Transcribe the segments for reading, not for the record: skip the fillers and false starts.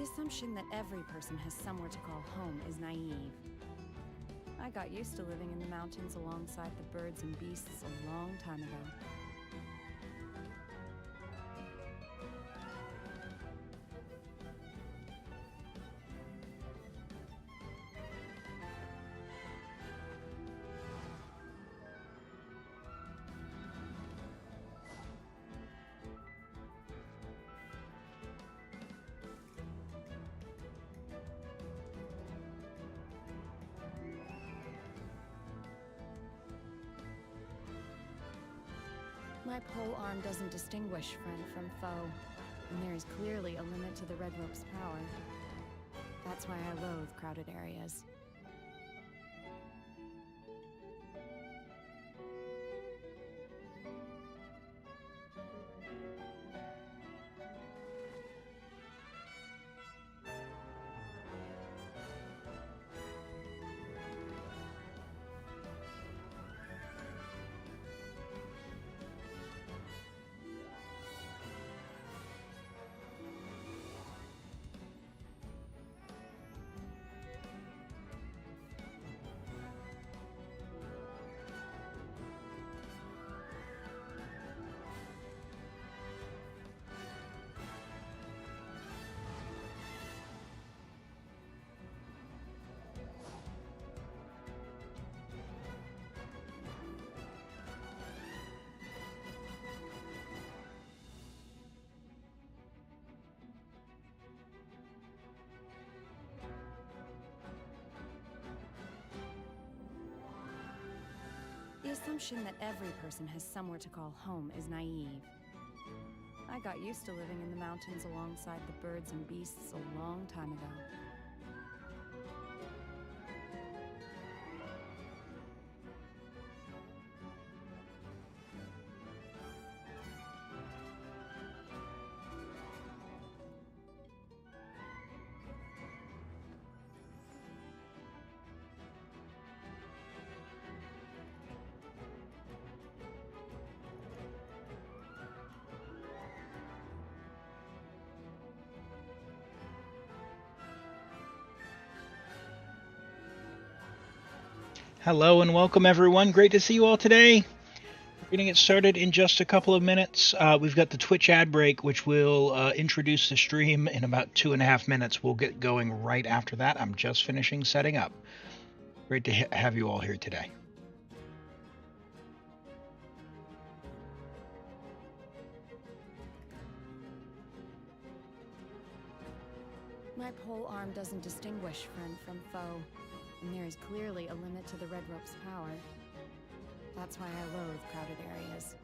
The assumption that every person has somewhere to call home is naive. I got used to living in the mountains alongside the birds and beasts a long time ago. My pole arm doesn't distinguish friend from foe, and there is clearly a limit to the Red Rope's power. That's why I loathe crowded areas. The assumption that every person has somewhere to call home is naive. I got used to living in the mountains alongside the birds and beasts a long time ago. Hello and welcome everyone. Great to see you all today. We're going to get started in just a couple of minutes. We've got the Twitch ad break, which will introduce the stream in about 2.5 minutes. We'll get going right after that. I'm just finishing setting up. Great to have you all here today. My pole arm doesn't distinguish friend from foe, and there is clearly a limit to the Red Rope's power. That's why I loathe crowded areas.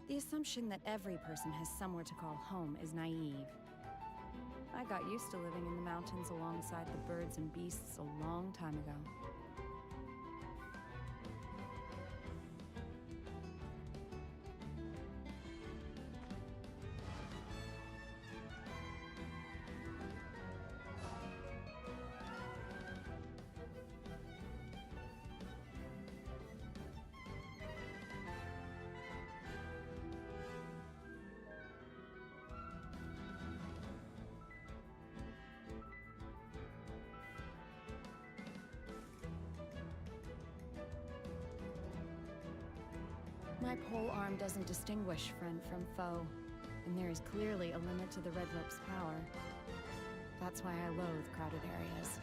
The assumption that every person has somewhere to call home is naive. I got used to living in the mountains alongside the birds and beasts a long time ago. My pole arm doesn't distinguish friend from foe, and there is clearly a limit to the Red Rope's power. That's why I loathe crowded areas.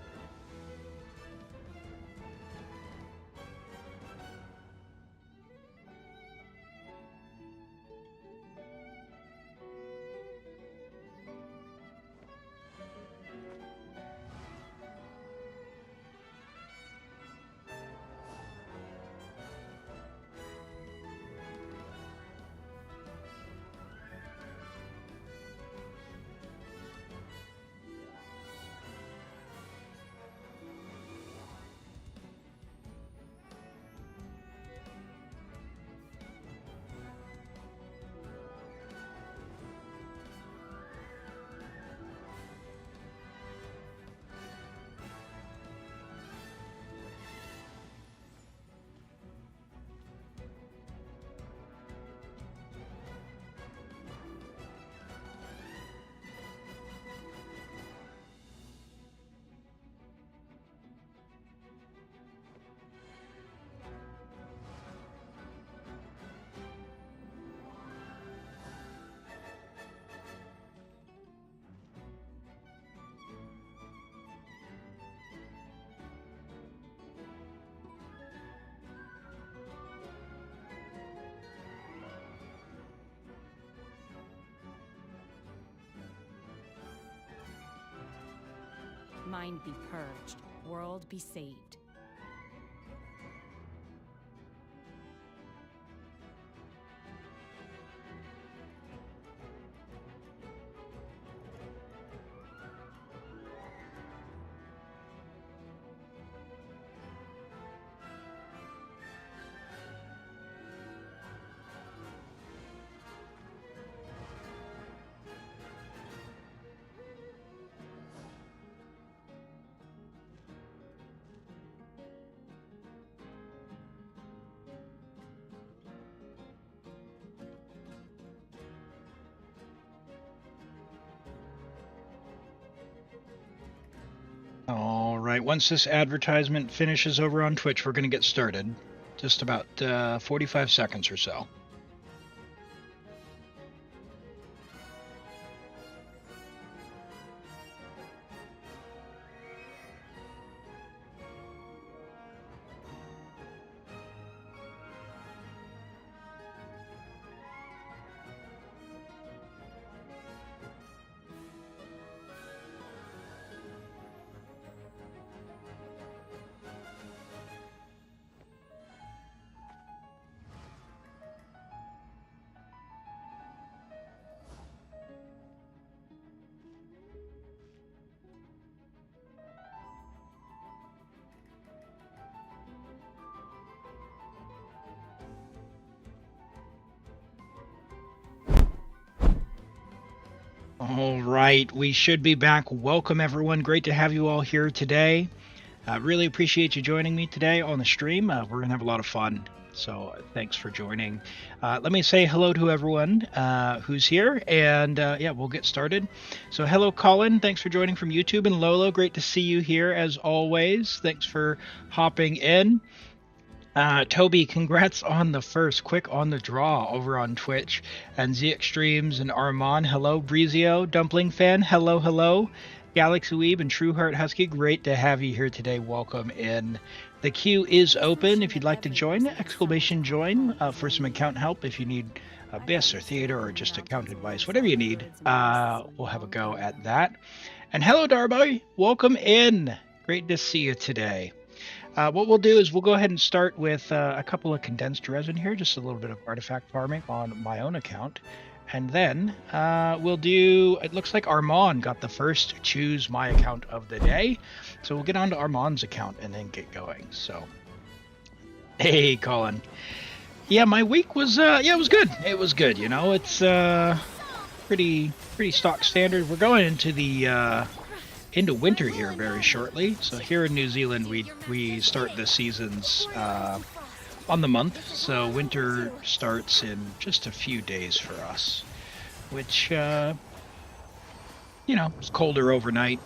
Mind be purged. World be saved. All right, once this advertisement finishes over on Twitch, we're going to get started. Just about 45 seconds or so. All right, we should be back. Welcome, everyone. Great to have you all here today. I really appreciate you joining me today on the stream. We're going to have a lot of fun, so thanks for joining. Let me say hello to everyone who's here, and yeah, we'll get started. So hello, Colin. Thanks for joining from YouTube, and Lolo, great to see you here as always. Thanks for hopping in. Toby, congrats on the first quick on the draw over on Twitch. And Z Extremes and Armand, hello. Breezio, Dumpling Fan, hello, hello. Galaxy Weeb and True Heart Husky, great to have you here today. Welcome in. The queue is open. If you'd like to join, exclamation join for some account help. If you need Abyss or Theater or just account advice, whatever you need, we'll have a go at that. And hello, Darby. Welcome in. Great to see you today. What we'll do is we'll go ahead and start with a couple of condensed resin here, just a little bit of artifact farming on my own account. And then we'll do, it looks like Armand got the first choose my account of the day. So we'll get on to Armand's account and then get going. So, hey, Colin. Yeah, my week was, yeah, it was good. It was good, you know, it's pretty stock standard. We're going into the, into winter here very shortly. So here in New Zealand, we start the seasons on the month. So winter starts in just a few days for us, which you know, it's colder overnight.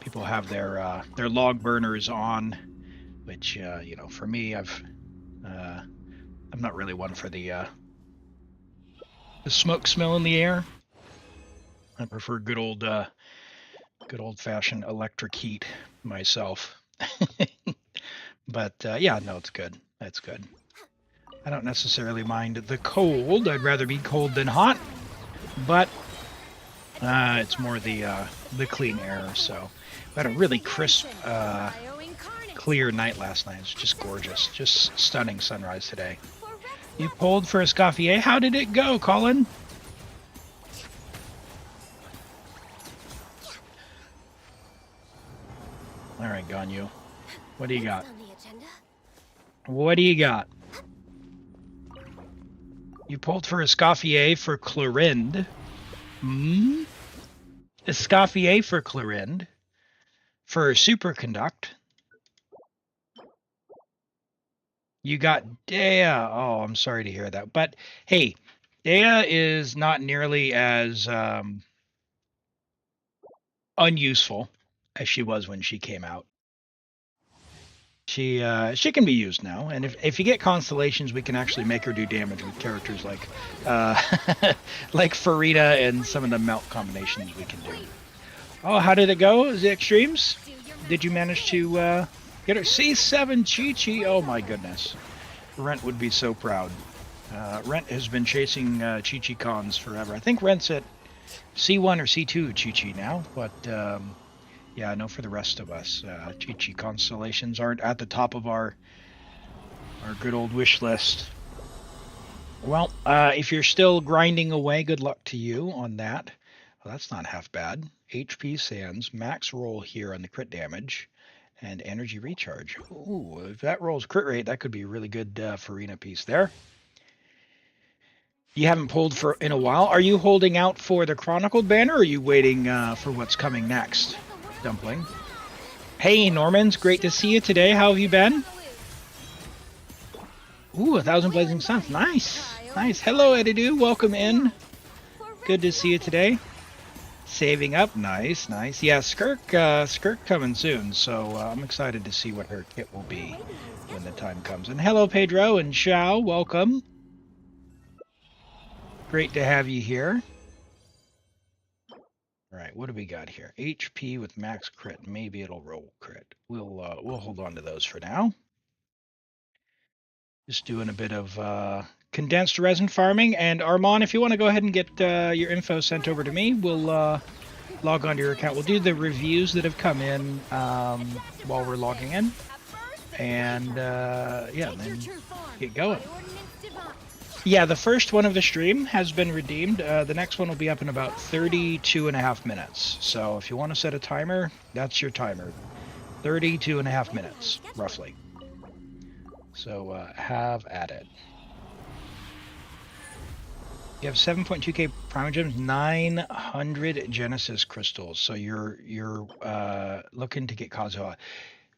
People have their log burners on, which you know, for me, I'm not really one for the smoke smell in the air. I prefer good old-fashioned electric heat myself. But yeah, no, it's good. That's good. I don't necessarily mind the cold. I'd rather be cold than hot. But it's more the clean air. So we had a really crisp, clear night last night. It's just gorgeous. Just stunning sunrise today. You pulled for Escoffier. How did it go, Colin? All right, Ganyu. What do you got? What do you got? You pulled for Escoffier for Clorinde. Escoffier for Clorinde. For Superconduct. You got Dea. Oh, I'm sorry to hear that. But hey, Dea is not nearly as unuseful as she was when she came out. She can be used now, and if you get constellations, we can actually make her do damage with characters like like Furina and some of the melt combinations we can do. Oh, how did it go? The extremes? Did you manage to get her C7 Chi-Chi? Oh my goodness, Rent would be so proud. Rent has been chasing Chi-Chi cons forever. I think Rent's at C1 or C2 Chi-Chi now, but Yeah, I know for the rest of us, Chi-Chi constellations aren't at the top of our good old wish list. Well, if you're still grinding away, good luck to you on that. Well, that's not half bad. HP sands, max roll here on the crit damage, and energy recharge. Ooh, if that rolls crit rate, that could be a really good Furina piece there. You haven't pulled for in a while. Are you holding out for the Chronicled banner, or are you waiting for what's coming next? Dumpling. Hey, Normans, great to see you today. How have you been? Ooh, 1,000 blazing suns. Nice. Nice. Hello, Edidu. Welcome in. Good to see you today. Saving up. Nice, nice. Yeah, Skirk coming soon, so I'm excited to see what her kit will be when the time comes. And hello, Pedro and Xiao. Welcome. Great to have you here. All right, what do we got here? HP with max crit. Maybe it'll roll crit. We'll hold on to those for now. Just doing a bit of condensed resin farming. And Armand, if you want to go ahead and get your info sent over to me, we'll log onto your account. We'll do the reviews that have come in while we're logging in. And yeah, then get going. Yeah, the first one of the stream has been redeemed. The next one will be up in about 32.5 minutes. So if you want to set a timer, that's your timer. 32.5 minutes, roughly. So have at it. You have 7.2k Primogems, 900 Genesis crystals. So you're looking to get Kazuha.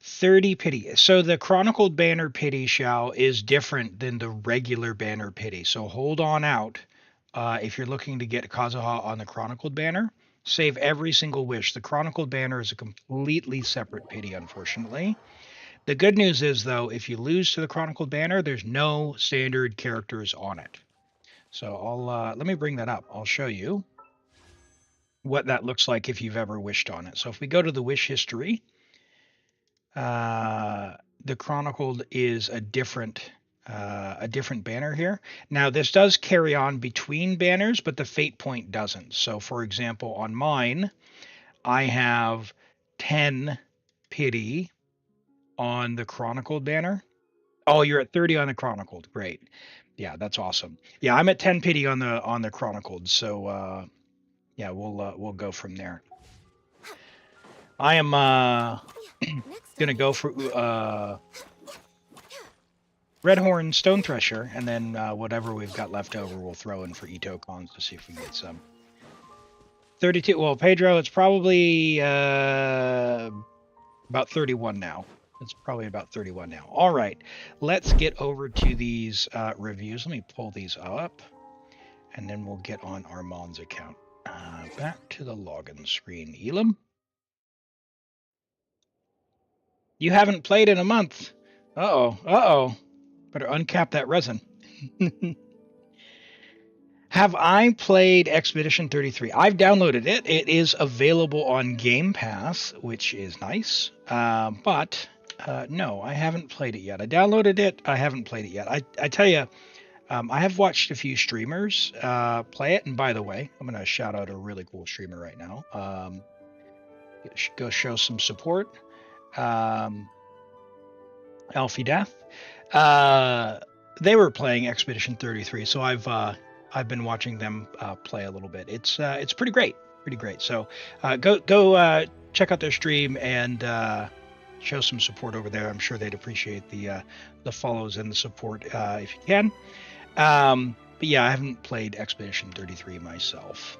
30 pity. So the Chronicled Banner pity, Xiao, is different than the regular Banner pity. So hold on out if you're looking to get Kazuha on the Chronicled Banner. Save every single wish. The Chronicled Banner is a completely separate pity, unfortunately. The good news is, though, if you lose to the Chronicled Banner, there's no standard characters on it. So I'll let me bring that up. I'll show you what that looks like if you've ever wished on it. So if we go to the wish history, the Chronicled is a different banner here. Now this does carry on between banners, but the fate point doesn't. So for example, on mine, I have 10 pity on the Chronicled banner. Oh, you're at 30 on the Chronicled. Great. Yeah, that's awesome. Yeah, I'm at 10 pity on the Chronicled. So yeah, we'll go from there. I am gonna go for Redhorn Stone Thresher, and then whatever we've got left over we'll throw in for Itto cons to see if we can get some. 32. Well, Pedro, it's probably about 31 now. It's probably about 31 now. All right, let's get over to these reviews. Let me pull these up, and then we'll get on Armand's account. Back to the login screen. Elim? You haven't played in a month. Uh-oh, uh-oh. Better uncap that resin. Have I played Expedition 33? I've downloaded it. It is available on Game Pass, which is nice. But no, I haven't played it yet. I downloaded it. I haven't played it yet. I tell you, I have watched a few streamers play it. And by the way, I'm going to shout out a really cool streamer right now. Go show some support. Alfie Death. They were playing Expedition 33, so I've been watching them play a little bit. It's pretty great, So go check out their stream and show some support over there. I'm sure they'd appreciate the follows and the support if you can. But yeah, I haven't played Expedition 33 myself.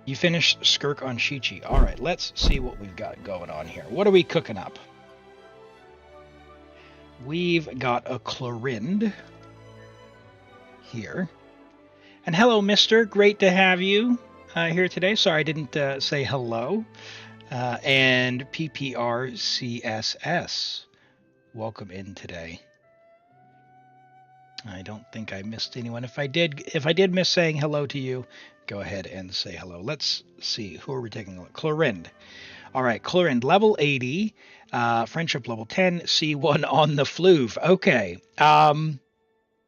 You finished Skirk on Chi-Chi. All right, let's see what we've got going on here. What are we cooking up? We've got a Clorinde here. And hello, mister. Great to have you here today. Sorry I didn't say hello. And PPRCSS. Welcome in today. I don't think I missed anyone. If I did miss saying hello to you, go ahead and say hello. Let's see. Who are we taking a look? Clorinde. All right, Clorinde, level 80, friendship level 10, C1 on the Fluve. Okay.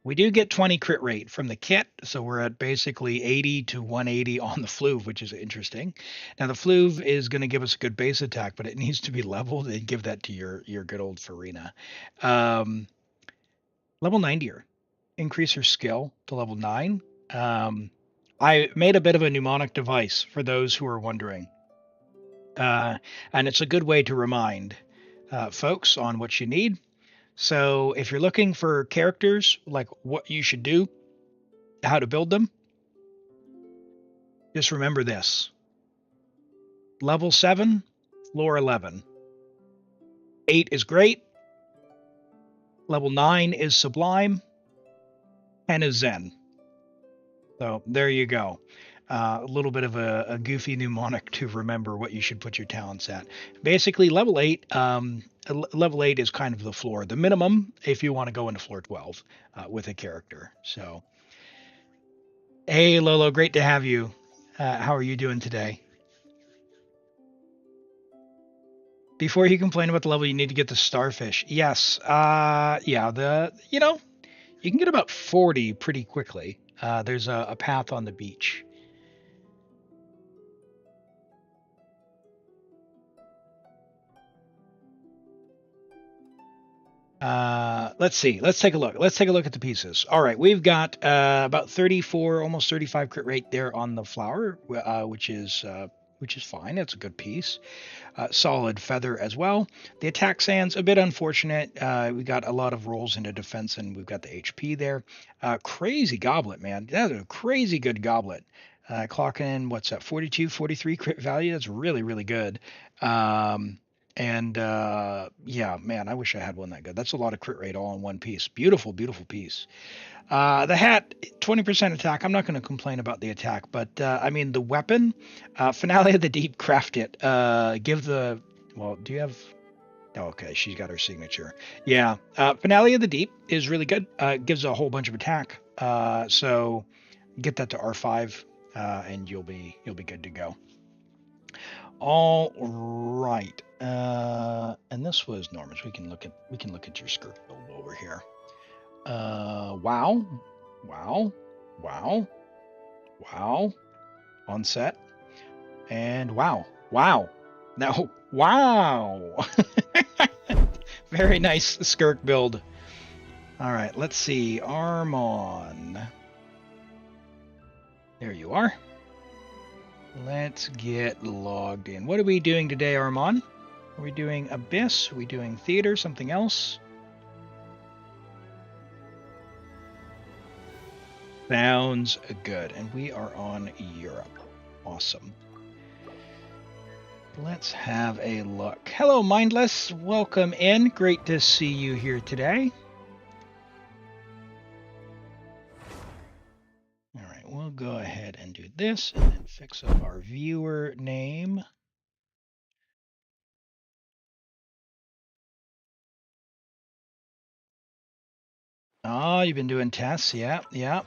We do get 20 crit rate from the kit, so we're at basically 80 to 180 on the Fluve, which is interesting. Now the Fluve is going to give us a good base attack, but it needs to be leveled and give that to your good old Furina. Level 90er. Increase her skill to level 9. I made a bit of a mnemonic device for those who are wondering. And it's a good way to remind folks on what you need. So if you're looking for characters, like what you should do, how to build them, just remember this. Level 7, floor 11. 8 is great. Level 9 is sublime. 10 is zen. So there you go. A little bit of a goofy mnemonic to remember what you should put your talents at. Basically, level 8 is kind of the floor, the minimum if you want to go into floor 12 with a character. So, hey Lolo, great to have you. How are you doing today? Before you complain about the level, you need to get the starfish. Yes. Yeah. You can get about 40 pretty quickly. There's a path on the beach. Let's see. Let's take a look. Let's take a look at the pieces. All right, we've got about 34, almost 35 crit rate there on the flower, which is fine. It's a good piece. Solid feather as well. The attack sand's a bit unfortunate. We got a lot of rolls into defense, and we've got the HP there. Crazy goblet, man. That's a crazy good goblet. Clocking in, what's that, 42, 43 crit value? That's really, really good. Yeah, man, I wish I had one that good. That's a lot of crit rate all in one piece. Beautiful, beautiful piece. The hat, 20% attack. I'm not going to complain about the attack, but I mean, the weapon, Finale of the Deep, craft it. Do you have... Oh, okay, she's got her signature. Yeah, Finale of the Deep is really good. Gives a whole bunch of attack. So get that to R5, and you'll be good to go. All right. And this was Norman's. We can look at your skirt build over here. Wow. On set. And wow. Now, wow. Very nice skirt build. All right, let's see. Armon. There you are. Let's get logged in. What are we doing today, Armon? Are we doing Abyss? Are we doing Theater? Something else? Sounds good. And we are on Europe. Awesome. Let's have a look. Hello, Mindless. Welcome in. Great to see you here today. All right, we'll go ahead and do this and then fix up our viewer name. Oh, you've been doing tests? Yeah. All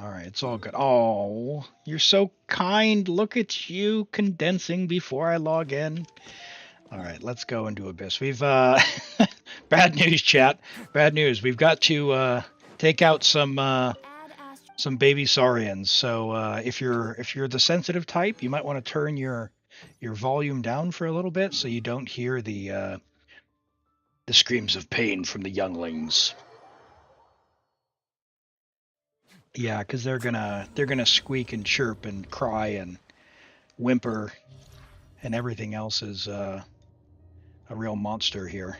right, it's all good. Oh, you're so kind. Look at you condensing before I log in. All right, let's go and do Abyss. We've bad news, chat. Bad news. We've got to take out some baby saurians. So if you're the sensitive type, you might want to turn your volume down for a little bit so you don't hear the screams of pain from the younglings. Yeah, because they're gonna squeak and chirp and cry and whimper, and everything else is a real monster here.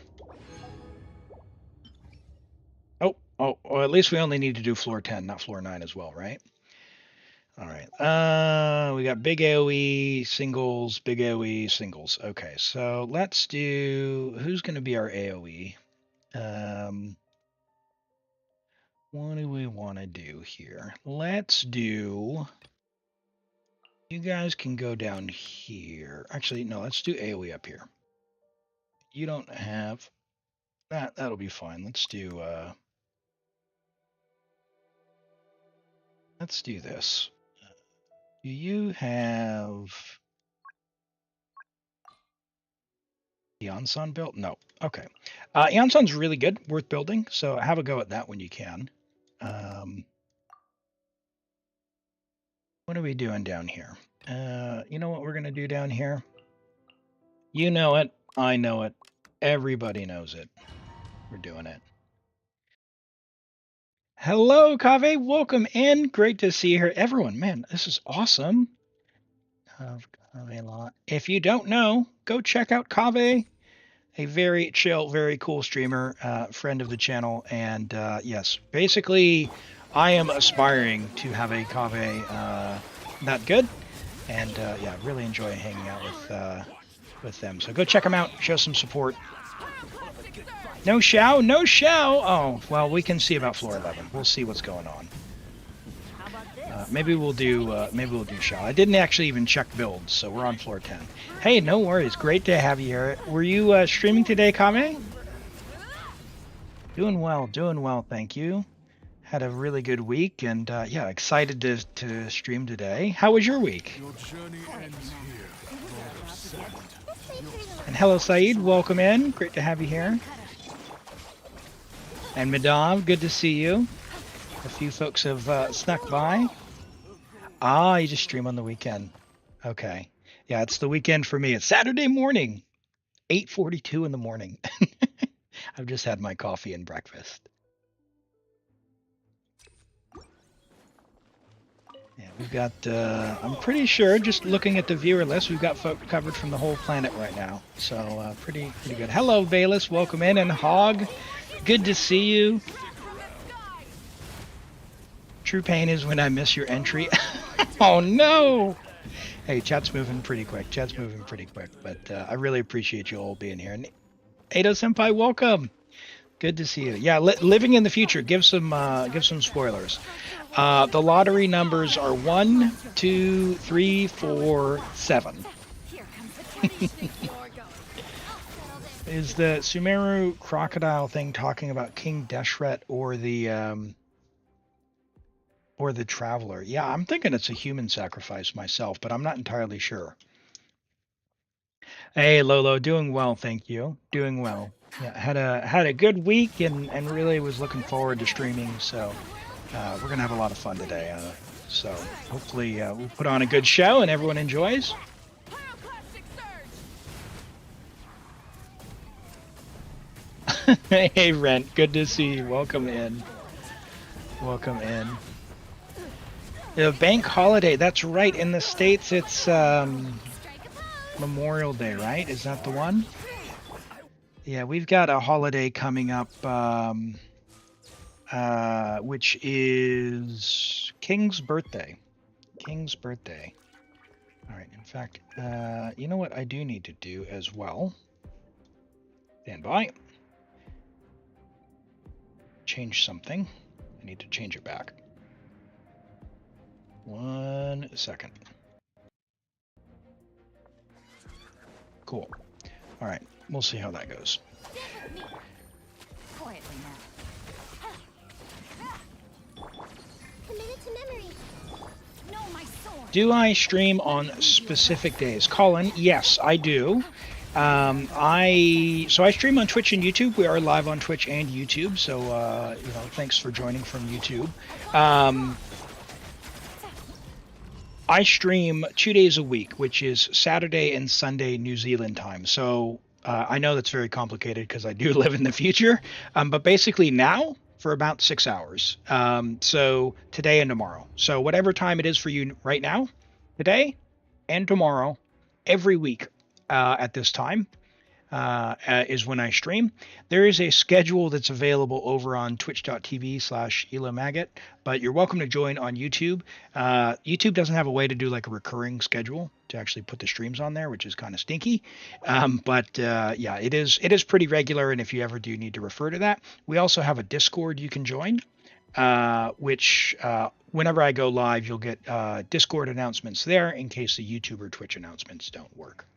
Oh, well, at least we only need to do floor 10, not floor 9 as well, right? All right. We got big AoE singles, big AoE singles. Okay, so let's do. Who's going to be our AoE? What do we want to do here? Let's do. You guys can go down here. Actually, no, let's do AoE up here. You don't have that. That'll be fine. Let's do this. Do you have Yansan built? No. Okay. Yansan's really good, worth building. So have a go at that when you can. What are we doing down here? You know what we're going to do down here? You know it. I know it. Everybody knows it. We're doing it. Hello, Kave. Welcome in. Great to see you here. Everyone, man, this is awesome. If you don't know, go check out Kave. A very chill, very cool streamer, friend of the channel. And yes, basically, I am aspiring to have a Kave that good. And yeah, really enjoy hanging out with them. So go check them out, show some support. No Xiao, no Xiao. Oh, well, we can see about floor 11. We'll see what's going on. Maybe we'll do Xiao. I didn't actually even check builds, so we're on floor 10. Hey, no worries. Great to have you here. Were you streaming today, Kame? Doing well, thank you. Had a really good week, and yeah, excited to stream today. How was your week? And hello, Saeed. Welcome in. Great to have you here. And Madame, good to see you. A few folks have snuck by. Ah, you just stream on the weekend. Okay. Yeah, it's the weekend for me. It's Saturday morning, 8:42 in the morning. I've just had my coffee and breakfast. Yeah, we've got, I'm pretty sure, just looking at the viewer list, we've got folk covered from the whole planet right now. So pretty good. Hello, Valus. Welcome in. And Hog, good to see you. True pain is when I miss your entry. Oh, no. Hey, chat's moving pretty quick. But I really appreciate you all being here. And Edo Senpai, welcome. Good to see you. Yeah, living in the future. Give some spoilers. The lottery numbers are 1, 2, 3, 4, 7. Is the Sumeru crocodile thing talking about King Deshret or the Traveler? Yeah, I'm thinking it's a human sacrifice myself, but I'm not entirely sure. Hey, Lolo, doing well, thank you. Doing well. Yeah, had a good week and really was looking forward to streaming. So we're gonna have a lot of fun today. So hopefully we'll put on a good show and everyone enjoys. Hey, Rent, good to see you. Welcome in. Welcome in. The bank holiday, that's right. In the States, it's Memorial Day, right? Is that the one? Yeah, we've got a holiday coming up, which is King's birthday. King's birthday. All right, in fact, you know what I do need to do as well? Stand by. Change something. I need to change it back. 1 second. Cool. All right, we'll see how that goes. Quietly now. Committed to memory. No, my sword. Do I stream on specific days? Colin, yes, I do. I stream on Twitch and YouTube. We are live on Twitch and YouTube. So thanks for joining from YouTube. I stream 2 days a week, which is Saturday and Sunday New Zealand time. So I know that's very complicated because I do live in the future. But basically now for about 6 hours. So today and tomorrow. So whatever time it is for you right now, today and tomorrow, every week at this time is when I stream. There is a schedule that's available over on twitch.tv/ElimAgate, but you're welcome to join on YouTube. YouTube doesn't have a way to do like a recurring schedule to actually put the streams on there, which is kind of stinky. But yeah, it is pretty regular, and if you ever do need to refer to that, we also have a Discord you can join, which whenever I go live, you'll get Discord announcements there in case the YouTube or Twitch announcements don't work.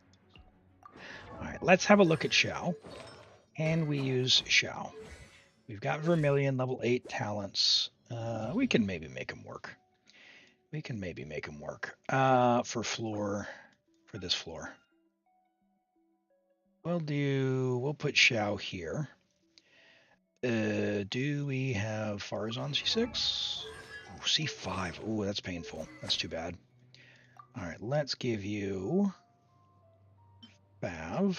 All right, let's have a look at Xiao. And we use Xiao. We've got Vermilion, level 8 talents. We can maybe make them work. For this floor. we'll put Xiao here. Do we have Farazan C6? Oh, C5. Oh, that's painful. That's too bad. All right, let's give you Fav.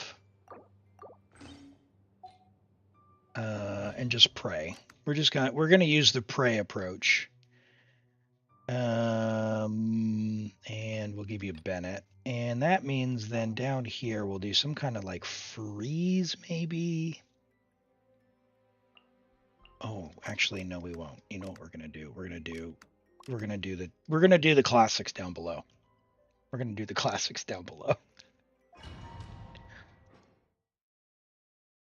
And just pray. We're gonna use the pray approach. And we'll give you Bennett. And that means then down here we'll do some kind of like freeze maybe. Oh, actually no, we won't. You know what we're gonna do? We're gonna do the classics down below. We're gonna do the classics down below.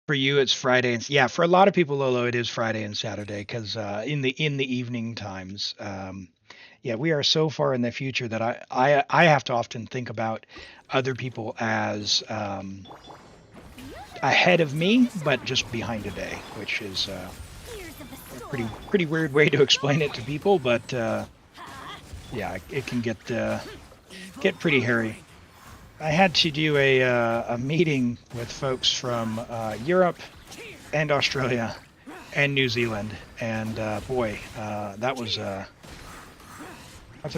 For you, it's Friday and yeah. For a lot of people, Lolo, it is Friday and Saturday because in the evening times, yeah, we are so far in the future that I have to often think about other people as ahead of me, but just behind a day, which is a pretty weird way to explain it to people. But yeah, it can get pretty hairy. I had to do a meeting with folks from Europe and Australia and New Zealand, and boy, that's a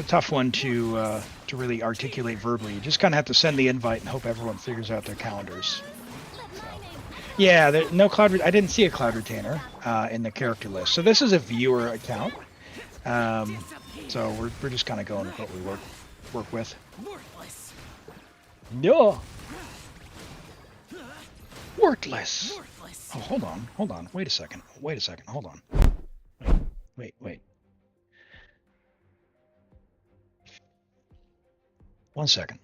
tough one to really articulate verbally. You just kind of have to send the invite and hope everyone figures out their calendars. So, yeah, no cloud. I didn't see a cloud retainer in the character list, so this is a viewer account. So we're just kind of going with what we work with. No. Worthless. Oh, hold on. Wait a second. Hold on. Wait. 1 second.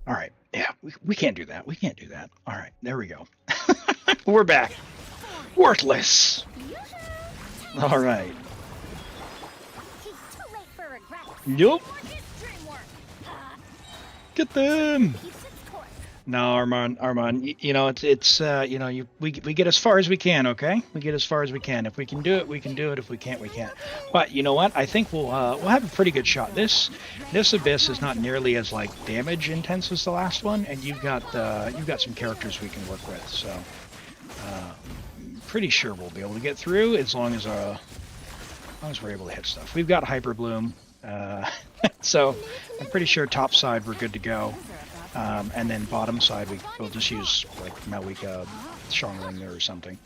All right. Yeah, we can't do that. All right, there we go. We're back. Worthless. All right. Yup. Get them. No, Armand. You know it's we get as far as we can. Okay, we get as far as we can. If we can do it, we can do it. If we can't, we can't. But you know what? I think we'll have a pretty good shot. This abyss is not nearly as like damage intense as the last one, and you've got some characters we can work with. So pretty sure we'll be able to get through as long as we're able to hit stuff. We've got Hyper Bloom, so I'm pretty sure top side we're good to go. And then bottom side, we'll just use like Mavuika, Xiangling or something.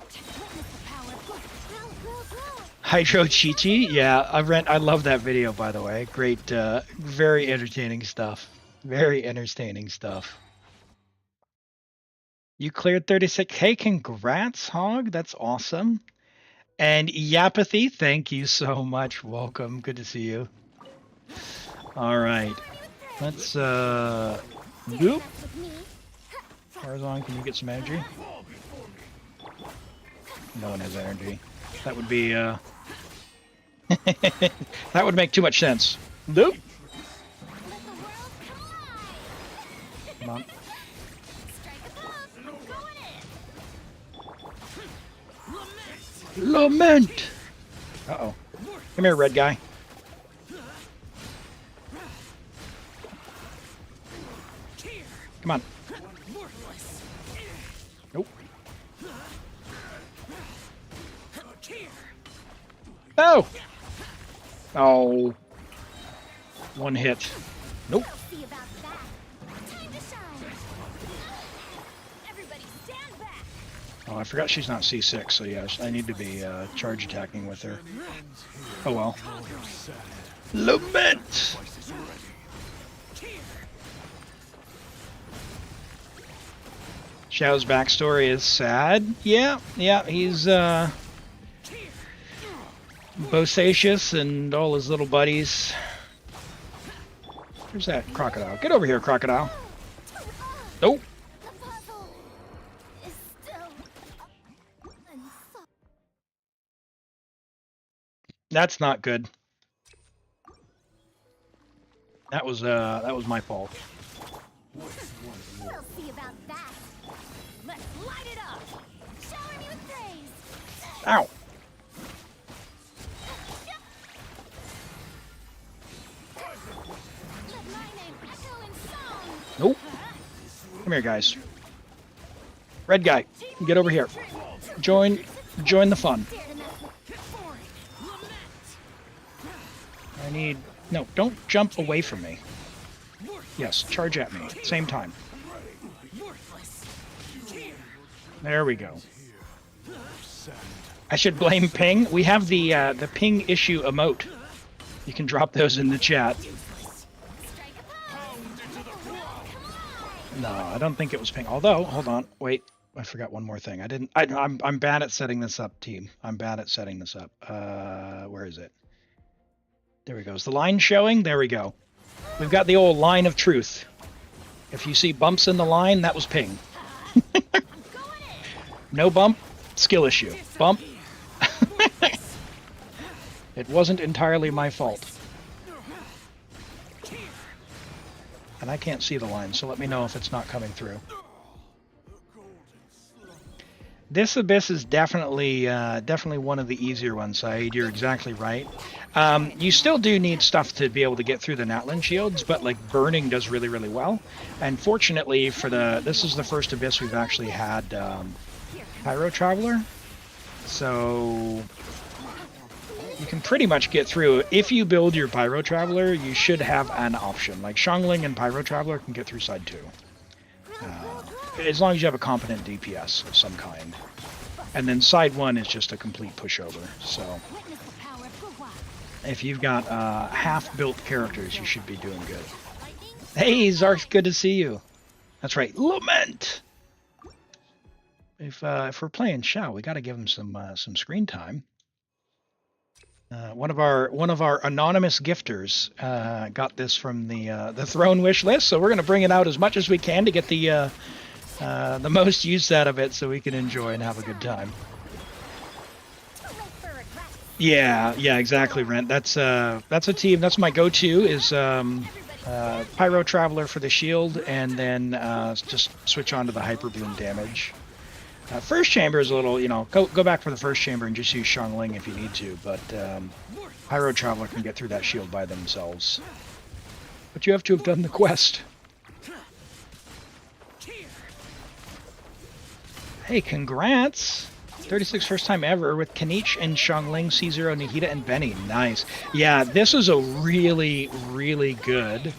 Hydro Chi-Chi, yeah, I love that video, by the way. Great, very entertaining stuff. You cleared 36. Hey, congrats, Hog. That's awesome. And Yapathy, thank you so much. Welcome. Good to see you. All right. Let's, Goop. Farazan, can you get some energy? No one has energy. That would be, that would make too much sense. Nope. Come on. Lament! Uh-oh. Come here, red guy. Come on. Nope. No! Oh. One hit. Nope. Oh, I forgot she's not C6, so yeah, I need to be charge attacking with her. Oh well. Lament! Xiao's backstory is sad. Yeah, he's bosacious and all his little buddies Where's that crocodile? Get over here, crocodile. Nope. The puzzle is still unsolved. That's not good. That was my fault. We'll see about that. Let's light it up. Shower me with praise. Ow. Let my name echo in song. Nope. Come here, guys. Red guy, get over here. Join the fun. Dare to mess with I need... No, don't jump away from me. Yes, charge at me. Same time. There we go. I should blame ping. We have the ping issue emote. You can drop those in the chat. strike a pose. No, I don't think it was ping. Although, hold on, wait. I forgot one more thing. I'm bad at setting this up, team. I'm bad at setting this up. Where is it? There we go. Is the line showing? There we go. We've got the old line of truth. If you see bumps in the line, that was ping. No bump, skill issue. Bump. It wasn't entirely my fault. And I can't see the line, so let me know if it's not coming through. This abyss is definitely one of the easier ones, Saeed. You're exactly right. You still do need stuff to be able to get through the Natlan shields, but like burning does really, really well. And fortunately for this is the first abyss we've actually had Pyro Traveler, so you can pretty much get through. If you build your Pyro Traveler, you should have an option. Like Xiangling and Pyro Traveler can get through side 2. As long as you have a competent DPS of some kind. And then side 1 is just a complete pushover. So if you've got half-built characters, you should be doing good. Hey, Zark, good to see you. That's right, Lament! If we're playing Xiao, we got to give him some screen time. One of our anonymous gifters got this from the Throne wish list, so we're going to bring it out as much as we can to get the most use out of it, so we can enjoy and have a good time. Yeah, exactly, Rent. That's a team. That's my go-to is Pyro Traveler for the shield, and then just switch on to the Hyper Bloom damage. First chamber is a little, go back for the first chamber and just use Xiangling if you need to, but Pyro Traveler can get through that shield by themselves. But you have to have done the quest. Hey, congrats! 36 first time ever with Kinich and Xiangling, C0, Nahida, and Benny. Nice. Yeah, this is a really, really good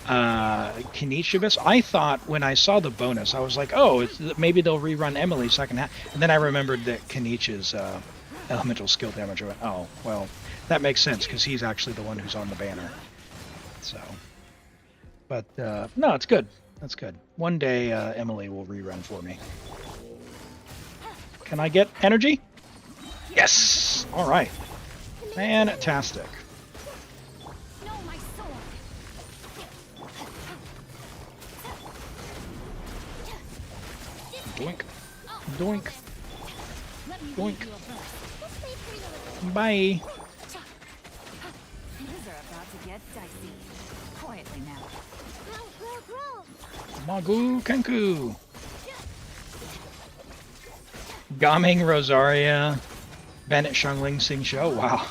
Kinich abyss. I thought when I saw the bonus, I was like, oh, maybe they'll rerun Emilie second half. And then I remembered that Kinich is elemental skill damage. I went, oh, well, that makes sense because he's actually the one who's on the banner. So, but no, it's good. That's good. One day Emilie will rerun for me. Can I get energy? Yes! All right. Fantastic. Doink. Doink. Doink. Bye. Things are about to get dicey. Quietly now. Magu Kenku. Gaming Rosaria. Bennett Xiangling Sing Show. Wow.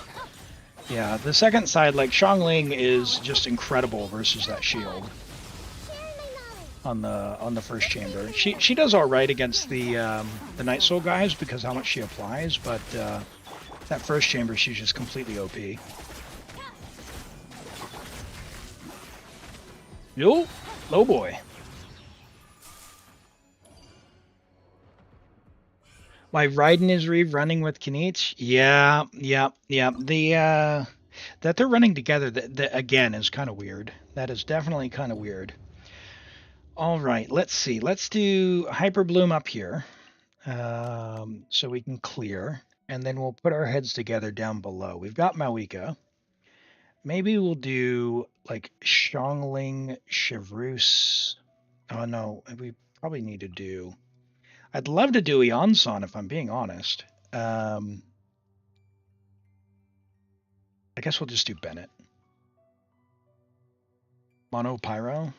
Yeah, the second side, like Xiangling is just incredible versus that shield. On the first chamber, she does all right against the Night Soul guys because how much she applies, but that first chamber she's just completely OP. Yo, low boy. Why Raiden is rerunning with Kinich? Yeah. The that they're running together that again is kind of weird. That is definitely kind of weird. All right, let's see. Let's do Hyper Bloom up here so we can clear, and then we'll put our heads together down below. We've got Mavuika. Maybe we'll do like Xiangling, Chevreuse. Oh no, we probably need to do. I'd love to do Eonson if I'm being honest. I guess we'll just do Bennett. Mono Pyro.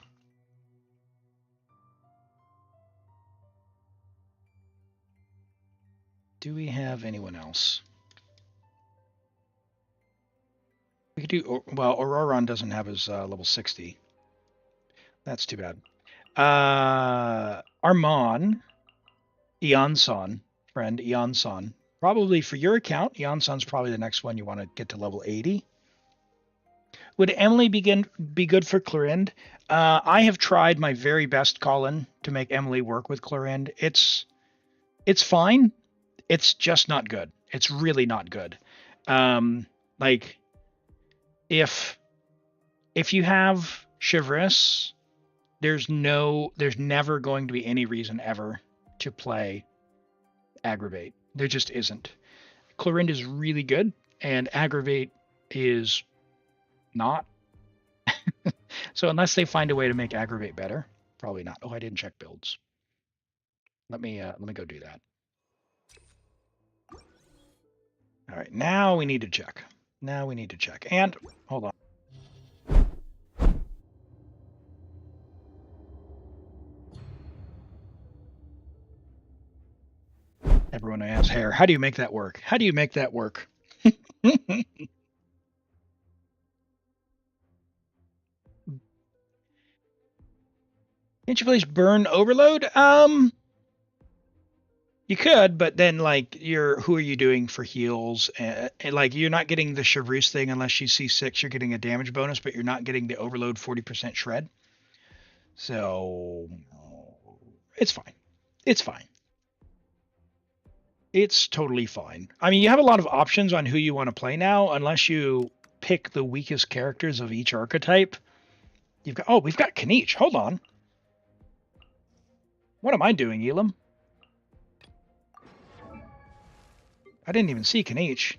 Do we have anyone else? We could do, well, Auroron doesn't have his level 60. That's too bad. Armand, Eonson, friend, Eonson. Probably for your account, Eonson's probably the next one you want to get to level 80. Would Emilie be good for Clorinde? I have tried my very best, Colin, to make Emilie work with Clorinde. It's fine. It's just not good. It's really not good. Like, if you have Chevreuse, there's never going to be any reason ever to play Aggravate. There just isn't. Clorinde is really good, and Aggravate is not. So unless they find a way to make Aggravate better, probably not. Oh, I didn't check builds. Let me go do that. All right, now we need to check. And hold on. Everyone has hair. How do you make that work? Can't you please burn Overload? You could, but then like who are you doing for heals? And like you're not getting the Chevreuse thing unless she's C6. You're getting a damage bonus, but you're not getting the Overload 40% shred. So it's fine. It's totally fine. I mean, you have a lot of options on who you want to play now, unless you pick the weakest characters of each archetype. We've got Kinich. Hold on. What am I doing, Elim? I didn't even see Kinich.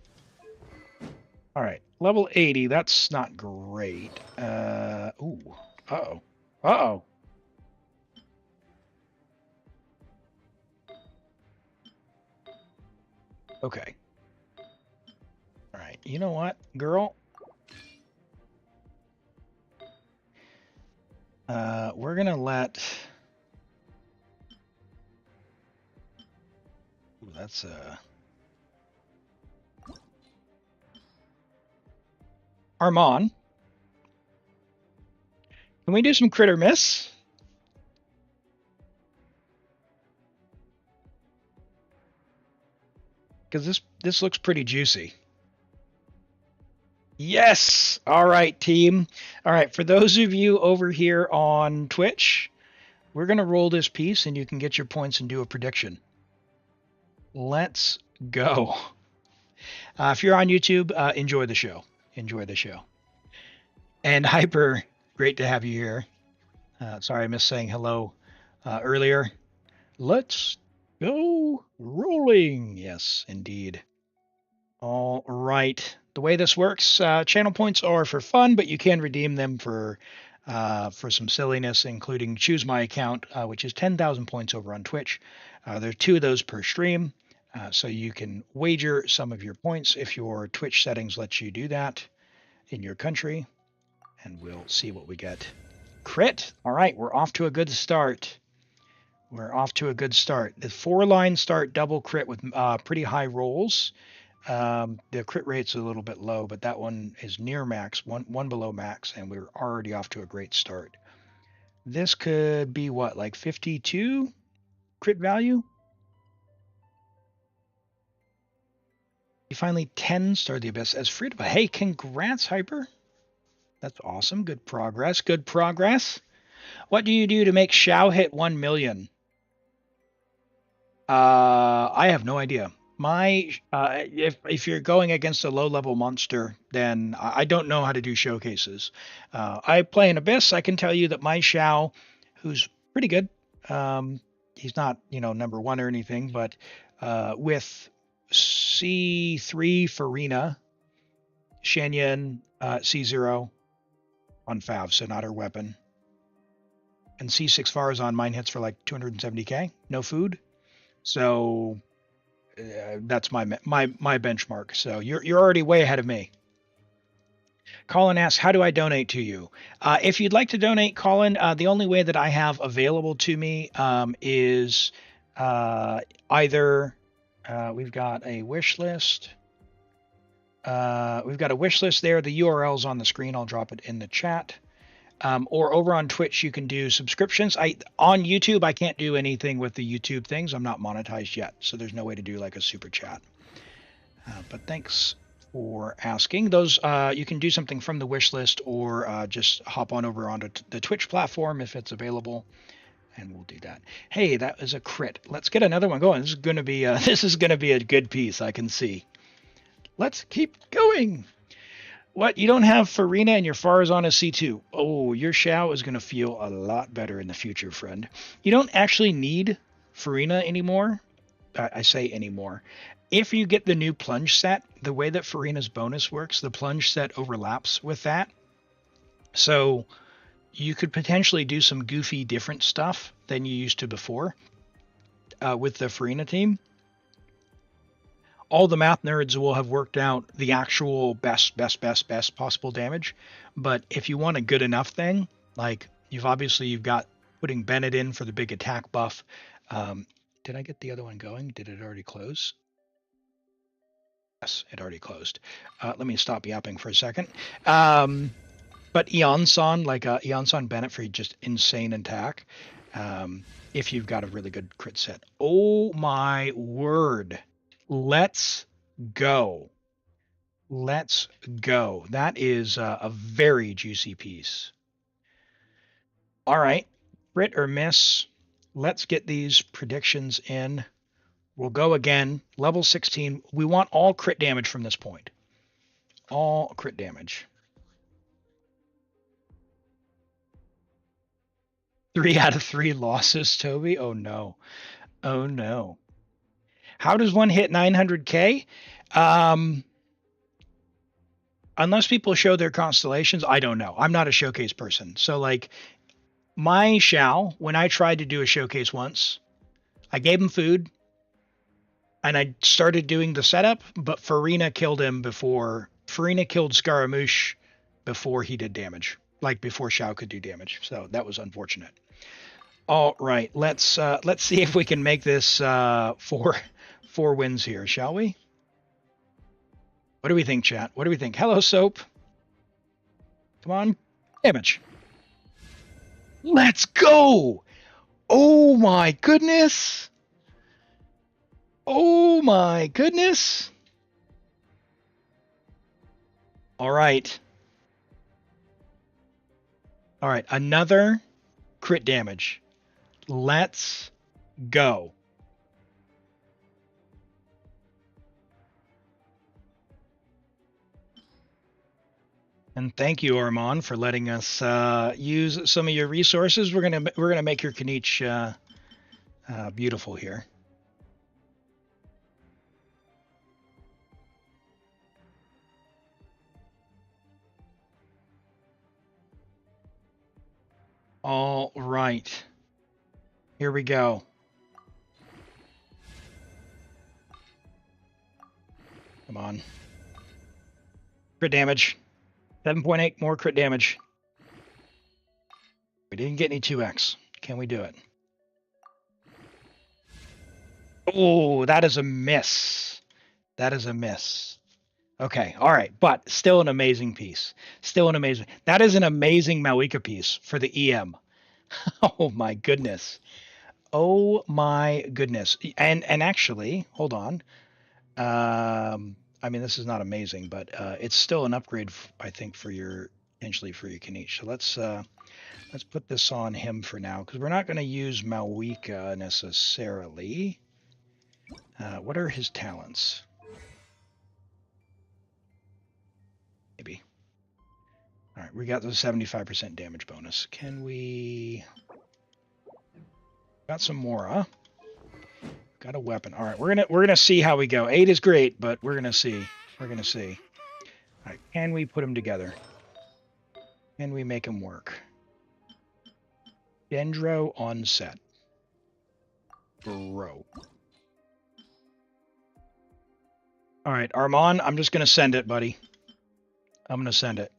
All right, level 80. That's not great. Ooh. Uh-oh. Uh-oh. Okay. All right. You know what, girl? We're gonna let. Ooh, that's Armand. Can we do some crit or miss? Because this looks pretty juicy. Yes! All right, team. All right, for those of you over here on Twitch, we're going to roll this piece and you can get your points and do a prediction. Let's go. If you're on YouTube, enjoy the show. And Hyper, great to have you here. Sorry I missed saying hello earlier. Let's go rolling. Yes, indeed. All right. The way this works, channel points are for fun, but you can redeem them for some silliness, including Choose My Account, which is 10,000 points over on Twitch. There are 2 of those per stream, so you can wager some of your points if your Twitch settings let you do that in your country. And we'll see what we get. Crit. All right, we're off to a good start. The 4-line start double crit with pretty high rolls. The crit rate's a little bit low, but that one is near max, one below max, and we're already off to a great start. This could be what, like 52 crit value? You finally 10 Star the Abyss as Frida. Hey, congrats, Hyper. That's awesome. Good progress. What do you do to make Xiao hit 1 million? I have no idea. If you're going against a low-level monster, then I don't know how to do showcases. I play an Abyss. I can tell you that my Xiao, who's pretty good, he's not, number 1 or anything, but with C3 Furina Shanyan C0 on Fav, so not her weapon. And C6 Farazan, mine hits for like 270k, no food. So that's my benchmark. So you're already way ahead of me. Colin asks, how do I donate to you? If you'd like to donate, Colin, the only way that I have available to me is either we've got a wish list. We've got a wish list there. The URL's on the screen. I'll drop it in the chat. Or over on Twitch, you can do subscriptions. On YouTube, I can't do anything with the YouTube things. I'm not monetized yet, so there's no way to do like a super chat. But thanks for asking. Those you can do something from the wish list, or just hop on over onto the Twitch platform if it's available, and we'll do that. Hey, that was a crit. Let's get another one going. This is going to be a good piece. I can see. Let's keep going. What? You don't have Furina and your Farazan is C2. Oh, your Xiao is going to feel a lot better in the future, friend. You don't actually need Furina anymore. I say anymore. If you get the new plunge set, the way that Furina's bonus works, the plunge set overlaps with that. So you could potentially do some goofy different stuff than you used to before with the Furina team. All the math nerds will have worked out the actual best possible damage. But if you want a good enough thing, like you've got putting Bennett in for the big attack buff. Did I get the other one going? Did it already close? Yes, it already closed. Let me stop yapping for a second. But Eon-san, like Eon-san Bennett for just insane attack. If you've got a really good crit set. Oh my word. Let's go. Let's go. That is a very juicy piece. All right. Crit or miss. Let's get these predictions in. We'll go again. Level 16. We want all crit damage from this point. All crit damage. 3 out of 3 losses, Toby. Oh, no. Oh, no. How does one hit 900k? Unless people show their constellations, I don't know. I'm not a showcase person. So, like, my Xiao, when I tried to do a showcase once, I gave him food, and I started doing the setup, but Furina killed Scaramouche before he did damage. Like, before Xiao could do damage. So, that was unfortunate. All right, let's see if we can make this 4 wins here, shall we? What do we think, chat? What do we think? Hello, Soap. Come on. Damage. Let's go. Oh, my goodness. Oh, my goodness. All right. All right, another crit damage. Let's go. And thank you, Armand, for letting us use some of your resources. We're gonna make your Kinich beautiful here. All right, here we go. Come on, crit damage. 7.8 more crit damage. We didn't get any 2x. Can we do it? Oh, that is a miss. That is a miss. Okay, all right, but still an amazing piece. Still an amazing. That is an amazing Mavuika piece for the EM. Oh my goodness. Oh my goodness. And actually, hold on. I mean, this is not amazing, but it's still an upgrade, I think, potentially for your Kinich. So let's put this on him for now, because we're not going to use Mavuika necessarily. What are his talents? Maybe. All right, we got the 75% damage bonus. Can we? Got some Mora. Got a weapon. All right, we're gonna see how we go. 8 is great, but we're gonna see. We're gonna see. Alright, can we put them together? Can we make them work? Dendro on set. Bro. Alright, Armand, I'm just going to send it, buddy. I'm going to send it.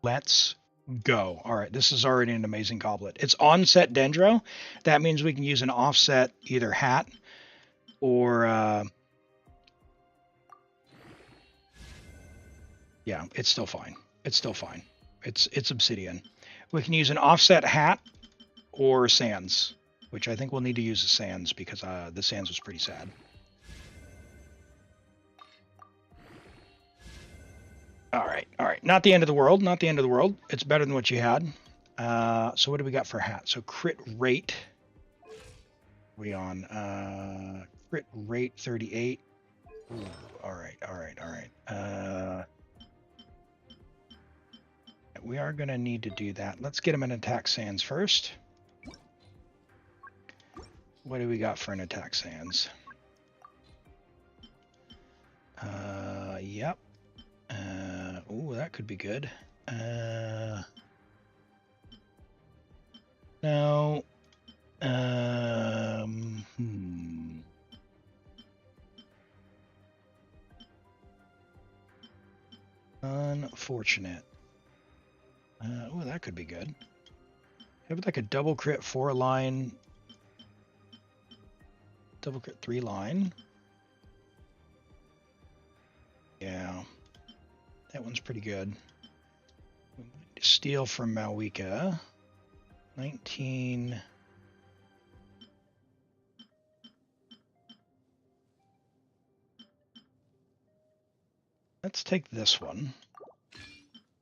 Let's go. All right, this is already an amazing goblet. It's on-set Dendro. That means we can use an offset either hat or... yeah, it's still fine. It's still fine. It's obsidian. We can use an offset hat or sands, which I think we'll need to use the sands because the sands was pretty sad. All right. Not the end of the world. Not the end of the world. It's better than what you had. So what do we got for hat? So crit rate. We on crit rate 38. Ooh, all right. We are going to need to do that. Let's get him an attack sands first. What do we got for an attack sands? Yep. Ooh, that could be good. No. Unfortunate. Oh, that could be good. Have like a double crit 4-line, double crit 3-line. Yeah, that one's pretty good. Steal from Mavuika. 19. Let's take this one.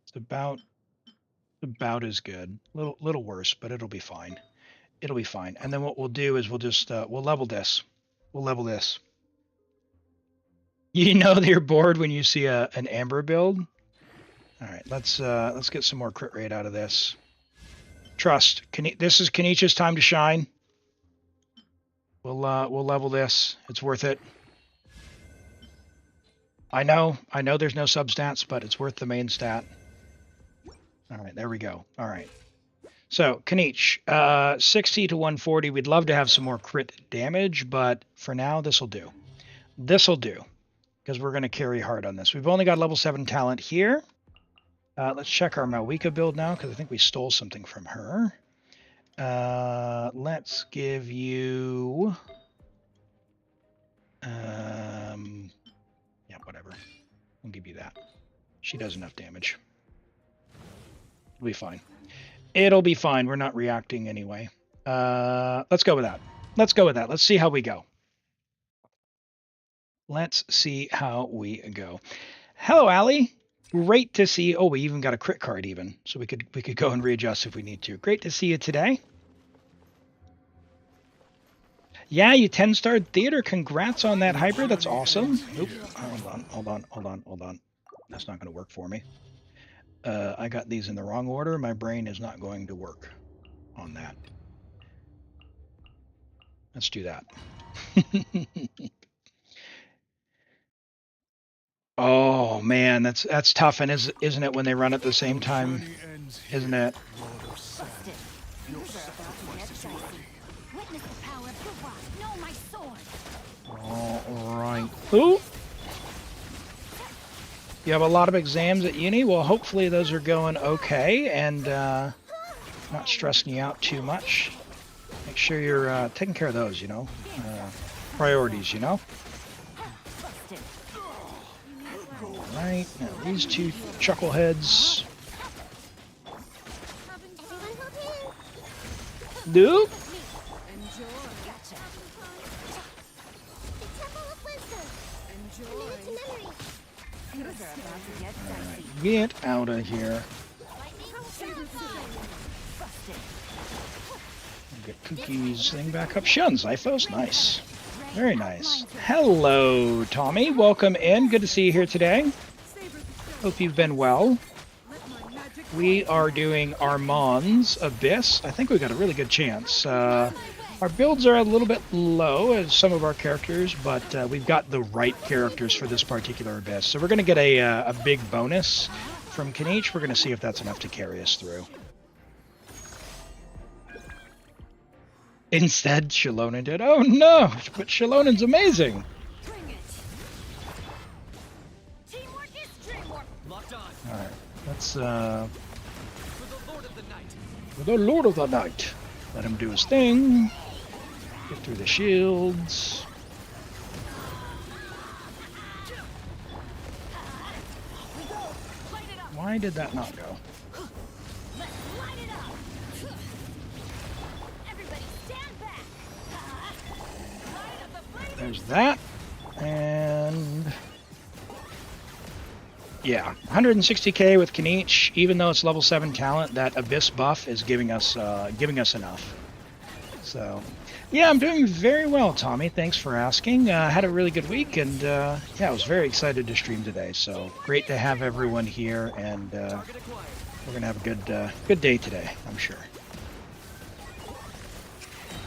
It's about as good. Little worse, but it'll be fine. It'll be fine. And then what we'll do is we'll just we'll level this. We'll level this. You know that you're bored when you see an amber build. All right, let's get some more crit rate out of this. Trust. This is Kinich's time to shine. We'll level this. It's worth it. I know there's no substats, but it's worth the main stat. All right, there we go. All right. So, Kinich, 60 to 140. We'd love to have some more crit damage, but for now, this'll do. This'll do, because we're going to carry hard on this. We've only got level 7 talent here. Let's check our Mavuika build now, because I think we stole something from her. Let's give you... yeah, whatever. We'll give you that. She does enough damage. It'll be fine. It'll be fine. We're not reacting anyway. Let's go with that. Let's go with that. Let's see how we go. Let's see how we go. Hello, Allie. Great to see you. Oh, we even got a crit card even. So we could go and readjust if we need to. Great to see you today. Yeah, you 10-starred theater. Congrats on that hybrid. That's awesome. Oop. Hold on. That's not going to work for me. I got these in the wrong order. My brain is not going to work on that. Let's do that. Oh man, that's tough, and isn't it when they run at the same time? Isn't it? All right. Ooh. You have a lot of exams at uni? Well, hopefully those are going okay and not stressing you out too much. Make sure you're taking care of those, you know. Priorities, you know. All right, now these two chuckleheads. Nope. Get out of here. Get Cookie's thing back up. Shun Zyphos, nice. Very nice. Hello, Tommy. Welcome in. Good to see you here today. Hope you've been well. We are doing Armand's Abyss. I think we got a really good chance. Our builds are a little bit low as some of our characters, but we've got the right characters for this particular abyss. So we're going to get a big bonus from Kinich. We're going to see if that's enough to carry us through. Instead, Xiangling did. Oh no! But Xiangling's amazing! Bring it. Teamwork is dreamwork. Locked on. Alright, let's, For the Lord of the Night. for the Lord of the Night. Let him do his thing. Get through the shields. Why did that not go? Let's light it up. Everybody stand back. Light up the flame. There's that. And yeah, 160k with Kinich. Even though it's level 7 talent, that Abyss buff is giving us enough. So yeah, I'm doing very well, Tommy. Thanks for asking. Had a really good week, and yeah, I was very excited to stream today. So great to have everyone here, and Target acquired. we're gonna have a good day today, I'm sure.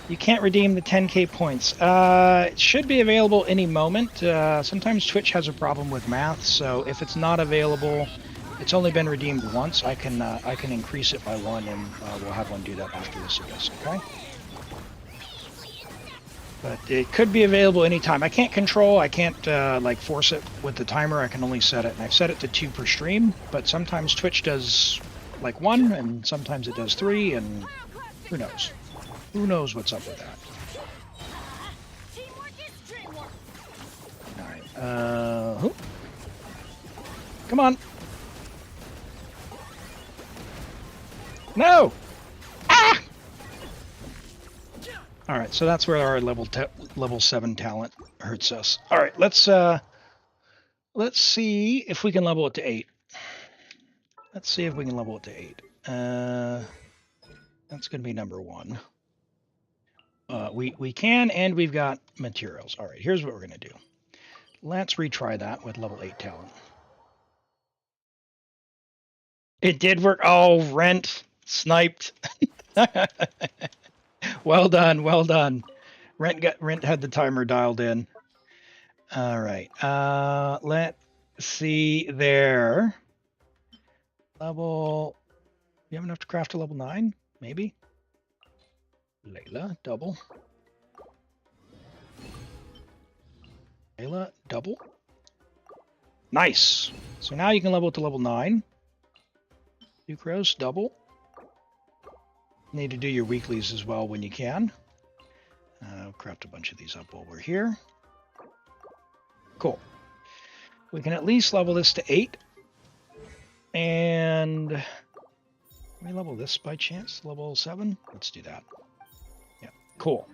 You can't redeem the 10k points. It should be available any moment. Sometimes Twitch has a problem with math, so if it's not available, it's only been redeemed once. I can increase it by 1, and we'll have one do that after this abyss. Okay. But it could be available anytime. I can't like force it with the timer. I can only set it, and I've set it to 2 per stream. But sometimes Twitch does like 1, and sometimes it does 3, and who knows? Who knows what's up with that? Teamwork is dreamwork. All right. Who? Come on. No. Ah! All right, so that's where our level 7 talent hurts us. All right, let's see if we can level it to 8. Let's see if we can level it to 8. That's going to be number 1. We can, and we've got materials. All right, here's what we're going to do. Let's retry that with level 8 talent. It did work. Oh, Rent sniped. Well done, well done. Rent had the timer dialed in. All right. Let's see there. Level. You have enough to craft a level 9? Maybe. Layla, double. Layla, double. Nice. So now you can level it to level 9. Sucrose, double. Need to do your weeklies as well when you can. I'll craft a bunch of these up while we're here. Cool. We can at least level this to 8. And can we level this by chance? Level 7? Let's do that. Yeah, cool.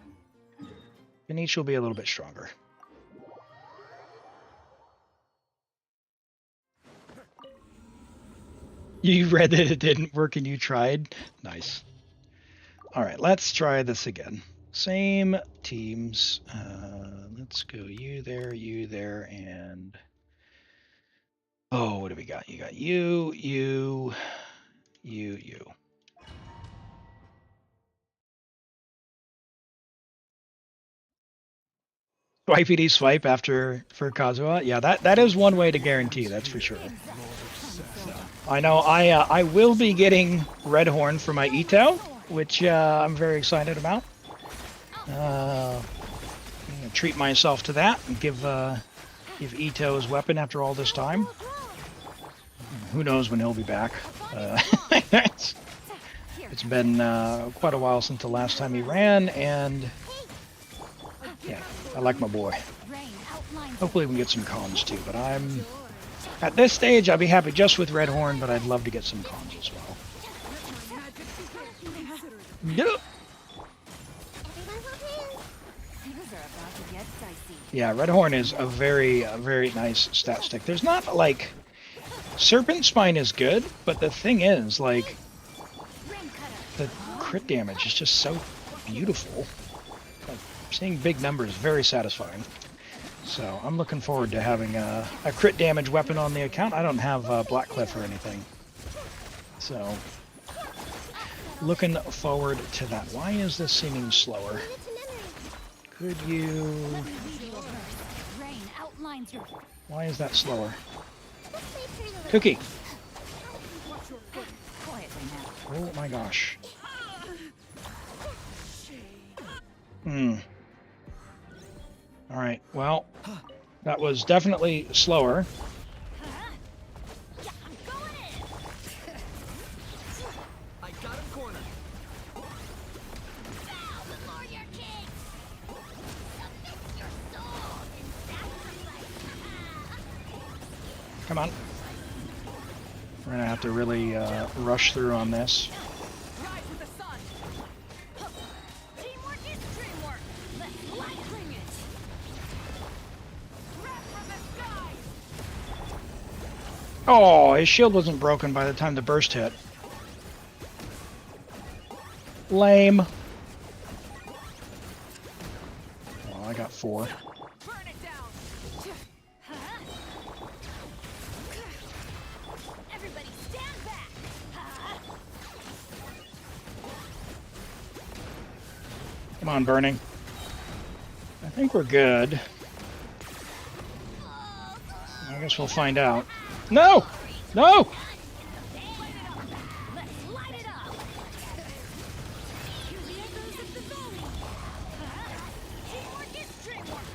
And each will be a little bit stronger. You read that it didn't work and you tried? Nice. All right, let's try this again. Same teams. Let's go you there, and... Oh, what do we got? You got you. Swipey swipe after for Kazuha? Yeah, that is one way to guarantee, that's for sure. So, I know I will be getting Red Horn for my Itto, which I'm very excited about. I'm gonna treat myself to that and give Itto his weapon after all this time. Who knows when he'll be back. It's been quite a while since the last time he ran, and yeah, I like my boy. Hopefully we can get some cons too, but I'm... At this stage, I'd be happy just with Red Horn, but I'd love to get some cons as well. Yeah, Red Horn is a very nice stat stick. There's not, like... Serpent Spine is good, but the thing is, like... The crit damage is just so beautiful. Like, seeing big numbers is very satisfying. So I'm looking forward to having a crit damage weapon on the account. I don't have Blackcliff or anything. So, looking forward to that. Why is this seeming slower? Could you... Let me read your verse. Rain outlines your... Why is that slower? Let's play Pretty Little... Cookie! Watch your foot. Quietly now. Oh my gosh. Alright, well, that was definitely slower. Yeah, I'm going in. I got him cornered. Bow before your king. Submit your soul in sacrifice. Come on. We're gonna have to really rush through on this. Rise with the sun. Teamwork is dreamwork. Let's light bring it. Wrap from the sky. Oh, his shield wasn't broken by the time the burst hit. Lame. Well, I got 4. Burn it down. Everybody stand back. Come on, Burning. I think we're good. I guess we'll find out. No! No! Let's light it up. Hear the echoes of the valley. Teamwork is dreamwork.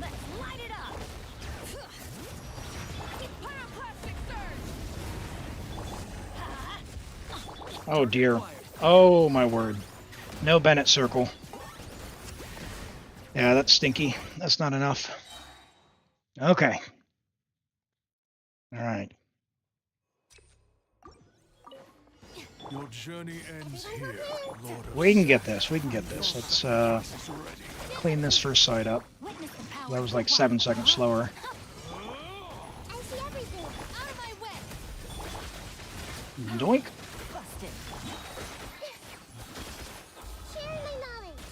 Let's light it up. Pyroclastic surge. Oh dear. Oh my word. No Bennett circle. Yeah, that's stinky. That's not enough. Okay. Alright. Your journey ends here, Lord of We can get this. We can get this. Let's Is ready. clean this first side up. Witness the power. That was like 7 seconds slower. I see everything. Out of my way. Doink. Busted. Sharing my knowledge.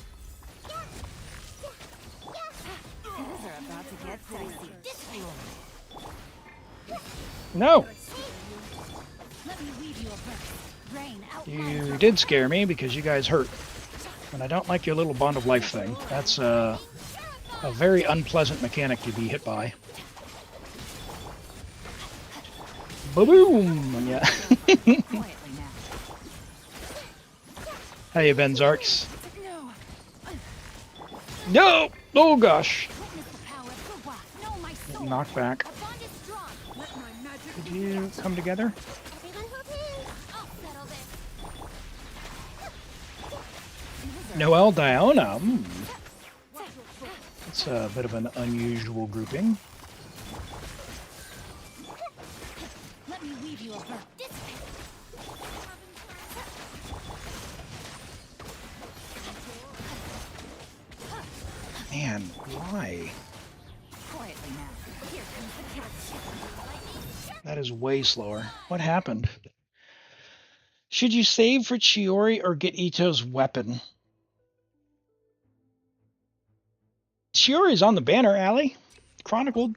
Things are about to get dicey. No! Let me weave you a verse. Rain out. You did scare me because you guys hurt. And I don't like your little bond of life thing. That's a very unpleasant mechanic to be hit by. Ba-boom! Yeah. Quietly now. Hey, Benzarks. No. No! Oh gosh. Witness the power of the rock. Know my soul. Knocked back. A bond is strong. Let my magic. Could you come together? Everyone hold hands. I'll settle this. Noel Diona. That's a bit of an unusual grouping. Let me weave you a verse. This way. Man, why? Quietly now. Here comes the catch. That is way slower. What happened? Should you save for Chiori or get Itto's weapon? Chiori's on the banner, Allie. Chronicled.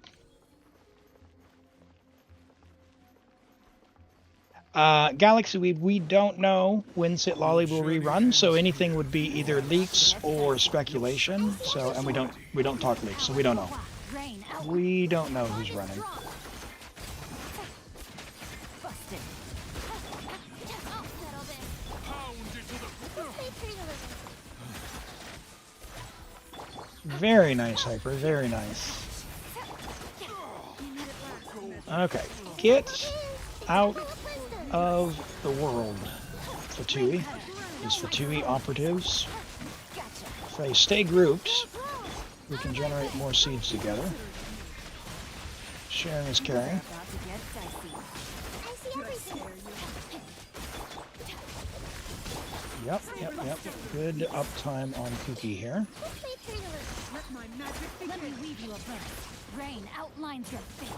Galaxy Weeb, we don't know when Sit Lolly will rerun, so anything would be either leaks or speculation. So, and we don't talk leaks, so we don't know. Rain out. We don't know who's running. Busted. I'll settle this. Very nice, Hyper. Very nice. Okay, get out of the world, Fatui. These Fatui operatives. If they stay grouped, we can generate more seeds together. Sharing is caring. About to get dicey. I see everything. Yep. Good uptime on Cookie here. Let me weave you a verse. Rain outlines your fate.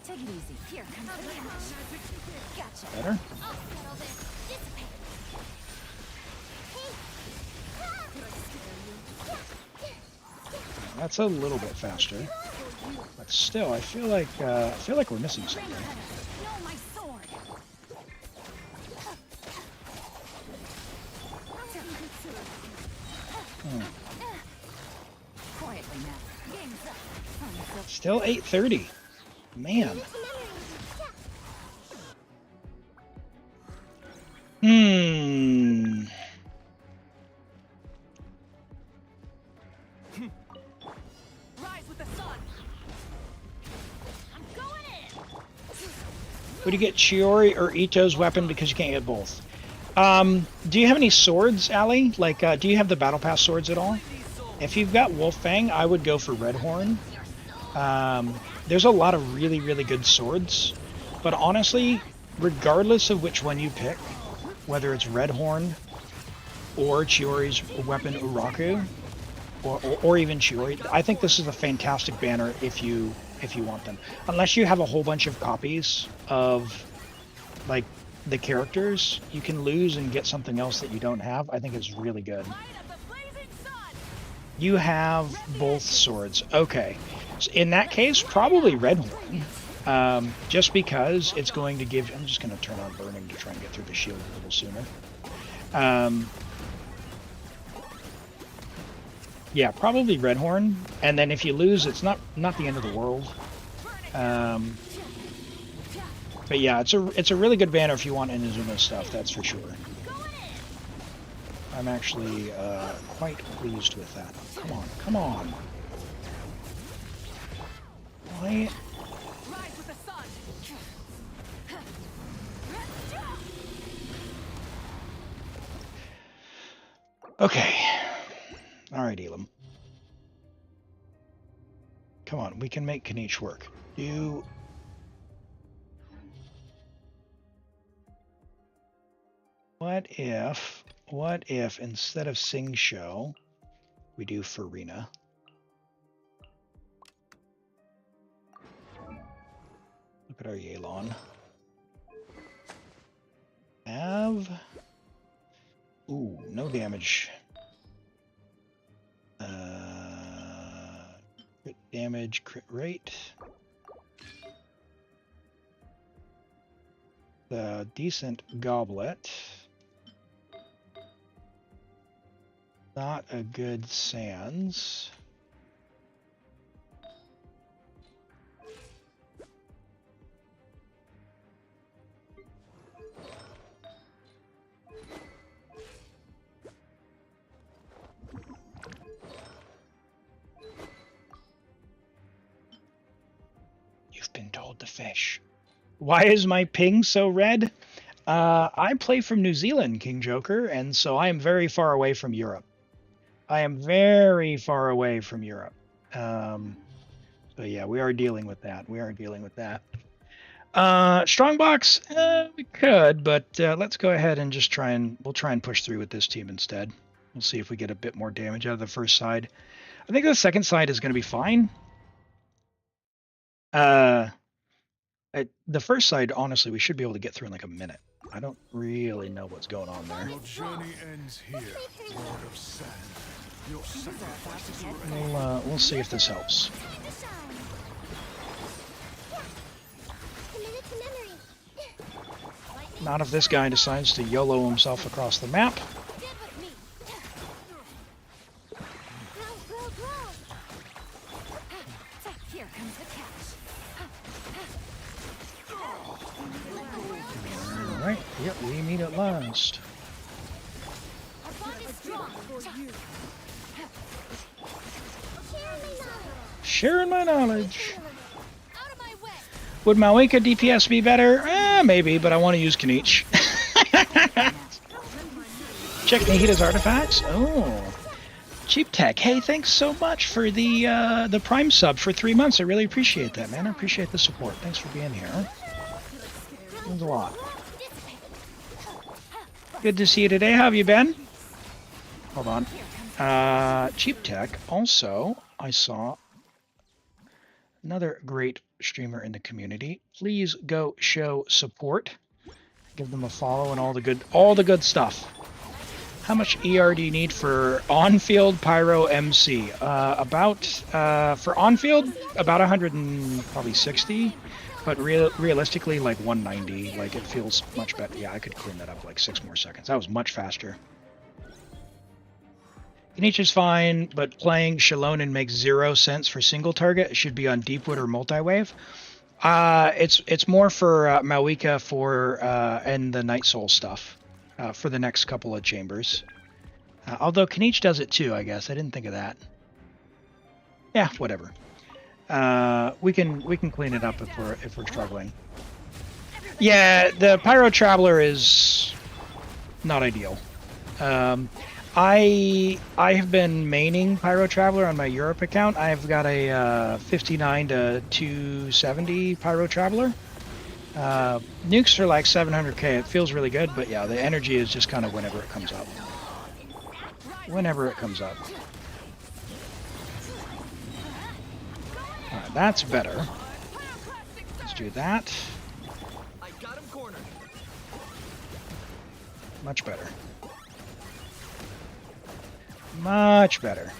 Take it easy. Here comes the catch. Gotcha. Better. I'll settle this. Dissipate. That's a little bit faster, but still, I feel like we're missing something. Know my sword. Quietly now. Game's up. Still 8:30. Man. Hmm. Rise with the sun. I'm going in. Would you get Chiori or Itto's weapon because you can't get both? Do you have any swords, Allie? Like, do you have the Battle Pass swords at all? If you've got Wolffang, I would go for Redhorn. There's a lot of really, really good swords. But honestly, regardless of which one you pick, whether it's Redhorn or Chiori's weapon Uraku, or even Chiori, I think this is a fantastic banner if you want them. Unless you have a whole bunch of copies of, like, the characters, you can lose and get something else that you don't have. I think it's really good. You have both swords. Okay. So in that case, probably Redhorn. Just because it's going to give... I'm just going to turn on Burning to try and get through the shield a little sooner. Yeah, probably Redhorn. And then if you lose, it's not the end of the world. But yeah, it's a really good banner if you want Inazuma stuff, that's for sure. I'm actually quite pleased with that. Come on, come on. Why? Okay. All right, Elim. Come on, we can make Kinich work. What if instead of Sing Show, we do Furina? Look at our Yelan. Ooh, no damage. Crit damage, crit rate. The decent goblet. Not a good Sans. You've been told to fish. Why is my ping so red? I play from New Zealand, King Joker, and so I am very far away from Europe. I am very far away from Europe. So yeah, we are dealing with that. Strongbox, we could, but let's go ahead and just we'll try and push through with this team instead. We'll see if we get a bit more damage out of the first side. I think the second side is going to be fine. The first side, honestly, we should be able to get through in like a minute. I don't really know what's going on there. Your journey ends here, Lord of Sand. Your sacrifices are We'll see if this helps. Not if this guy decides to YOLO himself across the map. Alright, yep, we meet at last. Sharing my knowledge. Would Mavuika DPS be better? Maybe, but I want to use Kinich. Check Nihida's artifacts. Oh. Cheap Tech. Hey, thanks so much for the Prime sub for 3 months. I really appreciate that, man. I appreciate the support. Thanks for being here. Means a lot. Good to see you today. How have you been? Hold on. Cheap Tech. Also, I saw another great streamer in the community. Please go show support. Give them a follow and all the good stuff. How much ER do you need for on-field Pyro MC? For on-field, about 160, but realistically, like 190. Like, it feels much better. Yeah, I could clean that up like 6 more seconds. That was much faster. Kinich is fine, but playing Xiangling makes 0 sense for single target. It should be on Deepwood or multi-wave. It's more for Mavuika and the Night Soul stuff for the next couple of chambers. Although Kinich does it too, I guess. I didn't think of that. Yeah, whatever. We can clean it up if we're struggling. Yeah, the Pyro Traveler is not ideal. I have been maining Pyro Traveler on my Europe account. I've got a 59 to 270 Pyro Traveler. Nukes are like 700k. It feels really good, but yeah, the energy is just kind of whenever it comes up. Whenever it comes up. Alright, that's better. Let's do that. I got him cornered. Much better. Much better.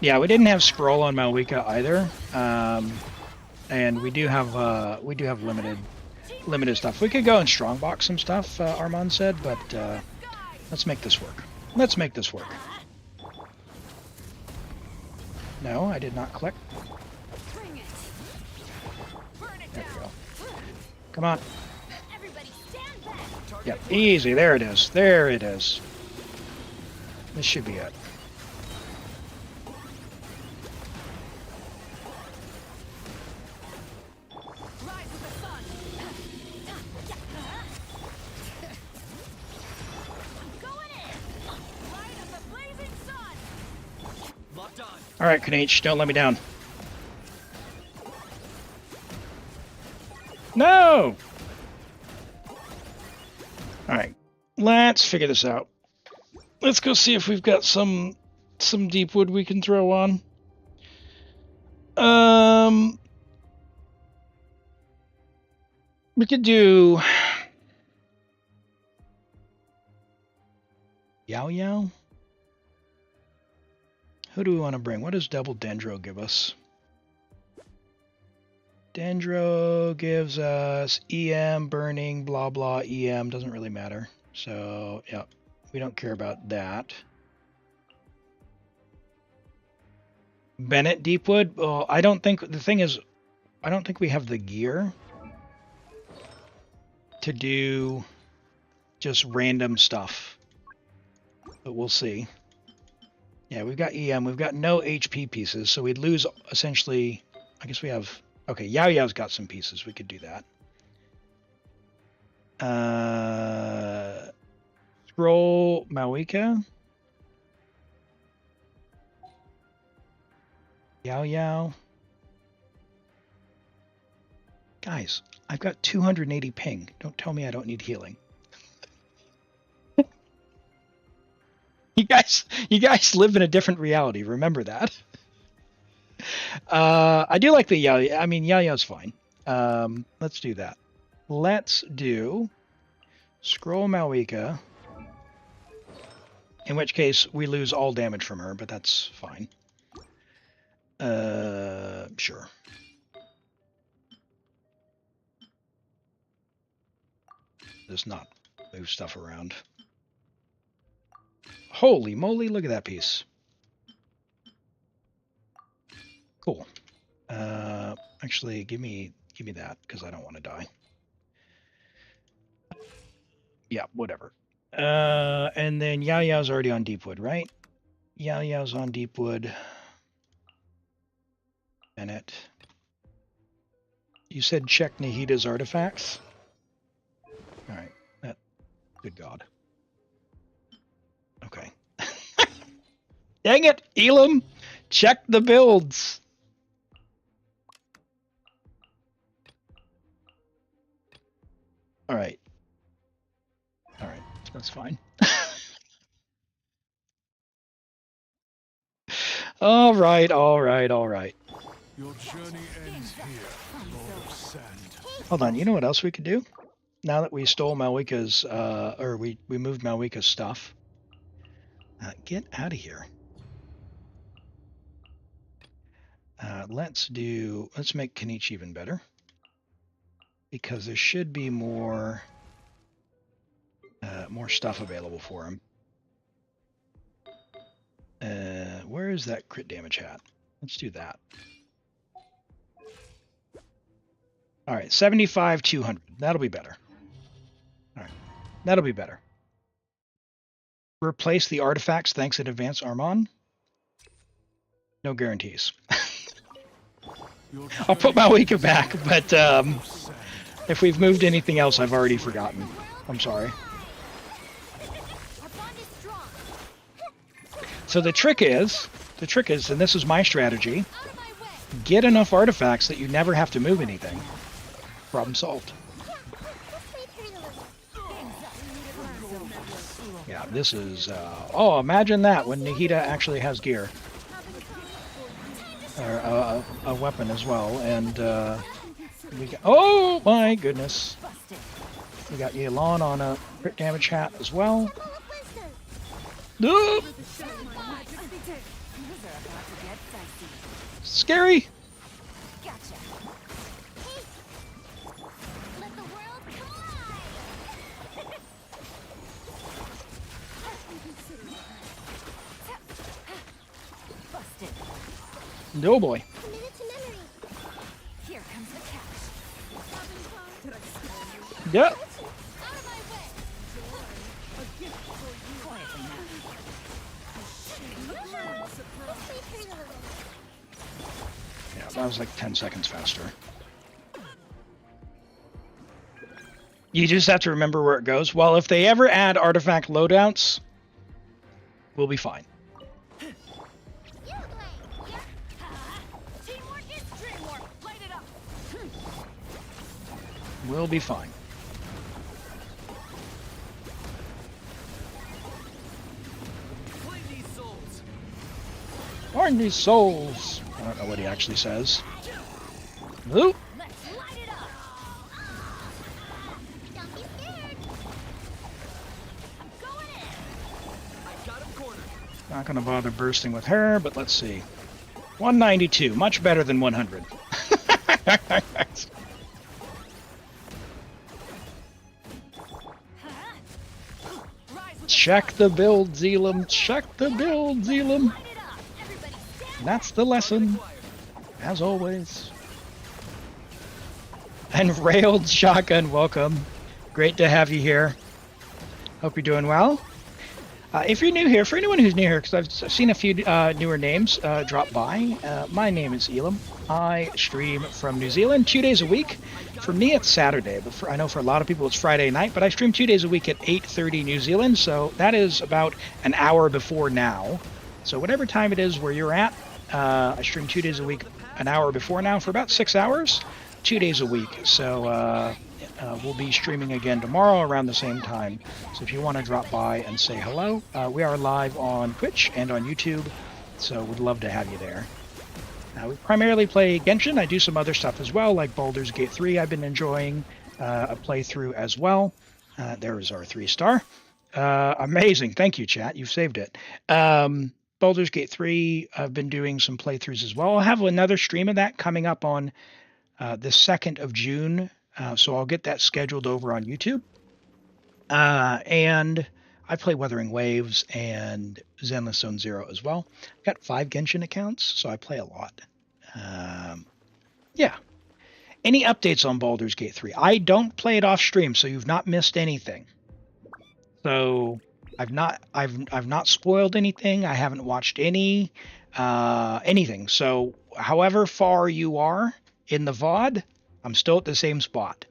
Yeah, we didn't have scroll on Mavuika either, and we do have limited stuff. We could go and strongbox some stuff, Armand said, but let's make this work. Let's make this work. No, I did not click. There we go. Come on. Yep, easy. There it is. There it is. This should be it. All right, Kinich, don't let me down. No! All right, let's figure this out. Let's go see if we've got some deep wood we can throw on. We could do Yao Yao. Who do we want to bring? What does double Dendro give us? Dendro gives us EM, burning, blah, blah, EM. Doesn't really matter. So, yeah, we don't care about that. Bennett Deepwood? Well, I don't think... The thing is, I don't think we have the gear to do just random stuff. But we'll see. Yeah, we've got EM. We've got no HP pieces, so we'd lose essentially... I guess we have... Okay, Yao Yao's got some pieces. We could do that. Scroll Mavuika. Yao Yao. Guys, I've got 280 ping. Don't tell me I don't need healing. You guys live in a different reality. Remember that. I do like the Yao. I mean, Yao Yao's fine. Let's do that. Let's do scroll Mavuika. In which case, we lose all damage from her, but that's fine. Sure. Just not move stuff around. Holy moly, look at that piece. Cool. Actually, give me that, because I don't want to die. Yeah, whatever. And then Yao Yao's already on Deepwood, right? Yao Yao's on Deepwood. Bennett. You said check Nahida's artifacts? Alright. Good God. Okay. Dang it, Elim! Check the builds! Alright. Alright, that's fine. Alright. Your journey ends here, Lord of Sand. Hold on, you know what else we could do? Now that we stole Mavuika's, or we moved Mavuika's stuff. Get out of here. Let's make Kinich even better. Because there should be more more stuff available for him. Where is that crit damage hat? Let's do that. All right, 75, 200. That'll be better. All right, that'll be better. Replace the artifacts thanks in advance, Armand. No guarantees. I'll put Mavuika back, but if we've moved anything else, I've already forgotten. I'm sorry. So the trick is, and this is my strategy, get enough artifacts that you never have to move anything. Problem solved. Yeah, this is, oh, imagine that when Nahida actually has gear. Or a weapon as well, and we got, oh my goodness. We got Elim on a crit damage hat as well. No! Scary! No boy. Yep. Yeah, that was like 10 seconds faster. You just have to remember where it goes. Well, if they ever add artifact loadouts, we'll be fine. We'll be fine. Burn these souls. I don't know what he actually says. Oop. Not gonna bother bursting with her, but let's see. 192, much better than 100. Check the build, Elim. Check the build, Elim. That's the lesson, as always. And Railed Shotgun, welcome. Great to have you here. Hope you're doing well. If you're new here, for anyone who's new here, because I've seen a few newer names drop by, my name is Elim. I stream from New Zealand 2 days a week. For me, it's Saturday, but I know for a lot of people it's Friday night, but I stream 2 days a week at 8:30 New Zealand, so that is about an hour before now. So whatever time it is where you're at, I stream 2 days a week, an hour before now for about 6 hours, 2 days a week. So we'll be streaming again tomorrow around the same time. So if you want to drop by and say hello, we are live on Twitch and on YouTube, so we'd love to have you there. We primarily play Genshin. I do some other stuff as well, like Baldur's Gate 3 I've been enjoying a playthrough as well. There is our 3-star. Amazing. Thank you, chat. You've saved it. Baldur's Gate 3, I've been doing some playthroughs as well. I'll have another stream of that coming up on the 2nd of June, so I'll get that scheduled over on YouTube. And I play Wuthering Waves and Zenless Zone Zero as well. I've got 5 Genshin accounts, so I play a lot. Yeah. Any updates on Baldur's Gate 3? I don't play it off stream, so you've not missed anything. So I've not spoiled anything. I haven't watched anything. So however far you are in the VOD, I'm still at the same spot.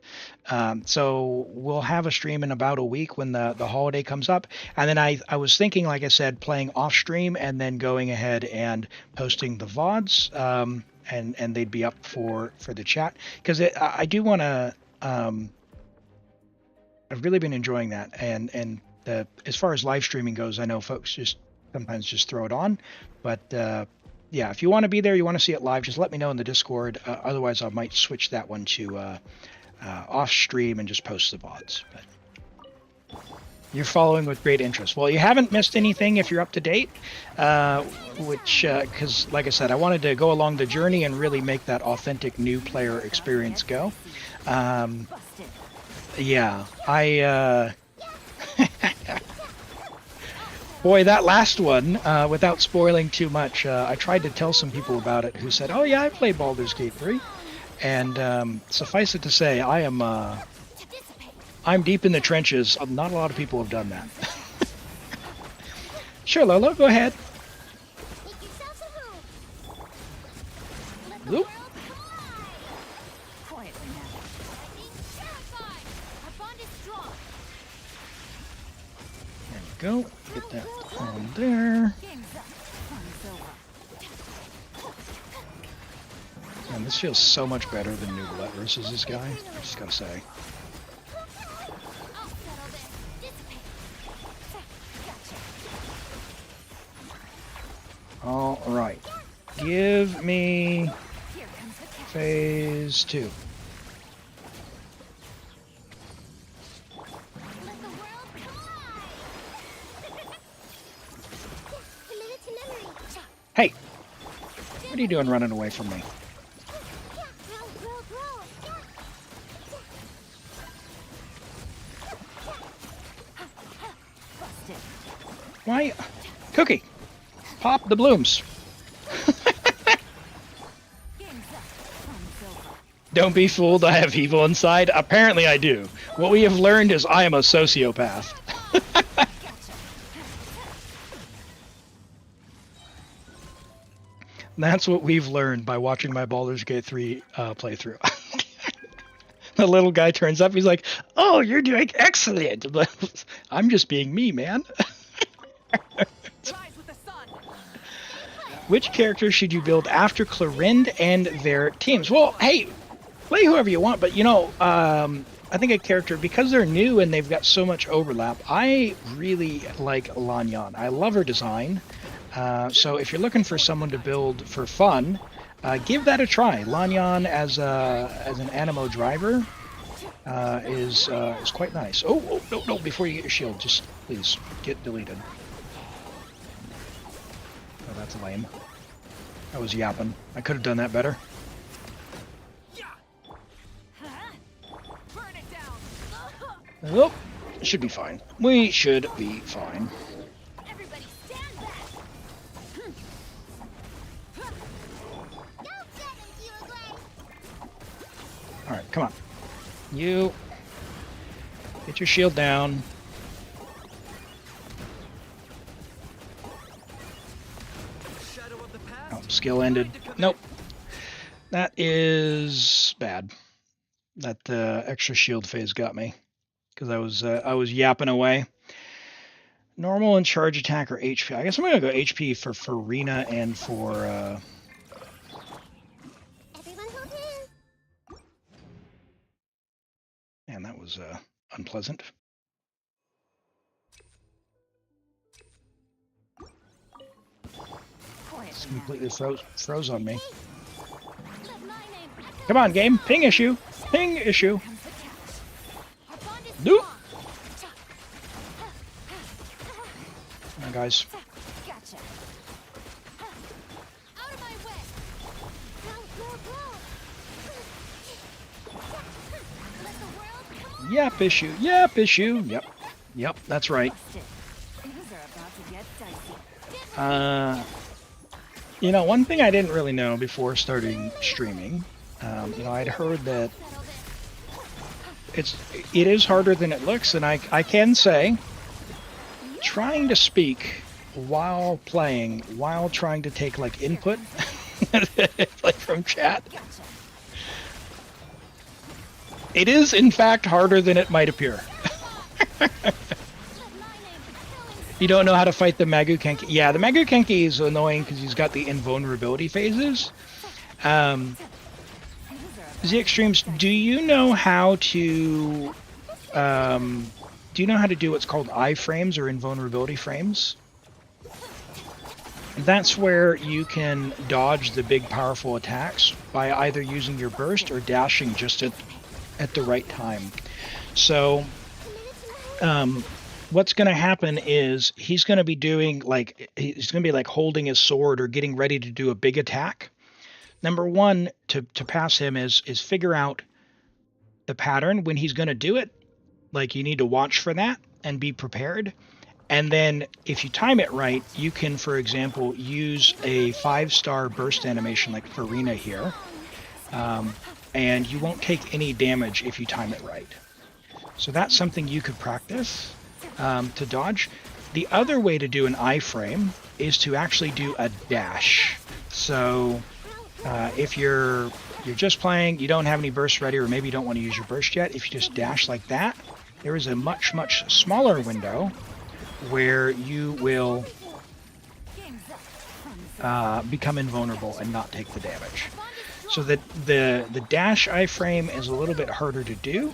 So we'll have a stream in about a week when the holiday comes up. And then I was thinking, like I said, playing off stream and then going ahead and posting the VODs. And they'd be up for the chat. Because I do want to... I've really been enjoying that. And as far as live streaming goes, I know folks sometimes just throw it on. But... yeah, if you want to be there, you want to see it live, just let me know in the Discord. Otherwise, I might switch that one to off stream and just post the VODs. But you're following with great interest. Well, you haven't missed anything if you're up to date, because, like I said, I wanted to go along the journey and really make that authentic new player experience go. Yeah, Boy, that last one, without spoiling too much, I tried to tell some people about it who said, "Oh yeah, I played Baldur's Gate 3," and suffice it to say, I'm deep in the trenches. Not a lot of people have done that. Sure, Lolo, go ahead. Make yourselves at home. Let the Oop. world collide. Quietly now. I'm being terrified. Our bond is strong. There we go. Get that on there. Game's up. Fun's over. Man, this feels so much better than Nooblet versus this guy. I just gotta say. I'll settle this. Dissipate. Gotcha. All right. Give me Here comes the catch. phase 2. Let the world collide. Commit it to memory. Hey, what are you doing running away from me? Yeah, grow. Busted. Why? Cookie, pop the blooms. Game's up. Fun's over. Don't be fooled, I have evil inside. Apparently I do. What we have learned is I am a sociopath. Gotcha. That's what we've learned by watching my Baldur's Gate 3 playthrough. The little guy turns up, he's like, "Oh, you're doing excellent." I'm just being me, man. Rise with the sun. Which characters should you build after Clorinde and their teams? Well, hey, play whoever you want, but you know, I think a character, because they're new and they've got so much overlap, I really like Lanyan. I love her design. So if you're looking for someone to build for fun, give that a try. Lanyan as an animo driver is quite nice. Oh, no, before you get your shield, just please get deleted. Oh, that's lame. I was yapping. I could have done that better. Burn it down. Oh, should be fine. We should be fine. Everybody stand back. Go get him, Xiangling. All right, come on. You get your shield down. Shadow of the past. Oh, skill ended. Nope. That is bad. That extra shield phase got me because I was yapping away. Normal and charge attack or HP. I guess I'm gonna go HP for Furina and for Everyone hold hands. man, that was unpleasant. It's completely froze on me. Let my name echo. Come on, game. Ping issue. Ping issue. Comes the catch. Our bond is Nope. strong. Come on, guys. Gotcha. Out of my way. Grow. Let the world come. Yep issue. Yep issue. Yep. That's right. Busted. Things are about to get dicey. You know, one thing I didn't really know before starting streaming, you know, I'd heard that it is harder than it looks, and I can say, trying to speak while playing, while trying to take like input, like from chat, Gotcha. it is in fact harder than it might appear. Let my name echo. You don't know how to fight the Mavuika. Yeah, the Mavuika is annoying because he's got the invulnerability phases. The Extremes, do you know how to do what's called iframes or invulnerability frames? That's where you can dodge the big powerful attacks by either using your burst or dashing just at the right time. So what's going to happen is he's going to be doing he's going to be like holding his sword or getting ready to do a big attack. Number one, to pass him is figure out the pattern when he's going to do it. Like, you need to watch for that and be prepared. And then if you time it right, you can, for example, use a 5-star burst animation like Furina here. And you won't take any damage if you time it right. So that's something you could practice to dodge. The other way to do an iframe is to actually do a dash. So if you're just playing, you don't have any bursts ready, or maybe you don't want to use your burst yet, if you just dash like that, there is a much, much smaller window where you will become invulnerable and not take the damage. So the dash iframe is a little bit harder to do,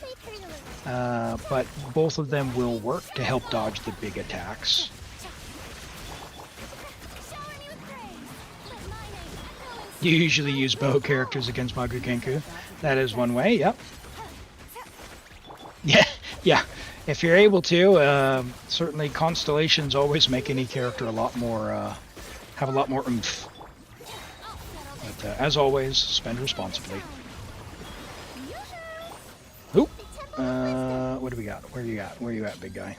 but both of them will work to help dodge the big attacks. You usually use bow characters against Mavuika. That is one way, yep. Yeah. If you're able to, certainly constellations always make any character a lot more, have a lot more oomph. But as always, spend responsibly. Oop. What do we got? Where you at? Where you at, big guy?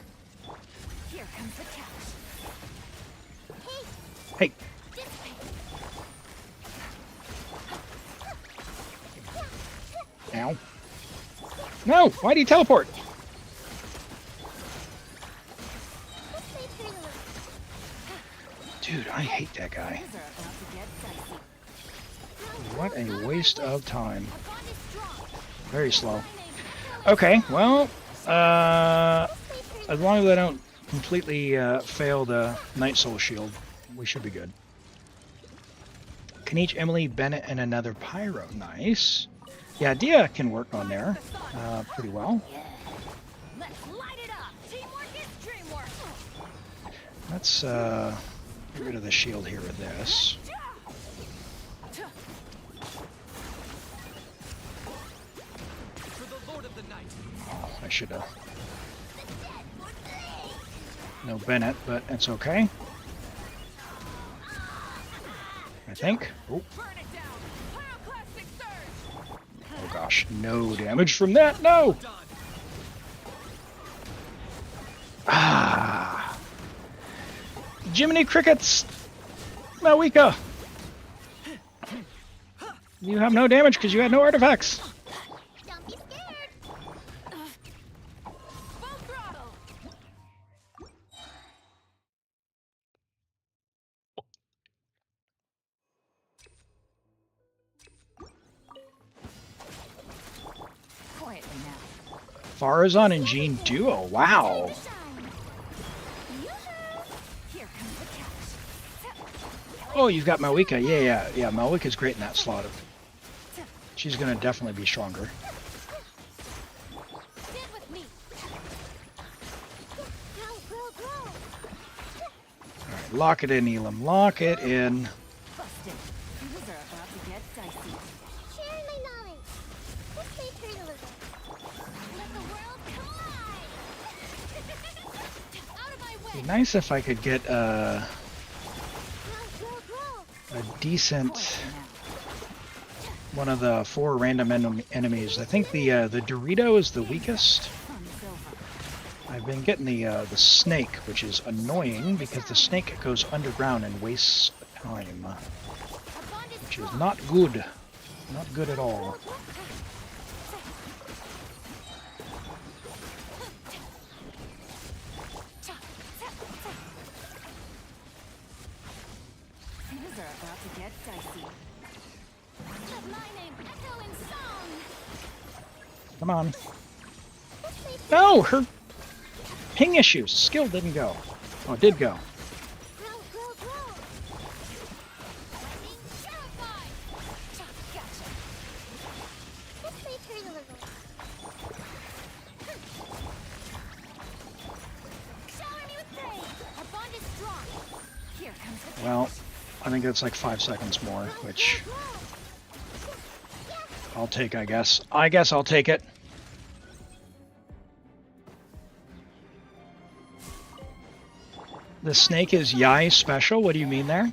Hey. Ow. No! Why do you teleport? Dude, I hate that guy. What a waste of time. Very slow. Okay, well, as long as I don't completely fail the Night Soul Shield, we should be good. Kinich, Emilie, Bennett, and another Pyro. Nice. Yeah, Dia can work on there pretty well. Let's get rid of the shield here with this. Oh, I should have. No Bennett, but it's okay. I think. Oh. Oh gosh, no damage from that, no! Ah! Jiminy Crickets! Mavuika! You have no damage because you had no artifacts! Don't be scared. Full throttle. Quietly now. Farazan and Jean duo, wow! Oh, you've got Mavuika. Yeah. Mavuika's great in that slot. She's gonna definitely be stronger. Alright, lock it in, Elim. Lock it in. It'd be nice if I could get a decent one of the 4 random enemies. I think the Dorito is the weakest. I've been getting the snake, which is annoying because the snake goes underground and wastes time, which is not good. Not good at all. Come on. No, her ping issues. Skill didn't go. Oh, it did go. Well, I think that's like 5 seconds more, which I'll take, I guess. I guess I'll take it. The snake is Yai special? What do you mean there?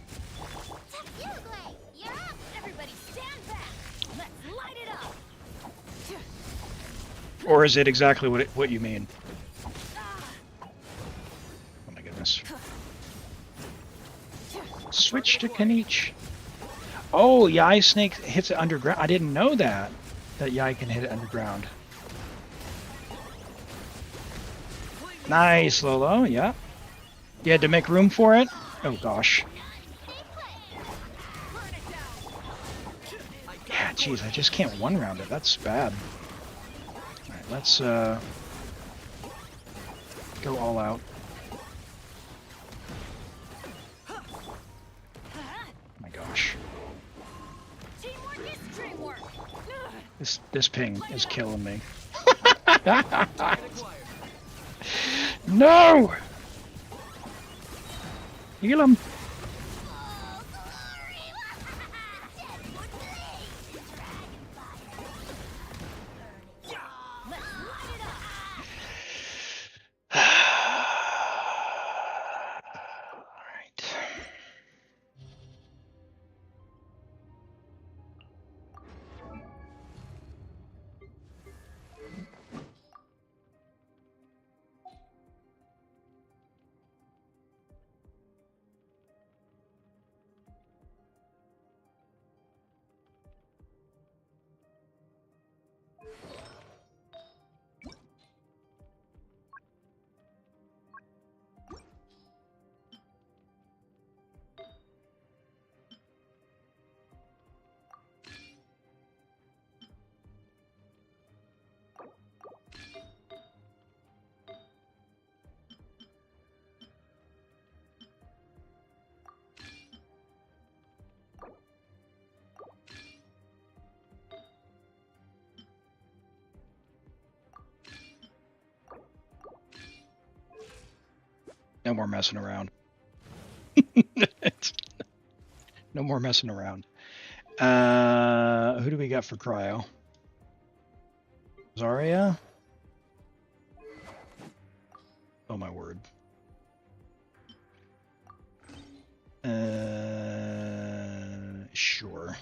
Or is it exactly what you mean? Oh my goodness. goodness. Switch to Kinich. Oh, Yai Snake hits it underground. I didn't know that. That Yai can hit it underground. Nice, Lolo. Yeah. You had to make room for it? Oh, gosh. Yeah, geez, I just can't one-round it. That's bad. Alright, let's go all out. My gosh. This ping is killing me. No! Elim! No more messing around. No more messing around. Who do we got for Cryo? Zarya? Oh my word. Sure.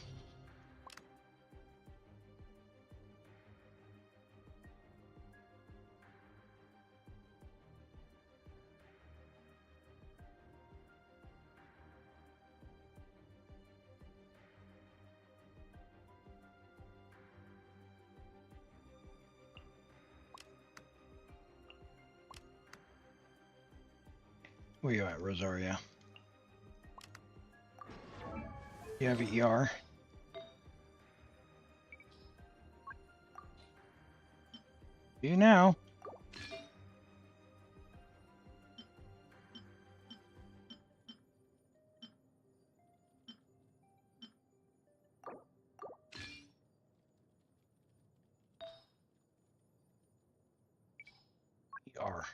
Where you at, Rosaria? You have ER? You now. ER.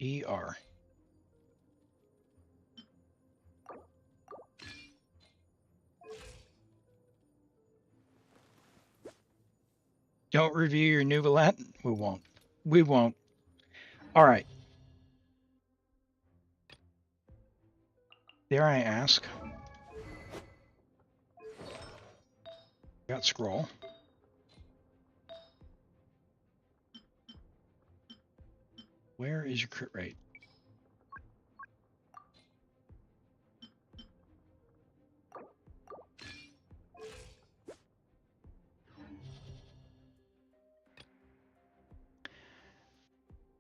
ER. Don't review your new Valette? We won't. We won't. All right. Dare I ask? Got scroll. Where is your crit rate?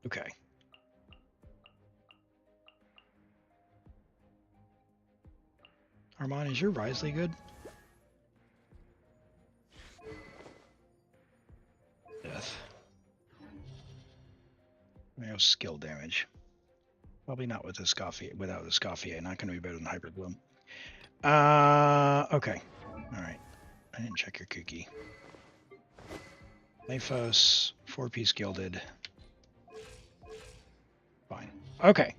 Okay. Armand, is your Wriothesley good? Death. No skill damage. Probably not with the Scoffy, without the Scoffier. Not going to be better than Hybrid Bloom. Okay. All right. I didn't check your cookie. Lephos, 4-piece gilded. Fine. Okay.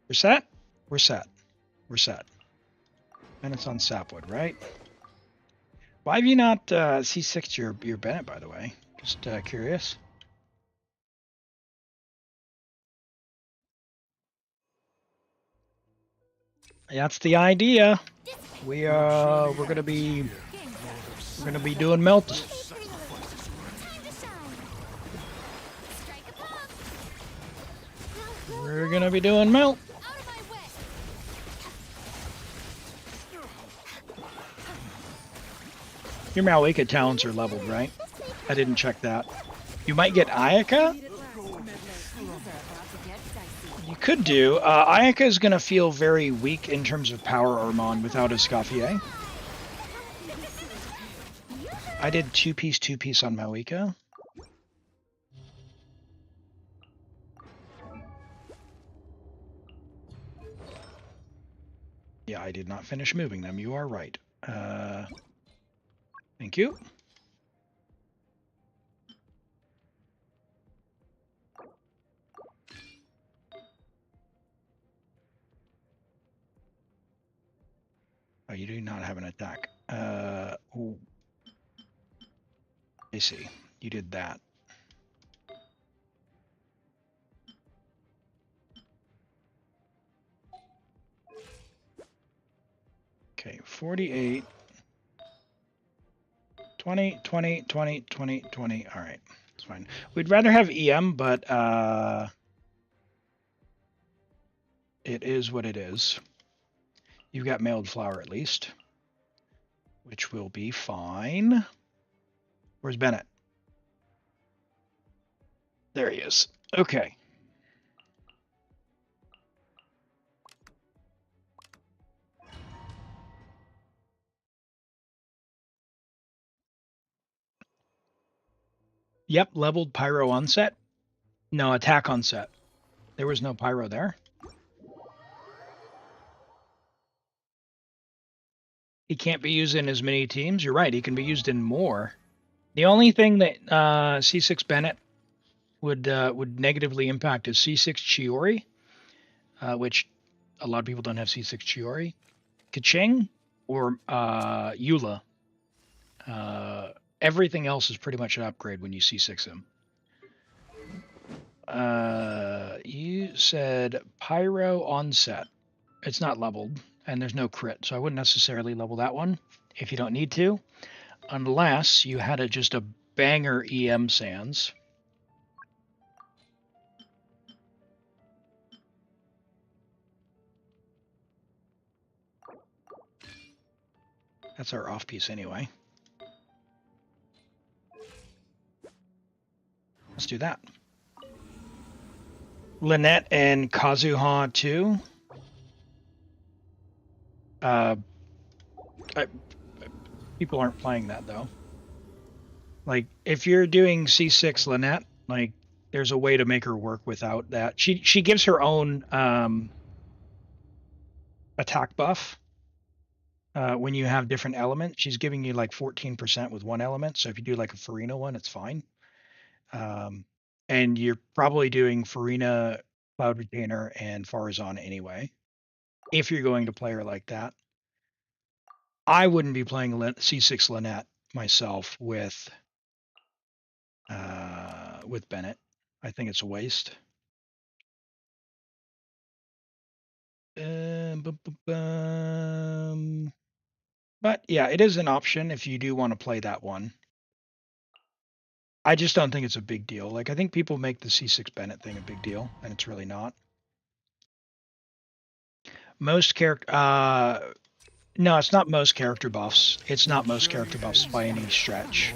We're set? We're set. We're set. And it's on Sapwood, right? Why have you not C6'd your Bennett, by the way? Just curious. That's the idea. We're gonna be doing melts. We're gonna be doing melt. Out of my way. Your Mavuika talents are leveled, right? I didn't check that. You might get Ayaka? You could do. Ayaka is going to feel very weak in terms of power Armand without Escoffier. I did two-piece on Mavuika. Yeah, I did not finish moving them. You are right. Thank you. Oh, you do not have an attack. Ooh. I see. You did that. Okay, 48. 20, 20, 20, 20, 20. All right, it's fine. We'd rather have EM, but it is what it is. You've got mailed flower at least, which will be fine. Where's Bennett? There he is. Okay. Yep, leveled pyro on set. No, attack on set. There was no pyro there. He can't be used in as many teams. You're right, he can be used in more. The only thing that C6 Bennett would negatively impact is C6 Chiori, which a lot of people don't have C6 Chiori. Kaching or Eula. Everything else is pretty much an upgrade when you C6 him. You said Pyro onset. It's not leveled, and there's no crit, so I wouldn't necessarily level that one if you don't need to, unless you had just a banger EM Sans. That's our off piece anyway. Let's do that. Lynette and Kazuha too. People aren't playing that though. Like if you're doing C6 Lynette, like there's a way to make her work without that. She gives her own attack buff. When you have different elements, she's giving you like 14% with one element. So if you do like a Furina one, it's fine. And you're probably doing Furina, Cloud Retainer, and Farazan anyway. If you're going to play her like that, I wouldn't be playing C6 Lynette myself with Bennett. I think it's a waste. But yeah, it is an option if you do want to play that one. I just don't think it's a big deal. Like I think people make the C6 Bennett thing a big deal, and it's really not. Most character, no, it's not most character buffs. It's not most character buffs by any stretch.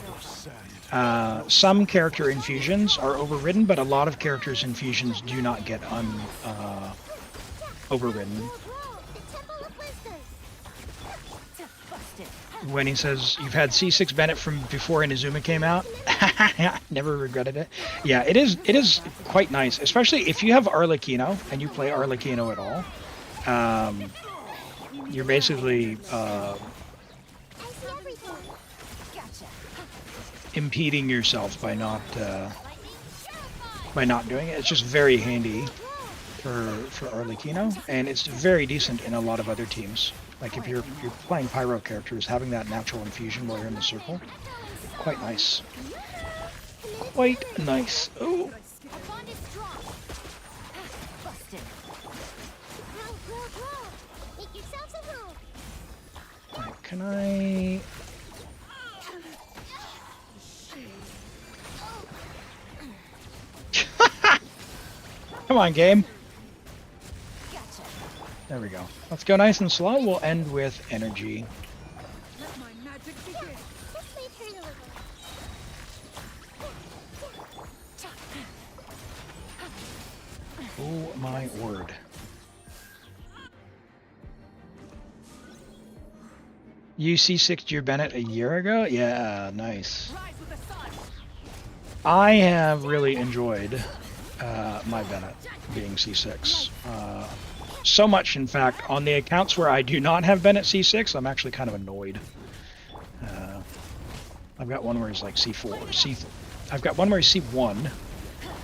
Some character infusions are overridden, but a lot of characters' infusions do not get overridden. When he says you've had C6 Bennett from before Inazuma came out, never regretted it. Yeah, it is quite nice, especially if you have Arlecchino and you play Arlecchino at all. You're basically impeding yourself by not doing it. It's just very handy for Arlecchino, and it's very decent in a lot of other teams. Like if you're playing Pyro characters, having that natural infusion while you're in the circle, quite nice. Quite nice. Oh. Right, can I? Come on, game. There we go. Let's go nice and slow. We'll end with energy. Let my magic begin. This may hurt a little. Oh my word. You C6'd your Bennett a year ago? Yeah, nice. Rise with the sun. I have really enjoyed my Bennett being C6. So much, in fact, on the accounts where I do not have Bennett C6, I'm actually kind of annoyed. I've got one where he's like C4. I've got one where he's C1,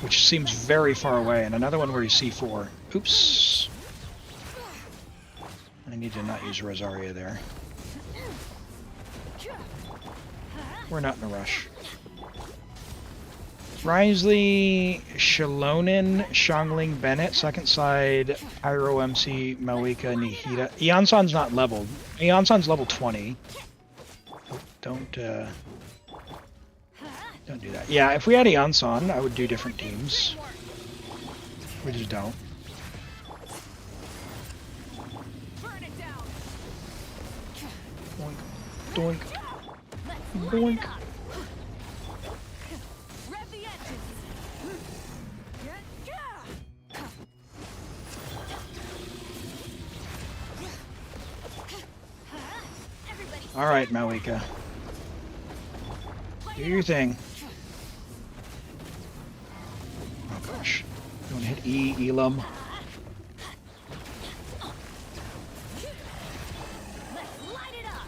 which seems very far away, and another one where he's C4. Oops. I need to not use Rosaria there. We're not in a rush. Wriothesley, Shalonin, Xiangling, Bennett, second side, Pyro, MC, Mavuika, Nihita. Eonsan's not leveled. Eonsan's level 20. Oh, don't do that. Yeah, if we had Eonsan, I would do different teams. We just don't. Burn it down. Doink. Doink. Doink. Rev the engines. Alright, Mavuika. Do your thing. Oh gosh. You want to hit E, Elim? Let's light it up.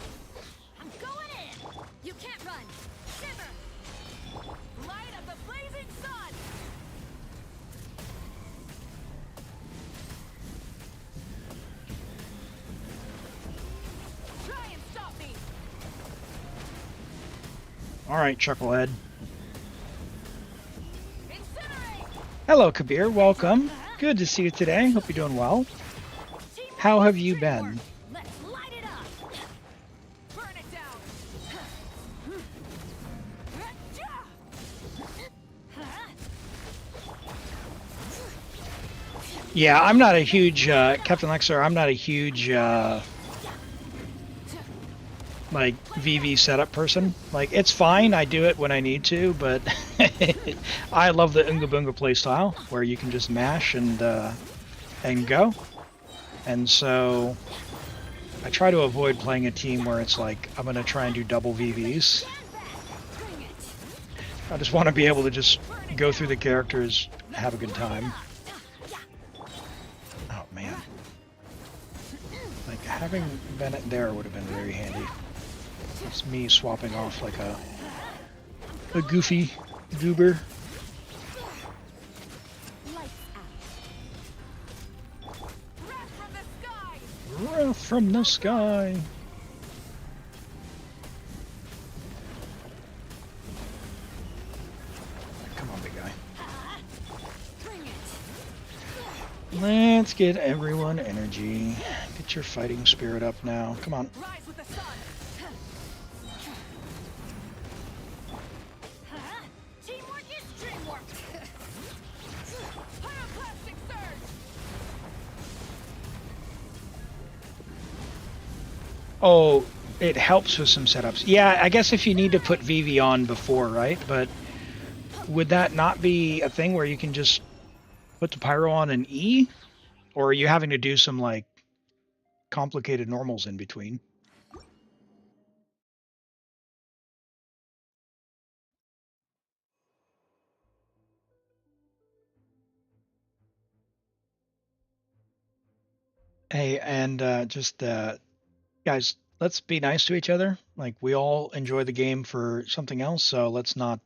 I'm going in. You can't run. Shiver. Light of the blazing sun. Try and stop me. Alright, Chucklehead. Incinerate. Hello, Kabir. Welcome. Good to see you today. Hope you're doing well. How have you been? Let's light it up. Burn it down. Yeah, I'm not a huge, Captain Lexer, I'm not a huge, like, VV setup person. Like, it's fine, I do it when I need to, but I love the Unga Bunga playstyle, where you can just mash and go. And so, I try to avoid playing a team where it's like, I'm going to try and do double VVs. Bring it. I just want to be able to just go through the characters, have a good time. Oh man. Like, having Bennett there would have been very handy. It's me swapping off like a goofy goober. Lights out. Wrath from the sky. Wrath from the sky. Come on, big guy. Bring it. Let's get everyone energy. Get your fighting spirit up now. Come on. Rise with the sun. Teamwork is dreamwork. Pyroclastic surge. Oh, it helps with some setups. Yeah, I guess if you need to put VV on before, right? But would that not be a thing where you can just put the pyro on an E? Or are you having to do some, like, complicated normals in between? Hey, and guys, let's be nice to each other. Like, we all enjoy the game for something else, so let's not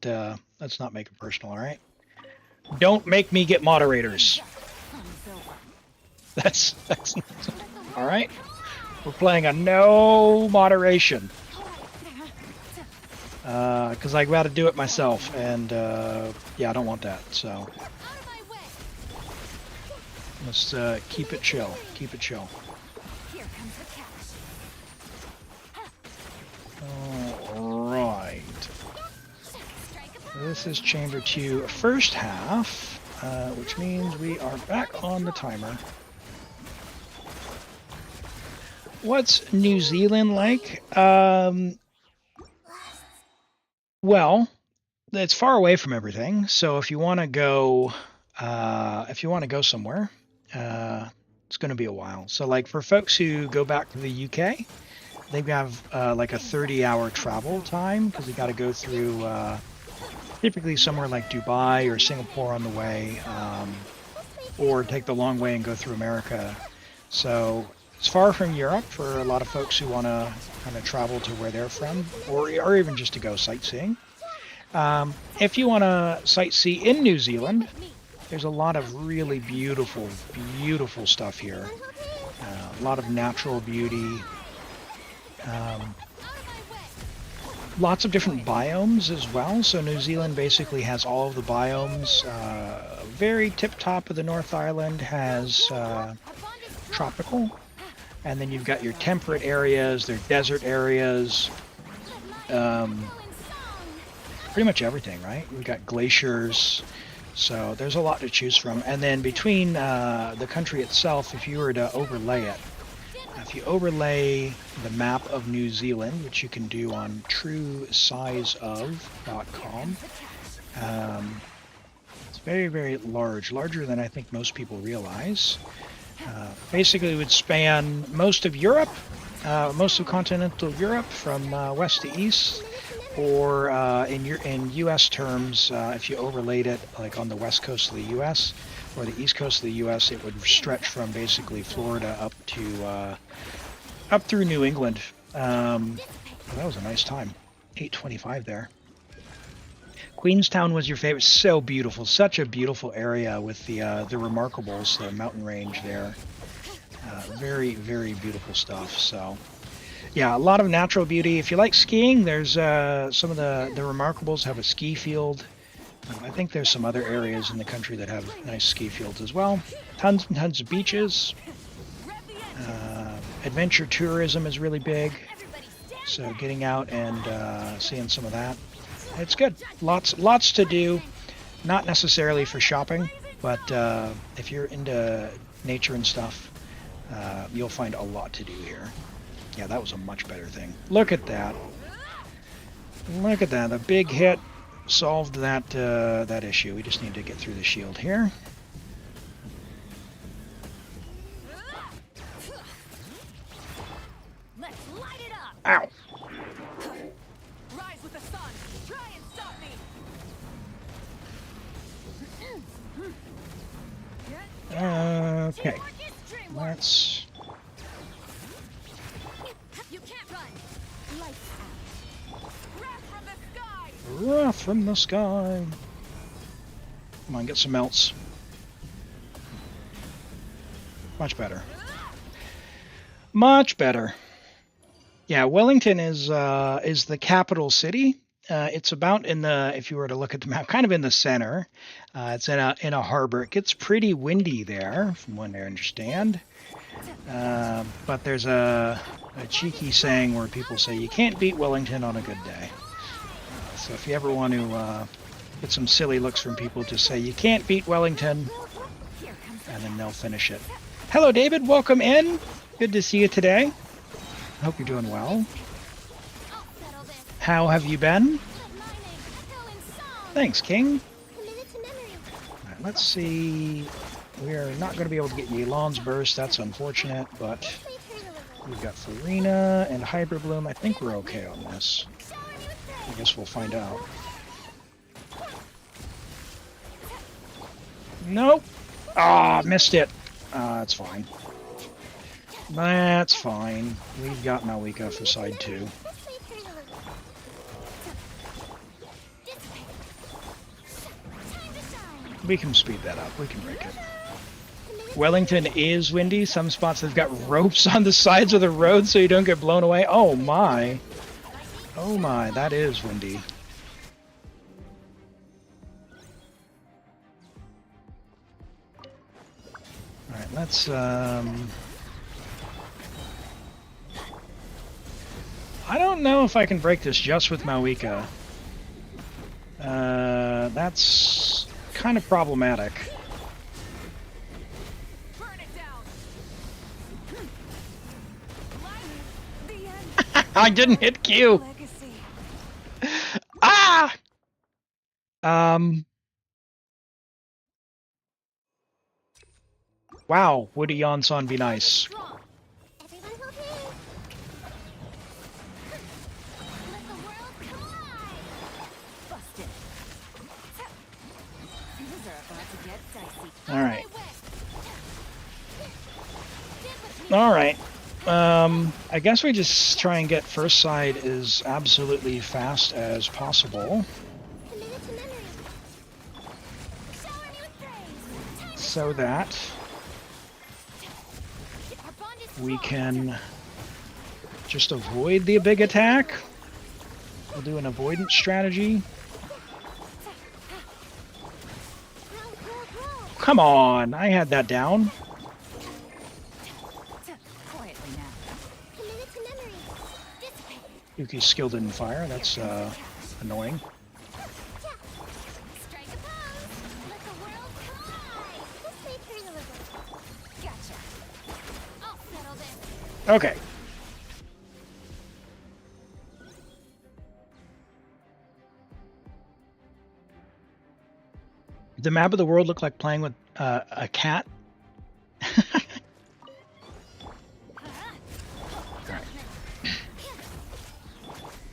make it personal, all right? Don't make me get moderators. That's all right. We're playing a no moderation because I got to do it myself, and yeah, I don't want that. So Out of my way. let's keep it chill. Keep it chill. Here comes the catch. All right. Strike a This is Chamber 2 first half, which means we are back on the timer. What's New Zealand like? Well, it's far away from everything. So if you want to go, somewhere, it's going to be a while. So like for folks who go back to the UK, they have like a 30-hour travel time because they got to go through typically somewhere like Dubai or Singapore on the way, or take the long way and go through America. So it's far from Europe for a lot of folks who want to kind of travel to where they're from, or even just to go sightseeing. If you want to sightsee in New Zealand, there's a lot of really beautiful, beautiful stuff here. A lot of natural beauty. Lots of different biomes as well. So New Zealand basically has all of the biomes. Very tip top of the North Island has tropical. And then you've got your temperate areas, their desert areas. Pretty much everything, right? We've got glaciers. So there's a lot to choose from. And then between the country itself, if you were to overlay it, if you overlay the map of New Zealand, which you can do on truesizeof.com, it's very, very large, larger than I think most people realize. Basically, it would span most of Europe, most of continental Europe from west to east, or in U.S. terms, if you overlaid it like on the west coast of the U.S. or the east coast of the U.S., it would stretch from basically Florida up to up through New England. That was a nice time. 8:25 there. Queenstown was your favorite. So beautiful, such a beautiful area with the Remarkables, the mountain range there. Very, very beautiful stuff. So. Yeah, a lot of natural beauty. If you like skiing, there's some of the Remarkables have a ski field. I think there's some other areas in the country that have nice ski fields as well. Tons and tons of beaches. Adventure tourism is really big. So getting out and seeing some of that. It's good. Lots to do. Not necessarily for shopping, but if you're into nature and stuff, you'll find a lot to do here. Yeah, that was a much better thing. Look at that. Look at that. A big hit solved that that issue. We just need to get through the shield here. Let's light it up. Ow. Rise with the sun. Try and stop me. Okay. Let's. You can't run. Lights out. Wrath from the sky. Wrath from the sky. Come on, get some melts. Much better. Much better. Yeah, Wellington is the capital city. It's about in the, if you were to look at the map, kind of in the center. It's in a harbor. It gets pretty windy there, from what I understand. But there's a cheeky saying where people say you can't beat Wellington on a good day. So if you ever want to get some silly looks from people, just say you can't beat Wellington, and then they'll finish it. Hello, David. Welcome in. Good to see you today. I hope you're doing well. How have you been? Thanks, King. Right, let's see. We're not going to be able to get Yelan's burst. That's unfortunate, but we've got Furina and Hybrid Bloom. I think we're okay on this. I guess we'll find out. Nope. Ah, missed it. That's fine. That's fine. We've got Mavuika for side 2. We can speed that up. We can break it. Wellington is windy. Some spots have got ropes on the sides of the road so you don't get blown away. Oh my. Oh my, that is windy. Alright, let's I don't know if I can break this just with Mavuika. That's kind of problematic. Burn it down. Light I didn't hit Q. Legacy. Ah! Wow, would a Yansan be nice? Strong. Everyone hold hands. Let the world collide. Busted. Things are about to get dicey. Alright. Dip with me. Alright. I guess we just try and get first side as absolutely fast as possible. Commit it to memory. Shower me with praise. Time to So that Our bond is we strong. can just avoid the big attack. We'll do an avoidance strategy. Grow, grow, grow. Come on, I had that down. Quietly now. Commit it to memory. Dissipate. Yuki's skilled in fire, that's annoying. Strike a pose. Let the world collide. This may turn a little. Gotcha. I'll settle this. Okay. The map of the world looked like playing with a cat. Alright.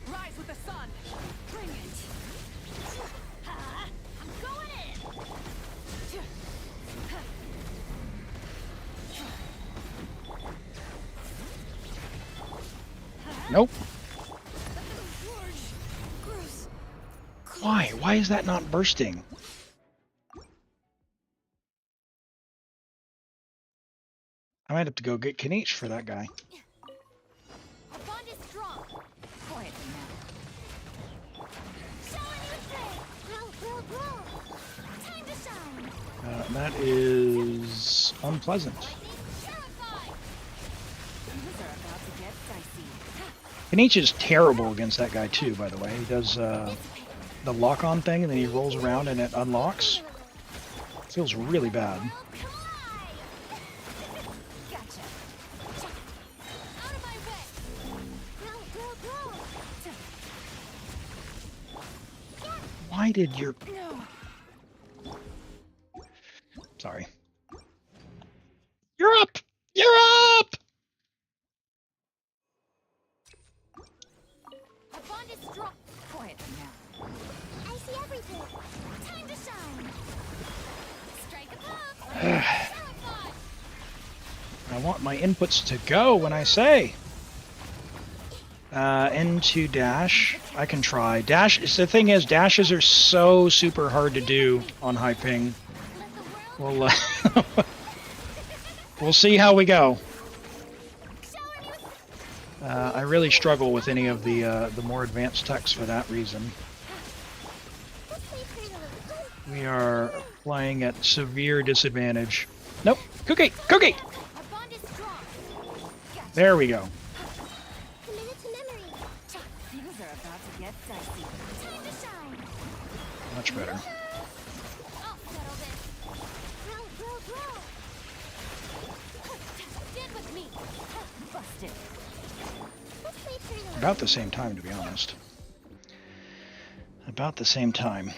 Rise with the sun. Bring it. I'm going in. Nope. Gross. Why? Why is that not bursting? I might have to go get Kinich for that guy. Our bond is strong. Quietly now. Shower me with praise. Grow, grow, grow. Time to shine. That is unpleasant. Lightning terrified. Things are about to get dicey. Kinich is terrible against that guy too, by the way. He does the lock-on thing and then he rolls around and it unlocks. Feels really bad. World collide. Gotcha. Out of my way. Grow, grow, grow. Why did your... No. Sorry. You're up! You're up! Our bond is strong. Quietly now. I see everything. Time to shine. Strike a pose. Terrified. I want my inputs to go when I say. N2 dash. I can try. Dash, the thing is, dashes are so super hard to do on high ping. Let the world We'll, we'll see how we go. shower me with I really struggle with any of the more advanced techs for that reason. this may turn a little. We are playing at severe disadvantage. Nope. Cookie! Cookie! Our bond is strong. There we go. Commit it to memory. Things are about to get dicey. Time to shine. Much better. I'll settle this. Grow, grow, grow. Stand with me. Busted. This may turn a little. About the same time, to be honest. About the same time.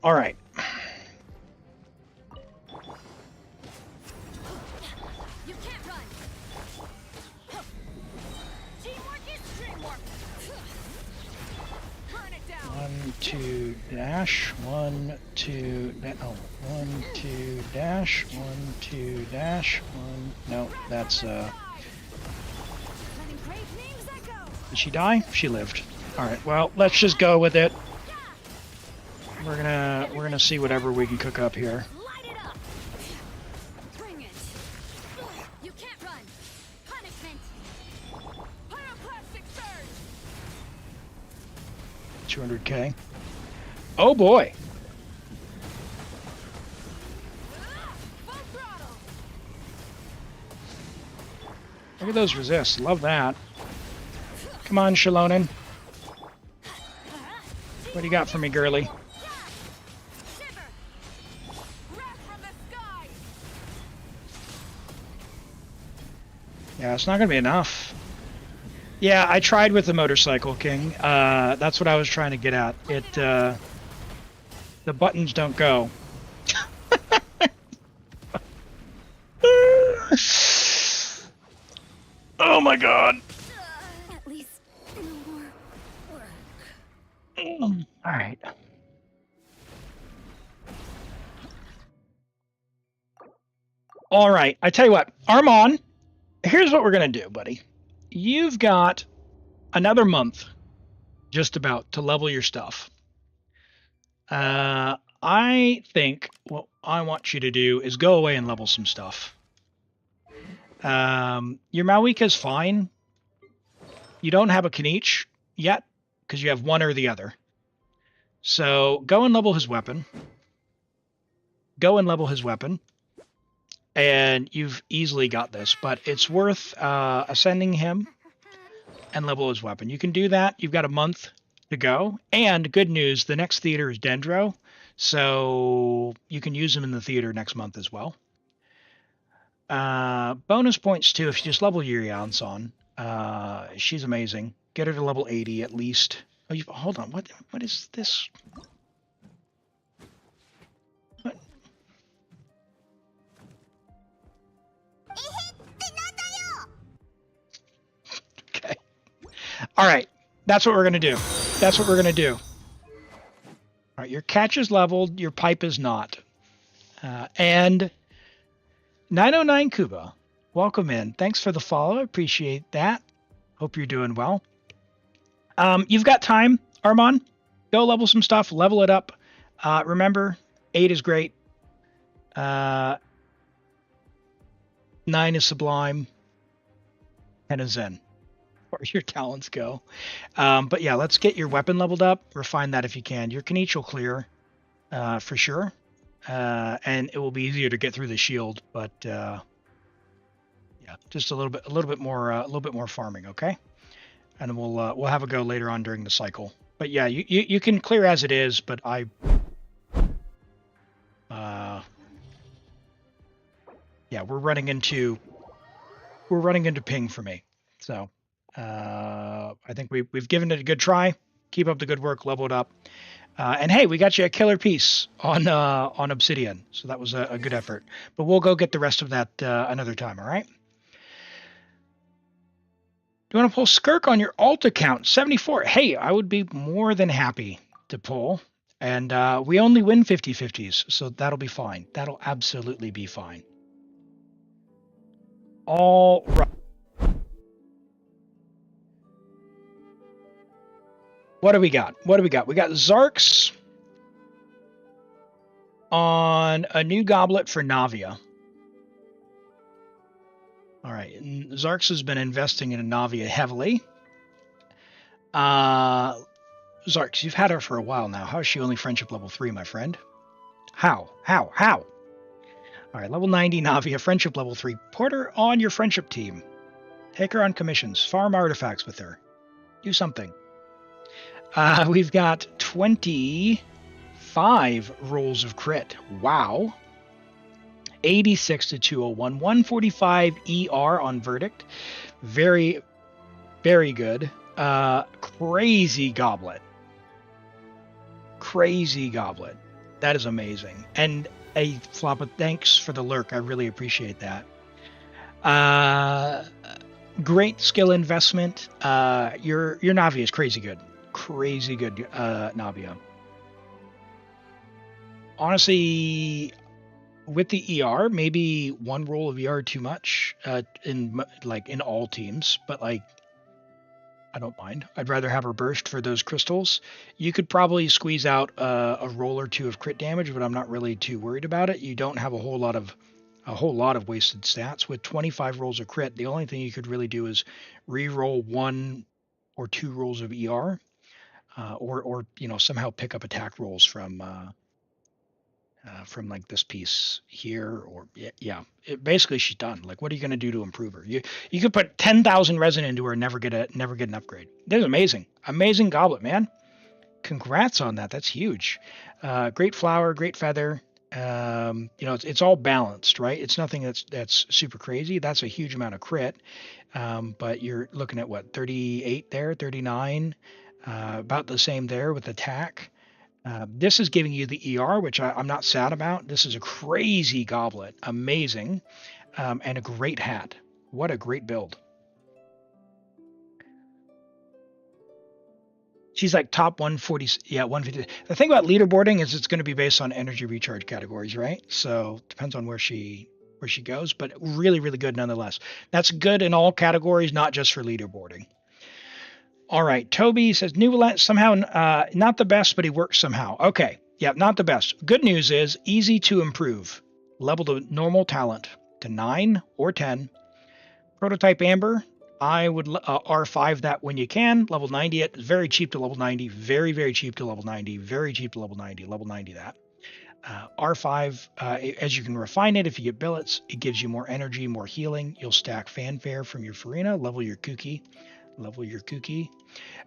All right. You can't run. Teamwork is dreamwork. Burn it down. 1, 2, dash. 1, 2, oh, 1, 2, dash. 1, 2, dash. 1. No, that's Letting great names echo. Did she die? She lived. All right. Well, let's just go with it. We're gonna see whatever we can cook up here. Light it up. Bring it. You can't run. Punishment. Pyroclastic surge. 200k. Oh boy. Full throttle. Look at those resists. Love that. Come on, Shalonen. What do you got for me, girly? Shiver. Wrath from the sky. Yeah, it's not gonna be enough. Yeah, I tried with the motorcycle, King. That's what I was trying to get at. It, the buttons don't go. Oh my god. At least no more work. All right. All right. I tell you what, Armand, here's what we're going to do, buddy. You've got another month just about to level your stuff. I think what I want you to do is go away and level some stuff. Your Mavuika's fine. You don't have a Kinich yet because you have one or the other. So go and level his weapon. Go and level his weapon. And you've easily got this, but it's worth ascending him and level his weapon. You can do that. You've got a month to go. And good news, the next theater is Dendro, so you can use him in the theater next month as well. Bonus points too if you just level Yuri-san. She's amazing. Get her to level 80 at least. Oh, hold on. What is this? What? Okay. All right. That's what we're going to do. That's what we're going to do. All right. Your catch is leveled. Your pipe is not. And 909 Kuba, welcome in. Thanks for the follow. I appreciate that. Hope you're doing well. You've got time, Armand. Go level some stuff. Level it up. Remember, 8 is great. 9 is sublime. 10 is zen. Where your talents go. But yeah, let's get your weapon leveled up. Refine that if you can. Your Kinich will clear for sure. And it will be easier to get through the shield, but yeah, just a little bit more farming, okay? And we'll have a go later on during the cycle. But yeah, you can clear as it is, but yeah, we're running into ping for me. So I think we've given it a good try. Keep up the good work, level it up. And hey, we got you a killer piece on Obsidian, so that was a good effort. But we'll go get the rest of that another time, all right? Do you want to pull Skirk on your alt account? 74. Hey, I would be more than happy to pull. And we only win 50-50s, so that'll be fine. That'll absolutely be fine. All right. What do we got? What do we got? We got Zarks on a new goblet for Navia. All right. And Zarks has been investing in Navia heavily. Zarks, you've had her for a while now. How is she only friendship level 3, my friend? How? All right. Level 90 Navia, friendship level 3. Put her on your friendship team. Take her on commissions. Farm artifacts with her. Do something. We've got 25 rolls of crit. Wow. 86 to 201. 145 ER on verdict. Very, very good. Crazy goblet. That is amazing. And a flop of thanks for the lurk. I really appreciate that. Great skill investment. Your Navi is crazy good. Navia. Honestly, with the ER, maybe one roll of ER too much in all teams, but I don't mind. I'd rather have her burst for those crystals. You could probably squeeze out a roll or two of crit damage, but I'm not really too worried about it. You don't have a whole lot of wasted stats with 25 rolls of crit. The only thing you could really do is re-roll 1 or 2 rolls of ER. Or somehow pick up attack rolls from like this piece here, or basically she's done. Like, what are you going to do to improve her? You could put 10,000 resin into her and never get an upgrade. This is amazing goblet, man. Congrats on that. That's huge. Great flower, great feather. You know, it's all balanced, right? It's nothing that's super crazy. That's a huge amount of crit. But you're looking at what, 38 there, 39, about the same there with attack. This is giving you the ER, which I'm not sad about. This is a crazy goblet, amazing, and a great hat. What a great build. She's like top 140, yeah, 150. The thing about leaderboarding is it's going to be based on energy recharge categories, right? So depends on where she goes, but really, really good nonetheless. That's good in all categories, not just for leaderboarding. All right, Toby says Nuvolent somehow not the best, but he works somehow. Okay, yeah, not the best. Good news is easy to improve. Level to normal talent to 9 or 10. Prototype Amber, I would R5 that when you can. Level 90 it. Very cheap to level 90. Very, very cheap to level 90. Very cheap to level 90. Level 90 that. R5, as you can refine it, if you get billets, it gives you more energy, more healing. You'll stack fanfare from your Furina. Level your Kuki. Level your Kuki.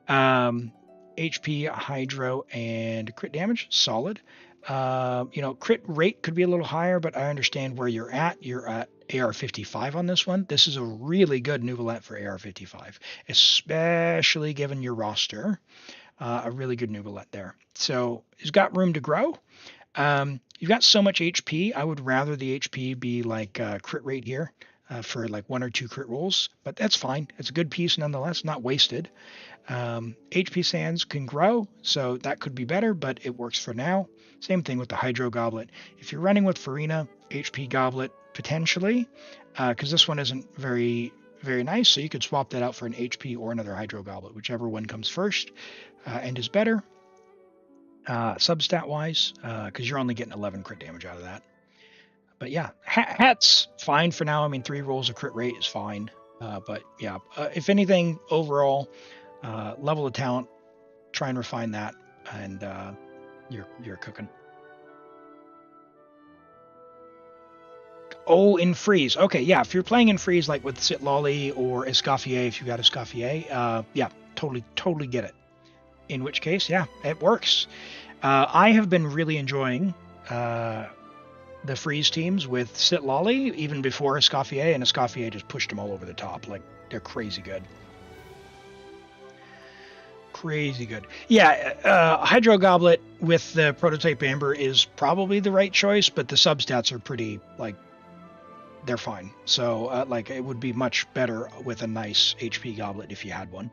HP, Hydro, and crit damage. Solid. You know, crit rate could be a little higher, but I understand where you're at. You're at AR55 on this one. This is a really good Nuvolent for AR55, especially given your roster. A really good Nuvolent there. So it's got room to grow. You've got so much HP. I would rather the HP be like crit rate here for like 1 or 2 crit rolls, but that's fine. It's a good piece nonetheless, not wasted. HP Sands can grow, so that could be better, but it works for now. Same thing with the Hydro Goblet. If you're running with Furina, HP Goblet potentially, because this one isn't very, very nice, so you could swap that out for an HP or another Hydro Goblet, whichever one comes first and is better. Substat wise, because you're only getting 11 crit damage out of that. But yeah, hat's fine for now. I mean, 3 rolls of crit rate is fine. But yeah, if anything, overall, level of talent, try and refine that, and you're cooking. Oh, in freeze. Okay, yeah, if you're playing in freeze, like with Sitlolly or Escoffier, if you got Escoffier, yeah, totally get it. In which case, yeah, it works. I have been really enjoying the freeze teams with Sitlolly, even before Escoffier, and Escoffier just pushed them all over the top. Like, they're crazy good. Crazy good. Yeah, Hydro Goblet with the Prototype Amber is probably the right choice, but the substats are pretty, like, they're fine. So, like, it would be much better with a nice HP Goblet if you had one.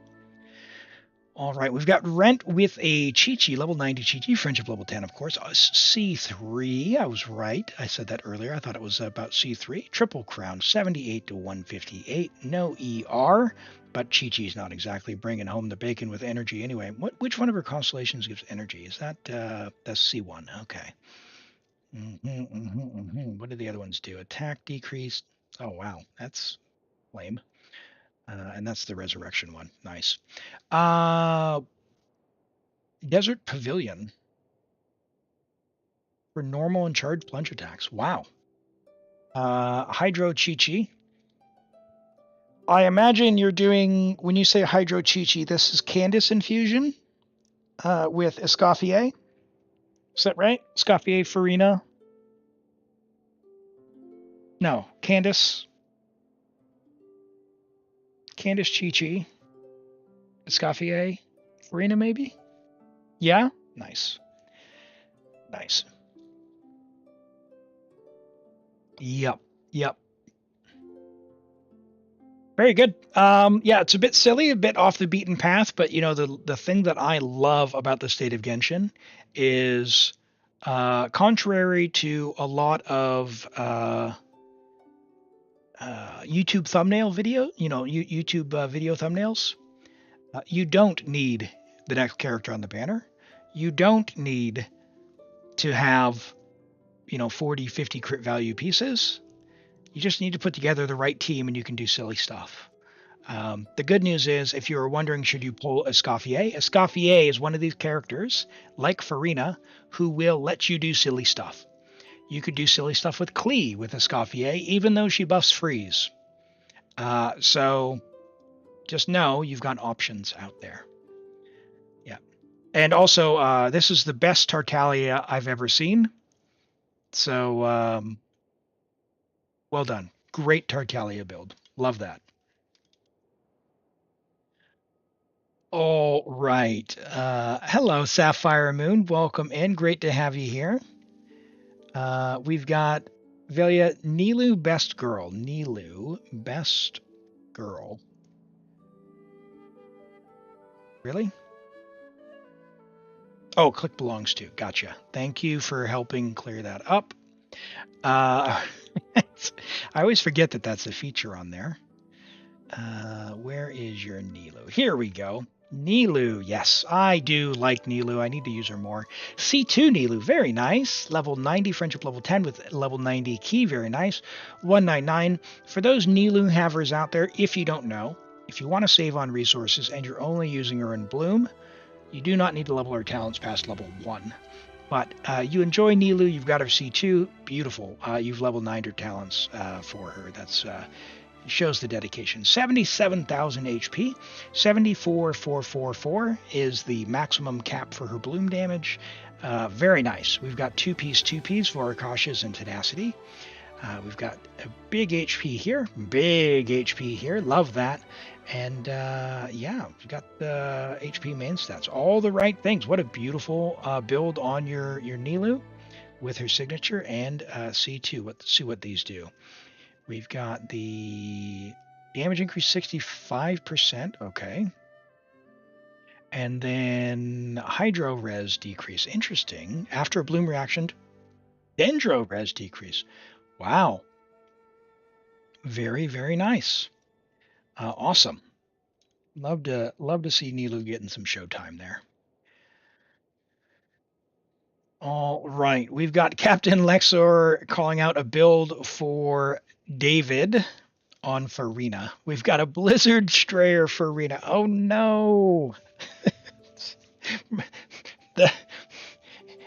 All right, we've got Rent with a Chi-Chi, level 90 Chi-Chi, Friendship level 10, of course. C3, I was right. I said that earlier. I thought it was about C3. Triple Crown, 78 to 158. No ER, but Chi-Chi's not exactly bringing home the bacon with energy anyway. Which one of her constellations gives energy? Is that that's C1? Okay. What do the other ones do? Attack decrease. Oh, wow. That's lame. And that's the resurrection one. Nice. Desert Pavilion for normal and charged plunge attacks. Wow. Hydro Chi-Chi. I imagine you're doing, when you say Hydro Chi-Chi, this is Candace infusion with Escoffier. Is that right? Escoffier, Furina? No, Candace. Candace Chi-Chi, Escoffier, Furina maybe? Yeah? Nice. Nice. Yep. Very good. Yeah, it's a bit silly, a bit off the beaten path, but you know, the thing that I love about the state of Genshin is contrary to a lot of YouTube thumbnail video, you know, YouTube video thumbnails, you don't need the next character on the banner. You don't need to have, you know, 40, 50 crit value pieces. You just need to put together the right team and you can do silly stuff. The good news is, if you were wondering, should you pull Escoffier? Escoffier is one of these characters, like Furina, who will let you do silly stuff. You could do silly stuff with Klee with Escoffier, even though she buffs freeze. So just know you've got options out there. Yeah. And also, this is the best Tartaglia I've ever seen. So, well done. Great Tartaglia build. Love that. All right. Hello, Sapphire Moon. Welcome in. Great to have you here. We've got Velia, Nilu Best Girl. Nilu Best Girl. Really? Oh, click belongs to. Gotcha. Thank you for helping clear that up. I always forget that that's a feature on there. Where is your Nilu? Here we go. Nilu. Yes, I do like Nilu. I need to use her more. C2 Nilu. Very nice. Level 90, friendship level 10 with level 90 key. Very nice. 199. For those Nilu havers out there, if you don't know, if you want to save on resources and you're only using her in Bloom, you do not need to level her talents past level 1. But you enjoy Nilu, you've got her C2, beautiful. You've level 9 her talents for her. That's shows the dedication. 77,000 HP, 74,444 is the maximum cap for her Bloom damage. Very nice. We've got 2Ps for Akasha's and Tenacity. We've got a big HP here, love that. And yeah, we've got the HP main stats, all the right things. What a beautiful build on your Nilu with her signature and C2. Let's see what these do. We've got the damage increase 65%, okay. And then Hydro Res decrease, interesting. After a Bloom reaction, Dendro Res decrease. Wow. Very, very nice. Awesome. Love to see Nilu getting some showtime there. All right, we've got Captain Lexor calling out a build for David on Furina. We've got a Blizzard Strayer Furina. Oh no!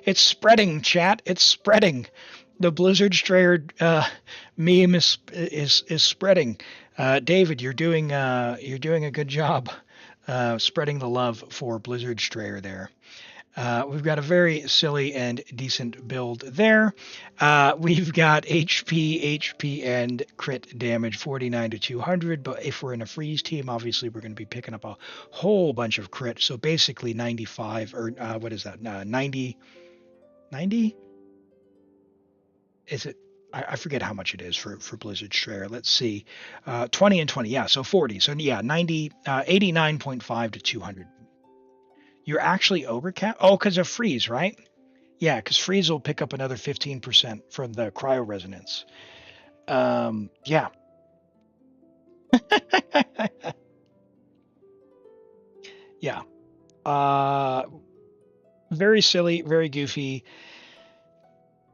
It's spreading, chat. It's spreading. The Blizzard Strayer meme is spreading. David, you're doing a good job spreading the love for Blizzard Strayer there. We've got a very silly and decent build there. We've got HP, and crit damage 49 to 200. But if we're in a freeze team, obviously we're going to be picking up a whole bunch of crit. So basically 95, or what is that? 90? Is it? I forget how much it is for Blizzard Strayer. Let's see. 20 and 20. Yeah, so 40. So yeah, 89.5 to 200. You're actually overcapped? Oh, because of freeze, right? Yeah, because freeze will pick up another 15% from the cryo resonance. Yeah. Yeah. Very silly, very goofy.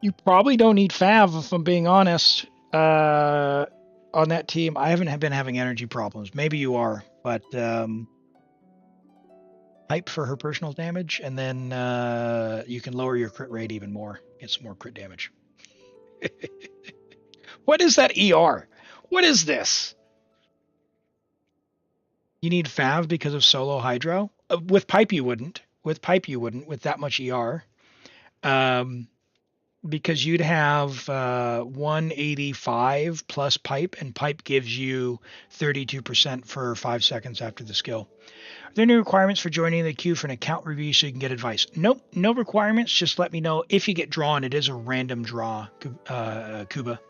You probably don't need Fav, if I'm being honest, on that team. I haven't been having energy problems. Maybe you are, but hype for her personal damage, and then you can lower your crit rate even more. Get some more crit damage. What is that ER? What is this? You need Fav because of solo Hydro? With pipe you wouldn't. With that much ER. Because you'd have 185 plus pipe, and pipe gives you 32% for 5 seconds after the skill. Are there any requirements for joining the queue for an account review so you can get advice? Nope, no requirements. Just let me know if you get drawn. It is a random draw, Kuba.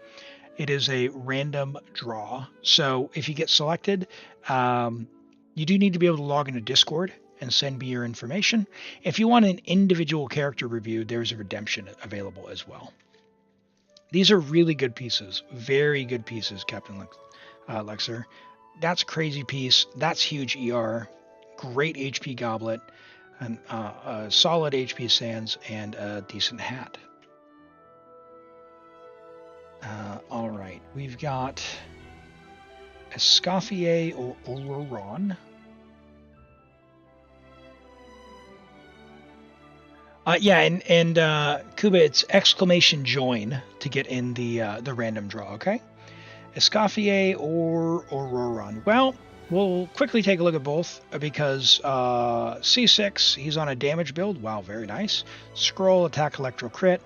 It is a random draw. So if you get selected, you do need to be able to log into Discord and send me your information. If you want an individual character review, there's a redemption available as well. These are really good pieces. Very good pieces, Captain Lexer. That's a crazy piece. That's huge ER. Great HP Goblet. And a solid HP Sands and a decent hat. All right. We've got Escoffier or Ororon. Yeah, and Kuba, it's exclamation join to get in the random draw, okay? Escoffier or Ororon. Well, we'll quickly take a look at both because C6, he's on a damage build. Wow, very nice. Scroll, attack, electro crit,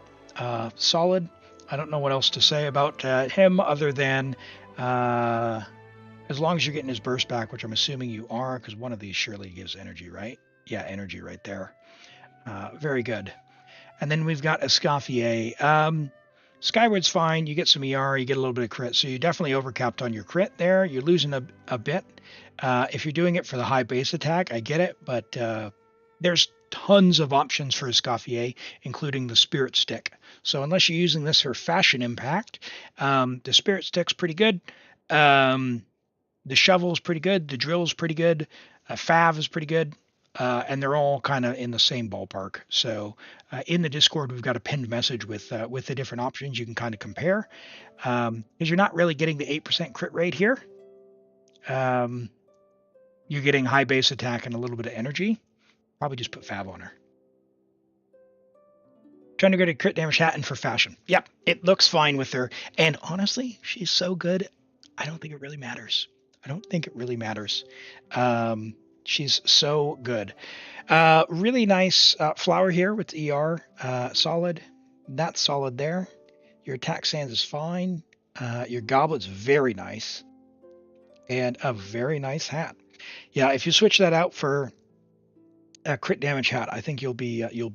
solid. I don't know what else to say about him other than as long as you're getting his burst back, which I'm assuming you are, because one of these surely gives energy, right? Yeah, energy right there. Very good. And then we've got Escoffier. Skyward's fine. You get some ER, you get a little bit of crit. So you definitely overcapped on your crit there. You're losing a bit. If you're doing it for the high base attack, I get it, but there's tons of options for Escoffier, including the Spirit Stick. So unless you're using this for Fashion Impact, the Spirit Stick's pretty good. The Shovel's pretty good. The Drill's pretty good. Fav is pretty good. And they're all kind of in the same ballpark. So in the Discord, we've got a pinned message with the different options you can kind of compare. Because you're not really getting the 8% crit rate here. You're getting high base attack and a little bit of energy. Probably just put Fav on her. Trying to go to crit damage hat and for fashion. Yep, it looks fine with her. And honestly, she's so good, I don't think it really matters. She's so good. Really nice flower here with ER. Solid. That's solid there. Your attack sands is fine. Your goblet's very nice. And a very nice hat. Yeah, if you switch that out for a crit damage hat, I think you'll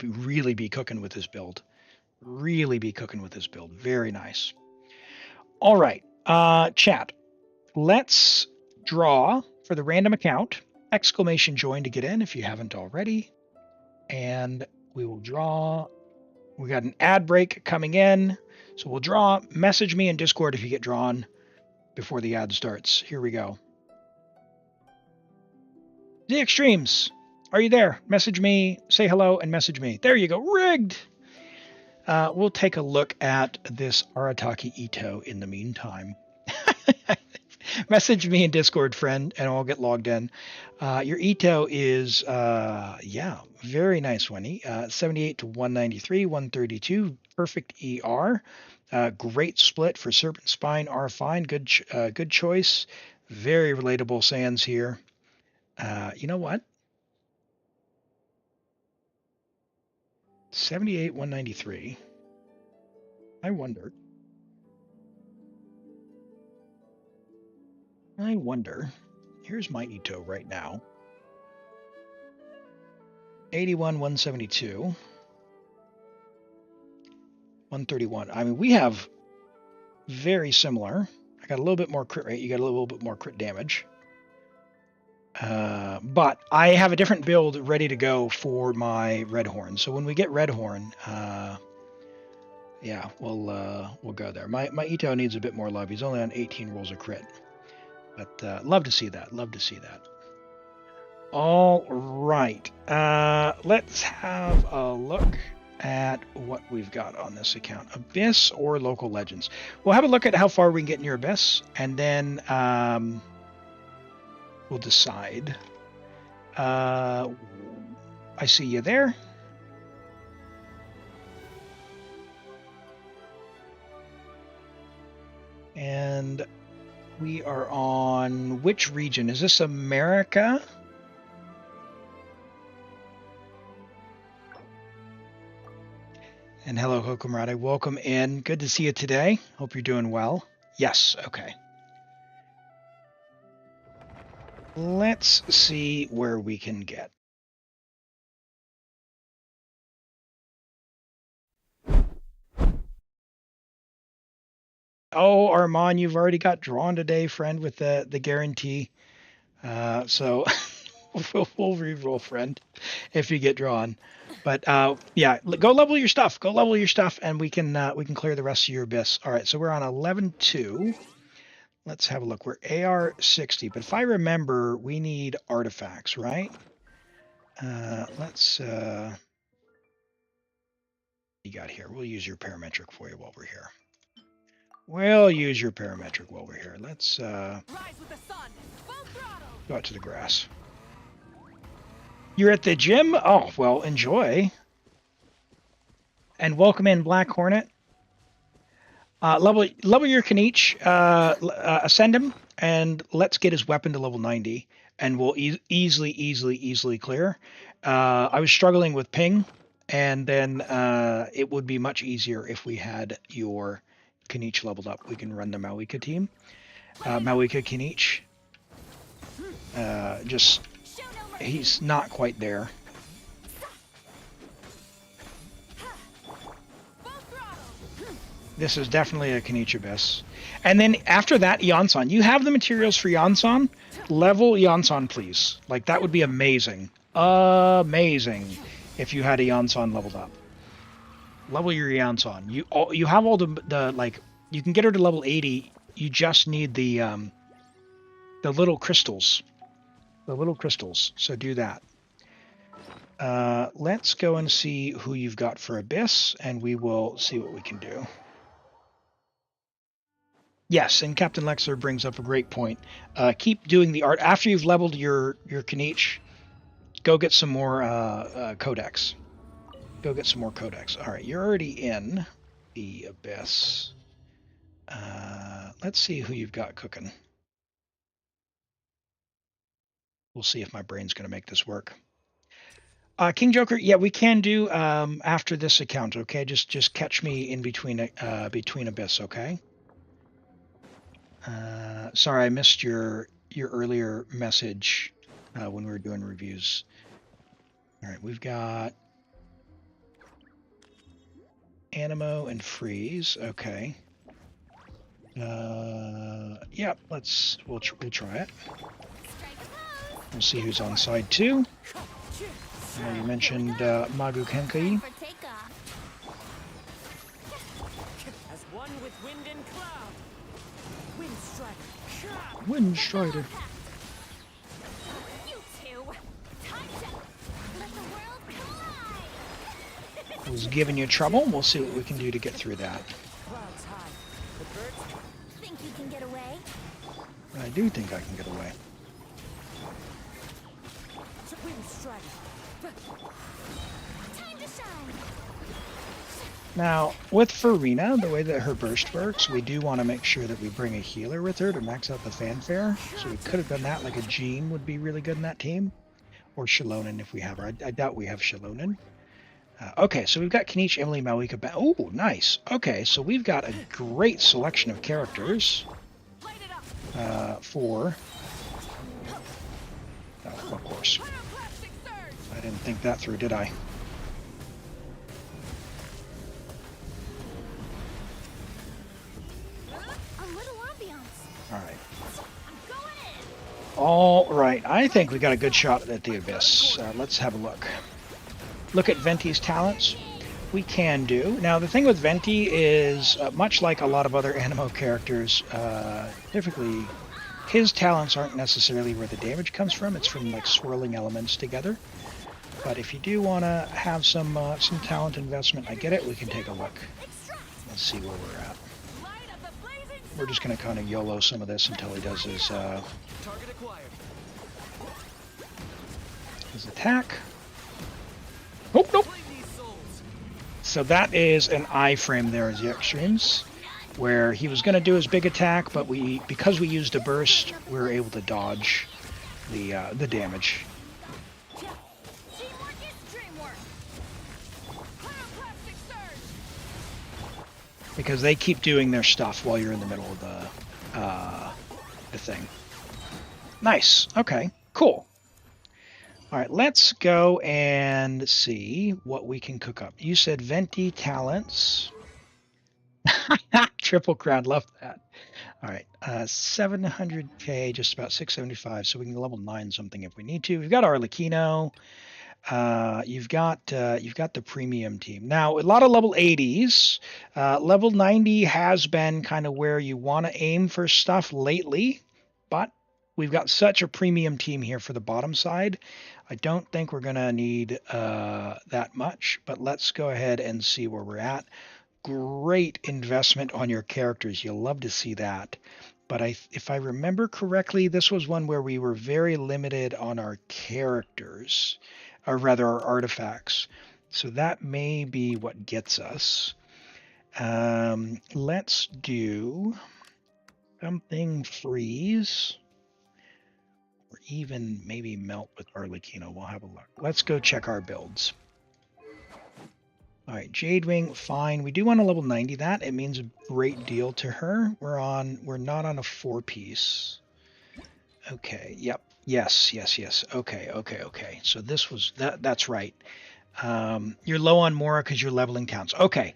really be cooking with this build. Very nice. All right, chat. Let's draw for the random account. Exclamation join to get in if you haven't already. And we will draw. We got an ad break coming in. So we'll draw. Message me in Discord if you get drawn before the ad starts. Here we go. The Extremes. Are you there? Message me, say hello, and message me. There you go. Rigged. We'll take a look at this Arataki Itto in the meantime. Message me in Discord, friend, and I'll get logged in. Your Itto is, very nice one. 78 to 193, 132, perfect ER. Great split for Serpent Spine, R fine, good choice. Very relatable sands here. You know what? 78, 193. I wonder. Here's my Itto right now. 81, 172. 131. I mean, we have very similar. I got a little bit more crit rate. You got a little bit more crit damage. But I have a different build ready to go for my Red Horn. So when we get Red Horn, we'll go there. My Itto needs a bit more love. He's only on 18 rolls of crit. But love to see that. All right. Let's have a look at what we've got on this account. Abyss or local legends. We'll have a look at how far we can get in your Abyss, and then we'll decide. I see you there. And we are on which region? Is this America? And hello, Hokumrade. Welcome in. Good to see you today. Hope you're doing well. Yes, okay. Let's see where we can get. Oh, Armand, you've already got drawn today, friend, with the guarantee. So we'll re-roll, friend, if you get drawn. But yeah, go level your stuff. And we can clear the rest of your Abyss. All right, so we're on 11-2. Let's have a look. We're AR 60, but if I remember, we need artifacts, right? Let's you got here. We'll use your parametric for you while we're here. Let's Rise with the sun. Full throttle. go out to the grass. You're at the gym? Oh, well, enjoy. And welcome in, Black Hornet. Level your Kinich, ascend him, and let's get his weapon to level 90, and we'll easily clear. I was struggling with ping, And then it would be much easier if we had your Kinich leveled up. We can run the Mavuika team. Mavuika Kinich. Just, he's not quite there. This is definitely a Kinich Abyss. And then after that, Yansan. You have the materials for Yansan. Level Yansan, please. Like, that would be amazing. Amazing if you had a Yansan leveled up. Level your Yansan. You have all the like, you can get her to level 80. You just need the little crystals. The little crystals. So do that. Let's go and see who you've got for Abyss, and we will see what we can do. Yes, and Captain Lexler brings up a great point. Keep doing the art. After you've leveled your Kinich, go get some more codex. Go get some more codex. All right, you're already in the Abyss. Let's see who you've got cooking. We'll see if my brain's going to make this work. King Joker, yeah, we can do after this account, okay? Just catch me in between Abyss, okay? Sorry, I missed your earlier message when we were doing reviews. All right, we've got Animo and Freeze. Okay. Yeah, we'll try it. We'll see who's on side 2. You mentioned Mavuika. As one with wind and cloud. Wind Strider. Wind Strider. You two. Time to let the world collide. Was giving you trouble. We'll see what we can do to get through that. Clouds high. The birds. Think you can get away? I do think I can get away. Wind Strider. Time to shine. Now, with Furina, the way that her burst works, we do want to make sure that we bring a healer with her to max out the fanfare. So we could have done that, like a Jean would be really good in that team. Or Xiangling if we have her. I doubt we have Xiangling. Okay, so we've got Kinich, Emilie, Mavuika, Bennett. Oh, nice. Okay, so we've got a great selection of characters for... Oh, of course. I didn't think that through, did I? A little ambiance. All right. I'm going in. All right. I think we got a good shot at the Abyss. Let's have a look. Look at Venti's talents. We can do. Now, the thing with Venti is, much like a lot of other Animo characters, typically his talents aren't necessarily where the damage comes from. It's from like swirling elements together. But if you do want to have some talent investment, I get it. We can take a look. Let's see where we're at. We're just going to kind of YOLO some of this until he does his attack. Oh, nope. So that is an iframe there as the extremes, where he was going to do his big attack, but because we used a burst, we were able to dodge the damage. Because they keep doing their stuff while you're in the middle of the thing. Nice. Okay. Cool. All right. Let's go and see what we can cook up. You said Venti talents. Triple Crown. Love that. All right. 700k, just about 675. So we can level 9 something if we need to. We've got Arlecchino. You've got the premium team. Now, a lot of level 80s. Level 90 has been kind of where you want to aim for stuff lately, but we've got such a premium team here for the bottom side. I don't think we're going to need that much, but let's go ahead and see where we're at. Great investment on your characters. You'll love to see that. But if I remember correctly, this was one where we were very limited on our characters, or rather our artifacts. So that may be what gets us. Let's do something freeze, or even maybe melt with Arlecchino. We'll have a look. Let's go check our builds. All right, Jadewing, fine. We do want to level 90 that. It means a great deal to her. We're not on a 4-piece. Okay, yep. Yes. Okay. So this was that's right. You're low on Mora because you're leveling talents. Okay.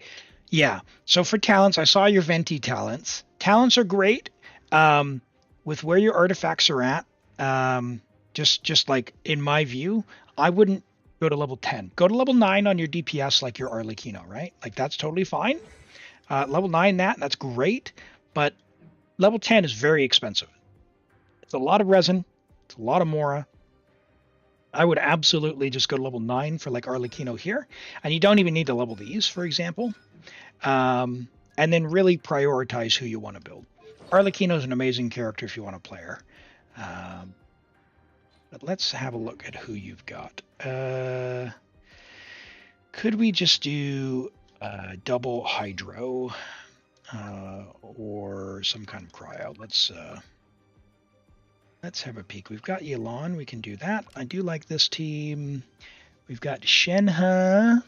Yeah. So for talents, I saw your Venti talents. Talents are great. With where your artifacts are at, just like in my view, I wouldn't go to level 10. Go to level 9 on your DPS like your Arlecchino, right? Like that's totally fine. Level 9 that's great, but level 10 is very expensive. It's a lot of resin. It's a lot of Mora. I would absolutely just go to level 9 for like Arlecchino here. And you don't even need to level these, for example. And then really prioritize who you want to build. Arlecchino is an amazing character if you want to play her. But let's have a look at who you've got. Could we just do double hydro or some kind of cryo? Let's have a peek. We've got Yelan. We can do that. I do like this team. We've got Shenhe.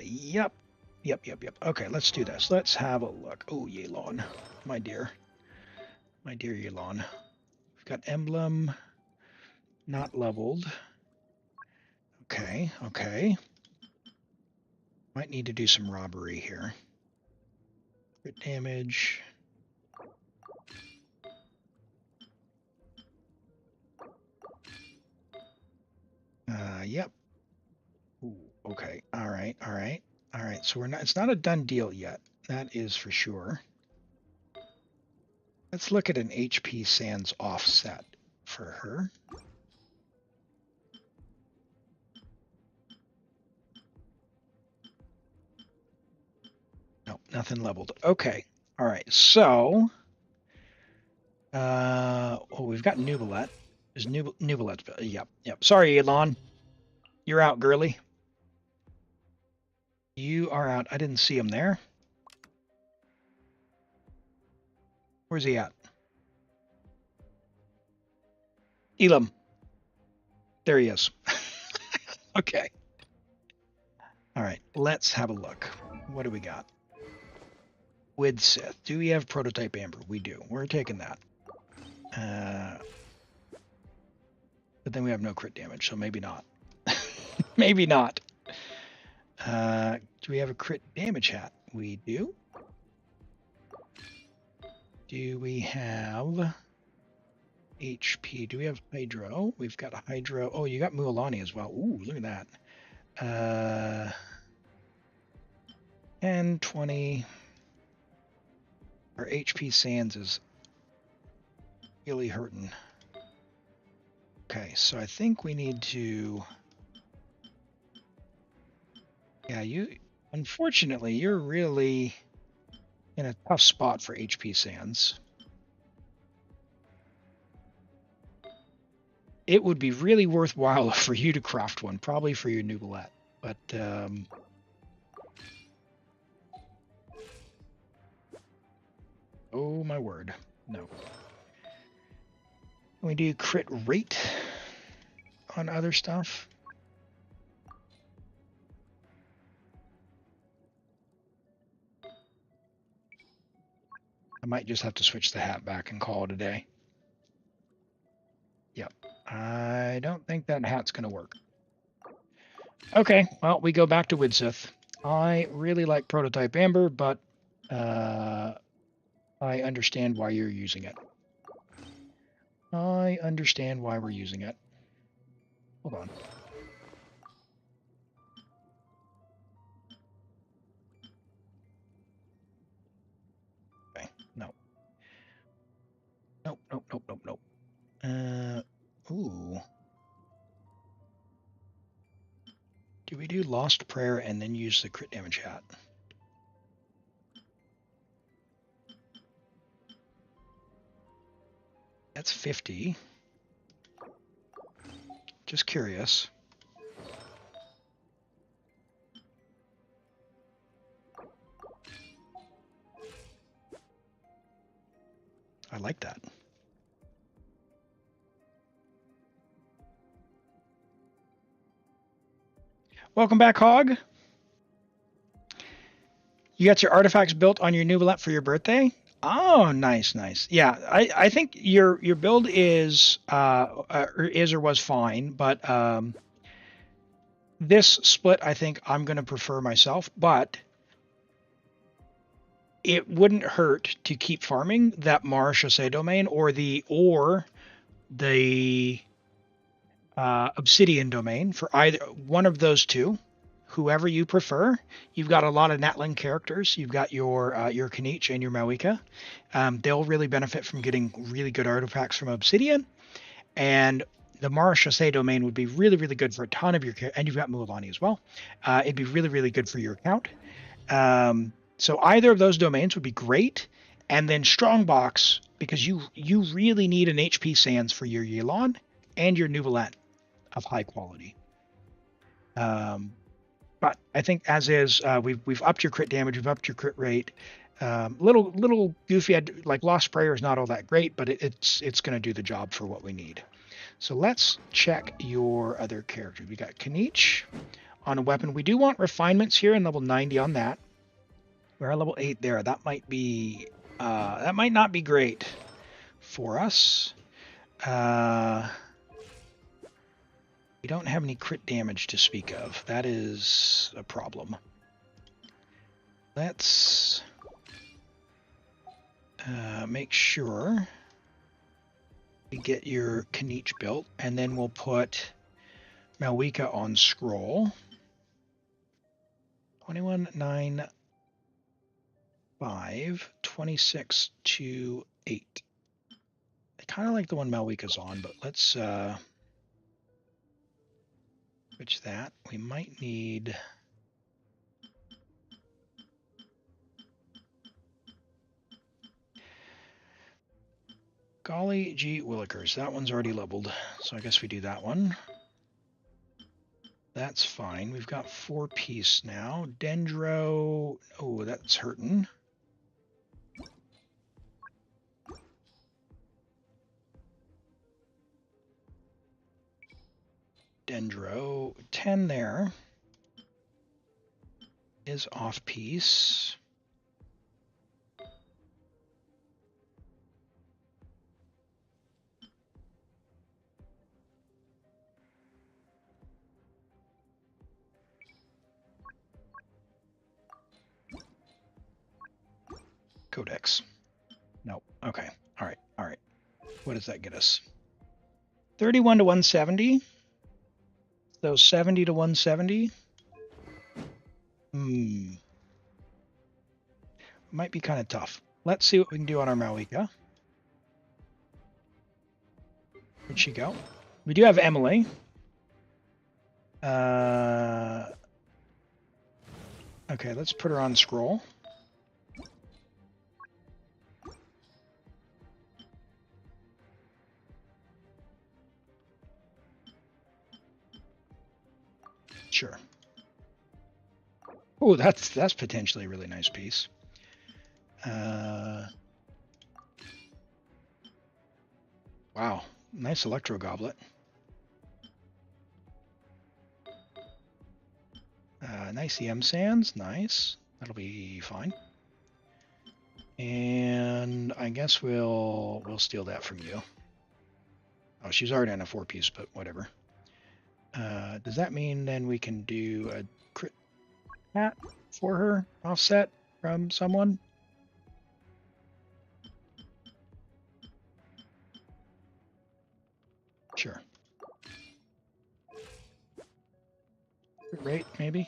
Yep. Okay, let's do this. Let's have a look. Oh, Yelan, my dear Yelan. We've got Emblem, not leveled. Okay. Might need to do some robbery here. Crit damage. Yep. Ooh, okay. All right. So it's not a done deal yet. That is for sure. Let's look at an HP Sans offset for her. No, nothing leveled. Okay. All right. So, we've got Nubilet. Is Nubilet? Yep. Sorry, Elon. You're out, girly. You are out. I didn't see him there. Where's he at? Elim. There he is. Okay. All right. Let's have a look. What do we got? Widsith. Do we have prototype Amber? We do. We're taking that. But then we have no crit damage, so maybe not. Maybe not. Do we have a crit damage hat? We do. Do we have HP? Do we have Hydro? We've got a Hydro. Oh, you got Mualani as well. Ooh, look at that. 10, 20. Our HP Sans is really hurting. Okay, so I think we need to... Yeah, unfortunately, you're really in a tough spot for HP Sans. It would be really worthwhile for you to craft one, probably for your Nubilet, but oh my word, no. Can we do crit rate on other stuff? I might just have to switch the hat back and call it a day. Yep. I don't think that hat's going to work. Okay, well, we go back to Widsith. I really like Prototype Amber, but I understand why you're using it. I understand why we're using it. Hold on. Okay, no. Nope. Ooh. Do we do Lost Prayer and then use the crit damage hat? That's 50. Just curious. I like that. Welcome back, Hog. You got your artifacts built on your Nuvolette for your birthday? Oh, nice, nice. Yeah, I think your build is or was fine, but this split I think I'm going to prefer myself, but it wouldn't hurt to keep farming that Mara Chaussee domain or the Obsidian domain for either one of those two. Whoever you prefer. You've got a lot of Natling characters. You've got your Kinich and your Mavuika. They'll really benefit from getting really good artifacts from Obsidian. And the Mara Chaussee domain would be really, really good for a ton of your... And you've got Mualani as well. It'd be really, really good for your account. So either of those domains would be great. And then Strongbox, because you really need an HP Sands for your Yelan and your Nuvolette of high quality. But I think as is, we've upped your crit damage, we've upped your crit rate. Little goofy, like Lost Prayer is not all that great, but it's going to do the job for what we need. So let's check your other character. We got Kinich on a weapon. We do want refinements here and level 90 on that. We're at level 8 there. That might be that might not be great for us. We don't have any crit damage to speak of. That is a problem. Let's make sure we get your Kinich built, and then we'll put Mavuika on scroll. 21.9.5, 26.2.8. I kind of like the one Mavuika's on, but let's switch that. We might need... Golly gee willikers, that one's already leveled, so I guess we do that one. That's fine. We've got 4-piece now. Dendro, oh, that's hurting. Dendro, 10 there. Is off-piece. Codex. Nope. Okay. All right. All right. What does that get us? 31 to 170. So 70 to 170. Might be kind of tough. Let's see what we can do on our Mavuika. Where'd she go? We do have Emilie. Okay, let's put her on scroll. Sure. Oh, that's potentially a really nice piece. Wow, nice electro goblet. Nice EM sands, nice. That'll be fine. And I guess we'll steal that from you. Oh, she's already on a 4-piece, but whatever. Does that mean then we can do a crit hat for her offset from someone? Sure. Crit rate, maybe?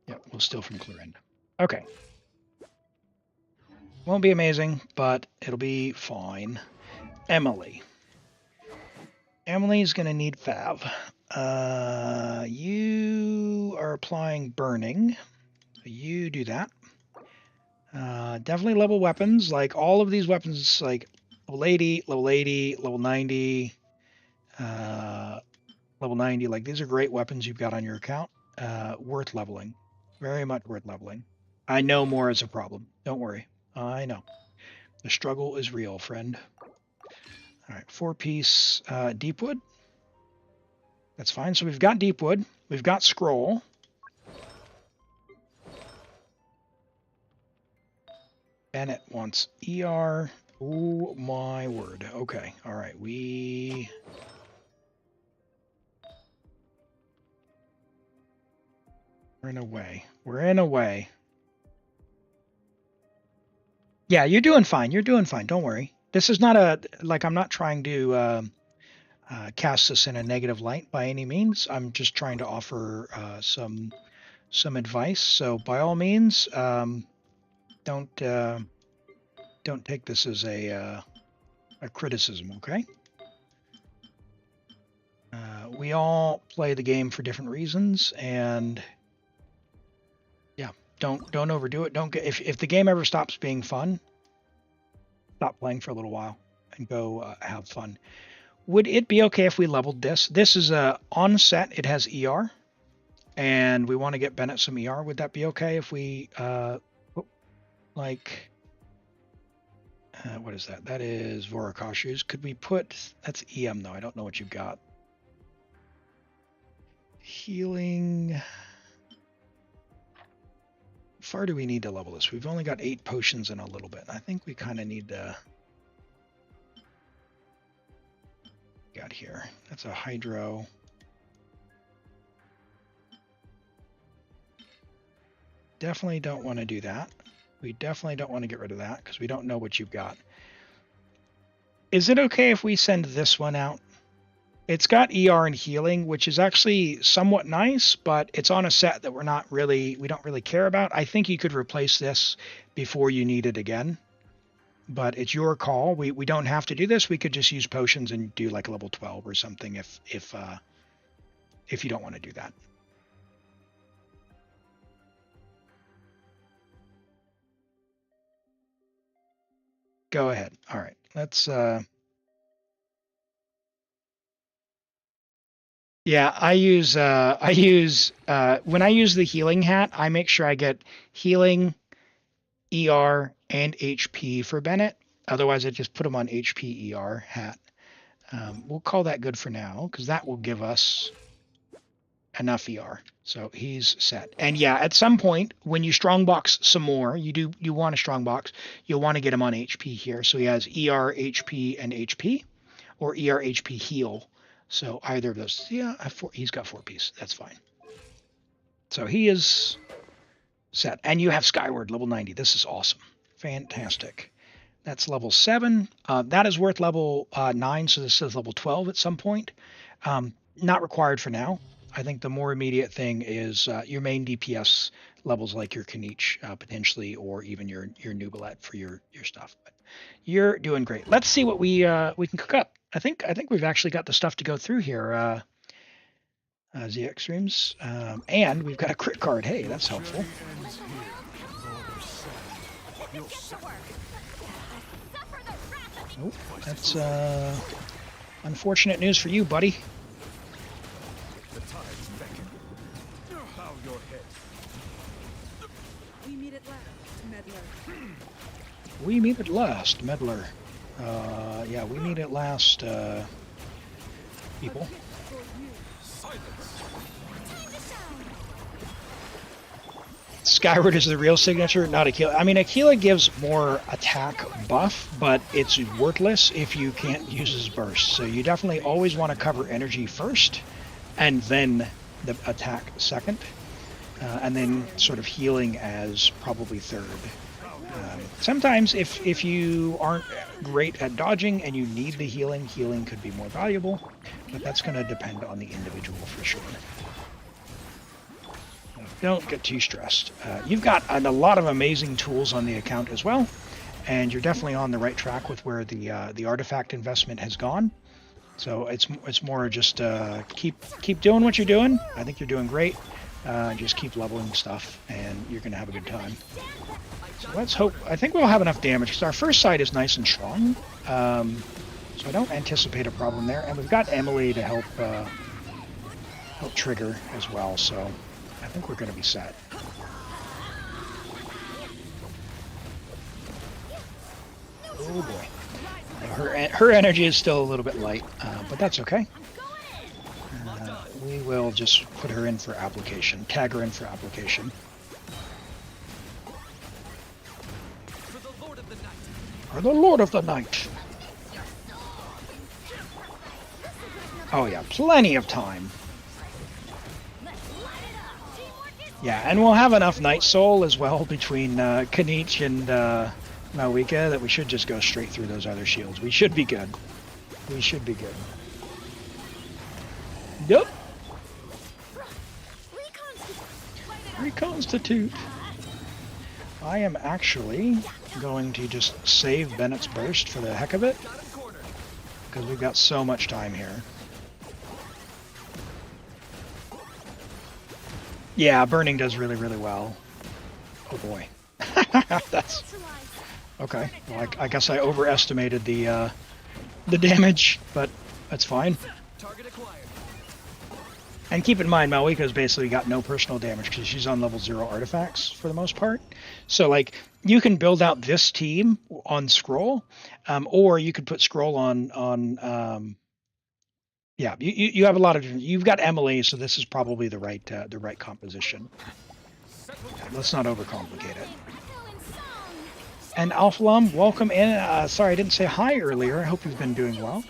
Yep, we'll steal from Clorinde. Okay. Won't be amazing, but it'll be fine. Emilie. Emily's going to need Fav. You are applying burning. So you do that. Definitely level weapons. Like all of these weapons, like level 80, level 80, level 90, level 90. Like these are great weapons you've got on your account. Worth leveling. Very much worth leveling. I know more is a problem. Don't worry. I know. The struggle is real, friend. All right, 4-piece Deepwood. That's fine. So we've got Deepwood. We've got Scroll. Bennett wants ER. Oh my word. Okay. All right. We're in a way. We're in a way. Yeah, you're doing fine. You're doing fine. Don't worry. This is not a, like, I'm not trying to cast this in a negative light by any means. I'm just trying to offer some advice. So by all means, don't take this as a criticism, okay? We all play the game for different reasons, and yeah, don't overdo it. Don't get, if the game ever stops being fun, stop playing for a little while and go have fun. Would it be okay if we leveled this? This is on set. It has ER, and we want to get Bennett some ER. Would that be okay if we what is that? That is Vorakashu's. Could we put, that's EM though. I don't know what you've got. Healing. How far do we need to level this? We've only got 8 potions in a little bit. I think we kind of need to. Got here. That's a hydro. Definitely don't want to do that. We definitely don't want to get rid of that because we don't know what you've got. Is it okay if we send this one out? It's got ER and healing, which is actually somewhat nice, but it's on a set that we don't really care about. I think you could replace this before you need it again, but it's your call. We don't have to do this. We could just use potions and do like a level 12 or something if you don't want to do that. Go ahead. All right. Let's yeah, I use when I use the healing hat, I make sure I get healing, ER, and HP for Bennett. Otherwise, I just put him on HP ER hat. We'll call that good for now because that will give us enough ER. So he's set. And yeah, at some point when you strongbox some more, you want a strongbox, you'll want to get him on HP here. So he has ER, HP, and HP, or ER, HP, heal. So either of those. Yeah, he's got 4 piece. That's fine. So he is set. And you have Skyward, level 90. This is awesome. Fantastic. That's level 7. That is worth level 9, so this is level 12 at some point. Not required for now. I think the more immediate thing is your main DPS levels like your Kinich potentially, or even your Nubilet for your stuff. But you're doing great. Let's see what we can cook up. I think we've actually got the stuff to go through here. The extremes, and we've got a crit card. Hey, that's helpful. Oh, that's unfortunate news for you, buddy. We meet at last, Meddler. Yeah, we meet at last, people. Skyward is the real signature, not Aquila. I mean, Aquila gives more attack buff, but it's worthless if you can't use his burst. So you definitely always want to cover energy first, and then the attack second, and then sort of healing as probably third. Sometimes if you aren't great at dodging and you need the healing could be more valuable, but that's going to depend on the individual for sure. Don't get too stressed. You've got a lot of amazing tools on the account as well, and you're definitely on the right track with where the artifact investment has gone. So it's more just keep doing what you're doing. I think you're doing great. Just keep leveling stuff, and you're going to have a good time. So let's hope. I think we'll have enough damage because our first side is nice and strong. So I don't anticipate a problem there, and we've got Emilie to help trigger as well. So I think we're going to be set. Oh boy. Her energy is still a little bit light, but that's okay. will just put her in for application. Tag her in for application. For the Lord of the Night. For the Lord of the Night. Oh yeah, plenty of time. Yeah, and we'll have enough Night Soul as well between Kinich and Mavuika that we should just go straight through those other shields. We should be good. We should be good. Yep. Reconstitute. I am actually going to just save Bennett's burst for the heck of it, because we've got so much time here. Yeah, burning does really, really well. Oh boy. That's okay. Well, I guess I overestimated the damage, but that's fine. Target acquired. And keep in mind, Mavuika's basically got no personal damage because she's on level 0 artifacts for the most part. So, like, you can build out this team on Scroll, or you could put Scroll on yeah, you have a lot of different. You've got Emilie, so this is probably the right composition. Let's not overcomplicate it. And Alphalum, welcome in. Sorry, I didn't say hi earlier. I hope you've been doing well.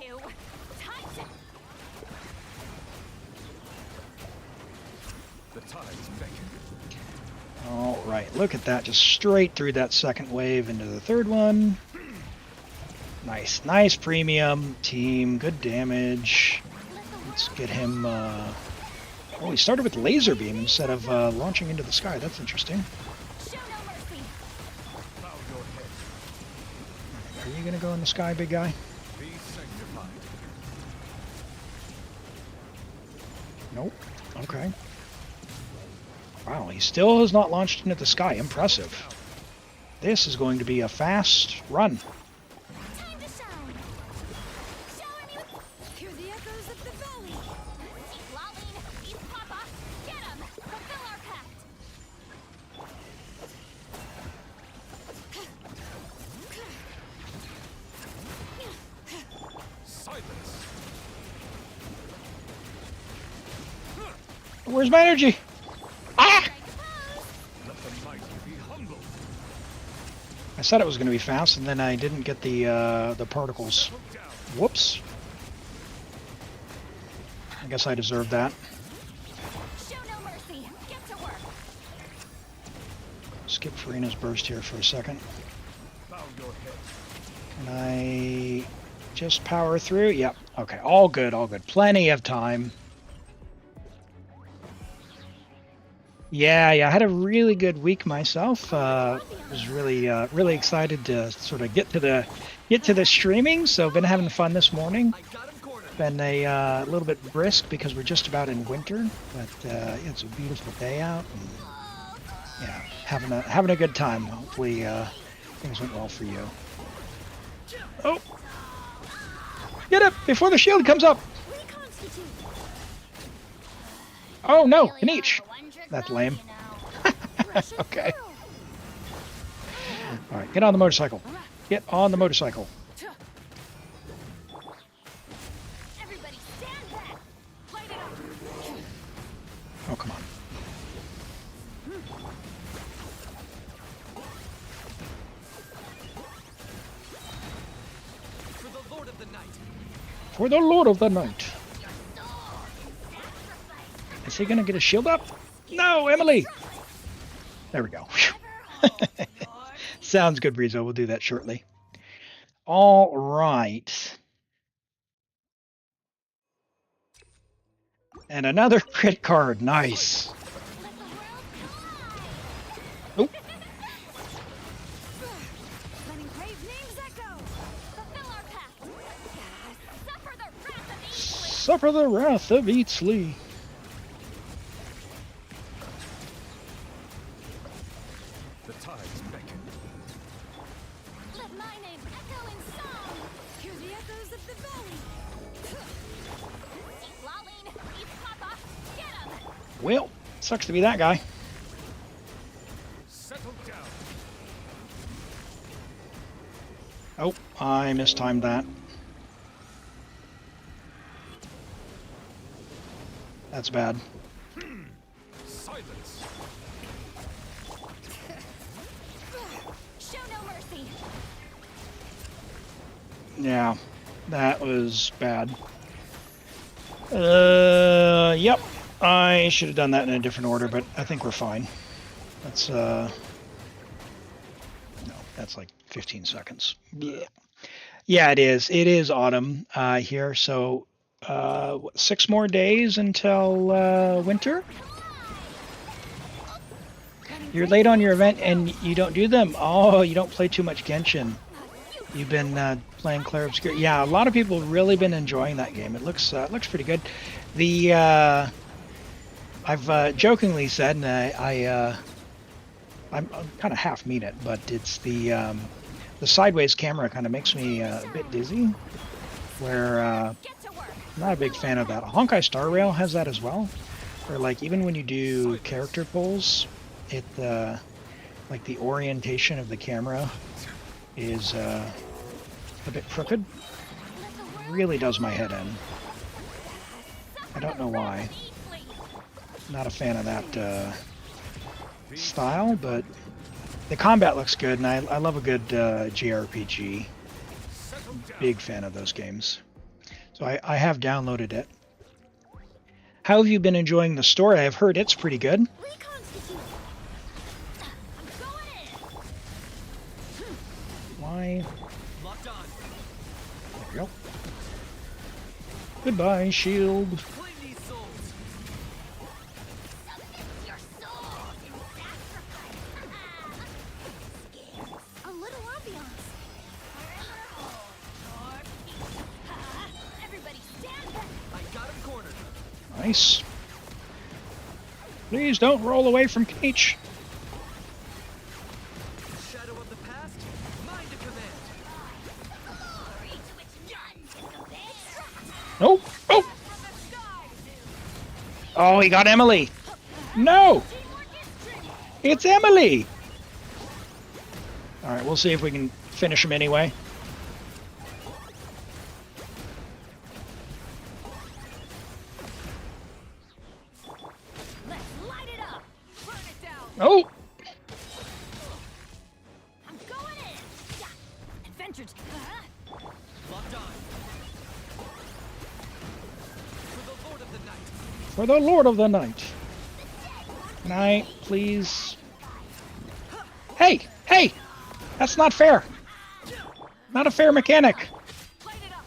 All right, look at that. Just straight through that second wave into the third one. Nice, nice premium team. Good damage. Let's get him. Oh, he started with laser beam instead of launching into the sky. That's interesting. Are you gonna go in the sky, big guy? Nope. Okay. Wow, he still has not launched into the sky. Impressive. This is going to be a fast run. Time to shine. Shower me with... Hear the echoes of the valley. Xiangling, eat Papa. Get him. Fulfill our pact. Silence. Where's my energy? Ah! Let the mighty be humble. I said it was going to be fast, and then I didn't get the particles. Whoops. I guess I deserved that. Show no mercy. Get to work. Skip Furina's burst here for a second. Bow your head. Can I just power through? Yep. Okay. All good. All good. Plenty of time. Yeah, I had a really good week myself. Was really excited to sort of get to the streaming. So been having fun this morning. Been a little bit brisk because we're just about in winter, but it's a beautiful day out. And, yeah, having a good time. Hopefully things went well for you. Oh, get up before the shield comes up. Oh no, Kinich. That's lame. Okay. All right, get on the motorcycle. Get on the motorcycle. Everybody stand back. Light it up. Oh, come on. For the Lord of the Night. For the Lord of the Night. Is he gonna get a shield up? No, Emilie! There we go. Sounds good, Brizo. We'll do that shortly. All right. And another crit card. Nice. Oh. Letting brave names echo. Fulfill our pact. Suffer the wrath of Elim. Suffer the wrath of Wriothesley. The tides beckon. Let my name echo in song. Hear the echoes of the valley. Xiangling, eat Papa. Get him. Well, sucks to be that guy. Settle down. Oh, I mistimed that. That's bad. Silence. Show no mercy. Yeah, that was bad. Yep. I should have done that in a different order, but I think we're fine. That's, no, that's like 15 seconds. Yeah. Yeah, it is. It is autumn here, so 6 more days until winter. You're late on your event and you don't do them? Oh, you don't play too much Genshin. You've been playing Clair Obscur. Yeah, a lot of people have really been enjoying that game. It looks pretty good. The I've jokingly said, and I'm kind of half mean it, but it's the sideways camera kind of makes me a bit dizzy. Where I'm not a big fan of that. Honkai Star Rail has that as well. Where like even when you do character pulls, it like the orientation of the camera is a bit crooked. Really does my head in. I don't know why. Not a fan of that style, but the combat looks good, and I love a good JRPG. Big fan of those games. So I have downloaded it. How have you been enjoying the story? I've heard it's pretty good. Reconstitute. I'm going in. Why? Locked on. There we go. Goodbye, shield. Claim these souls. Submit your souls in sacrifice. A little ambiance. Everybody stand back. I got him cornered. Nice. Please don't roll away from Kinich. Shadow of the past, mind to command. Glory to its none to compare. Oh! Oh! Oh, he got Emilie. No! It's Emilie! Alright, we'll see if we can finish him anyway. Let's light it up. Burn it down. Oh! I'm going in. Yeah. Adventures. Locked on. For the Lord of the Night. For the Lord of the Night. Night, please. Hey! Hey! That's not fair! Not a fair mechanic! Light it up.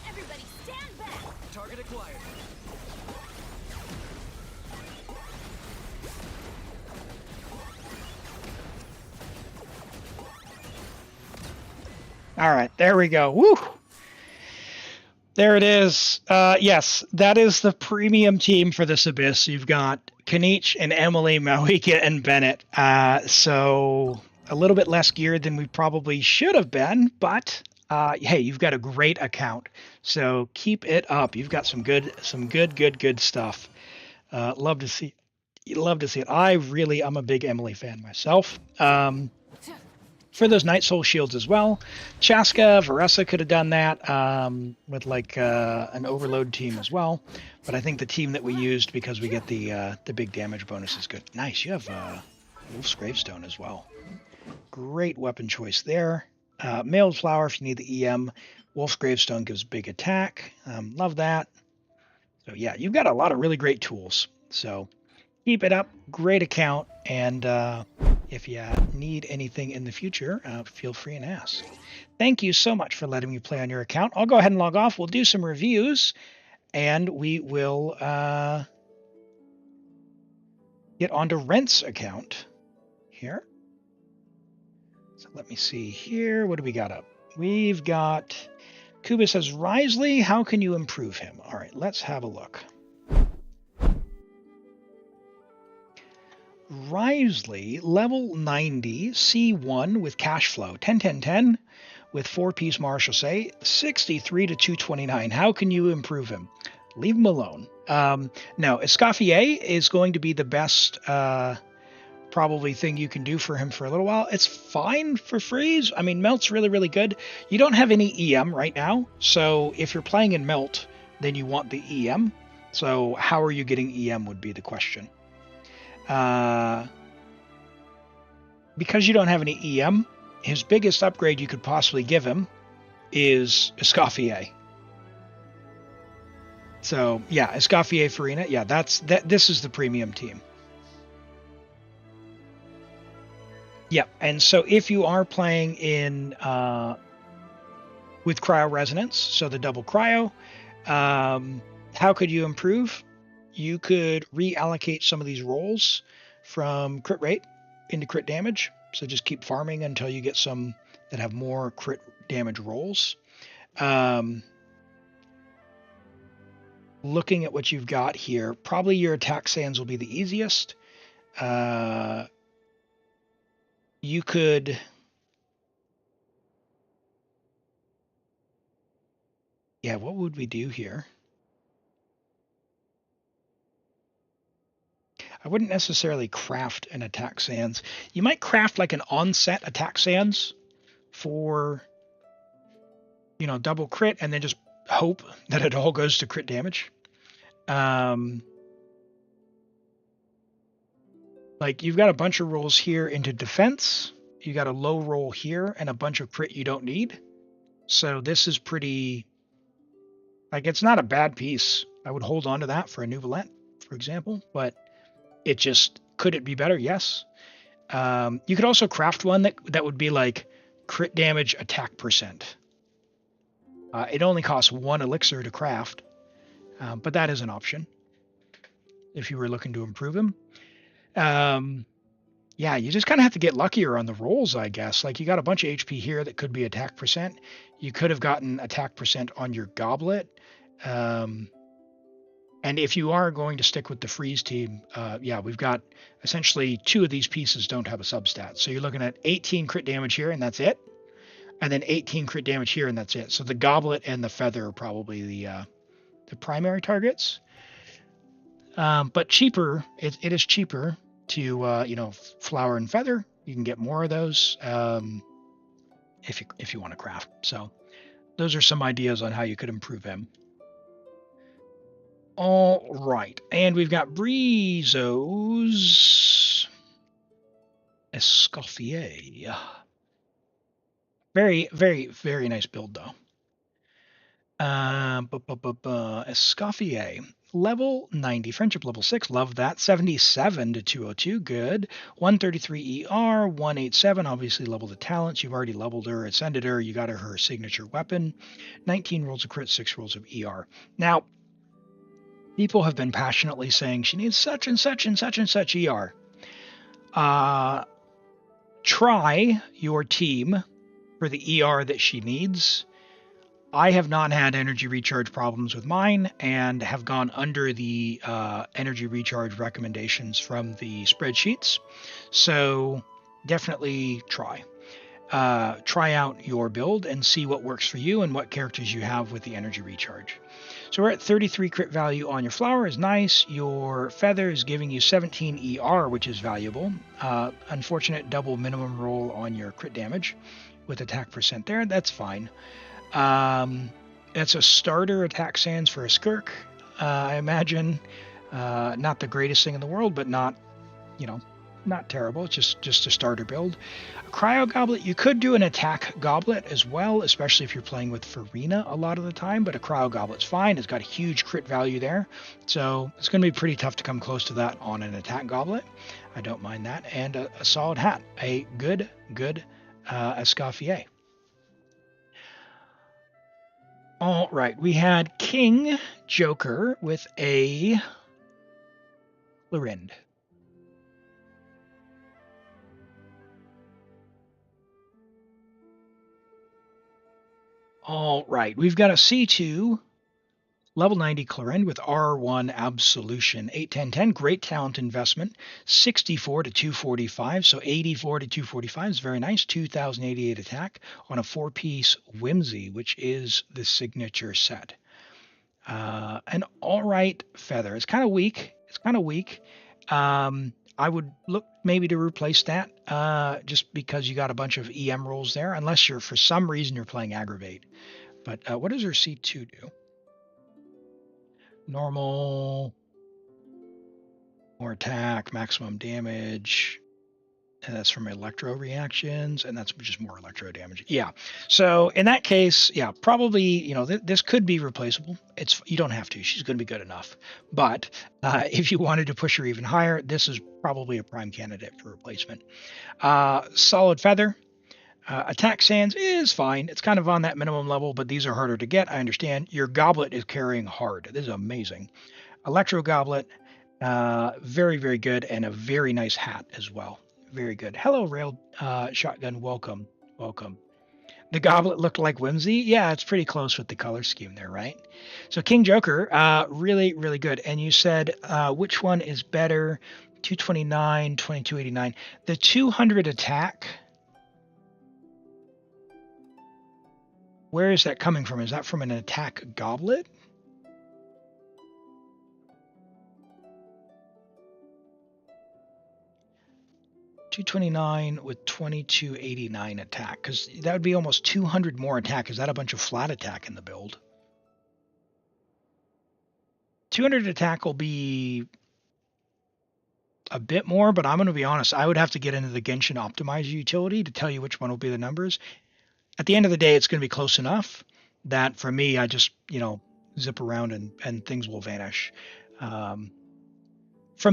Everybody stand back. Target acquired. Alright, there we go. Woo! There it is. Yes, that is the premium team for this Abyss. You've got Kinich and Emilie, Mavuika and Bennett. So a little bit less geared than we probably should have been, but hey, you've got a great account. So keep it up. You've got some good stuff. Love to see it. I'm a big Emilie fan myself. For those Night Soul shields as well. Chaska, Varessa could have done that with like an overload team as well. But I think the team that we used, because we get the big damage bonus, is good. Nice, you have Wolf's Gravestone as well. Great weapon choice there. Mailed Flower if you need the EM. Wolf's Gravestone gives big attack. Love that. So yeah, you've got a lot of really great tools. So keep it up. Great account. And if you need anything in the future, feel free and ask. Thank you so much for letting me play on your account. I'll go ahead and log off. We'll do some reviews, and we will get onto Rent's account here. So let me see here. What do we got up? We've got Kuba says, Wriothesley, how can you improve him? All right, let's have a look. Wriothesley, level 90, C1 with cash flow, 10-10-10 with 4-piece martial say, 63 to 229. How can you improve him? Leave him alone. No, Escoffier is going to be the best probably thing you can do for him for a little while. It's fine for freeze. I mean, Melt's really, really good. You don't have any EM right now, so if you're playing in Melt, then you want the EM. So how are you getting EM would be the question. Because you don't have any EM, his biggest upgrade you could possibly give him is Escoffier. So yeah, Escoffier Furina, yeah, this is the premium team. Yeah, and so if you are playing in with Cryo Resonance, so the double Cryo, how could you improve? You could reallocate some of these rolls from crit rate into crit damage. So just keep farming until you get some that have more crit damage rolls. Looking at what you've got here, probably your attack sands will be the easiest. You could... Yeah, what would we do here? I wouldn't necessarily craft an attack sands. You might craft like an onset attack sands for, you know, double crit and then just hope that it all goes to crit damage. Like you've got a bunch of rolls here into defense. You got a low roll here and a bunch of crit you don't need. So this is pretty, like, it's not a bad piece. I would hold on to that for a new Valette, for example, but it just, could it be better? Yes. You could also craft one that would be like crit damage attack percent. It only costs 1 elixir to craft, but that is an option if you were looking to improve him. Yeah, you just kind of have to get luckier on the rolls, I guess. Like you got a bunch of HP here that could be attack percent. You could have gotten attack percent on your goblet. And if you are going to stick with the freeze team, yeah, we've got essentially 2 of these pieces don't have a substat. So you're looking at 18 crit damage here, and that's it. And then 18 crit damage here, and that's it. So the goblet and the feather are probably the primary targets. But cheaper, it is cheaper to, you know, flower and feather. You can get more of those if you want to craft. So those are some ideas on how you could improve him. All right, and we've got Brizo's Escoffier. Very, very, very nice build, though. Escoffier, level 90, friendship level 6, love that. 77 to 202, good. 133 ER, 187, obviously level the talents. You've already leveled her, ascended her, you got her signature weapon. 19 rolls of crit, 6 rolls of ER. Now, people have been passionately saying she needs such and such and such and such ER. Try your team for the ER that she needs. I have not had energy recharge problems with mine and have gone under the energy recharge recommendations from the spreadsheets. So definitely try. Try out your build and see what works for you and what characters you have with the energy recharge. So we're at 33 crit value on your flower is nice. Your feather is giving you 17 ER, which is valuable. Unfortunate double minimum roll on your crit damage with attack percent there. That's fine. It's a starter attack sands for a Skirk. I imagine not the greatest thing in the world, but not, you know, not terrible. It's just a starter build. A Cryo Goblet, you could do an attack goblet as well, especially if you're playing with Furina a lot of the time, but a Cryo Goblet's fine. It's got a huge crit value there. So it's going to be pretty tough to come close to that on an attack goblet. I don't mind that. And a solid hat. A good Escoffier. All right, we had King Joker with a Clorinde. All right, we've got a C2, level 90 Clorinde with R1 Absolution, 8-10-10, great talent investment, 64 to 245, so 84 to 245 is very nice, 2088 attack on a 4-piece Whimsy, which is the signature set. An all right feather. It's kind of weak. I would look maybe to replace that just because you got a bunch of EM rolls there, unless you're, for some reason, you're playing Aggravate. But what does her C2 do? Normal, more attack, maximum damage. And that's from electro reactions, and that's just more electro damage. Yeah. So in that case, yeah, probably, you know, this could be replaceable. You don't have to. She's going to be good enough. But if you wanted to push her even higher, this is probably a prime candidate for replacement. Solid feather. Attack sands is fine. It's kind of on that minimum level, but these are harder to get. I understand. Your goblet is carrying hard. This is amazing. Electro goblet, very, very good, and a very nice hat as well. Very good. Hello, Rail Shotgun. Welcome. Welcome. The goblet looked like Whimsy. Yeah, it's pretty close with the color scheme there, right? So King Joker, really, really good. And you said which one is better? 229, 2289. The 200 attack. Where is that coming from? Is that from an attack goblet? $229 with 2289 attack, because that would be almost 200 more attack. Is that a bunch of flat attack in the build? 200 attack will be a bit more, but I'm going to be honest. I would have to get into the Genshin Optimizer utility to tell you which one will be the numbers. At the end of the day, it's going to be close enough that for me, I just, you know, zip around and things will vanish. From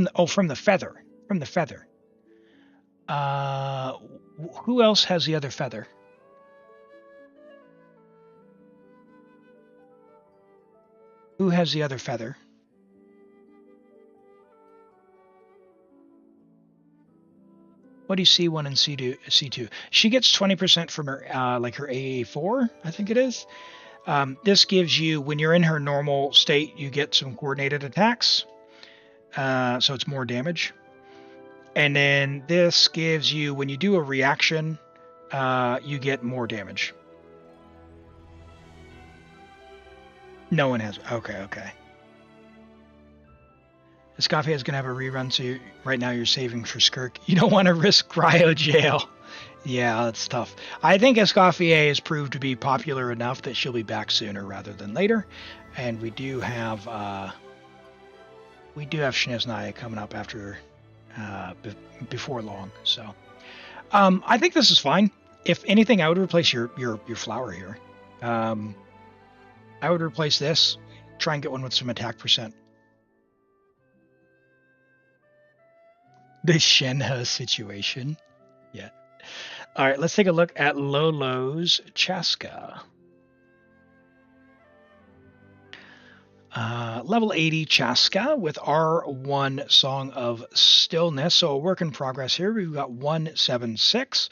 the feather. From the feather. Who else has the other feather? Who has the other feather? What do you see one and C2? She gets 20% from her like her AA4, I think it is. This gives you, when you're in her normal state, you get some coordinated attacks. So it's more damage. And then this gives you, when you do a reaction, you get more damage. No one has. Okay. Escoffier is going to have a rerun, so right now you're saving for Skirk. You don't want to risk cryo jail. Yeah, that's tough. I think Escoffier has proved to be popular enough that she'll be back sooner rather than later. And we do have Shnezhnaya coming up after before long. So I think this is fine. If anything, I would replace your flower here. I would replace this. Try and get one with some attack percent. The Shenhe situation. Yeah. All right, let's take a look at Lolo's Chaska. Level 80 Chaska with R1 Song of Stillness. So a work in progress here. We've got 176.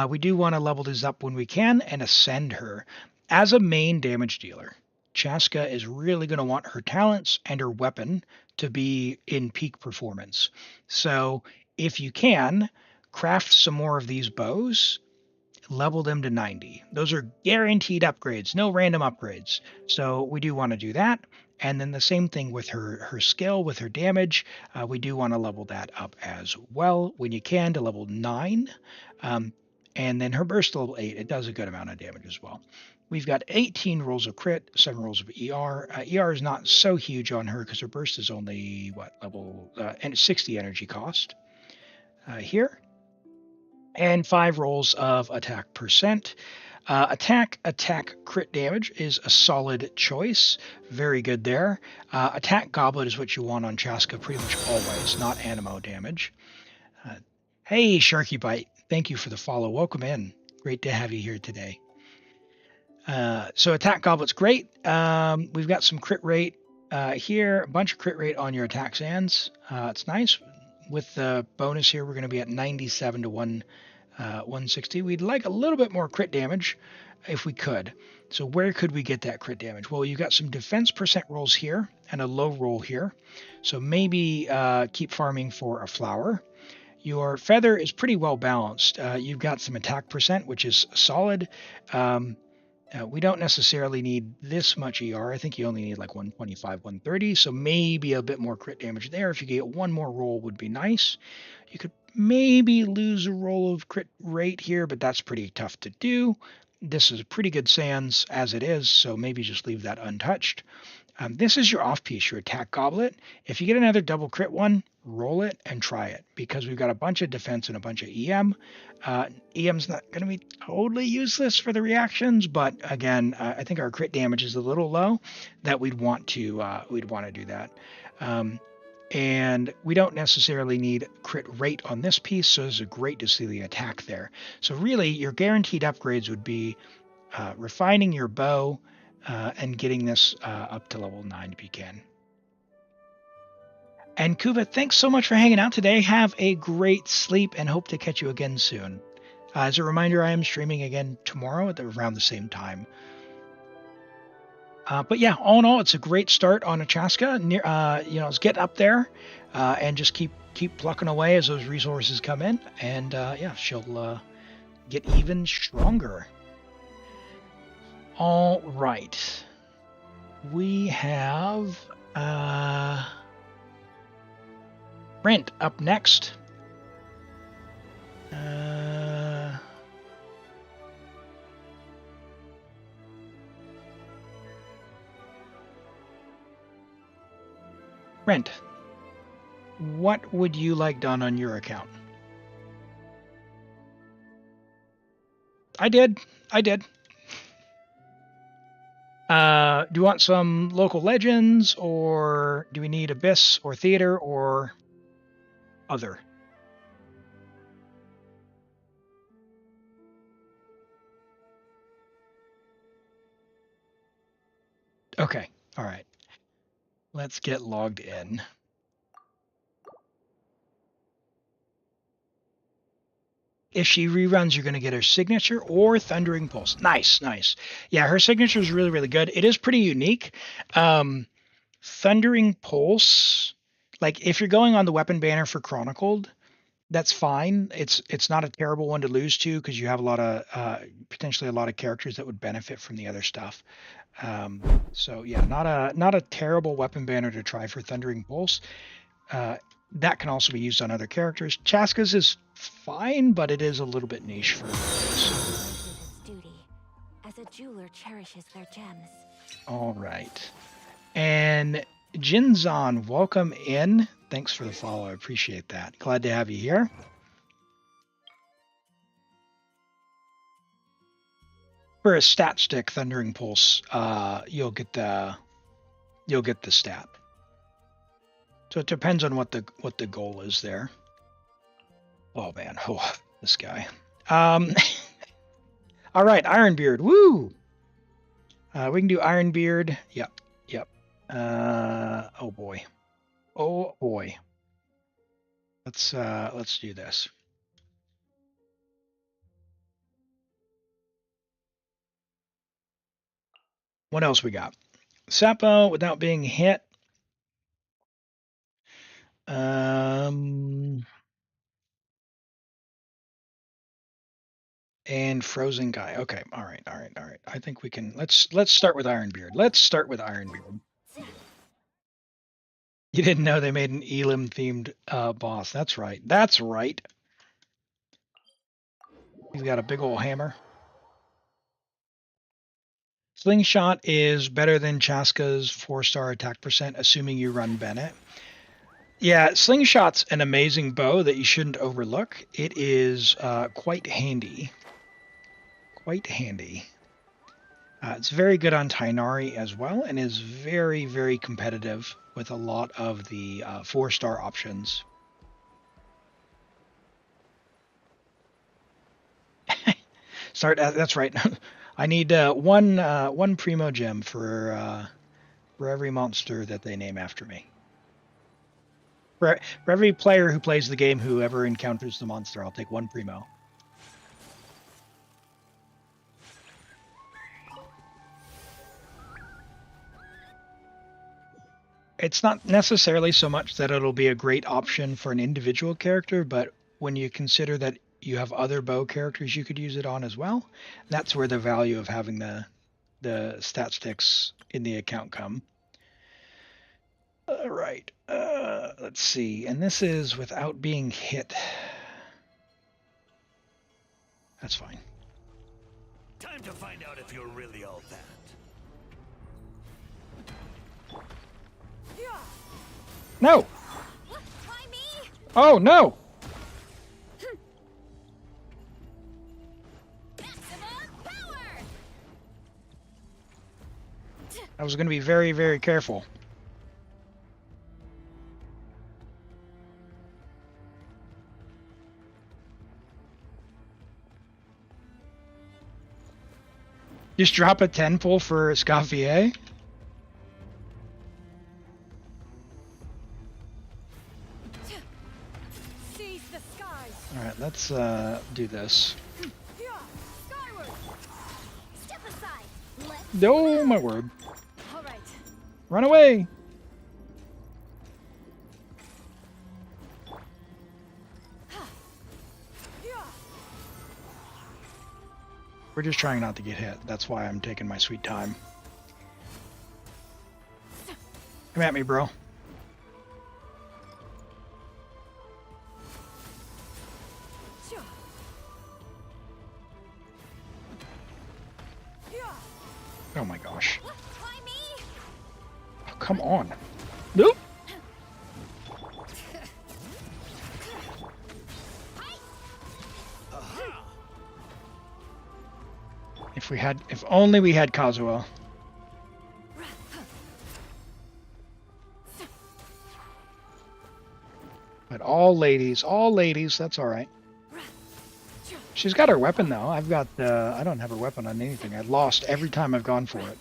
We do want to level this up when we can and ascend her. As a main damage dealer, Chaska is really going to want her talents and her weapon to be in peak performance. So if you can, craft some more of these bows, level them to 90. Those are guaranteed upgrades, no random upgrades. So we do want to do that. And then the same thing with her skill, with her damage. We do want to level that up as well when you can to level 9. And then her burst to level 8. It does a good amount of damage as well. We've got 18 rolls of crit, 7 rolls of ER. ER is not so huge on her because her burst is only, level and 60 energy cost here. And 5 rolls of attack percent. Attack crit damage is a solid choice. Very good there. Attack goblet is what you want on Chaska pretty much always, not animo damage. Hey, Sharky Bite, thank you for the follow. Welcome in. Great to have you here today. So attack goblet's great. We've got some crit rate here, a bunch of crit rate on your attack sands. It's nice. With the bonus here, we're going to be at 97 to 160. We'd like a little bit more crit damage if we could. So where could we get that crit damage? Well, you've got some defense percent rolls here and a low roll here. So maybe keep farming for a flower. Your feather is pretty well balanced. You've got some attack percent, which is solid. We don't necessarily need this much ER. I think you only need like 125, 130. So maybe a bit more crit damage there. If you get one more roll would be nice. You could maybe lose a roll of crit rate here, but that's pretty tough to do. This is a pretty good sands as it is, so maybe just leave that untouched. This is your off piece, your attack goblet. If you get another double crit one, roll it and try it, because we've got a bunch of defense and a bunch of EM. EM's not going to be totally useless for the reactions, but again, I think our crit damage is a little low that we'd want to do that. And we don't necessarily need crit rate on this piece, so it's a great to see the attack there. So really, your guaranteed upgrades would be refining your bow and getting this up to level 9 if you can. And Kuva, thanks so much for hanging out today. Have a great sleep and hope to catch you again soon. As a reminder, I am streaming again tomorrow at around the same time. But yeah, all in all, it's a great start on a Chaska. Let's get up there and just keep plucking away as those resources come in. And yeah, she'll get even stronger. All right. We have Brent up next. Brent, what would you like done on your account? I did. Do you want some local legends, or do we need Abyss or Theater or other? Okay, all right. Let's get logged in. If she reruns, you're going to get her signature or Thundering Pulse. Nice. Yeah, her signature is really, really good. It is pretty unique. Thundering Pulse, like if you're going on the weapon banner for Chronicled, that's fine. It's not a terrible one to lose to, because you have a lot of potentially a lot of characters that would benefit from the other stuff. So yeah, not a terrible weapon banner to try for Thundering Pulse. That can also be used on other characters. Chaska's is fine, but it is a little bit niche for this. Duty, as a jeweler cherishes their gems. All right. And Jinzan, welcome in. Thanks for the follow. I appreciate that. Glad to have you here. For a stat stick, Thundering Pulse, you'll get the stat. So it depends on what the goal is there. Oh man, this guy. All right, Ironbeard. Woo! We can do Ironbeard. Yep. Oh boy. Let's do this. What else we got? Sapo without being hit. And Frozen Guy. Okay, all right. I think we can. Let's start with Ironbeard. You didn't know they made an Elim themed boss. That's right. He's got a big old hammer. Slingshot is better than Chaska's 4-star attack percent, assuming you run Bennett. Yeah, Slingshot's an amazing bow that you shouldn't overlook. It is quite handy. It's very good on Tainari as well, and is very, very competitive with a lot of the 4-star options. That's right. I need one Primo Gem for every monster that they name after me. For every player who plays the game, whoever encounters the monster, I'll take one Primo. It's not necessarily so much that it'll be a great option for an individual character, but when you consider that you have other bow characters you could use it on as well, that's where the value of having the stat sticks in the account come. All right, let's see. And this is without being hit. That's fine. Time to find out if you're really all that. No! Why me? Oh, no! Maximum power! I was going to be very, very careful. Just drop a 10 pull for Escoffier? Seize the skies! Alright, let's do this. Skyward! Step aside! Let's No, my word. Alright. Run away! We're just trying not to get hit. That's why I'm taking my sweet time. Come at me, bro. Oh my gosh. Why me? Oh, come on. Nope. If only we had Kazuo. But all ladies, that's alright. She's got her weapon though. I don't have her weapon on anything. I've lost every time I've gone for it.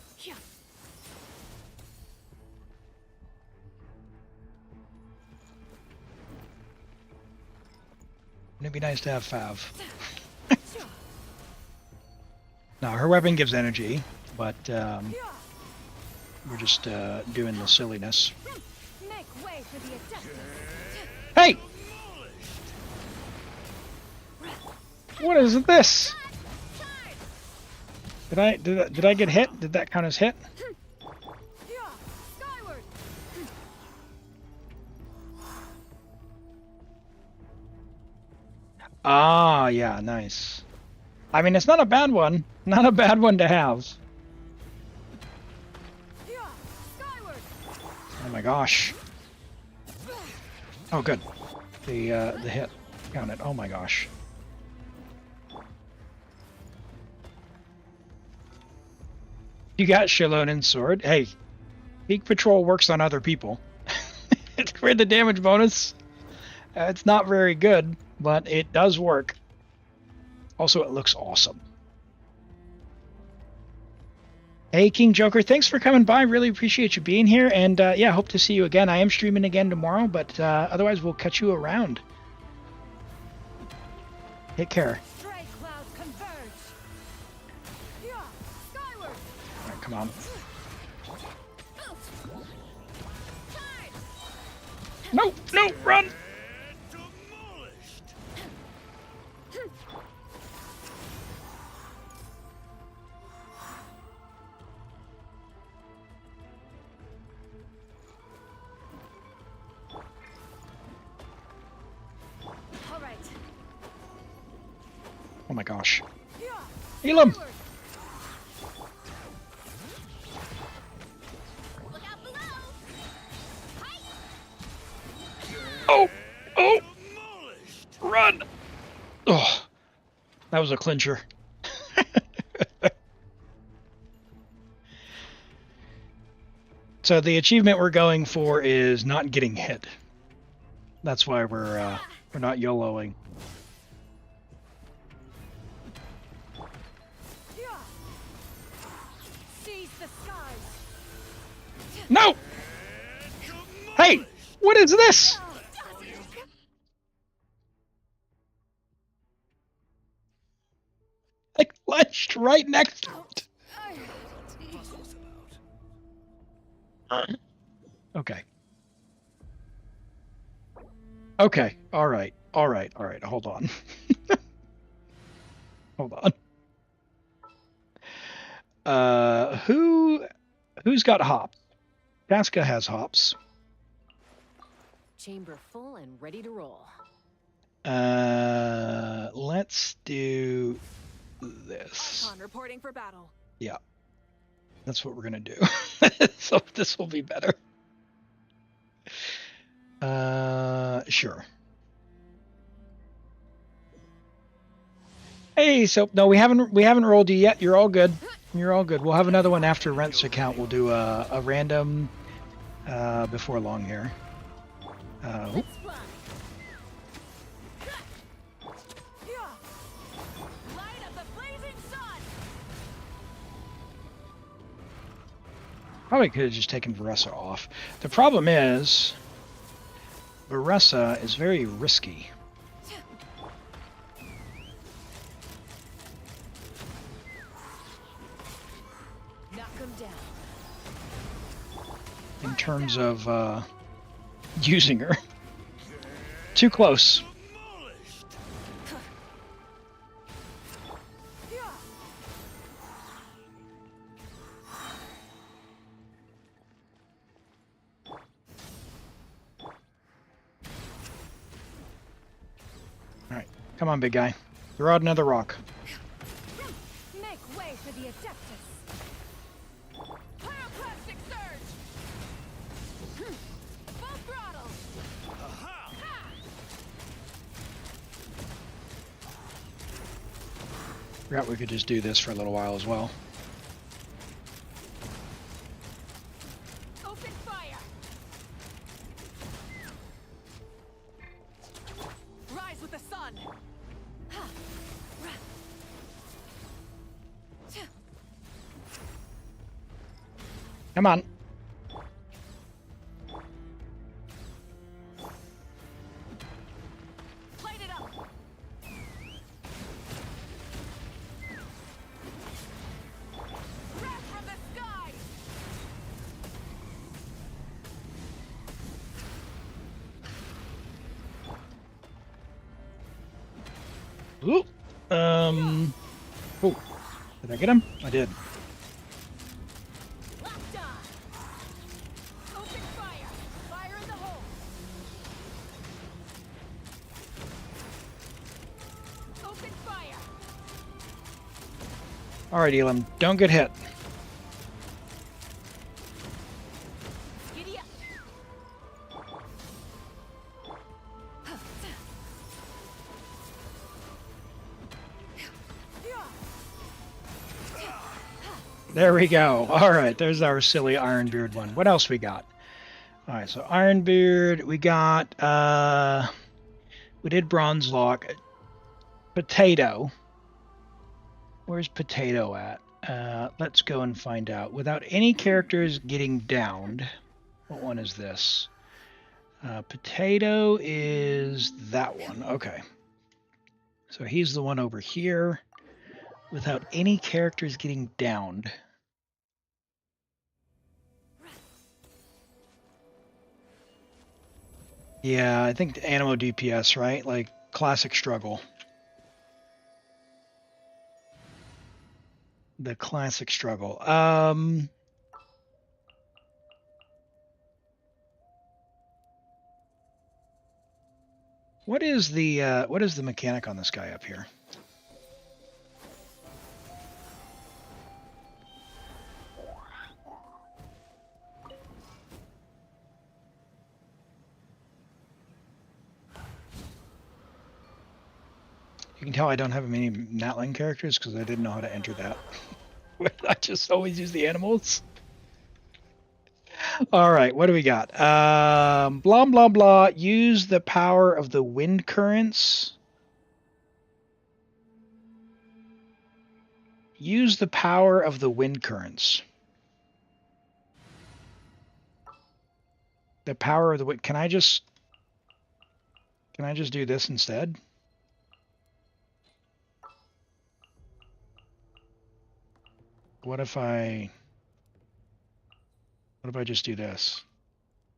It'd be nice to have Fav. No, her weapon gives energy, but we're just doing the silliness. Make way for the Adeptus. Hey! What is this? Did I get hit? Did that count as hit? Skyward! Ah, yeah, nice. I mean, it's not a bad one. Not a bad one to have. Skyward! Oh my gosh. Oh, good. The hit counted. Oh my gosh. You got Shilonin's sword. Hey, Peak Patrol works on other people. For the damage bonus, it's not very good, but it does work. Also, it looks awesome. Hey, King Joker, thanks for coming by. Really appreciate you being here. And yeah, hope to see you again. I am streaming again tomorrow, but otherwise we'll catch you around. Take care. Stray clouds converge. Skyward! All right, come on. No, no, run! All right. Oh my gosh. Elim! Look out below. Hi. Oh! Oh! Run! Oh, that was a clincher. So the achievement we're going for is not getting hit. That's why we're not YOLOing. Seize the skies. No! Hey! What is this? I clutched right next to it. Okay. Okay. All right. All right. All right. Hold on. Hold on. Who's got hops? Casca has hops. Chamber full and ready to roll. Let's do this. On reporting for battle. Yeah. That's what we're gonna do. So this will be better. Sure. Hey, so no, we haven't rolled you yet. You're all good. You're all good. We'll have another one after Rent's account. We'll do a random before long here. Oop. Let's fly. Light of the blazing sun. Probably could have just taken Varessa off. The problem is, Varessa is very risky. Knock him down. In terms of using her. Too close. Alright, come on, big guy. Throw out another rock. Make way for the Adeptus. Pyroclastic surge. Full throttle. Forgot we could just do this for a little while as well. Open fire. Rise with the sun. Come on. Light it up. Wrath from the sky. Ooh. Oh. Did I get him? I did. Locked on. Open fire. Fire in the hole. Open fire. Alright, Elim. Don't get hit. Giddy up. There we go. Alright, there's our silly Ironbeard one. What else we got? Alright, so Ironbeard, we got, we did Bronze Lock. Potato. Where's Potato at? Let's go and find out. Without any characters getting downed. What one is this? Potato is that one. Okay. So he's the one over here. Without any characters getting downed. Yeah, I think the Animo DPS, right? Like, classic struggle. The classic struggle. What is the mechanic on this guy up here? You can tell I don't have many Natling characters because I didn't know how to enter that. I just always use the animals. All right, what do we got? Blah, blah, blah. Use the power of the wind currents. Use the power of the wind currents. The power of the wind. Can I just do this instead? What if I just do this?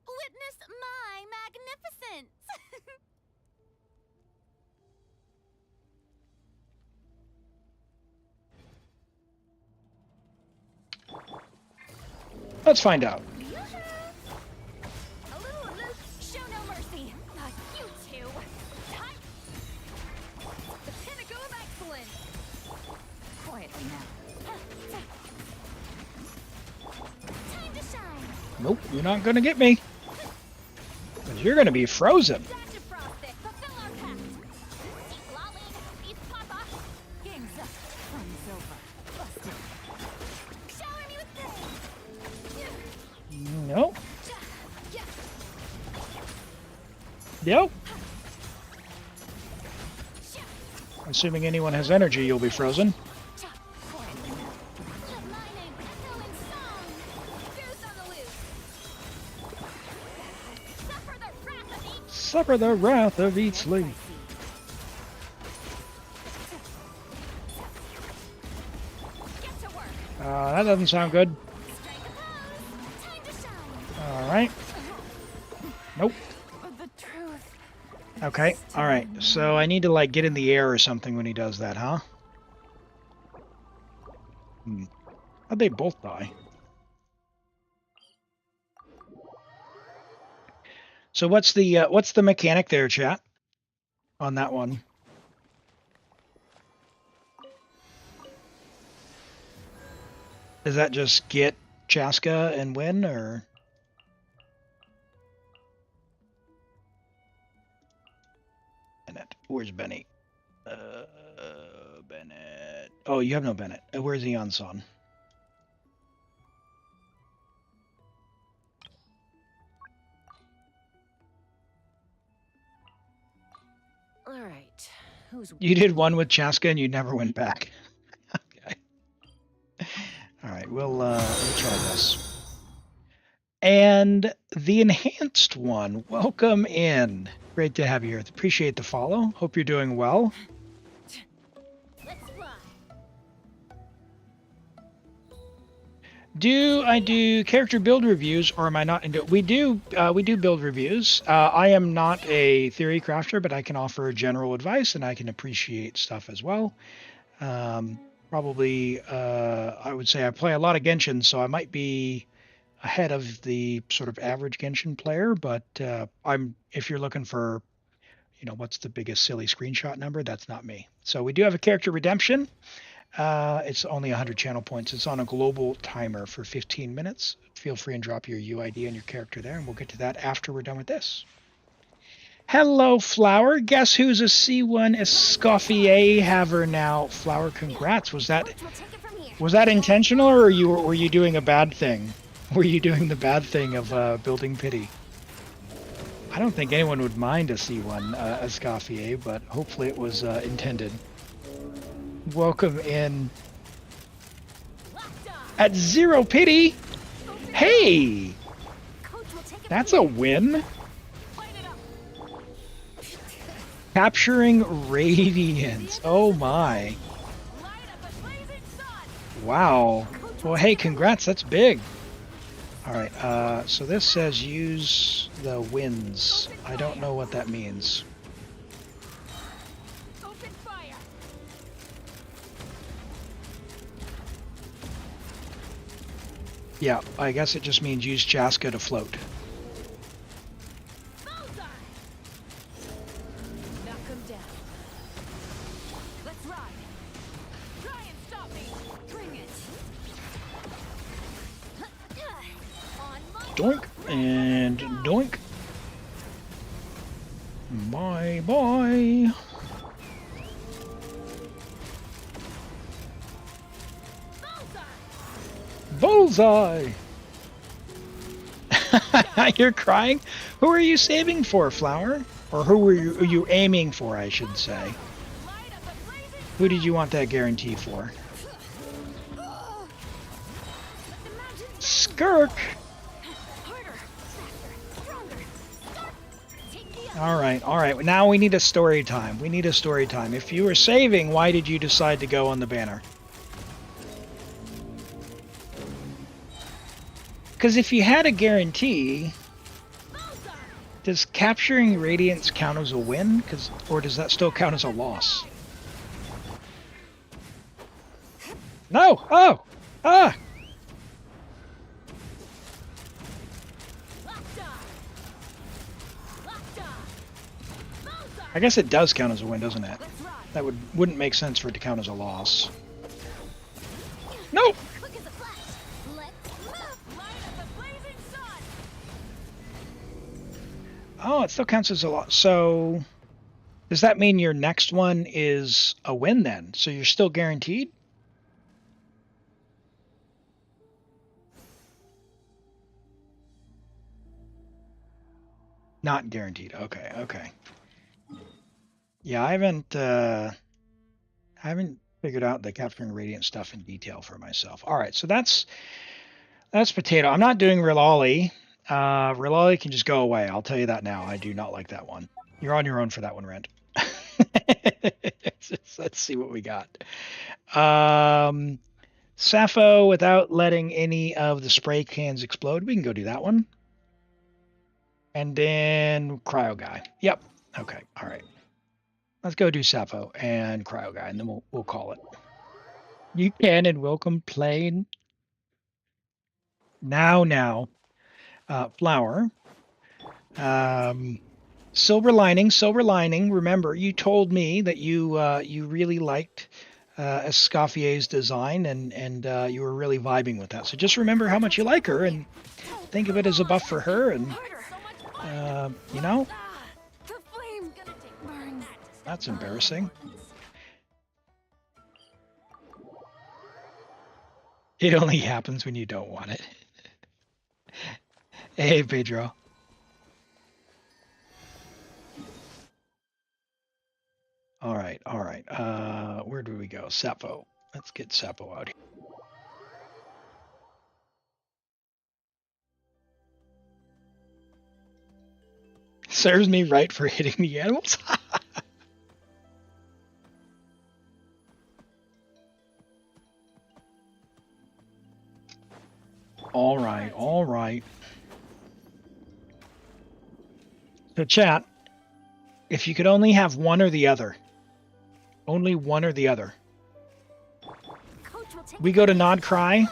Witness my magnificence. Let's find out. A little aloof, show no mercy. You two. Time. The pinnacle of excellence. Quietly now. Time to shine. Nope, you're not gonna get me. You're gonna be frozen. Dash of frosted. Fulfill our pact. Xiangling, eat Papa. King's up. Fun's over. Busted. Shower me with this. Nope. Nope. Assuming anyone has energy, you'll be frozen. Let my name echo in song. Goose on the loose. Suffer the wrath of each. Suffer the wrath of Wriothesley. Get to work. That doesn't sound good. Strike a pose. Time to shine. Alright. Nope. But the truth. Okay, alright. So I need to, like, get in the air or something when he does that, huh? How'd they both die? So what's the mechanic there, chat? On that one? Is that just get Chaska and win, or? Bennett. Where's Benny? Bennett. Oh, you have no Bennett. Where's Eon-san? All right. Who's You did one with Chaska and you never went back. Okay. All right, we'll try this. And the enhanced one, welcome in. Great to have you here. Appreciate the follow. Hope you're doing well. Let's fly. Do I do character build reviews, or am I not into? We do build reviews. I am not a theory crafter, but I can offer general advice, and I can appreciate stuff as well. Probably, I would say I play a lot of Genshin, so I might be ahead of the sort of average Genshin player. But if you're looking for, what's the biggest silly screenshot number, that's not me. So we do have a character redemption. It's only 100 channel points. It's on a global timer for 15 minutes. Feel free and drop your UID and your character there, and we'll get to that after we're done with this. Hello, Flower. Guess who's a C1 Escoffier haver now? Flower, congrats. Was that We'll take it from here. intentional, or were you doing a bad thing? Were you doing the bad thing of building pity? I don't think anyone would mind a C1 Escoffier, but hopefully it was intended. Welcome in. At 0 pity. Hey, Coach will take it that's from a here. win. Light it up. Capturing Radiance. Oh my. Light up a blazing sun. Wow. Well, hey, congrats. That's big. All right. So this says use the winds. I don't know what that means. Open fire. Yeah, I guess it just means use Chaska to float. Bullseye. knock him down? Let's ride. Try and stop me. Bring it. On my Doink and doink. Bye bye. bullseye. Bullseye! You're crying? Who are you saving for, Flower? Or who were you aiming for, I should say? Light up a blazing Who did you want that guarantee for? Let the mountains Skirk! harder, faster, stronger. Take the Alright. Now we need a story time. If you were saving, why did you decide to go on the banner? Because if you had a guarantee, bullseye. does capturing Radiance count as a win? Or does that still count as a loss? No! Oh! Ah! Locked on. Locked on. Bullseye. I guess it does count as a win, doesn't it? Let's ride. That wouldn't make sense for it to count as a loss. No! Quick as a flash. Let's move. Light up a blazing sun. Oh, it still counts as a loss. So does that mean your next one is a win then? So you're still guaranteed? Not guaranteed. Okay, okay. Yeah, I haven't figured out the capturing radiant stuff in detail for myself. All right, so that's potato. I'm not doing Rillali. Rillali can just go away. I'll tell you that now. I do not like that one. You're on your own for that one, Rent. Let's see what we got. Sappho without letting any of the spray cans explode. We can go do that one. And then Cryo Guy. Yep. Okay. All right. Let's go do Sappho and Cryo Guy, and then we'll call it. You can and will complain. Now. Flower. Silver Lining. Remember, you told me that you really liked Escoffier's design, and you were really vibing with that. So just remember how much you like her, and think of it as a buff for her, and you know, that's embarrassing. It only happens when you don't want it. Hey, Pedro. All right. Where do we go? Sappho. Let's get Sappho out here. Serves me right for hitting the animals. All right. So chat, if you could only have one or the other, only one or the other. We go to Nod Cry,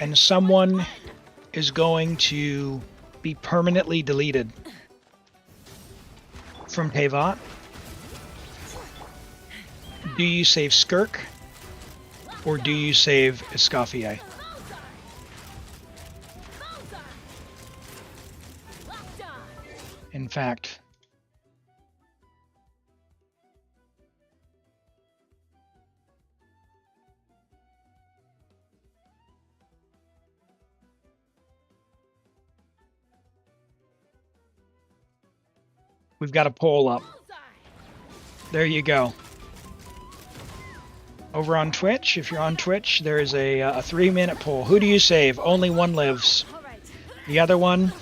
and someone is going to be permanently deleted from Tevat. Do you save Skirk, or do you save Escoffier? In fact, we've got a poll up. There you go. Over on Twitch, if you're on Twitch, there is a 3-minute poll. Who do you save? Only one lives. The other one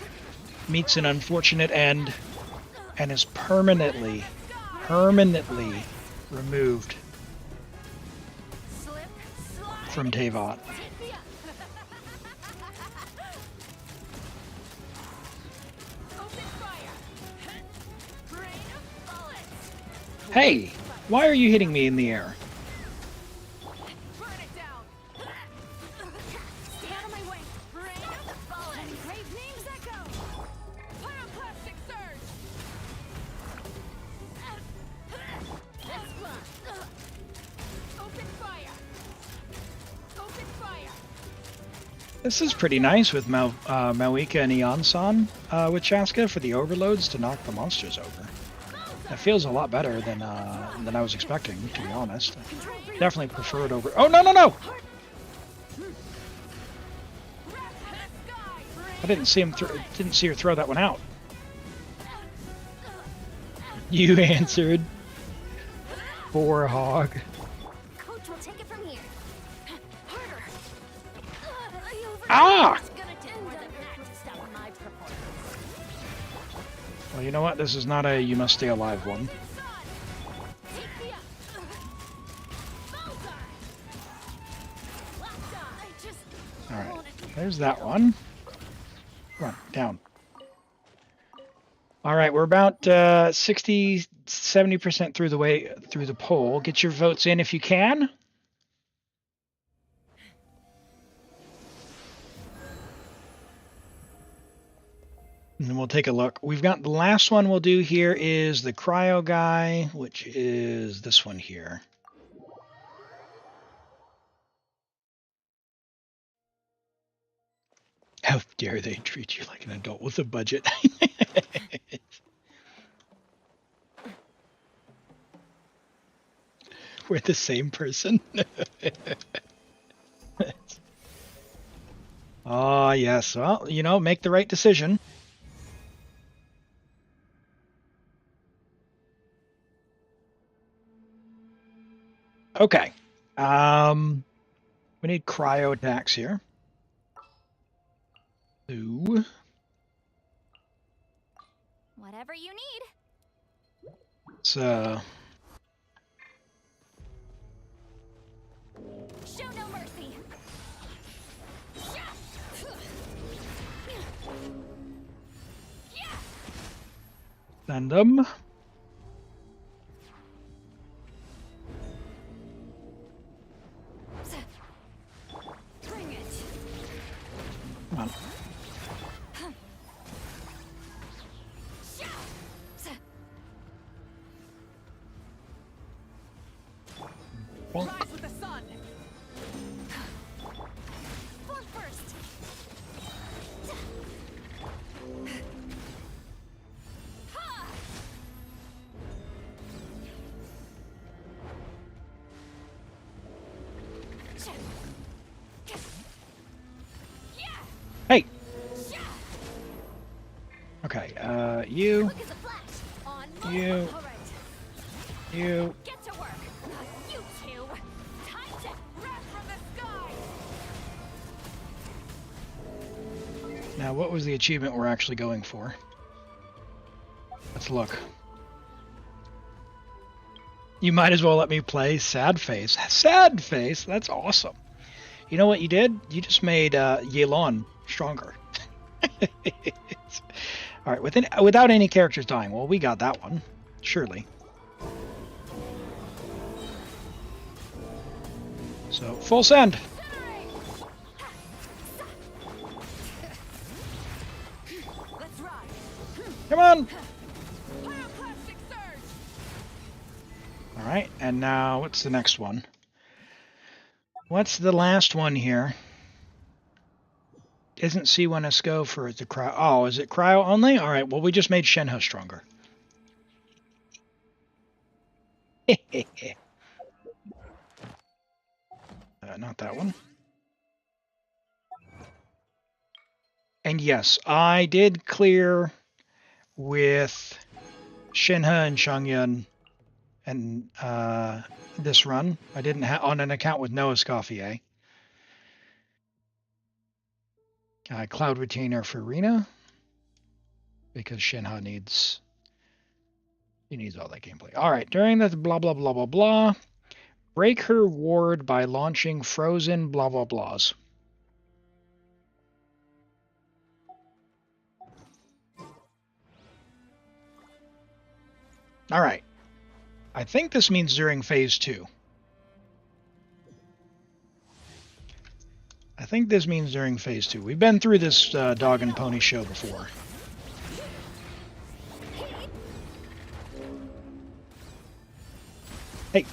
meets an unfortunate end and is permanently removed from Tevat. Hey, why are you hitting me in the air? This is pretty nice with Mavuika and Eon-san with Chaska for the overloads to knock the monsters over. That feels a lot better than I was expecting, to be honest. Definitely prefer it over. Oh no! I didn't see him. Didn't see her throw that one out. You answered. Poor hog. Ah! Well, you know what? This is not a you must stay alive one. Alright, there's that one. Come on, down. Alright, we're about 60-70% through the way through the poll. Get your votes in if you can. And then we'll take a look. We've got the last one we'll do here is the Cryo Guy, which is this one here. How dare they treat you like an adult with a budget? We're the same person. Oh, yes. Well, you know, make the right decision. Okay. We need cryo attacks here. Ooh. Whatever you need. So, Show no mercy. send them. Bring it. Come on. Bonk. Rise with the sun. Form first. Hey. Okay. You. Look at the flash. On You. All right. You. Get to work. You two. Time to Wrath from the sky. Now, what was the achievement we're actually going for? Let's look. You might as well let me play Sad Face. Sad Face? That's awesome. You know what you did? You just made Yelan stronger. All right, without any characters dying. Well, we got that one, surely. So, full send. Let's ride. Come on. Pyroclastic surge. All right, and now what's the next one? What's the last one here? Isn't C1SGO for the cryo? Oh, is it cryo only? All right, well, we just made Shenhe stronger. Not that one. And yes, I did clear with Shenhe and Xiangling and this run. I didn't have on an account with no Escoffier. Cloud Retainer for Furina because Shenhe needs all that gameplay. All right, during the blah blah blah blah blah, break her ward by launching frozen blah blah blahs. All right. I think this means during phase 2. I think this means during phase 2. We've been through this dog and pony show before. Hey.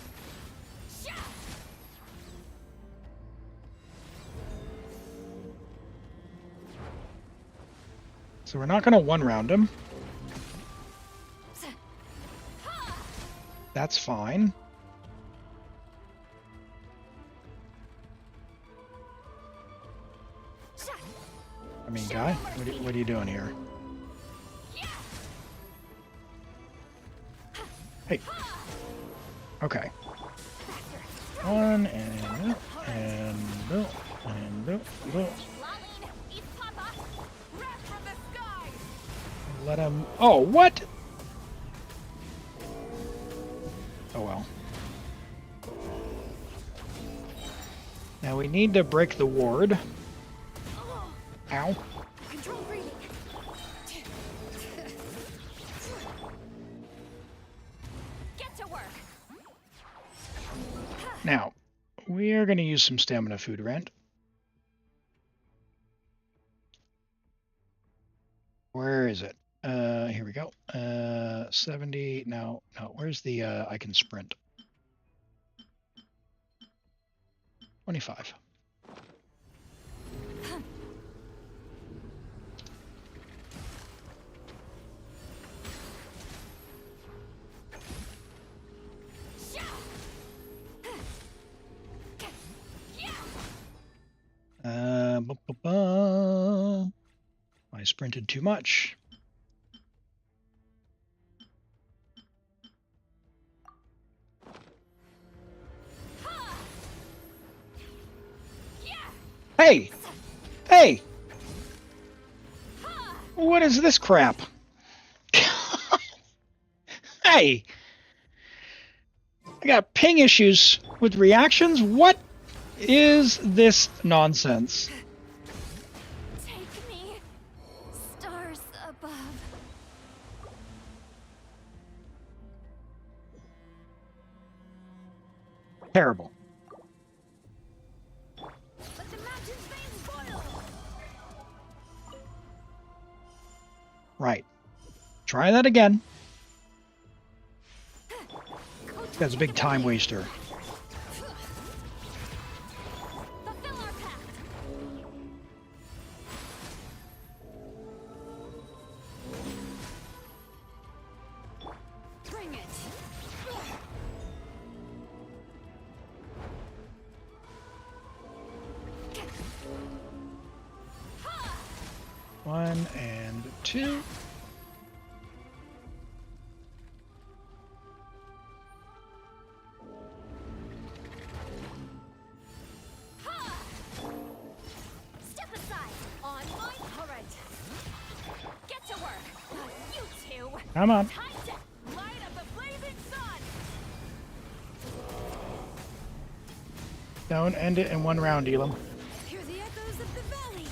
So we're not going to one-round him. That's fine. I mean, guy, what are you doing here? Hey. Okay. One and boom and boom. Let him. Oh, what? Oh well. Now we need to break the ward. Ow. Control breathing. Get to work. Now, we are going to use some stamina food rent. Where is it? Here we go. 70. No, where's the I can sprint? 25. I sprinted too much. Hey! Hey! What is this crap? Hey! I got ping issues with reactions? What is this nonsense? Take me. Stars above. Terrible. Let the mountain's veins boil. Right. Try that again. That's a big time waster. Fulfill our pact. Bring it. One and two. Step aside. On my turret. Get to work. You two. Come on. Time to light up the blazing sun. Don't end it in one round, Elim. Hear the echoes of the valley.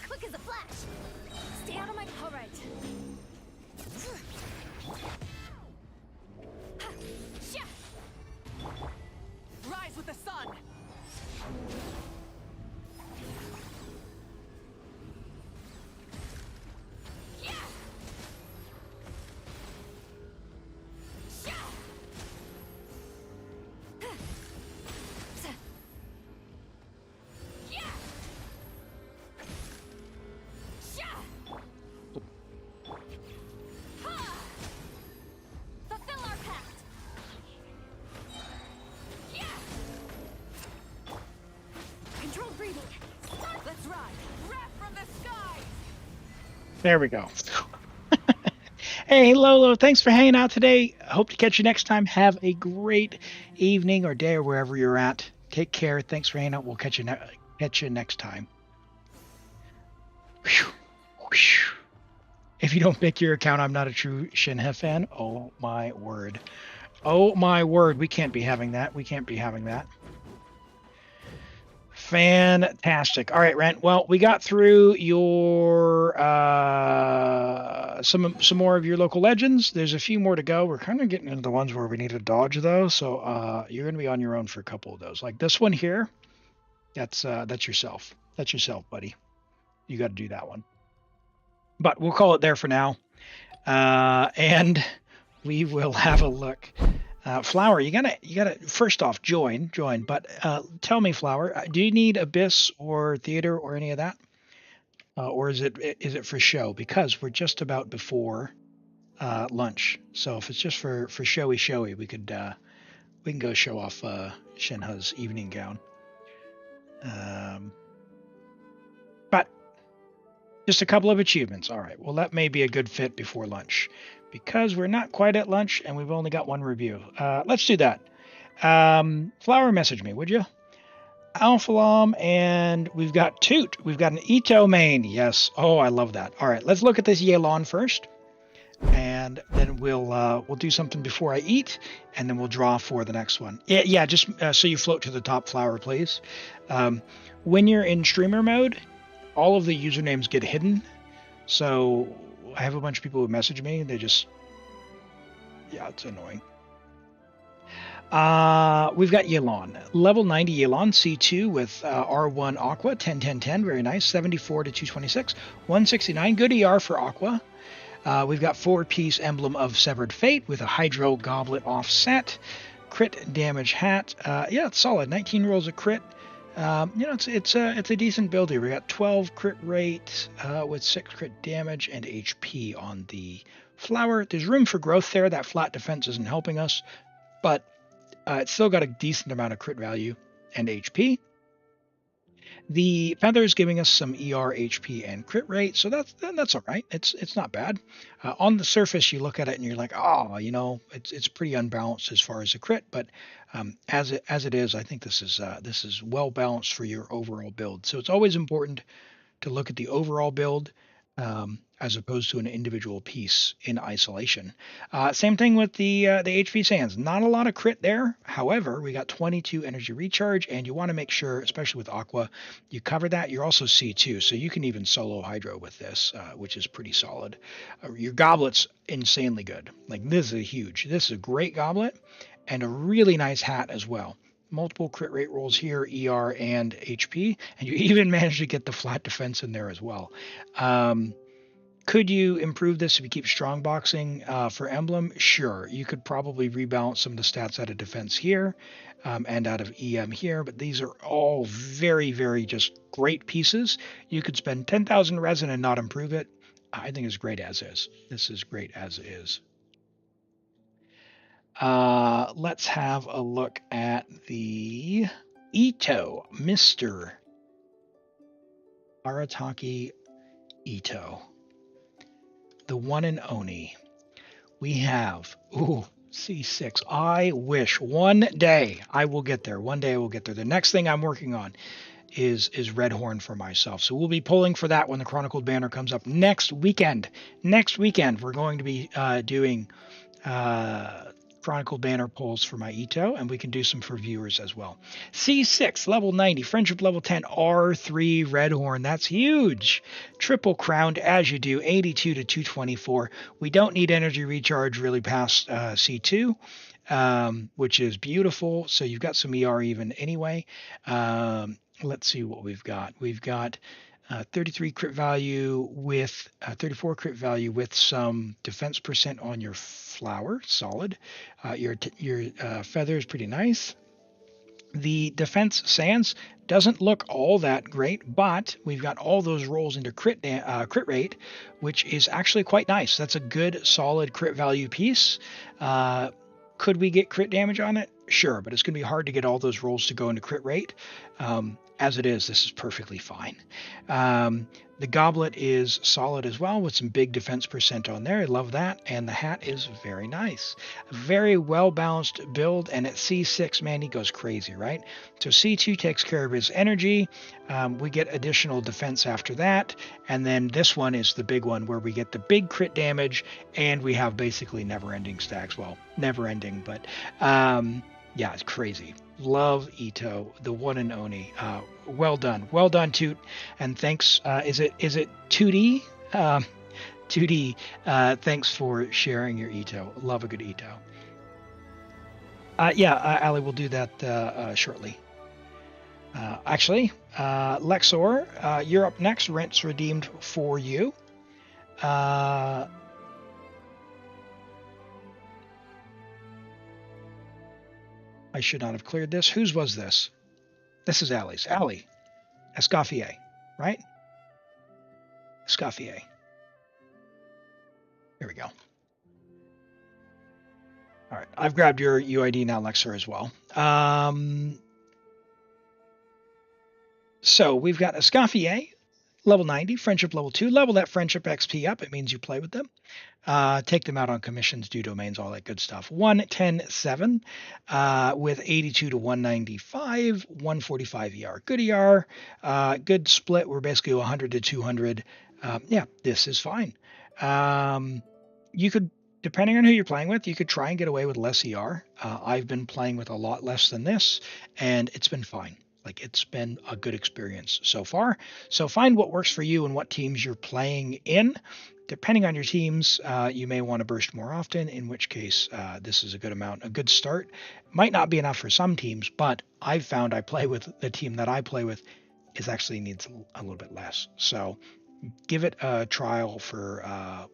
Quick as a flash. Stay out of my turret. Rise with the sun. Yeah. Fulfill our pact. Yeah. Controlled breathing. Let's ride. Wrath from the sky. There we go. Hey, Lolo, thanks for hanging out today. Hope to catch you next time. Have a great evening or day or wherever you're at. Take care. Thanks for hanging out. We'll catch you next time. Whew. Whew. If you don't pick your account, I'm not a true Shinhe fan. Oh, my word. Oh, my word. We can't be having that. We can't be having that. Fantastic. All right, Rent. Well, we got through your some more of your local legends. There's a few more to go. We're kind of getting into the ones where we need to dodge, though. So you're going to be on your own for a couple of those. Like this one here. That's yourself. That's yourself, buddy. You got to do that one. But we'll call it there for now. And we will have a look. Flower, you gotta first off join. But tell me, Flower, do you need Abyss or Theater or any of that, or is it for show? Because we're just about before lunch, so if it's just for showy, we can go show off Shinha's evening gown. But just a couple of achievements. All right, well that may be a good fit before lunch. Because we're not quite at lunch and we've only got one review. Let's do that. Flower, message me, would you? Alphalam, and we've got Toot. We've got an Itto main. Yes. Oh, I love that. All right, let's look at this Yelan first. And then we'll do something before I eat, and then we'll draw for the next one. Yeah, just so you float to the top, Flower, please. When you're in streamer mode, all of the usernames get hidden. So I have a bunch of people who message me. They just, yeah, it's annoying. We've got Yelan. Level 90 Yelan, C2 with R1 Aqua, 10-10-10, very nice. 74 to 226, 169, good ER for Aqua. We've got 4-piece Emblem of Severed Fate with a Hydro Goblet offset. Crit damage hat. Yeah, it's solid. 19 rolls of crit. It's a decent build here. We got 12 crit rate with 6 crit damage and HP on the Flower, there's room for growth there. That flat defense isn't helping us, but it's still got a decent amount of crit value and HP. The feather is giving us some ER, HP, and crit rate, so that's all right. It's not bad. On the surface, you look at it and you're like, oh, you know, it's pretty unbalanced as far as the crit, but as it is, I think this is well balanced for your overall build. So it's always important to look at the overall build as opposed to an individual piece in isolation. Same thing with the HP sands. Not a lot of crit there. However, we got 22 energy recharge, and you want to make sure, especially with Aqua, you cover that. You're also C2, so you can even solo Hydro with this, which is pretty solid. Your goblet's insanely good. Like, this is a great goblet, and a really nice hat as well. Multiple crit rate rolls here, ER and HP, and you even managed to get the flat defense in there as well. Could you improve this if you keep strong boxing for Emblem? Sure. You could probably rebalance some of the stats out of defense here and out of EM here, but these are all very, very just great pieces. You could spend 10,000 resin and not improve it. I think it's great as is. This is great as is. Let's have a look at the Itto, Mr. Arataki Itto. The one and only. We have, C6. I wish one day I will get there. One day I will get there. The next thing I'm working on is Red Horn for myself. So we'll be pulling for that when the Chronicled banner comes up next weekend. Next weekend, we're going to be doing Chronicled banner pulls for my Itto, and we can do some for viewers as well. C6, level 90, Friendship level 10, R3 Red Horn. That's huge. Triple crowned as you do, 82 to 224. We don't need energy recharge really past C2, which is beautiful. So you've got some ER even anyway. Let's see what we've got. We've got 33 crit value with 34 crit value with some defense percent on your flower, solid. Your feather is pretty nice. The defense sands doesn't look all that great, but we've got all those rolls into crit rate, which is actually quite nice. That's a good, solid crit value piece. Could we get crit damage on it? Sure, but it's going to be hard to get all those rolls to go into crit rate. As it is, this is perfectly fine. The goblet is solid as well with some big defense percent on there. I love that. And the hat is very nice. A very well-balanced build. And at C6, man, he goes crazy, right? So C2 takes care of his energy. We get additional defense after that. And then this one is the big one where we get the big crit damage. And we have basically never-ending stacks. Well, never-ending, but yeah, it's crazy. Love Itto, the one and only. Well done, Toot. And thanks. Is it 2D? 2D. Thanks for sharing your Itto. Love a good Itto. Yeah, Ali, we'll do that shortly. Actually, Lexor, you're up next. Rent's redeemed for you. I should not have cleared this. Whose was this? This is Allie's. Allie. Escoffier, right? Escoffier. Here we go. All right. I've grabbed your UID now, Lexer, as well. So we've got Escoffier, level 90, Friendship level 2. Level that Friendship XP up. It means you play with them. Take them out on commissions, do domains, all that good stuff. 110.7 with 82 to 195, 145 ER. Good ER, good split. We're basically 100 to 200. Yeah, this is fine. You could, depending on who you're playing with, you could try and get away with less ER. I've been playing with a lot less than this, and it's been fine. Like, it's been a good experience so far. So find what works for you and what teams you're playing in. Depending on your teams, you may want to burst more often, in which case this is a good amount. A good start. Might not be enough for some teams, but I've found I play with the team that I play with is actually needs a little bit less. So give it a trial for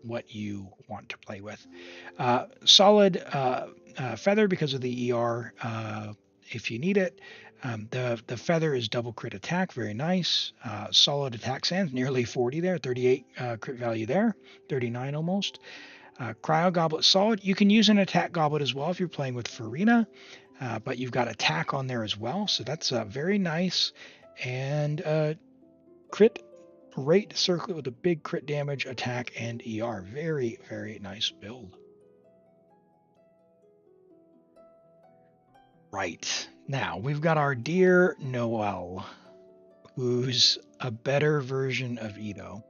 what you want to play with. Solid feather because of the ER if you need it. The feather is double crit attack, very nice. Solid attack sands, nearly 40 there, 38 crit value there, 39 almost. Cryo Goblet solid. You can use an attack goblet as well if you're playing with Furina, but you've got attack on there as well, so that's very nice. And crit rate circlet with a big crit damage, attack, and ER. Very, very nice build. Right. Now, we've got our dear Noelle, who's a better version of Itto.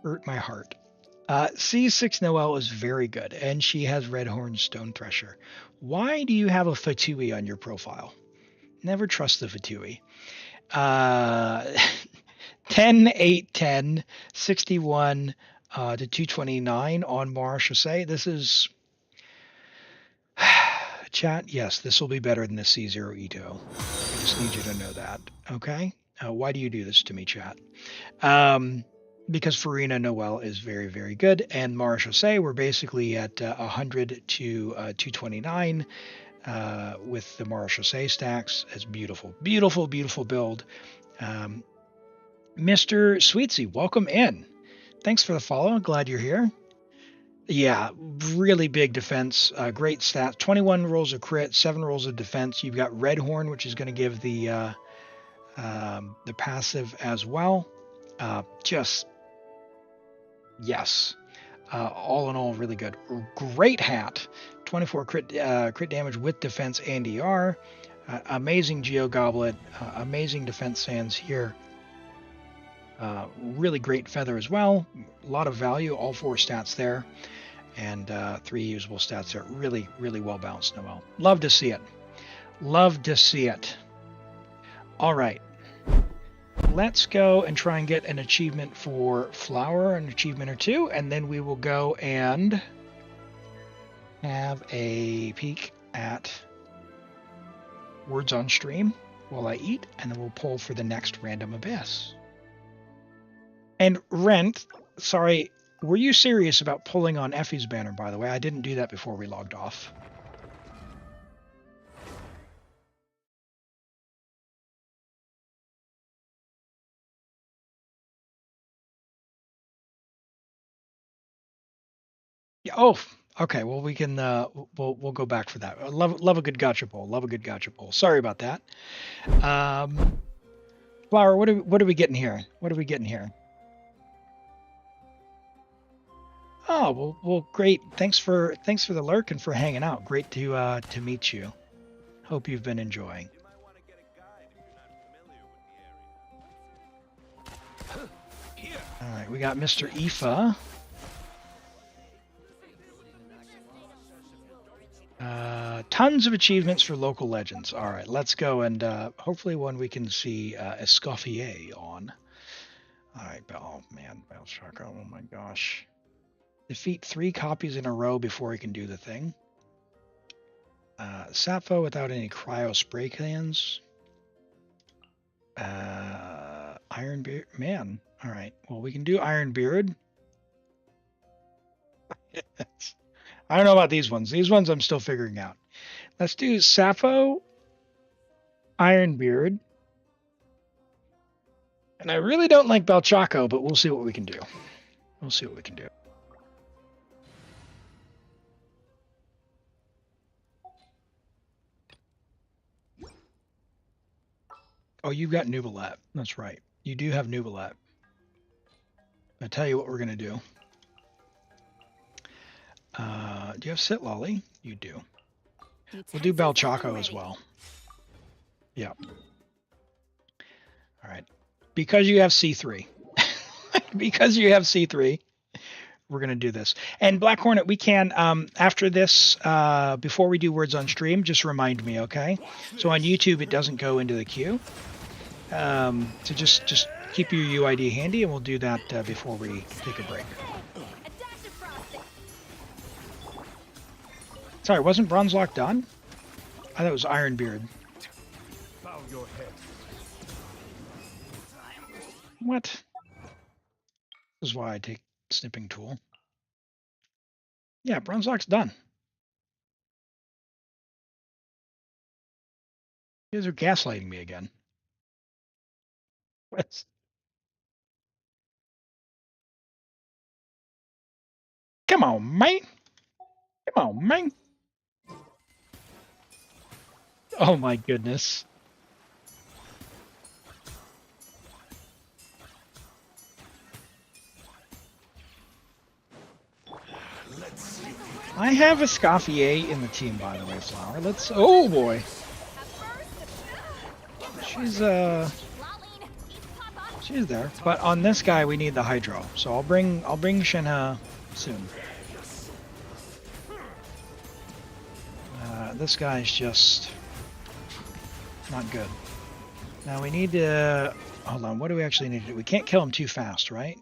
Hurt my heart. C6 Noelle is very good, and she has Redhorn Stone Thresher. Why do you have a Fatui on your profile? Never trust the Fatui. 10, 8, 10, 61 to 229 on Mara Chaussee. This is... Chat, yes, this will be better than the C0 Itto. I just need you to know that, okay? Why do you do this to me, chat? Because Furina Noelle is very, very good, and Mara Chaussee, we're basically at 100 to 229 with the Mara Chaussee stacks. It's beautiful, beautiful, beautiful build. Mr. Sweetsy, welcome in. Thanks for the follow. I'm glad you're here. Yeah, really big defense, great stats. 21 rolls of crit, 7 rolls of defense. You've got Redhorn, which is going to give the passive as well. Just yes, all in all, really good. Great hat, 24 crit damage with defense and ER. Amazing Geo Goblet, amazing defense sands here. Really great feather as well. A lot of value, all 4 stats there. And 3 usable stats there. Really, really well balanced, Noelle. Love to see it. Love to see it. All right. Let's go and try and get an achievement for Flower, an achievement or 2, and then we will go and have a peek at words on stream while I eat, and then we'll pull for the next random abyss. And Rent, sorry, were you serious about pulling on Effie's banner, by the way? I didn't do that before we logged off. Yeah, oh, okay. Well, we can we'll go back for that. Love a good gotcha pull. Love a good gotcha pull. Sorry about that. Flower, what are we getting here? What are we getting here? Oh, well, great. Thanks for the lurk and for hanging out. Great to meet you. Hope you've been enjoying. All right, we got Mr. Aoife. Tons of achievements for local legends. All right, let's go and hopefully one we can see Escoffier on. All right, oh man, Bellshock, oh my gosh. Defeat 3 copies in a row before he can do the thing. Sappho without any cryo spray cans. Ironbeard, man. All right, well we can do Ironbeard. I don't know about these ones. These ones I'm still figuring out. Let's do Sappho, Ironbeard. And I really don't like Belchaco, but we'll see what we can do. We'll see what we can do. Oh, you've got Nubilet. That's right. You do have Nubilet. I'll tell you what we're going to do. Do you have Sitlolly? You do. We'll do Belchaco as well. Yeah. All right. Because you have C3. Because you have C3, we're going to do this. And Black Hornet, we can, after this, before we do words on stream, just remind me, okay? So on YouTube, it doesn't go into the queue. So just keep your UID handy, and we'll do that before we take a break. Sorry, wasn't Bronzelock done? I thought it was Ironbeard. Bow your head. What? This is why I take snipping tool. Yeah, Bronzelock's done. You guys are gaslighting me again. What? Come on, man. Come on, man. Oh my goodness. I have a Scoffier in the team, by the way, Flower. Let's. Oh boy. She's there. But on this guy, we need the Hydro. So I'll bring Shinha soon. This guy's just not good. Now we need to. Hold on. What do we actually need to do? We can't kill him too fast, right?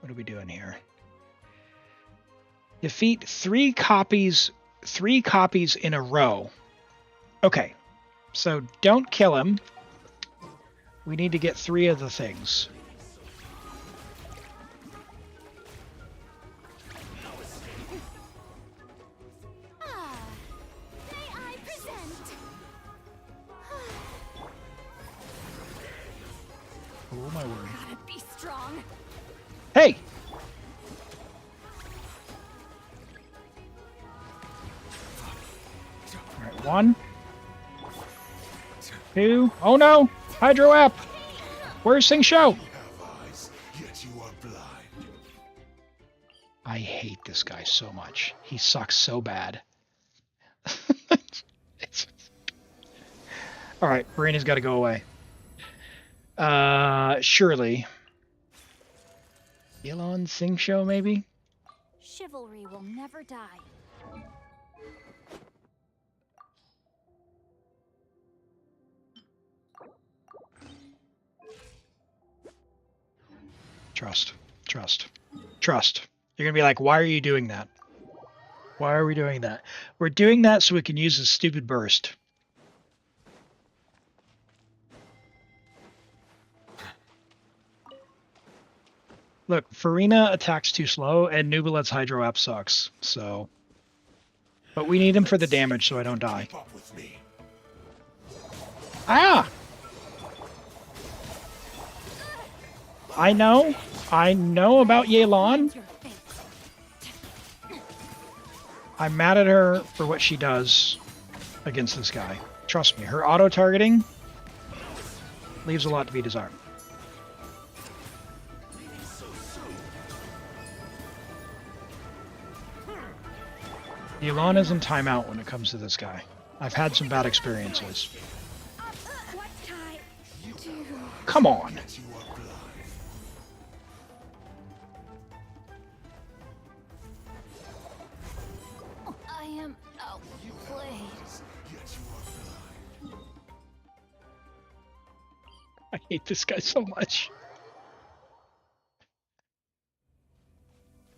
What are we doing here? Defeat 3 copies in a row. Okay, so don't kill him. We need to get 3 of the things. May I present? Oh my word. Gotta be strong. Hey! Alright, 1. 2. Oh no! Hydro app! Where's Sing Show? You have eyes, yet you are blind. I hate this guy so much. He sucks so bad. Alright, Furina's got to go away. Surely. Elon Sing Show, maybe? Chivalry will never die. Trust. Trust. Trust. You're going to be like, why are you doing that? Why are we doing that? We're doing that so we can use this stupid burst. Look, Furina attacks too slow, and Nubilet's Hydro app sucks, so... But we need him for the damage so I don't die. Keep up with me. Ah! I know about Yelan. Your fate. I'm mad at her for what she does against this guy. Trust me, her auto-targeting leaves a lot to be desired. Yelan is in timeout when it comes to this guy. I've had some bad experiences. What I do? Come on. Yet you are blind. I am outplayed. Yet you are blind. I hate this guy so much.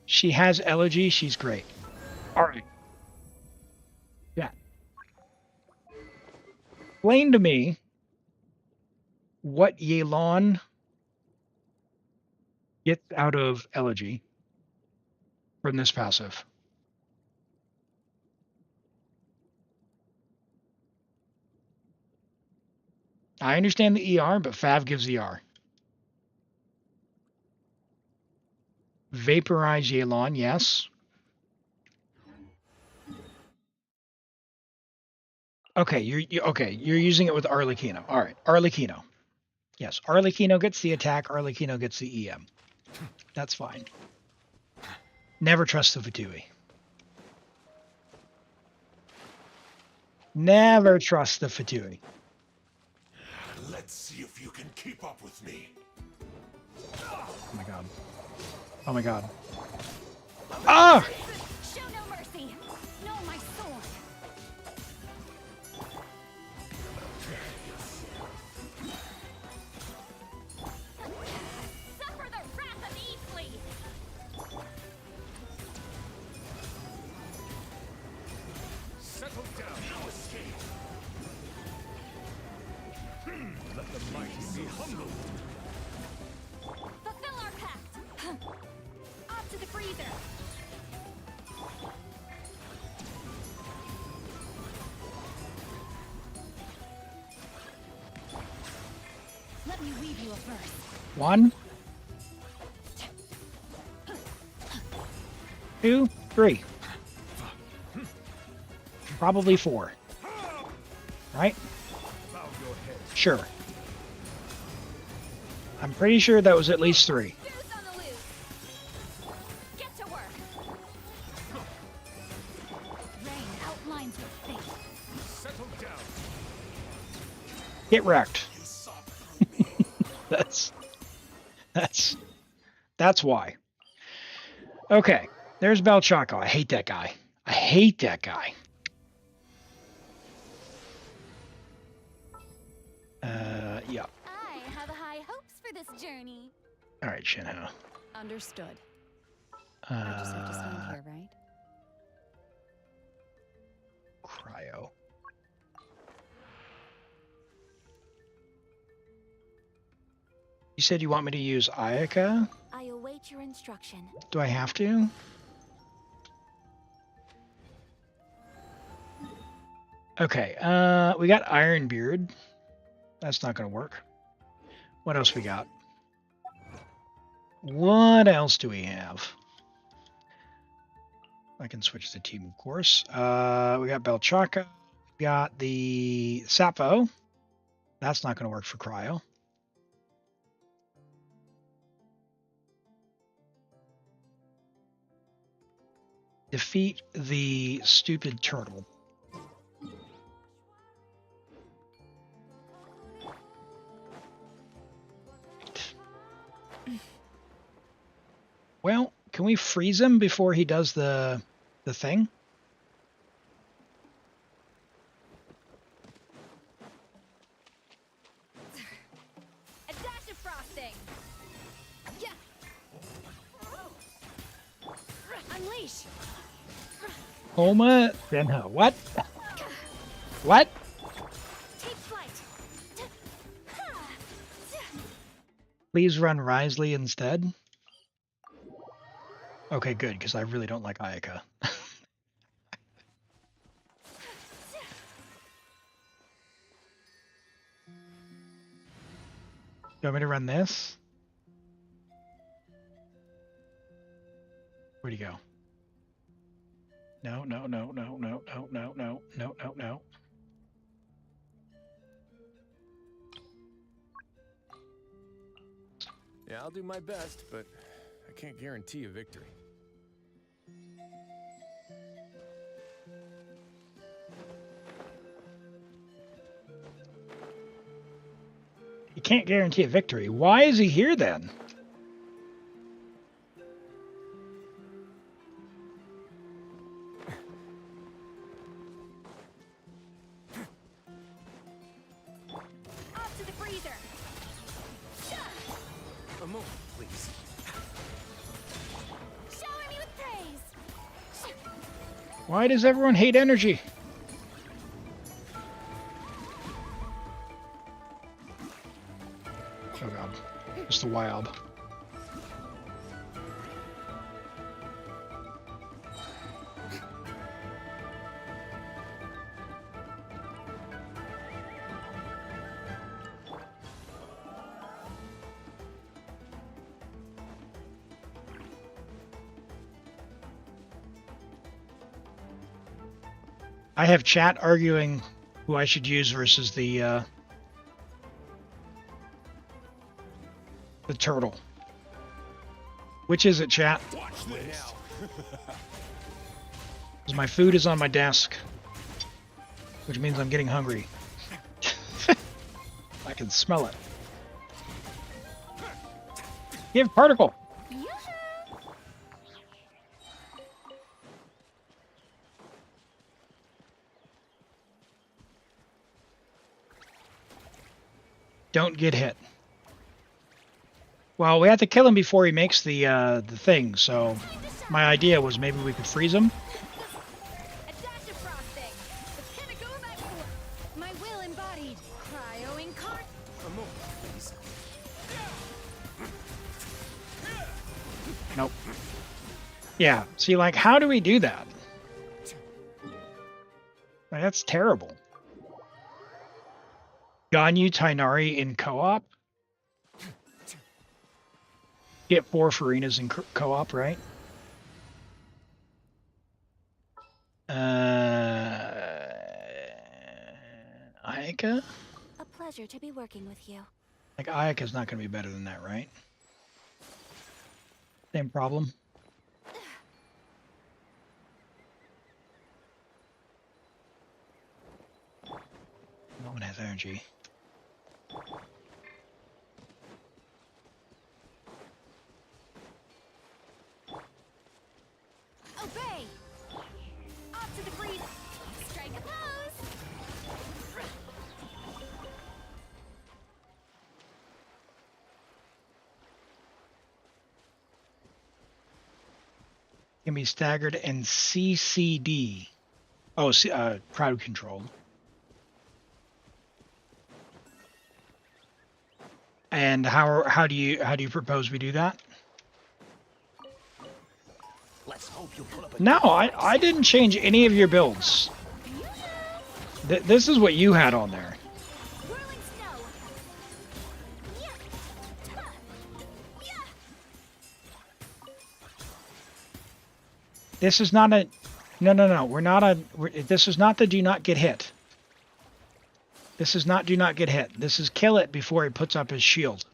She has elegy. She's great. All right. Yeah. Explain to me what Yelan gets out of elegy from this passive. I understand the ER, but Fav gives ER. Vaporize Yelan, yes. Okay, you're using it with Arlecchino. All right, Arlecchino. Yes, Arlecchino gets the attack, Arlecchino gets the EM. That's fine. Never trust the Fatui. Never trust the Fatui. Let's see if you can keep up with me. Oh my god. Oh my god. Ah! Show no mercy. No, my sword. Suffer the wrath of Eastleigh. Settle down. No escape. Let the mighty be humbled. Fulfill our pact. Off to the freezer. Let me weave you a verse. 1, 2, 3. Probably 4. Right? Sure. I'm pretty sure that was at least 3. Goose on the loose. Get to work. Rain outlines your fate. Settle down. Get wrecked. That's why. Okay, there's Balchaco. I hate that guy. I hate that guy. Yeah. I have high hopes for this journey. All right, Shinho. Understood. I just have to stand here, right? Cryo. You said you want me to use Ayaka? I await your instruction. Do I have to? Okay, we got Ironbeard. That's not going to work. What else we got? What else do we have? I can switch the team, of course. We got Belchaka. We got the Sappho. That's not going to work for Cryo. Defeat the stupid turtle. Well, can we freeze him before he does the thing? A dash of frosting. Yeah. Unleash. Homa Benha. What? What? Take flight. Please run Wriothesley instead. Okay, good, because I really don't like Ayaka. Do you want me to run this? Where'd he go? No, no, no, no, no, no, no, no, no, no, no. Yeah, I'll do my best, but I can't guarantee a victory. You can't guarantee a victory. Why is he here then? Off to the freezer. A moment, please. Shower me with praise. Why does everyone hate energy? Oh god. It's the wild. I have chat arguing who I should use versus the turtle. Which is it, chat? Watch this. Because my food is on my desk. Which means I'm getting hungry. I can smell it. Give particle! Don't get hit. Well, we have to kill him before he makes the thing, so my idea was maybe we could freeze him. A dash of frosting. The pinnacle of excellence. My will embodied. Cryo incarnate. A moment, please. Nope. Yeah, see, like, how do we do that? Like, that's terrible. Ganyu Tainari in co-op? Get 4 Furinas in co-op, right? Ayaka? A pleasure to be working with you. Like, Ayaka's not going to be better than that, right? Same problem. No one has energy. Obey! Off to the breeze! Strike a pose! Can be staggered and CCD. Oh, crowd control. And how do you propose we do that? Let's hope you pull up a No, I didn't change any of your builds. This is what you had on there. Whirling snow! Yeah! Huh. Yeah! This is not a... No. We're not a... this is not the do not get hit. This is not do not get hit. This is kill it before he puts up his shield.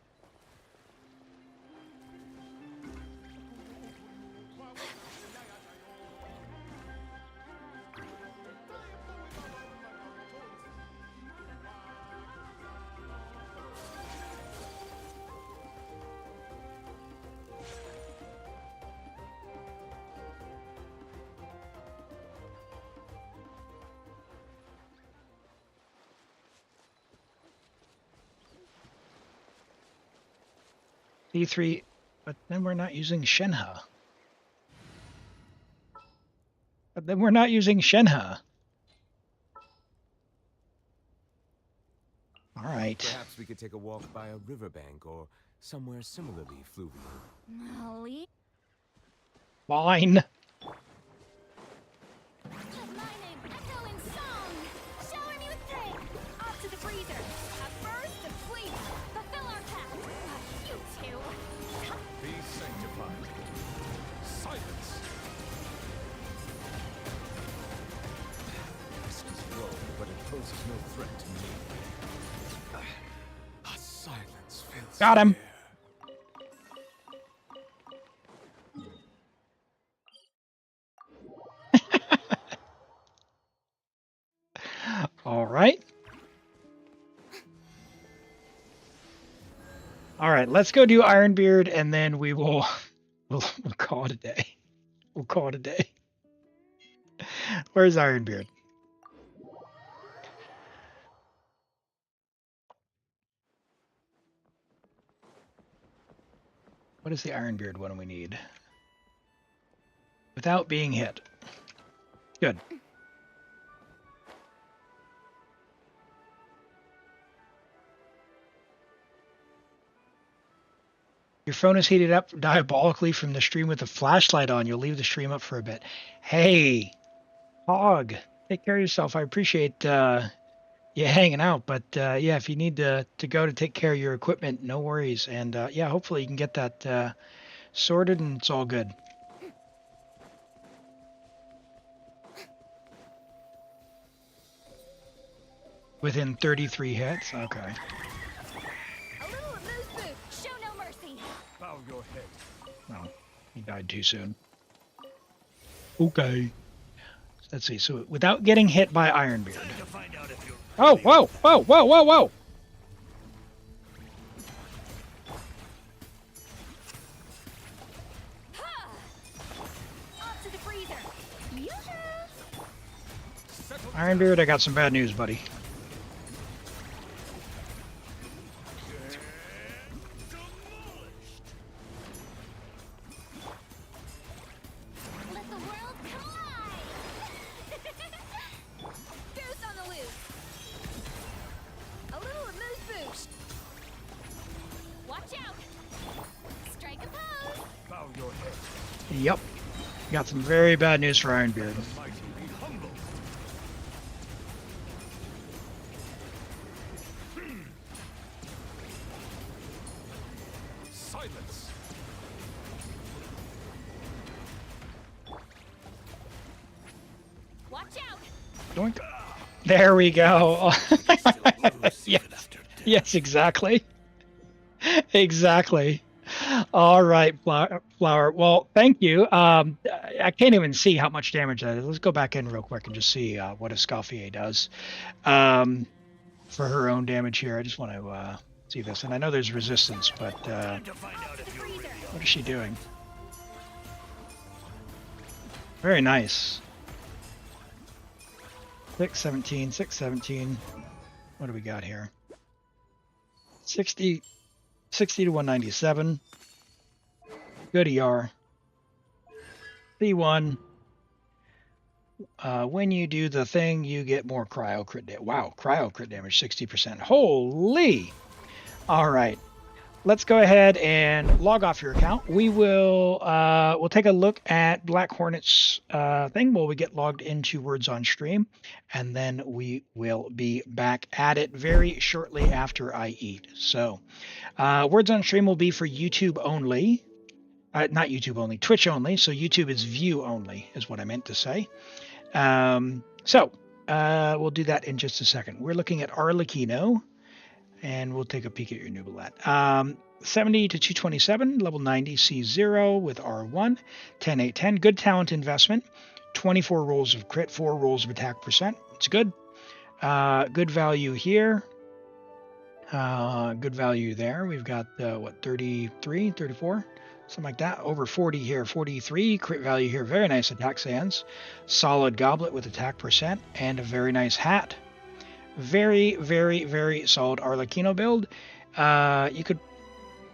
D3, but then we're not using Shenhe. All right. Perhaps we could take a walk by a riverbank or somewhere similarly fluvial. Molly? Fine. My name, Echo in song! Shower me with thing! Off to the freezer! A burst of sleep! Fulfill our pact! You two! Be sanctified. Silence. This is wrong, but it poses no threat to me. A silence fills Got him. the air. All right. All right, let's go do Ironbeard, and then we'll call it a day. We'll call it a day. Where's Ironbeard? What is the Ironbeard one we need? Without being hit. Good. Your phone is heated up diabolically from the stream with a flashlight on. You'll leave the stream up for a bit. Hey, Hog, take care of yourself. I appreciate you hanging out. But yeah, if you need to go to take care of your equipment, no worries. And yeah, hopefully you can get that sorted and it's all good. Within 33 hits? Okay. A little amuse-bouche! Show no mercy! Bow your head. Oh, he died too soon. Okay. Let's see. So without getting hit by Ironbeard. Oh, whoa, whoa, whoa, whoa, whoa! Ha! Off to the freezer! Yoo-hoo! Ironbeard, I got some bad news, buddy. Let the world collide! Goose on the loose! A little amuse-bouche! Watch out! Strike a pose! Bow your head. Yep. Got some very bad news for Ironbeard. Mighty be humble. Silence. Doink. There we go. Yes. Yes, exactly. Exactly. All right, Flower. Well, thank you. I can't even see how much damage that is. Let's go back in real quick and just see what Escoffier does for her own damage here. I just want to see this. And I know there's resistance, but what is she doing? Very nice. 617, 617. What do we got here? 60 to 197. Good ER. C1. When you do the thing, you get more cryo crit damage. Wow, cryo crit damage, 60%. Holy! All right. Let's go ahead and log off your account. We will we'll take a look at Black Hornet's thing while we get logged into Words on Stream, and then we will be back at it very shortly after I eat. So Words on Stream will be for YouTube only. Not YouTube only, Twitch only. So YouTube is view only is what I meant to say. We'll do that in just a second. We're looking at Arlecchino. And we'll take a peek at your Nubilet. 70 to 227, level 90, C0 with R1, 10, 8, 10. Good talent investment. 24 rolls of crit, 4 rolls of attack percent. It's good. Good value here. Good value there. We've got, 33, 34? Something like that. Over 40 here, 43. Crit value here. Very nice attack sands. Solid goblet with attack percent. And a very nice hat. Very, very, very solid Arlecchino build. You could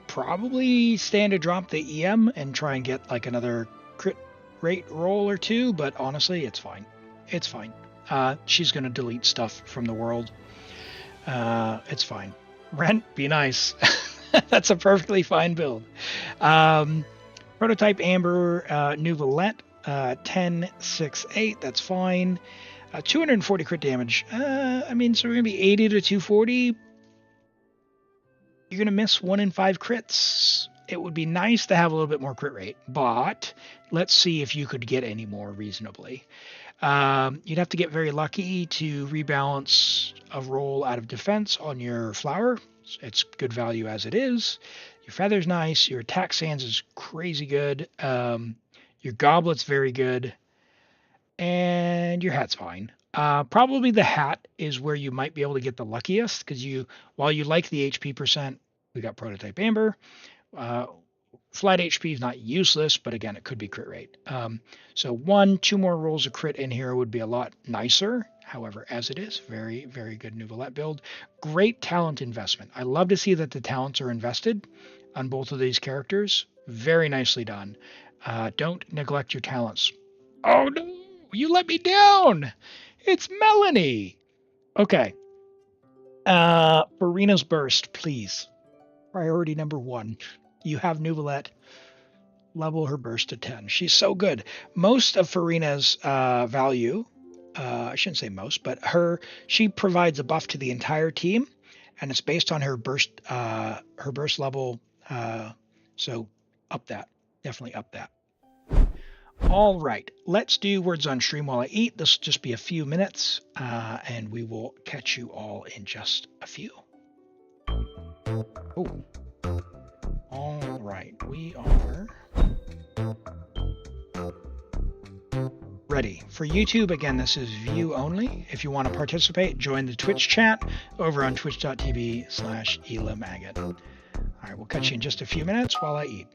probably stand to drop the EM and try and get like another crit rate roll or two, but honestly, it's fine. It's fine. She's going to delete stuff from the world. It's fine. Rent, be nice. That's a perfectly fine build. Prototype Amber Nubilet, 10, 6, 8. That's fine. 240 crit damage. So we're going to be 80 to 240. You're going to miss 1 in 5 crits. It would be nice to have a little bit more crit rate, but let's see if you could get any more reasonably. You'd have to get very lucky to rebalance a roll out of defense on your flower. It's good value as it is. Your feather's nice. Your attack sands is crazy good. Your goblet's very good. And your hat's fine. Probably the hat is where you might be able to get the luckiest, because while you like the HP percent, we got Prototype Amber. Flight HP is not useless, but again, it could be crit rate. So 2 more rolls of crit in here would be a lot nicer. However, as it is, very, very good Nubilet build. Great talent investment. I love to see that the talents are invested on both of these characters. Very nicely done. Don't neglect your talents. Oh no! You let me down! It's Melanie! Okay. Furina's Burst, please. Priority number 1. You have Nubilet. Level her burst to 10. She's so good. Most of Furina's value, I shouldn't say most, but she provides a buff to the entire team, and it's based on her burst level. So up that. Definitely up that. All right, let's do Words on Stream while I eat. This will just be a few minutes, and we will catch you all in just a few. Oh. All right, we are ready. For YouTube, again, this is view only. If you want to participate, join the Twitch chat over on twitch.tv/ElimAgate. All right, we'll catch you in just a few minutes while I eat.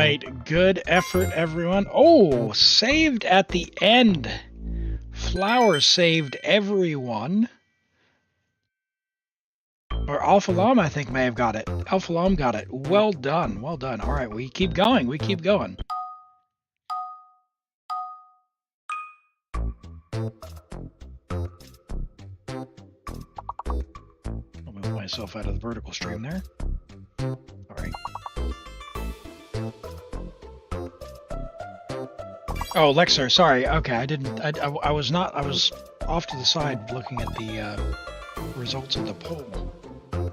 right, good effort, everyone. Oh, saved at the end. Flower saved everyone. Or Alpha Lam, I think, may have got it. Alpha Lam got it. Well done, well done. All right, we keep going, we keep going. I'll move myself out of the vertical stream there. All right. Oh, Lexar, sorry. Okay, I didn't. I was not. I was off to the side looking at the results of the poll,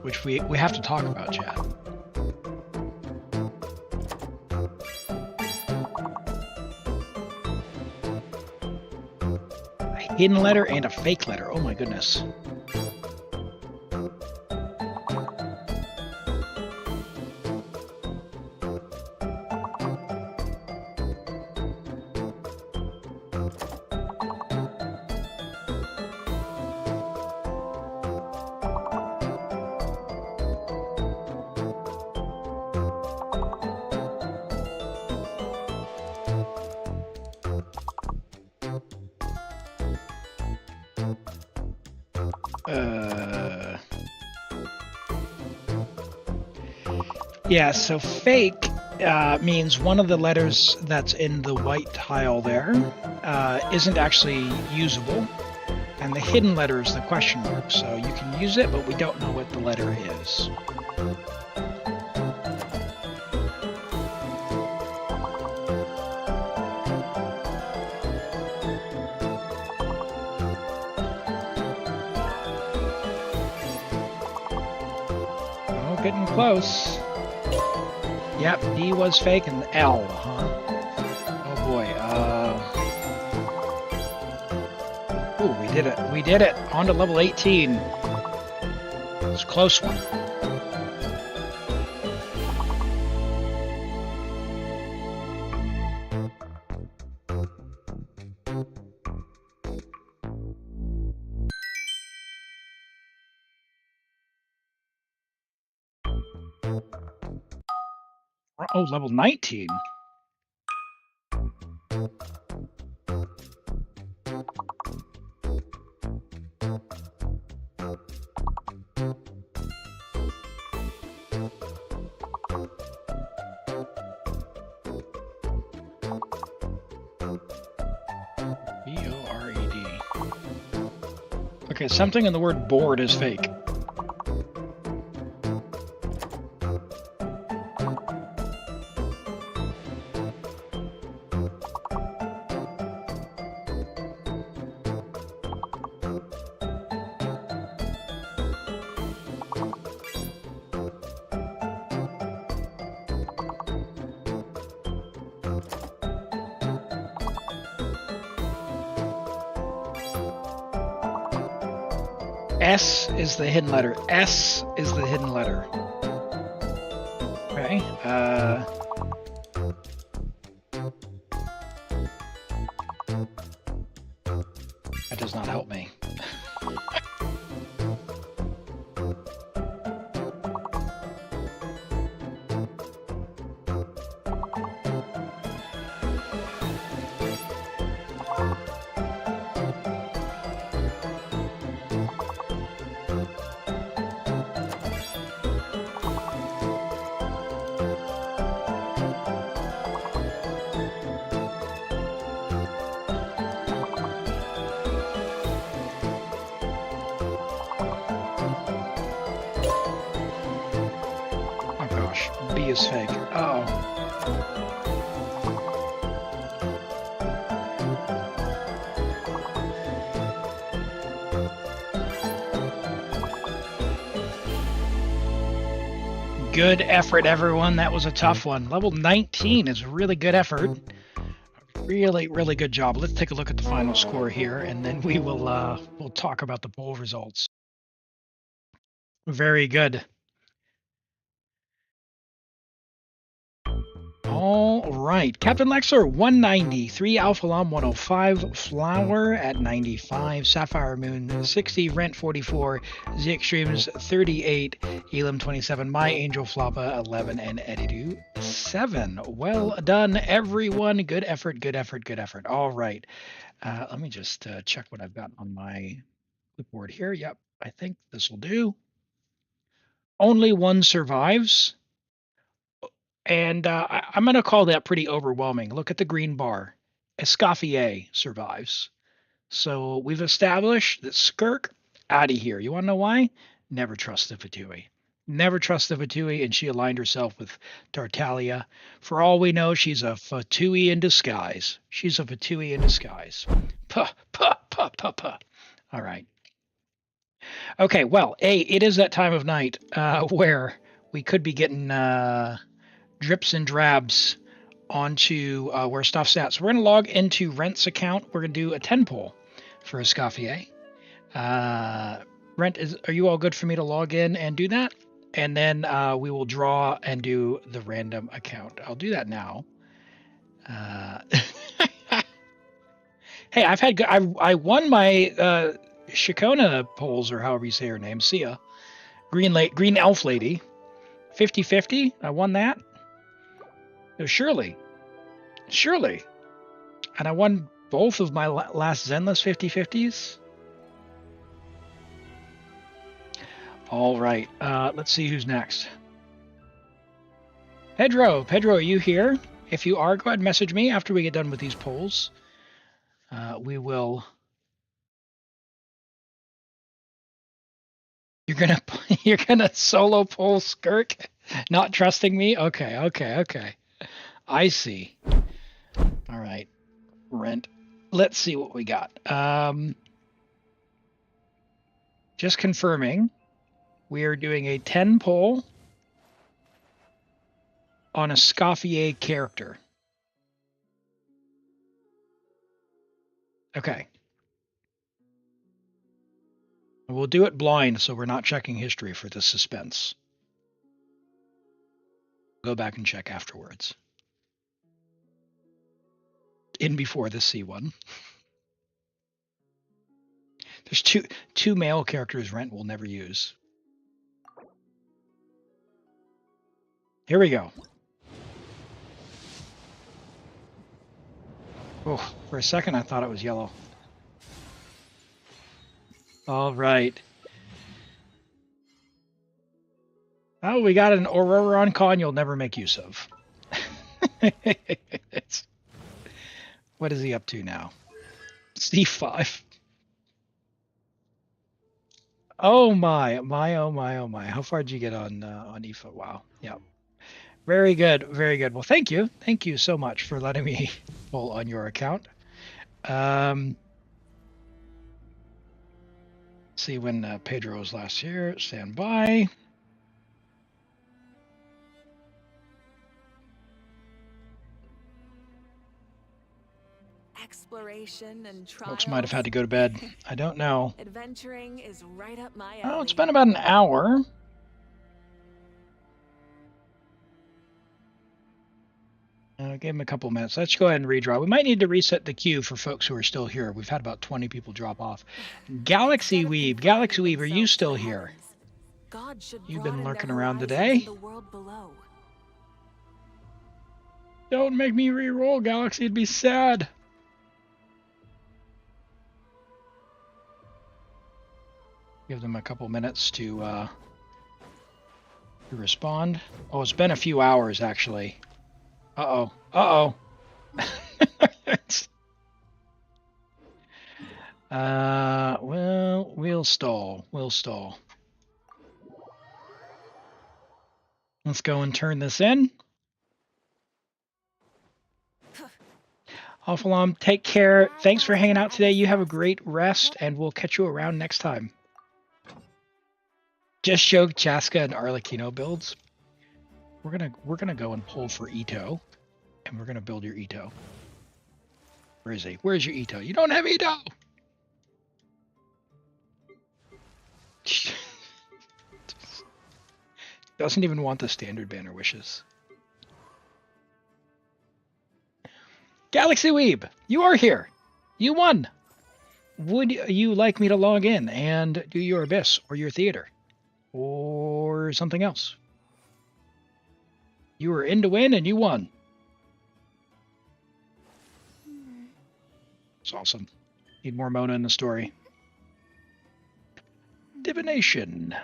which we have to talk about, chat. A hidden letter and a fake letter. Oh my goodness. Yeah, so fake means one of the letters that's in the white tile there isn't actually usable, and the hidden letter is the question mark, so you can use it, but we don't know what the letter is. Oh, getting close. Yep, D was fake and L, huh? Oh boy, ooh, we did it. We did it! On to level 18. It's a close one. Oh, level 19. B-O-R-E-D. Okay, something in the word board is fake. S is the hidden letter. S is the hidden letter. Okay. That does not help me. B is fake. Uh-oh. Good effort, everyone. That was a tough one. Level 19 is really good effort. Really, really good job. Let's take a look at the final score here, and then we will we'll talk about the poll results. Very good. All right. Captain Lexler, 193. Alpha Lam, 105. Flower at 95. Sapphire Moon, 60. Rent, 44. Z Extremes, 38. Elim, 27. My Angel Floppa, 11. And Edidu, 7. Well done, everyone. Good effort, good effort, good effort. All right. Let me just check what I've got on my clipboard here. Yep, I think this will do. Only one survives. And I'm going to call that pretty overwhelming. Look at the green bar. Escoffier survives. So we've established that Skirk, out of here. You want to know why? Never trust the Fatui. Never trust the Fatui, and she aligned herself with Tartaglia. For all we know, she's a Fatui in disguise. She's a Fatui in disguise. Puh, puh, puh, puh, puh. All right. Okay, well, it is that time of night where we could be getting drips and drabs onto where stuff's at. So we're going to log into Rent's account. We're going to do a 10 poll for Escoffier. Rent, are you all good for me to log in and do that? And then we will draw and do the random account. I'll do that now. Hey, I've had I won my Shakona polls, or however you say her name, Sia. Green Elf Lady. 50-50. I won that. No, surely. And I won both of my last Zenless 50-50s. All right. Let's see who's next. Pedro, are you here? If you are, go ahead and message me after we get done with these polls. We will. You're gonna solo poll Skirk, not trusting me? Okay. I see. All right. Rent. Let's see what we got. Just confirming. We are doing a 10 poll on a Escoffier character. Okay. We'll do it blind, so we're not checking history for the suspense. Go back and check afterwards. In before the C1. There's two male characters Rent will never use. Here we go. Oh, for a second I thought it was yellow. All right. Oh, we got an Auroron con you'll never make use of. What is he up to now? C5. Oh my. How far did you get on IFA? Wow. Yeah. Very good. Well, thank you. Thank you so much for letting me pull on your account. See when Pedro was last here. Stand by. Exploration and trials. Folks might have had to go to bed. I don't know. Adventuring is right up my alley. Oh, it's been about an hour. Give him a couple minutes. Let's go ahead and redraw. We might need to reset the queue for folks who are still here. We've had about 20 people drop off. Galaxy Weeb, are you still here? You've been lurking around today? Don't make me re-roll, Galaxy. It'd be sad. Give them a couple minutes to respond. Oh, it's been a few hours, actually. Uh-oh. Well, we'll stall. Let's go and turn this in. Alphalam, take care. Thanks for hanging out today. You have a great rest, and we'll catch you around next time. Just show Chaska and Arlecchino builds. We're gonna go and pull for Itto, and we're gonna build your Itto. Where is he? Where's your Itto? You don't have Itto. Doesn't even want the standard banner wishes. Galaxy Weeb, you are here. You won. Would you like me to log in and do your Abyss or your Theater? Or something else? You were in to win and you won. It's awesome. Need more Mona in the story. Divination.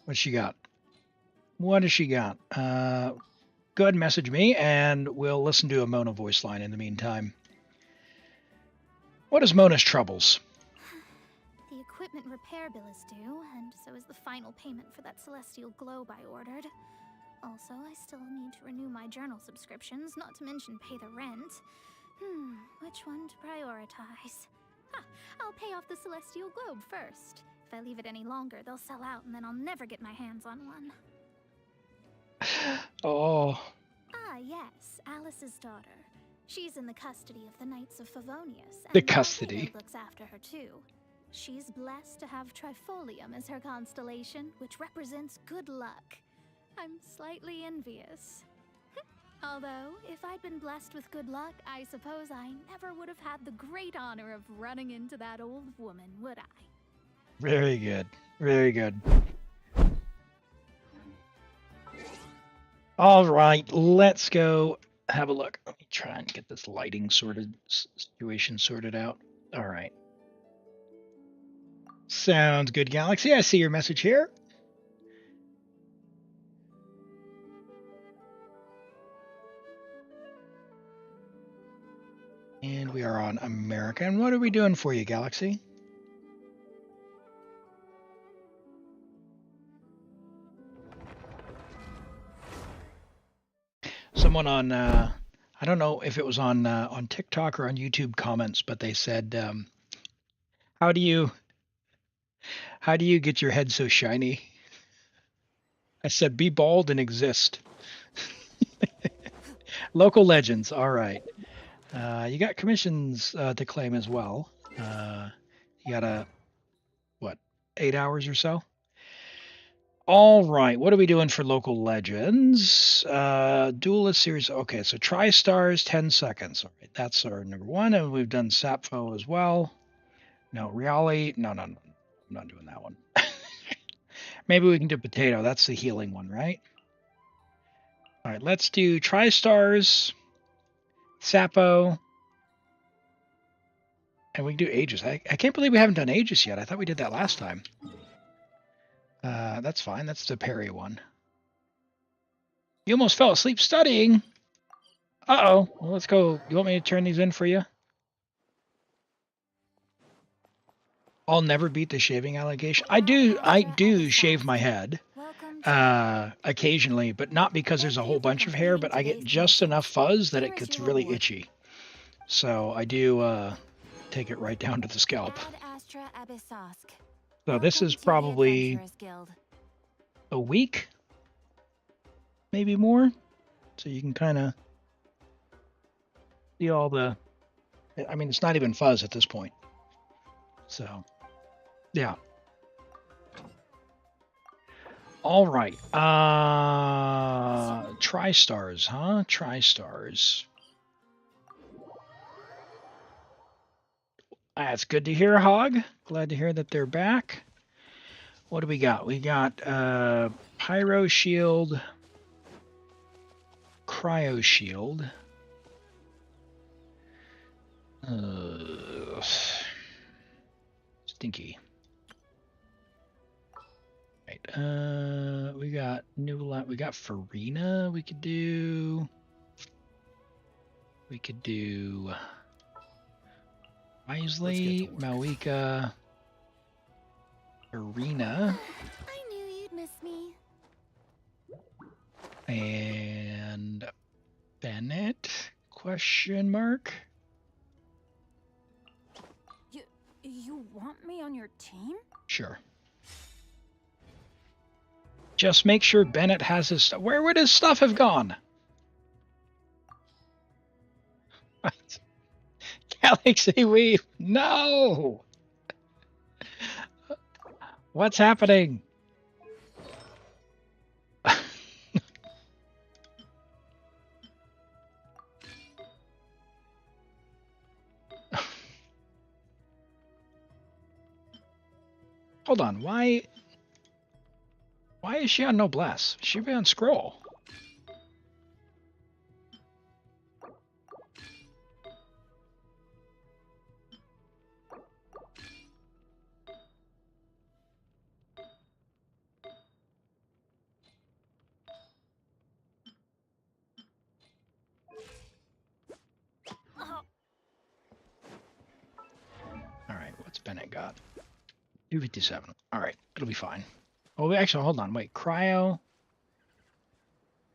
What's she got? What has she got? Go ahead and message me, and we'll listen to a Mona voice line in the meantime. What is Mona's troubles? The equipment repair bill is due, and so is the final payment for that celestial globe I ordered. Also, I still need to renew my journal subscriptions, not to mention pay the rent. Which one to prioritize? I'll pay off the celestial globe first. If I leave it any longer, they'll sell out, and then I'll never get my hands on one. Oh. Ah, yes, Alice's daughter. She's in the custody of the Knights of Favonius. The And custody. Venti looks after her too. She's blessed to have Trifolium as her constellation, which represents good luck. I'm slightly envious. Although, if I'd been blessed with good luck, I suppose I never would have had the great honor of running into that old woman, would I? Very good. Very good. All right, let's go have a look. Let me try and get this lighting situation sorted out. All right. Sounds good, Galaxy. I see your message here. And we are on America. And what are we doing for you, Galaxy? Someone on, I don't know if it was on TikTok or on YouTube comments, but they said, how do you get your head so shiny? I said, be bald and exist. Local legends. All right. You got commissions to claim as well. You got 8 hours or so? All right, what are we doing for local legends? Duelist series. Okay, so Tri-Stars, 10 seconds. All right, that's our number one, and we've done Sappho as well. No, Riali. No, I'm not doing that one. Maybe we can do Potato. That's the healing one, right? All right, let's do Tri-Stars, Sappho, and we can do Aegis. I can't believe we haven't done Aegis yet. I thought we did that last time. That's fine. That's the parry one. You almost fell asleep studying. Uh-oh. Well, let's go. You want me to turn these in for you? I'll never beat the shaving allegation. I do shave my head occasionally, but not because there's a whole bunch of hair, but I get just enough fuzz that it gets really itchy. So I do take it right down to the scalp. So this is probably a week, maybe more. So you can kind of see all the, I mean, it's not even fuzz at this point. So, yeah. All right. Tri-Stars, huh? Tri-Stars. That's good to hear, Hog. Glad to hear that they're back. What do we got? We got Pyro Shield, Cryo Shield. Stinky. Right. We got we got Furina we could do. We could do Wriothesley, Mavuika, Furina. I knew you'd miss me. And Bennett? Question mark. You want me on your team? Sure. Just make sure Bennett has his stuff. Where would his stuff have gone? What? Galaxy Weave. No. What's happening? Hold on, why is she on Noblesse? She should be on Scroll. Alright, what's Bennett got? 257. Alright, it'll be fine. Oh, actually, hold on. Wait, Cryo.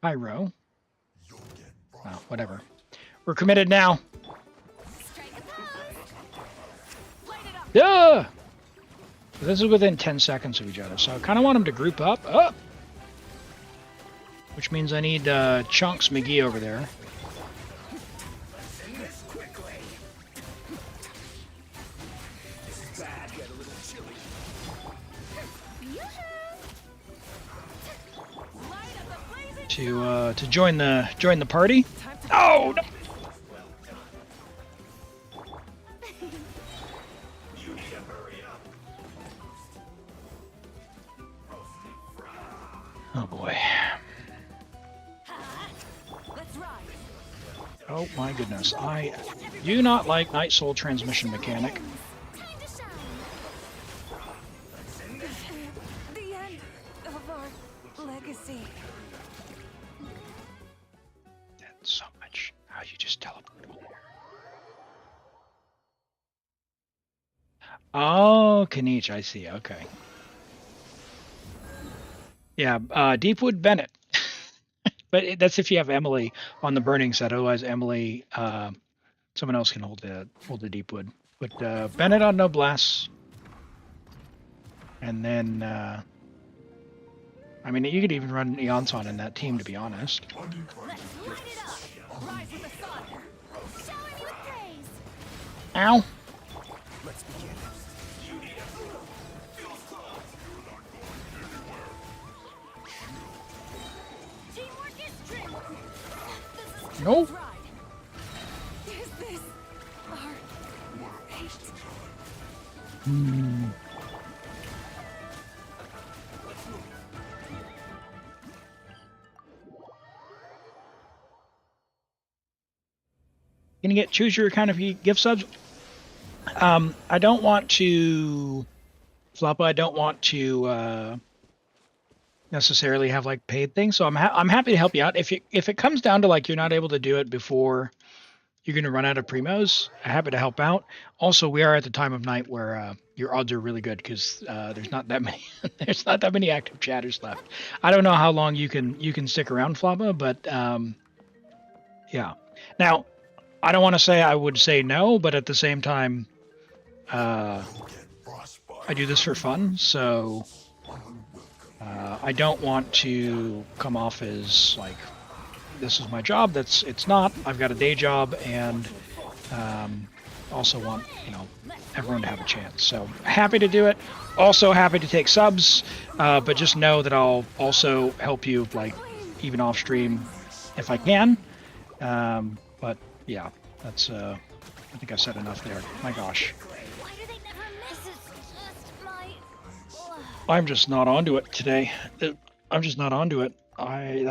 Pyro. Oh, whatever. We're committed now. Yeah! This is within 10 seconds of each other, so I kind of want them to group up. Oh! Which means I need Chunks McGee over there. To join the party. Oh no! Oh boy. Oh my goodness. I do not like Night Soul transmission mechanic. The end of our legacy. That's so much. How you just teleport over there. Oh, Kinich, I see. Okay. Yeah, Deepwood Bennett. But that's if you have Emilie on the burning set. Otherwise, Emilie, someone else can hold the Deepwood. But Bennett on Noblesse. And then, I mean, you could even run Eonson in that team, to be honest. Let's light it up. Rise with the sun. Shower me with praise. Ow! Let's begin. Teamwork is strength. This is Nope. ride. Is this our fate? Gonna get choose your account if you gift subs. I don't want to Floppa. I don't want to necessarily have like paid things. So I'm happy to help you out. If it comes down to like you're not able to do it before you're gonna run out of primos, I'm happy to help out. Also, we are at the time of night where your odds are really good because there's not that many there's not that many active chatters left. I don't know how long you can stick around, Floppa, but yeah. Now, I don't want to say I would say no, but at the same time, I do this for fun, so I don't want to come off as like this is my job. It's not. I've got a day job, and also want everyone to have a chance. So happy to do it. Also happy to take subs, but just know that I'll also help you like even off stream if I can. But yeah, that's I think I've said enough there. My gosh. Why do they never miss? It's just my... I'm just not onto it today. I'm just not onto it. I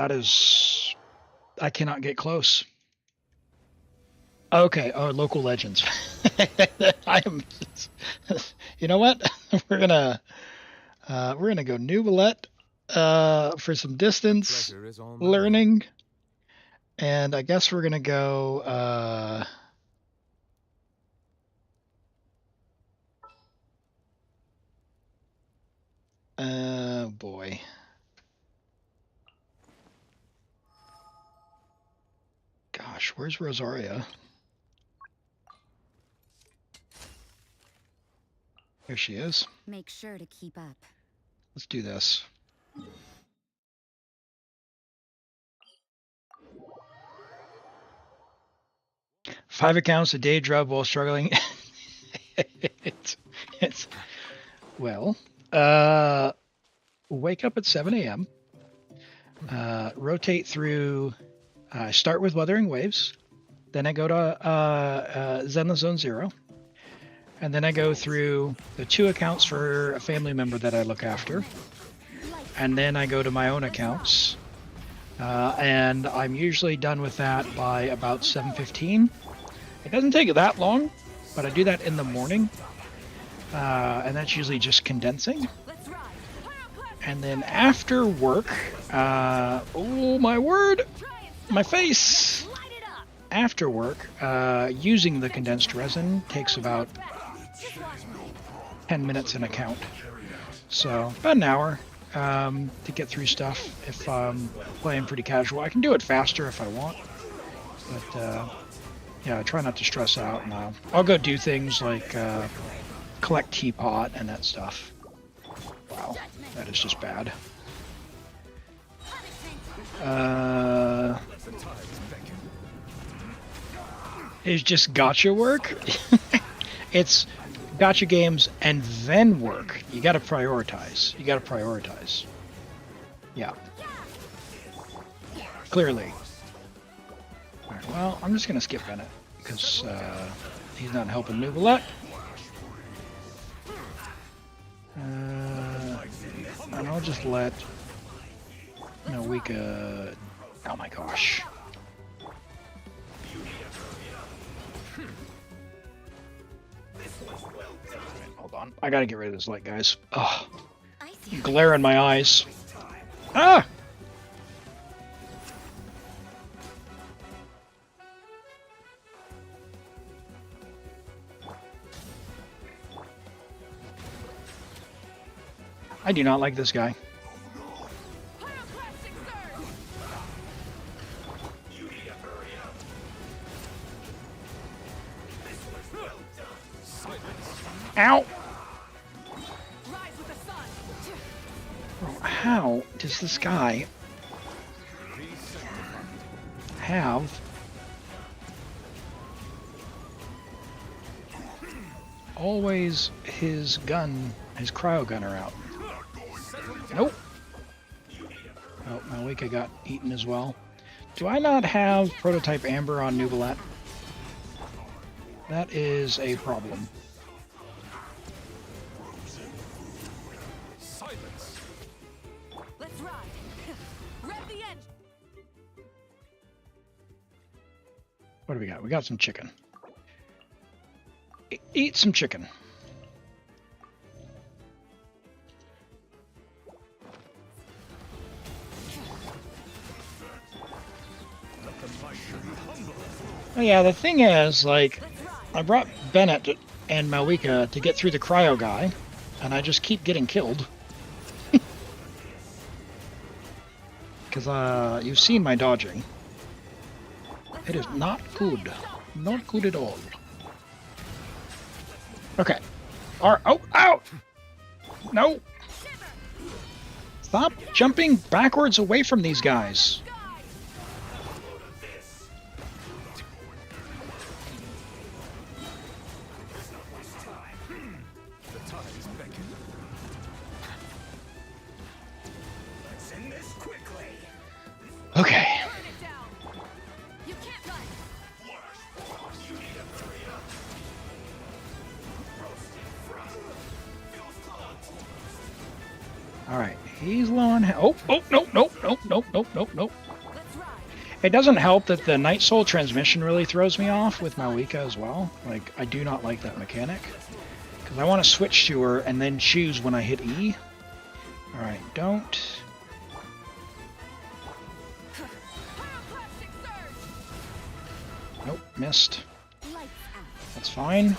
cannot get close. Okay, local legends. I am. You know what? We're gonna go New Roulette for some distance Pleasure is all mine. learning, and I guess we're gonna go. Boy. Gosh, where's Rosaria? Here she is. Make sure to keep up. Let's do this. Five accounts a day job while struggling. it's well, wake up at 7 a.m. Rotate through. Start with Wuthering Waves, then I go to Zenless Zone 0, And then I go through the 2 accounts for a family member that I look after. And then I go to my own accounts. And I'm usually done with that by about 7:15. It doesn't take that long, but I do that in the morning. And that's usually just condensing. And then after work, oh my word, my face! After work, using the condensed resin takes about 10 minutes an account. So about an hour to get through stuff if I'm playing pretty casual. I can do it faster if I want, but yeah, I try not to stress out, and I'll go do things like collect teapot and that stuff. Wow, that is just bad. It's just gacha work. It's gacha games and then work. You gotta prioritize. Yeah. Clearly. Alright, well, I'm just gonna skip Bennett, because he's not helping Nouvellette. And I'll just let Mavuika... Oh my gosh. Hold on. I gotta get rid of this light, guys. Ugh. Glare in my eyes. Ah! I do not like this guy. Ow! How does this guy have always his gun, his cryo gunner out? Nope. Oh, Mavuika got eaten as well. Do I not have prototype Amber on Nouvellette? That is a problem. Let's ride. Rev the engine. What do we got? We got some chicken. Eat some chicken. Oh yeah, the thing is, like, I brought Bennett and Mavuika to get through the cryo guy, and I just keep getting killed. Because you've seen my dodging. It is not good. Not good at all. Okay. Oh, ow! No! Stop jumping backwards away from these guys. Okay. Alright, he's low on health. Oh, nope. It doesn't help that the Night Soul transmission really throws me off with Mavuika as well. Like, I do not like that mechanic. Because I want to switch to her and then choose when I hit E. Alright, don't. Nope, missed. That's fine.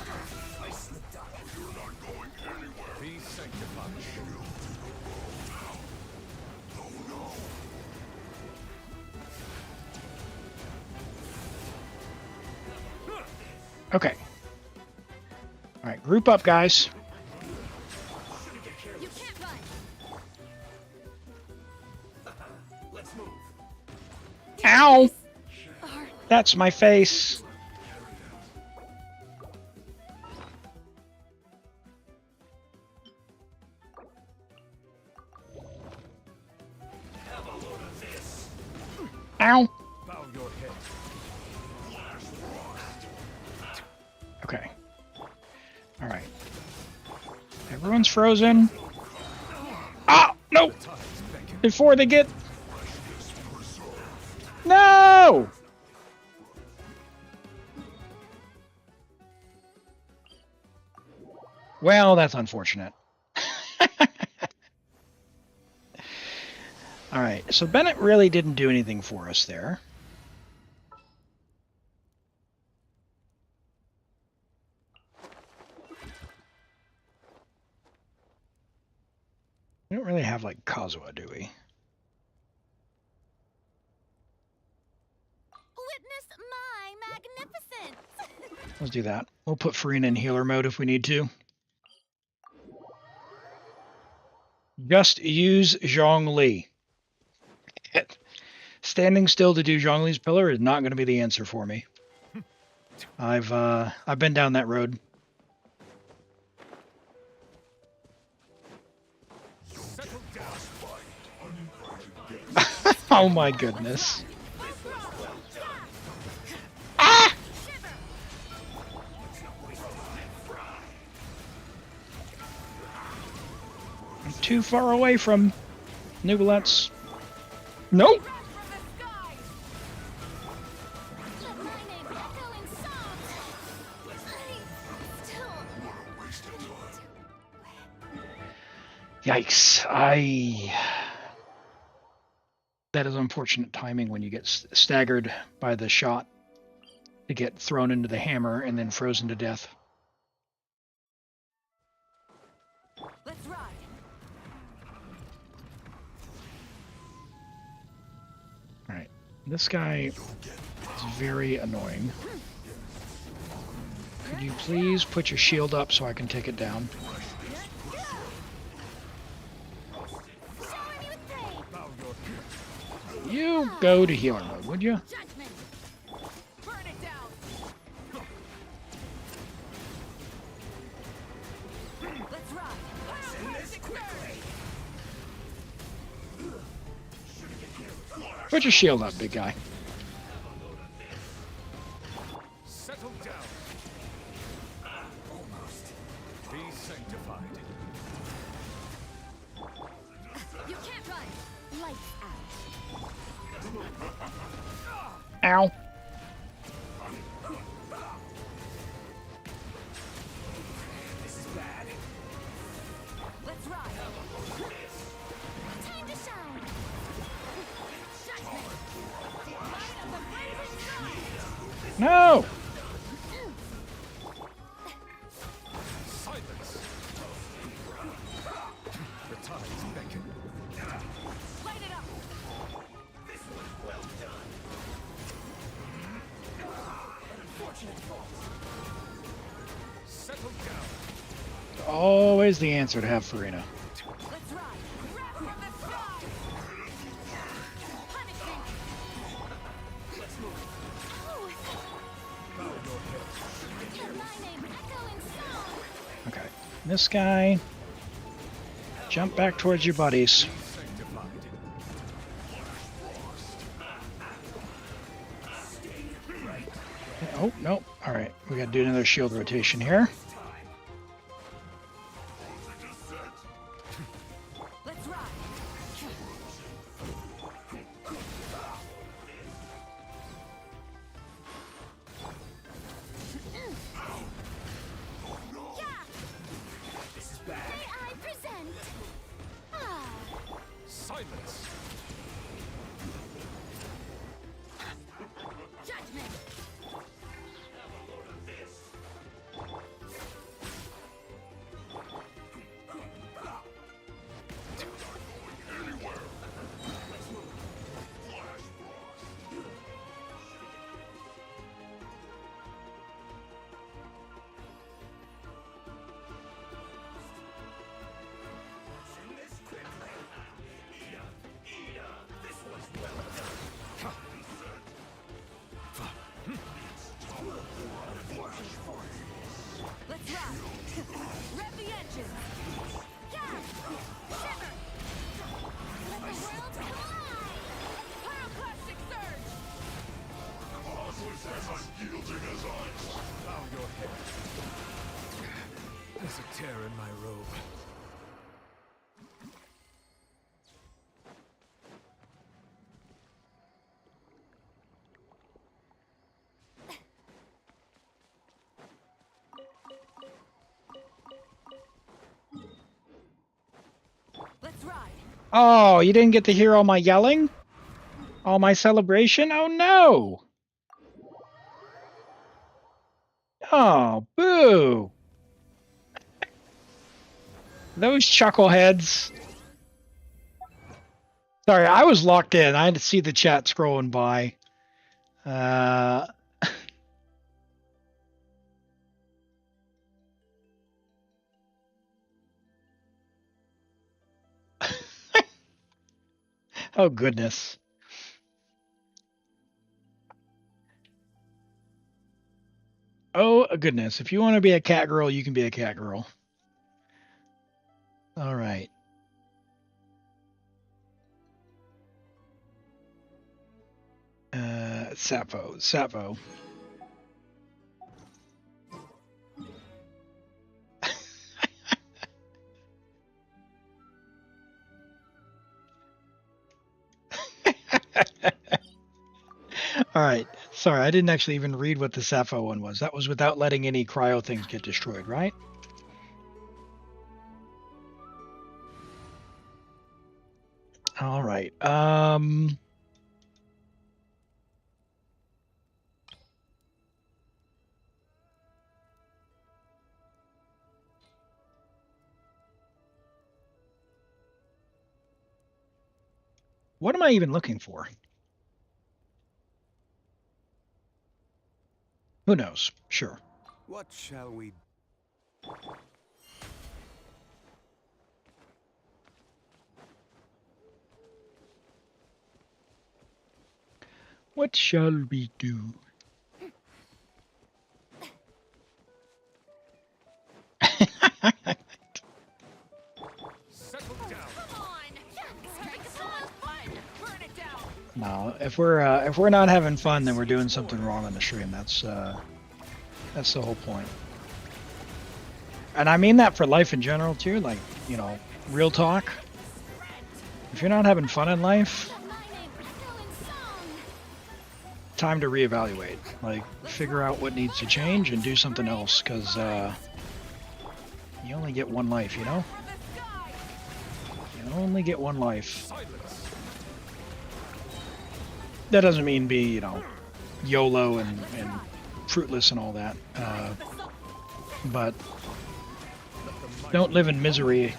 Okay. Alright, group up, guys. Ow! That's my face. Ow! Okay. Alright. one's frozen. Ah, no! Before they get... No! Well, that's unfortunate. Alright, so Bennett really didn't do anything for us there. We don't really have, like, Kazuha, do we? Witness my magnificence! Let's do that. We'll put Furina in healer mode if we need to. Just use Xiangling. Standing still to do Zhongli's pillar is not going to be the answer for me. I've been down that road. Oh my goodness. Ah! I'm too far away from Nugalets. Nope. Yikes. That is unfortunate timing when you get staggered by the shot to get thrown into the hammer and then frozen to death. Let's ride. Alright. This guy is very annoying. Could you please put your shield up so I can take it down? You go to healer mode, would you? Burn it down. Let's ride. Put your shield up, big guy. Settle down. Almost. Be sanctified. You can't run. Lights out. Ow. This is bad. Let's ride. Time to shine. Judgment. Light of the blazing sun. No! Silence. The tides beckon. Light it up. Settle down. Always the answer to have Furina. Let's ride. Wrath from the sky. Punishment. Let's move. Hear my name echoing song. Okay. This guy. Jump back towards your buddies. Sanctified. Oh, nope. Alright. We gotta do another shield rotation here. Let's ride. This is bad. May I present? Ah, Silence. judgment. Let's ride. Rev the engines. Yeah. Shiver. Let the world collide. Pyroclastic surge. Bow your head. There's a tear in my robe. Oh, you didn't get to hear all my yelling? All my celebration? Oh no! Oh, boo! Those chuckleheads. Sorry, I was locked in. I had to see the chat scrolling by. Oh, goodness. Oh, goodness. If you want to be a cat girl, you can be a cat girl. All right. Sappho. All right. Sorry, I didn't actually even read what the Sappho one was. That was without letting any cryo things get destroyed, right? All right. What am I even looking for? Who knows? Sure. What shall we... What shall we do? Settle down. Come on! Strike some fun! Burn it down! No, if we're not having fun, then we're doing something wrong on the stream. That's the whole point. And I mean that for life in general too. Like, you know, real talk. If you're not having fun in life, time to reevaluate. Like, figure out what needs to change and do something else. Because you only get one life, you know. You only get one life. That doesn't mean be, you know, YOLO and fruitless and all that. But don't live in misery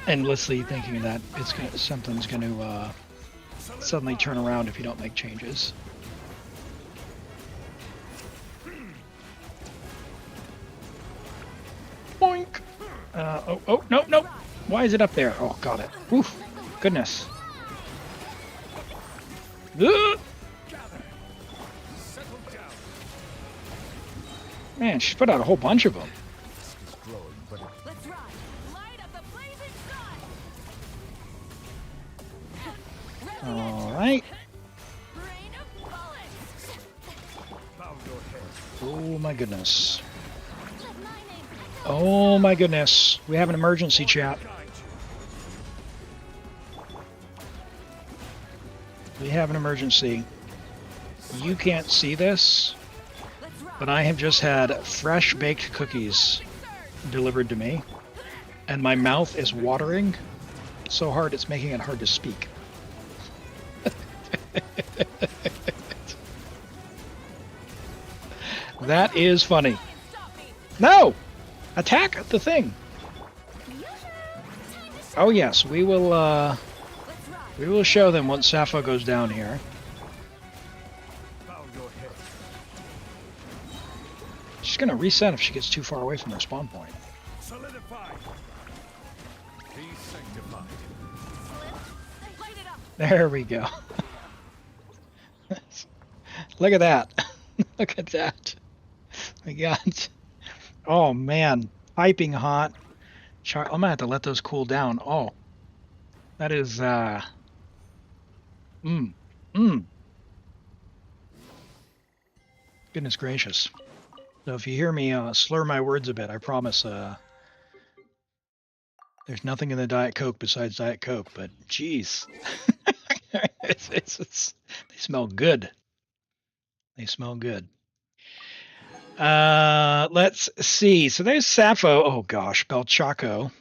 endlessly thinking that something's going to suddenly turn around if you don't make changes. Boink! Oh, no. Why is it up there? Oh, got it. Oof. Goodness. Ugh. Man, she's put out a whole bunch of them. Let's ride! Light up the blazing sun! All right. Rain of bullets! Oh my goodness. Oh my goodness. We have an emergency, chat. We have an emergency. You can't see this, but I have just had fresh baked cookies delivered to me, and my mouth is watering so hard it's making it hard to speak. That is funny. No! Attack the thing! Oh yes, we will show them once Sappho goes down here. She's gonna reset if she gets too far away from her spawn point. Solidified. Be sanctified. There we go. Look at that. Look at that. We got... Oh man, piping hot. I'm gonna have to let those cool down. Oh, that is Goodness gracious. So if you hear me slur my words a bit, I promise there's nothing in the Diet Coke besides Diet Coke, but geez. They smell good. They smell good. Let's see. So there's Sappho. Oh gosh, Belchaco.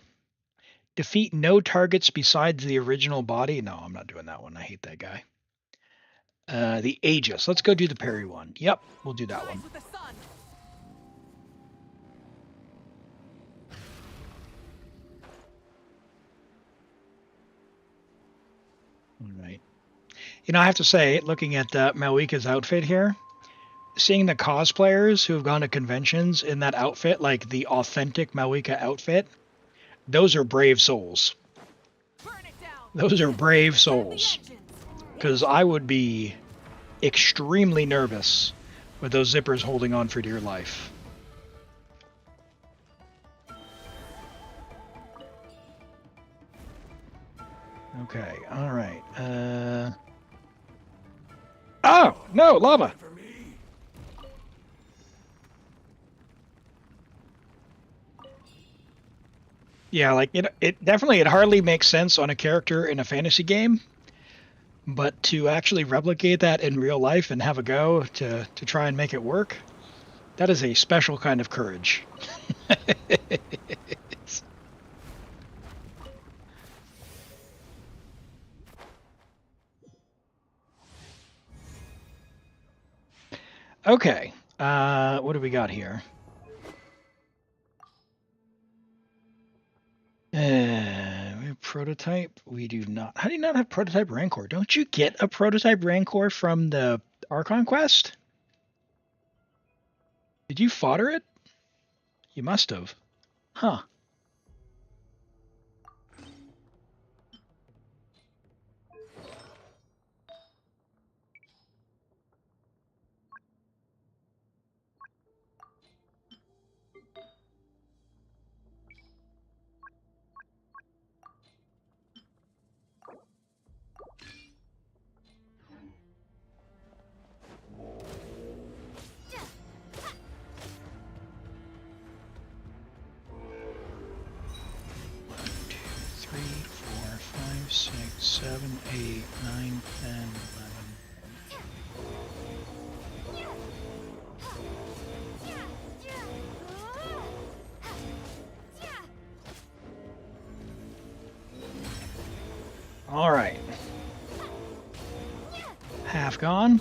Defeat no targets besides the original body. No, I'm not doing that one. I hate that guy. The Aegis. Let's go do the parry one. Yep, we'll do that one. Rise with the sun. All right. You know, I have to say, looking at Mavuika's outfit here, seeing the cosplayers who have gone to conventions in that outfit, like the authentic Mavuika outfit, those are brave souls. Burn it down. Those are brave Start the souls. engines. Because I would be extremely nervous with those zippers holding on for dear life. Okay, alright. Oh! No, lava! For me. Yeah, like, it definitely, it hardly makes sense on a character in a fantasy game, but to actually replicate that in real life and have a go to try and make it work, that is a special kind of courage. Okay, what do we got here? We have prototype. We do not. How do you not have prototype Rancor? Don't you get a prototype Rancor from the Archon quest? Did you fodder it? You must have. Huh. Six, 7, 8, 9, 10, 11. All right. Half gone.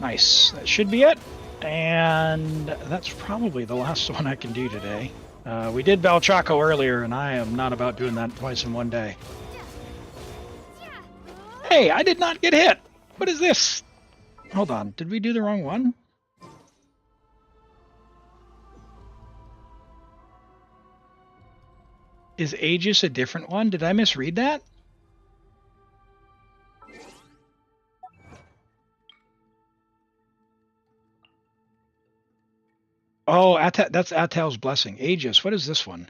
Nice. That should be it. And that's probably the last one I can do today. We did Valchaco earlier, and I am not about doing that twice in one day. Hey, I did not get hit! What is this? Hold on, did we do the wrong one? Is Aegis a different one? Did I misread that? Oh, that's Atal's Blessing. Aegis, what is this one?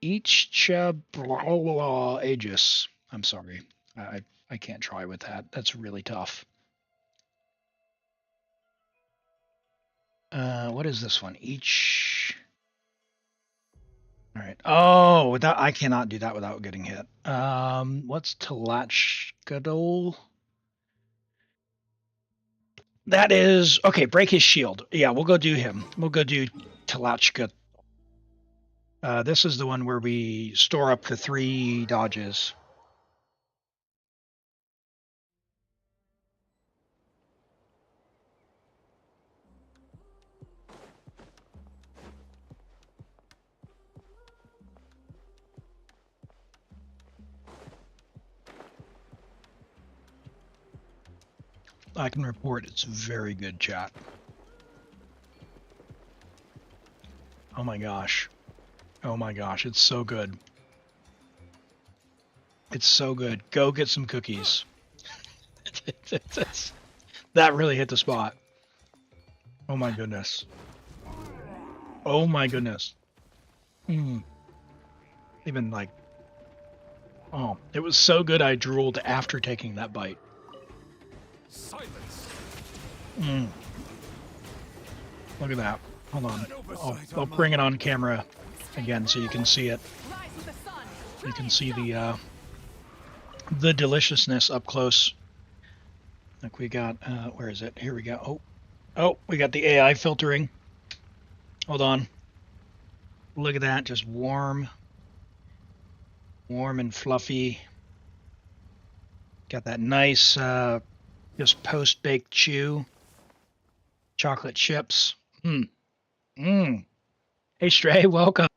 Each Aegis. I'm sorry. I can't try with that. That's really tough. What is this one? Each. All right. Oh, without I cannot do that without getting hit. What's Talachkadol? That is okay. Break his shield. Yeah, we'll go do him. We'll go do Talachka. This is the one where we store up the 3 dodges. I can report it's very good, chat. Oh my gosh. Oh my gosh, it's so good. It's so good. Go get some cookies. That really hit the spot. Oh my goodness. Oh my goodness. Even like... Oh, it was so good I drooled after taking that bite. Silence. Look at that. Hold on. I'll bring it on camera again so you can see it. Rise with the sun. You can see the deliciousness up close. Like we got, where is it? Here we go. Oh, we got the AI filtering. Hold on. Look at that, just warm and fluffy. Got that nice, just post-baked chew. Chocolate chips. Hey, Stray, welcome.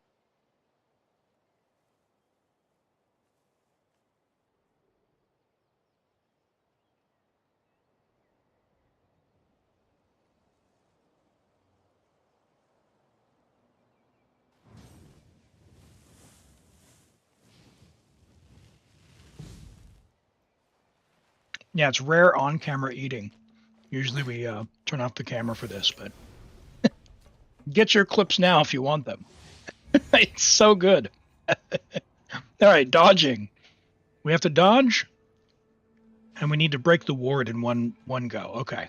Yeah, it's rare on-camera eating. Usually we turn off the camera for this, but get your clips now if you want them. It's so good. All right, dodging. We have to dodge, and we need to break the ward in one go. Okay.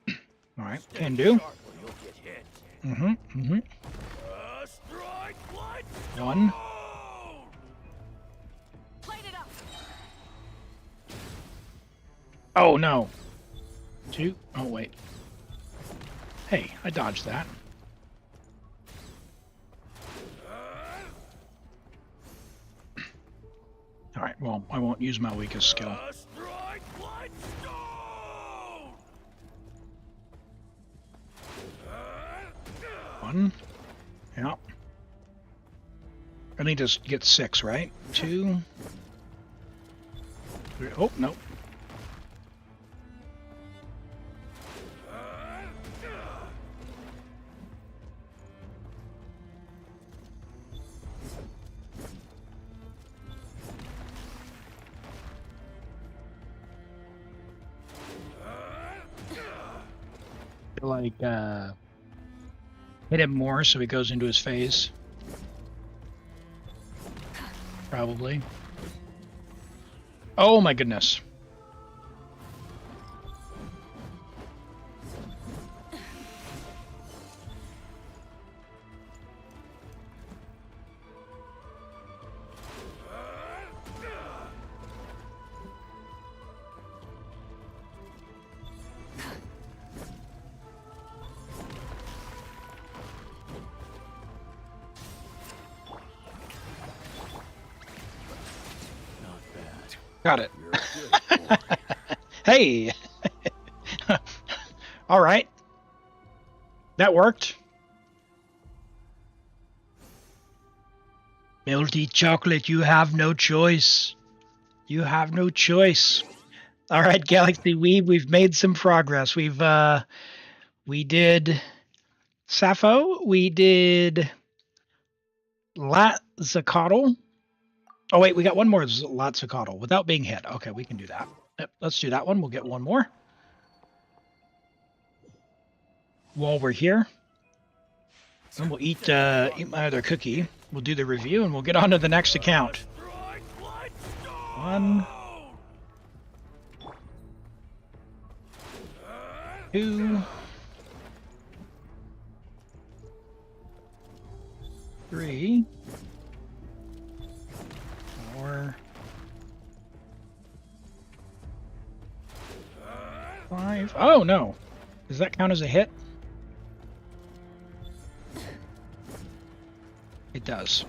All right, can do. One. Oh, no. Two. Oh, wait. Hey, I dodged that. Alright, well, I won't use my weakest skill. One. Yeah. I need to get 6, right? 2. 3. Oh, no. Like hit him more so he goes into his phase. Probably. Oh my goodness. Got it. Hey! All right. That worked. Melty chocolate, you have no choice. You have no choice. All right, Galaxy Weeb, we've made some progress. We did Sappho, we did Latzicotl. Oh wait, we got one more Latzicotl without being hit. Okay, we can do that. Yep, let's do that one. We'll get one more. While we're here, and we'll eat my other cookie. We'll do the review and we'll get on to the next account. 1, 2, 3, 4, 5. Oh no! Does that count as a hit? It does.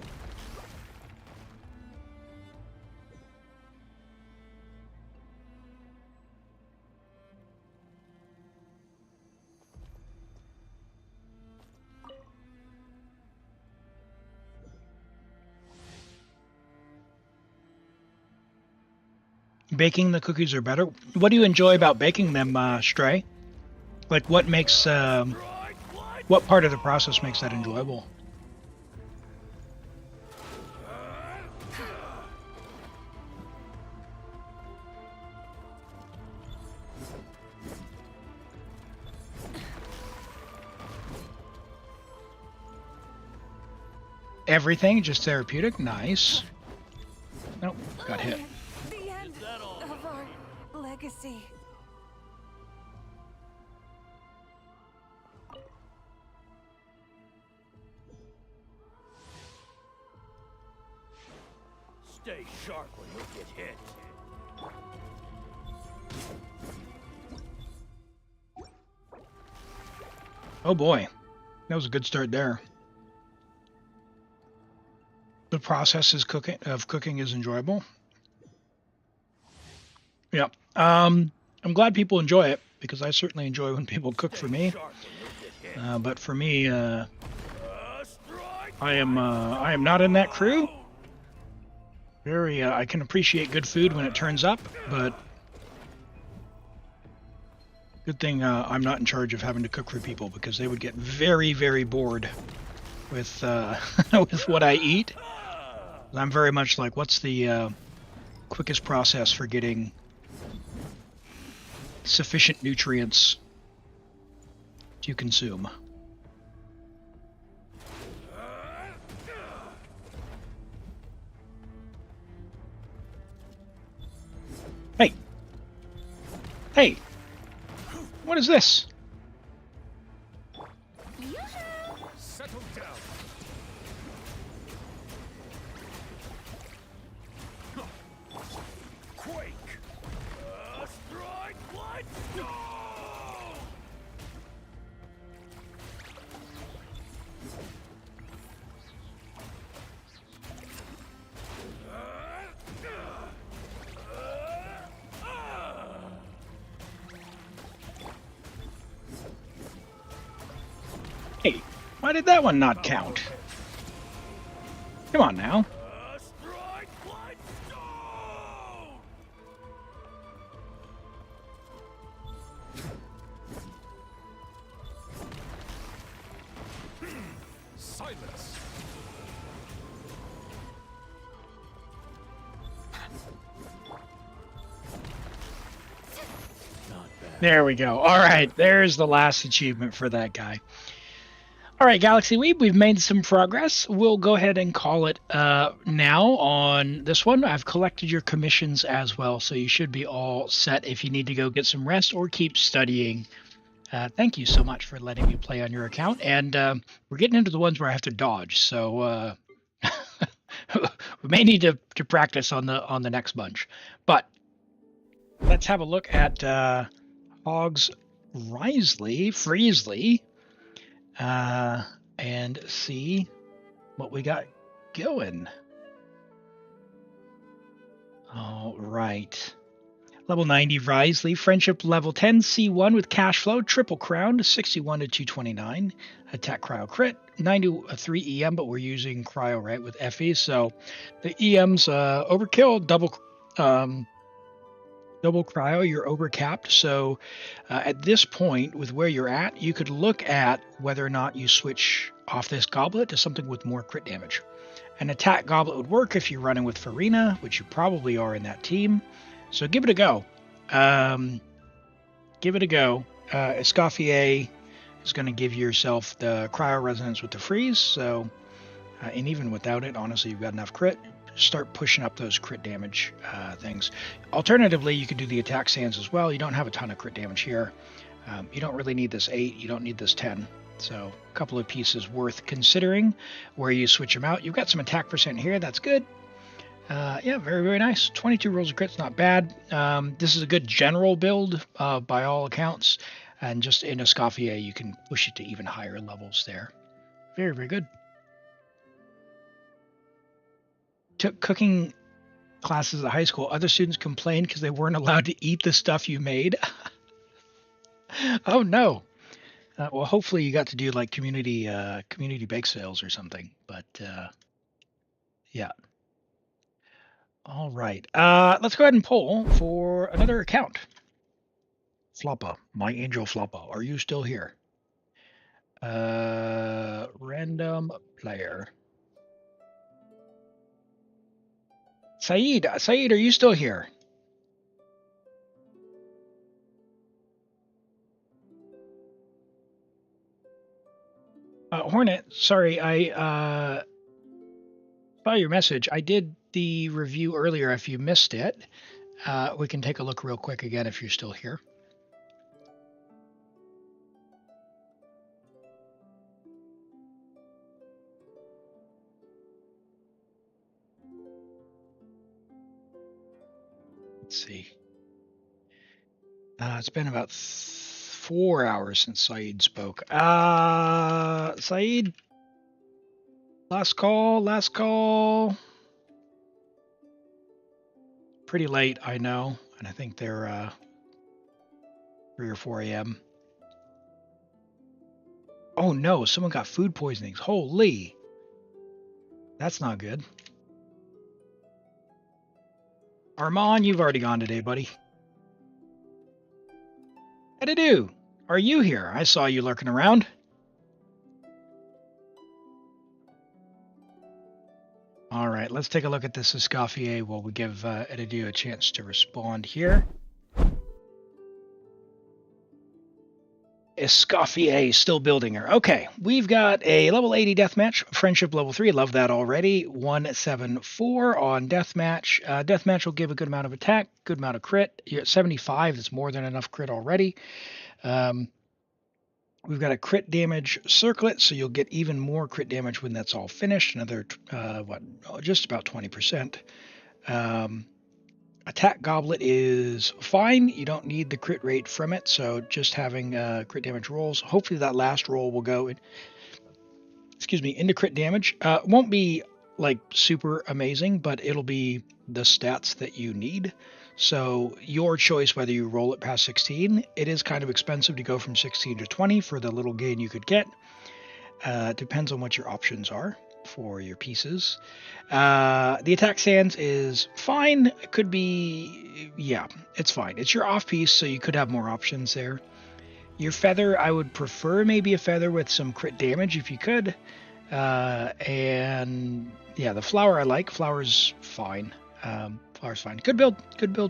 Baking the cookies are better. What do you enjoy about baking them, Stray? Like, what makes, what part of the process makes that enjoyable? Everything, just therapeutic. Nice. Nope, got hit. The end of our legacy. Stay sharp when you get hit. Oh boy, that was a good start there. The process of cooking is enjoyable. Yeah. I'm glad people enjoy it because I certainly enjoy when people cook for me. But for me, I am not in that crew. I can appreciate good food when it turns up, but good thing I'm not in charge of having to cook for people because they would get very, very bored with with what I eat. I'm very much like, what's the quickest process for getting sufficient nutrients to consume? Hey! Hey! What is this? Settle down. Quake. Strike light stone. Hey, why did that one not count? Come on now. Strike light stone. Silence. Not bad. There we go. All right, there's the last achievement for that guy. All right, Galaxy Weeb, we've made some progress. We'll go ahead and call it now on this one. I've collected your commissions as well, so you should be all set if you need to go get some rest or keep studying. Thank you so much for letting me play on your account. And we're getting into the ones where I have to dodge, so we may need to practice on the next bunch. But let's have a look at Hogs Wriothesley, and see what we got going. All right. Level 90 Wriothesley, friendship level 10, C1 with cash flow, triple crown, 61 to 229. Attack cryo crit, 93 EM, but we're using cryo, right, with FE. So the EM's overkill, double cryo, you're overcapped. So at this point, with where you're at, you could look at whether or not you switch off this goblet to something with more crit damage. An attack goblet would work if you're running with Furina, which you probably are in that team. So give it a go. Escoffier is going to give yourself the cryo resonance with the freeze. So, and even without it, honestly, you've got enough crit. Start pushing up those crit damage things. Alternatively, you could do the attack sands as well. You don't have a ton of crit damage here. You don't really need this 8. You don't need this 10. So a couple of pieces worth considering where you switch them out. You've got some attack percent here. That's good. Yeah, very, very nice. 22 rolls of crits, not bad. This is a good general build by all accounts. And just in Escoffier, you can push it to even higher levels there. Very, very good. Took cooking classes at high school. Other students complained because they weren't allowed to eat the stuff you made. Oh, no. Well, hopefully you got to do like community bake sales or something. But yeah. All right. Let's go ahead and poll for another account. Floppa, my angel Floppa, are you still here? Random player. Saeed, are you still here? Hornet, sorry, I saw your message. I did the review earlier. If you missed it, we can take a look real quick again if you're still here. Let's see. It's been about 4 hours since Saeed spoke. Saeed? Last call. Pretty late, I know. And I think they're 3 or 4 a.m. Oh no, someone got food poisonings. Holy. That's not good. Armand, you've already gone today, buddy. How-do? Are you here? I saw you lurking around. All right, let's take a look at this Escoffier while we give Edidu a chance to respond here. Escoffier, still building her. Okay, we've got a level 80 deathmatch, friendship level 3, love that already. 174 on deathmatch. Deathmatch will give a good amount of attack, good amount of crit. You're at 75, that's more than enough crit already. We've got a crit damage circlet, so you'll get even more crit damage when that's all finished. Another, just about 20%. Attack Goblet is fine. You don't need the crit rate from it, so just having crit damage rolls. Hopefully that last roll will go into crit damage. Won't be like super amazing, but it'll be the stats that you need. So your choice whether you roll it past 16. It is kind of expensive to go from 16 to 20 for the little gain you could get. Depends on what your options are for your pieces. The attack stance is fine. It could be, yeah, it's fine. It's your off piece, so you could have more options there. Your feather, I would prefer maybe a feather with some crit damage if you could. And yeah, the flower I like. Flower's fine. Flower's fine. Good build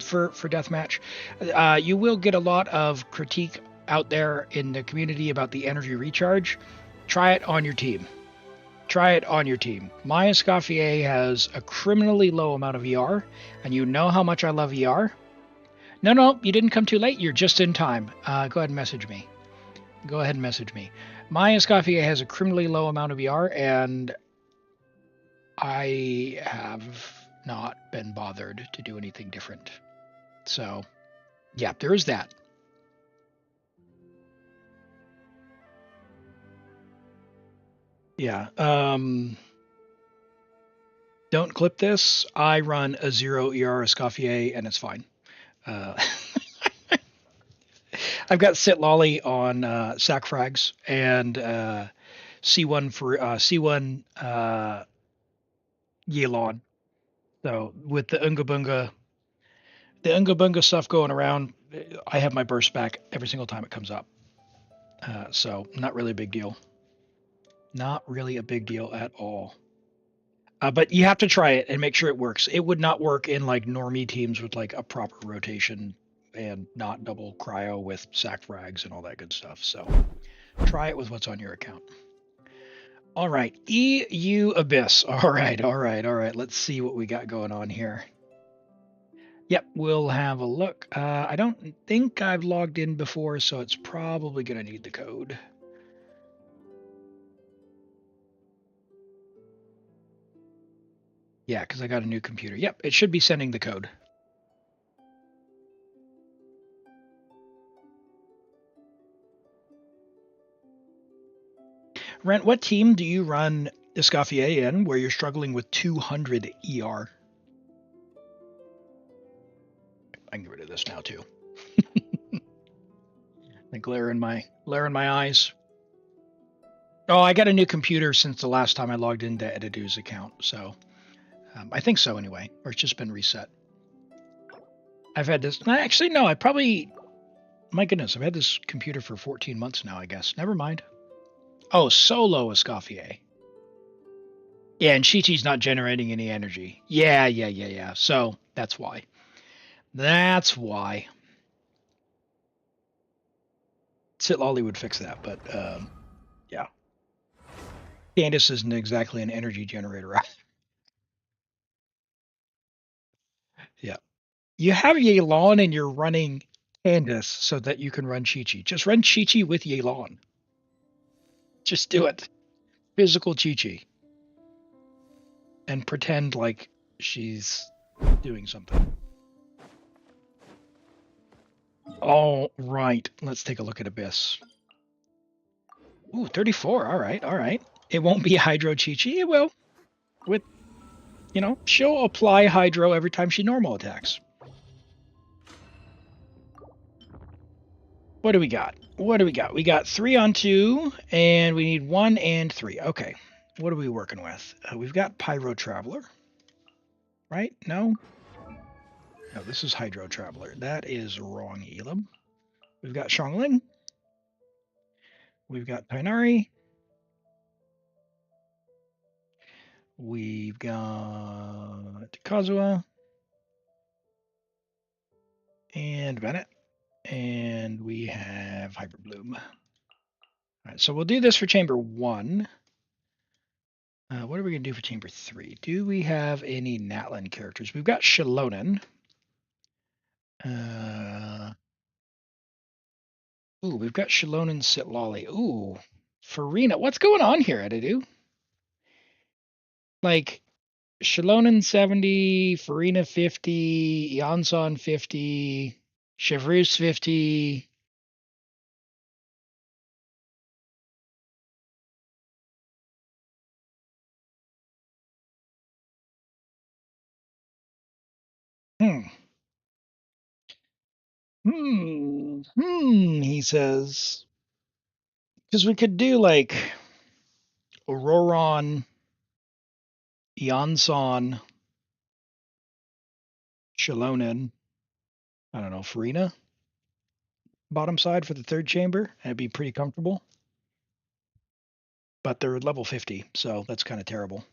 for deathmatch. You will get a lot of critique out there in the community about the energy recharge. Try it on your team. My Escoffier has a criminally low amount of ER, and you know how much I love ER. No, you didn't come too late. You're just in time. Go ahead and message me. My Escoffier has a criminally low amount of ER, and I have not been bothered to do anything different. So, yeah, there is that. Yeah. Don't clip this. I run a 0 ER Escoffier, and it's fine. I've got Sit Lolly on Sac Frags and C1 for C1 Yelan. So with the Unga Bunga stuff going around, I have my burst back every single time it comes up. So not really a big deal. Not really a big deal at all. But you have to try it and make sure it works. It would not work in like normie teams with like a proper rotation and not double cryo with sac frags and all that good stuff. So try it with what's on your account. All right, EU Abyss. All right. Let's see what we got going on here. Yep, we'll have a look. I don't think I've logged in before, so it's probably going to need the code. Yeah, because I got a new computer. Yep, it should be sending the code. Rent, what team do you run Escoffier in where you're struggling with 200 ER? I can get rid of this now too. The glare in my eyes. Oh, I got a new computer since the last time I logged into Edidu's account, so I think so anyway, or it's just been reset. I've had this. Actually, no, I probably. My goodness, I've had this computer for 14 months now, I guess. Never mind. Oh, solo Escoffier. Yeah, and Chi-Chi's not generating any energy. Yeah. So that's why. Sit Lolly would fix that, but yeah. Candace isn't exactly an energy generator. Yeah. You have Yelan and you're running Candace so that you can run Chi-Chi. Just run Chi-Chi with Yelan. Just do it. Physical Chi-Chi. And pretend like she's doing something. All right, let's take a look at Abyss. Ooh, 34. All right, all right. It won't be Hydro Chi-Chi. It will. With, you know, she'll apply Hydro every time she normal attacks. What do we got? What do we got? We got 3 on 2, and we need 1 and 3. Okay. What are we working with? We've got Pyro Traveler. Right? No? No, this is Hydro Traveler. That is wrong, Elim. We've got Xiangling. We've got Tainari. We've got Kazuha. And Bennett. And we have Hyperbloom. All right, so we'll do this for Chamber 1. What are we going to do for Chamber 3? Do we have any Natlan characters? We've got Shilonen. Ooh, we've got Shilonen Sitlali. Ooh, Furina. What's going on here, Edidu? Like, Shilonen 70, Furina 50, Yansan 50, Chevrus 50. He says. Because we could do, like, Auroron, Yansan, Shilonen, I don't know, Furina, bottom side for the 3rd chamber. That'd be pretty comfortable. But they're level 50, so that's kind of terrible.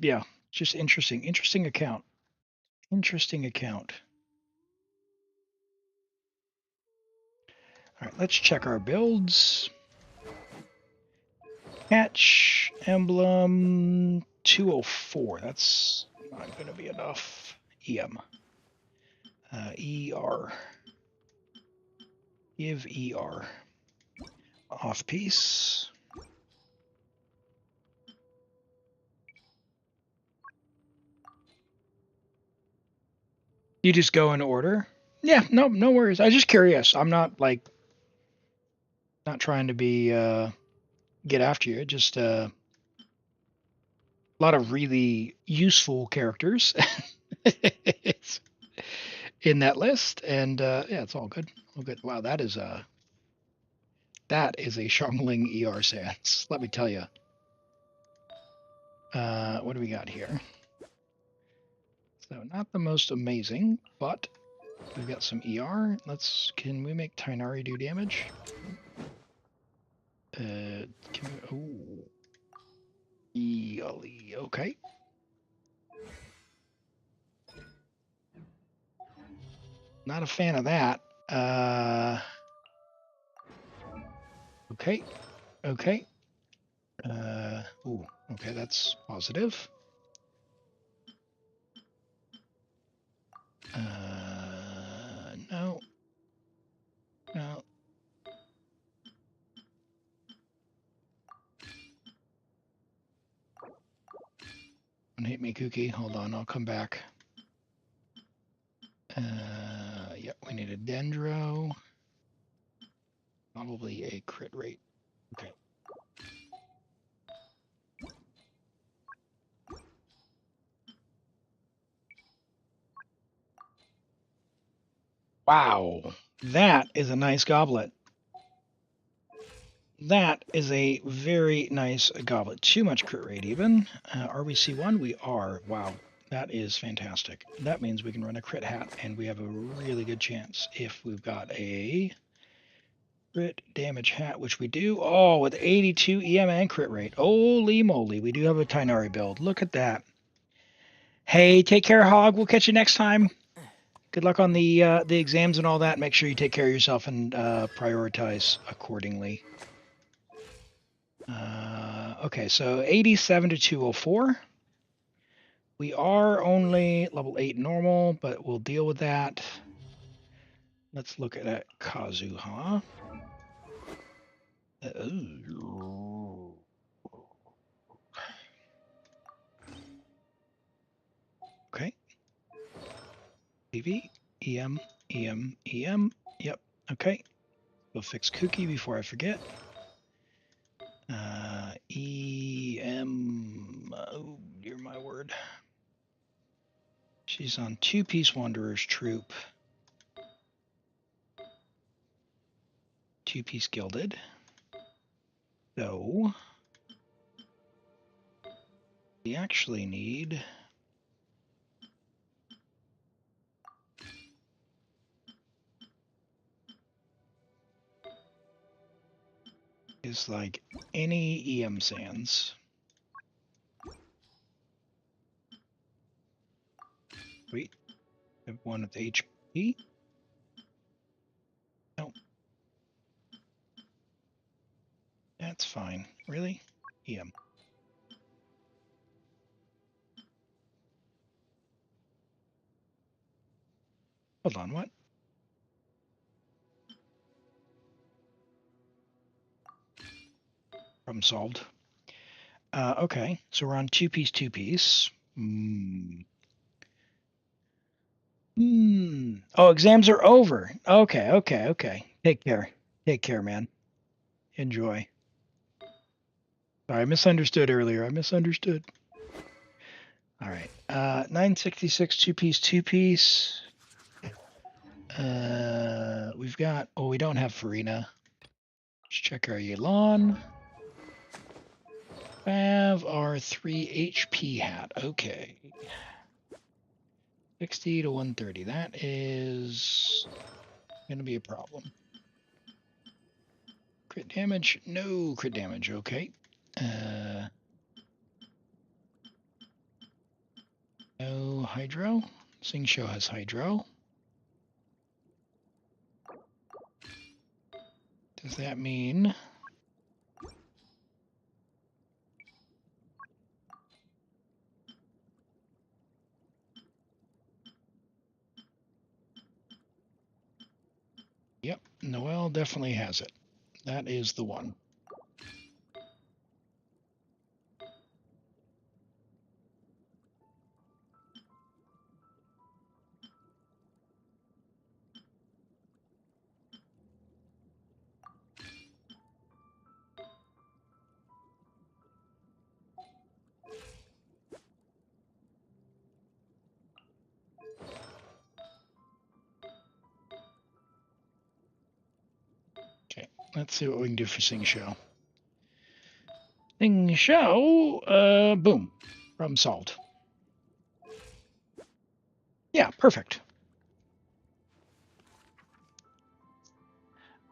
Yeah, just interesting. Interesting account. Interesting account. All right, let's check our builds. Catch, emblem, 204. That's not going to be enough. EM. ER. Give ER. Off piece. You just go in order? Yeah, no worries. I was just curious. I'm not like not trying to be get after you. Just a lot of really useful characters in that list, and yeah, it's all good. All good. Wow, that is a Xiangling ER Sans. Let me tell you. What do we got here? So not the most amazing, but we've got some ER. Can we make Tainari do damage? Elie, okay. Not a fan of that. Okay. Okay. Ooh, okay, that's positive. No. No. Don't hit me, Kooky. Hold on, I'll come back. Yep, we need a Dendro. Probably a crit rate. Okay. Wow, that is a nice goblet. That is a very nice goblet. Too much crit rate even. Are we C1? We are. Wow, that is fantastic. That means we can run a crit hat, and we have a really good chance if we've got a crit damage hat, which we do. Oh, with 82 EM and crit rate. Holy moly, we do have a Tainari build. Look at that. Hey, take care, Hog. We'll catch you next time. Good luck on the exams and all that. Make sure you take care of yourself and prioritize accordingly. Okay, so 87 to 204. We are only level 8 normal, but we'll deal with that. Let's look at that Kazuha. Okay. EV, EM, EM, EM. Yep. Okay. We'll fix Kooky before I forget. EM. Oh, dear my word. She's on Two-Piece Wanderer's troop. Two-Piece Gilded. So we actually need is like any EM sands. Wait, I have one with HP. No, that's fine. Really? EM. Hold on, what? Problem solved. Okay, so we're on two-piece. Oh, exams are over. Okay. Take care, man. Enjoy. Sorry, I misunderstood earlier. I misunderstood. All right. 966 two-piece. We've got... Oh, we don't have Furina. Let's check our Elan. Have our 3 HP hat. Okay. 60 to 130. That is going to be a problem. Crit damage? No crit damage. Okay. No Hydro. Singsho has Hydro. Does that mean... Yep, Noelle definitely has it. That is the one. Okay, let's see what we can do for Singsho. Singsho, boom. Problem solved. Yeah, perfect.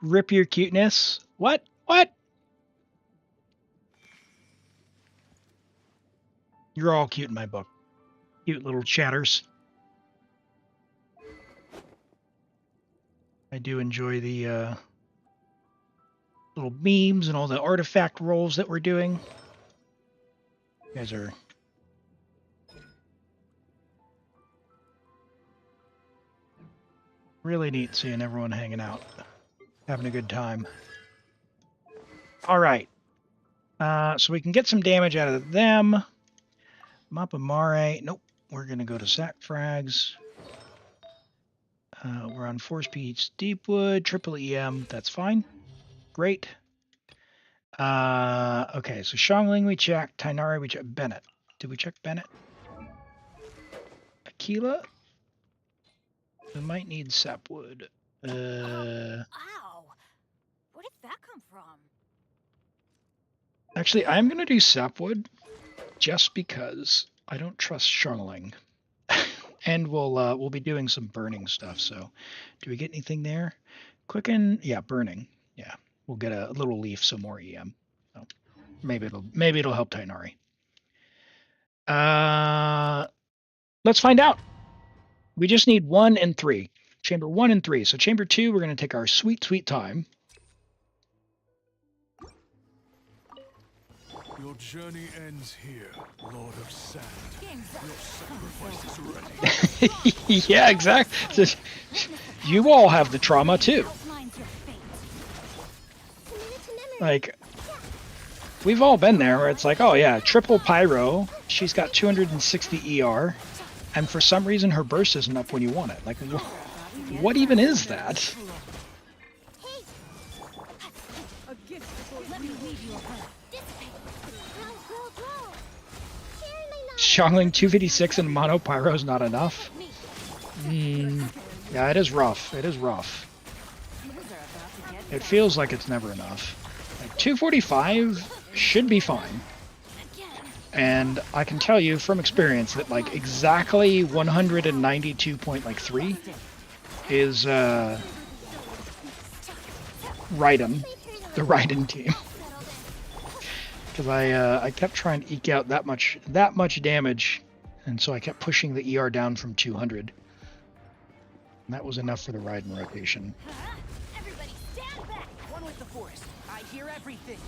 Rip your cuteness. What? What? You're all cute in my book. Cute little chatters. I do enjoy the little memes and all the artifact rolls that we're doing. You guys are really neat seeing everyone hanging out, having a good time. All right. So we can get some damage out of them. Mappamare. Nope. We're going to go to Sack Frags. We're on Force Peach Deepwood. Triple EM. That's fine. Great. Okay, so Xiangling we checked. Tainari we checked. Bennett. Did we check Bennett? Aquila? We might need sapwood. Ow! Where did that come from? Actually, I'm going to do sapwood just because I don't trust Xiangling. And we'll be doing some burning stuff, so do we get anything there? Quicken, yeah, burning. Yeah, we'll get a little leaf, some more EM. So maybe it'll help Tainari. Let's find out. We just need 1 and 3. Chamber 1 and 3. So chamber 2, we're going to take our sweet, sweet time. Your journey ends here, Lord of Sand. Your sacrifice is ready. Yeah, exactly. You all have the trauma too. Like, we've all been there where it's like, oh yeah, triple pyro. She's got 260 ER. and for some reason her burst isn't up when you want it. Like, what even is that? Xiangling 256 and mono pyro is not enough. Yeah, it is rough. It is rough. It feels like it's never enough. Like 245 should be fine. And I can tell you from experience that like exactly 192.3 is Raiden, the Raiden team. Because I kept trying to eke out that much damage, and so I kept pushing the ER down from 200. And that was enough for the Raiden rotation. Everybody stand back! One with the forest. I hear everything.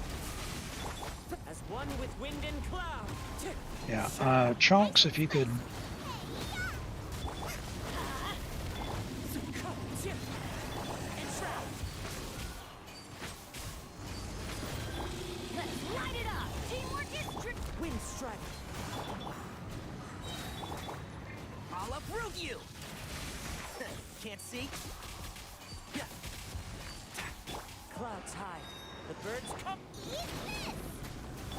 As one with wind and cloud. Yeah, Chonks, if you could. Let's light it up! Teamwork is wind strike. I'll uproot you! Can't see? Yeah. Clouds high. The birds come.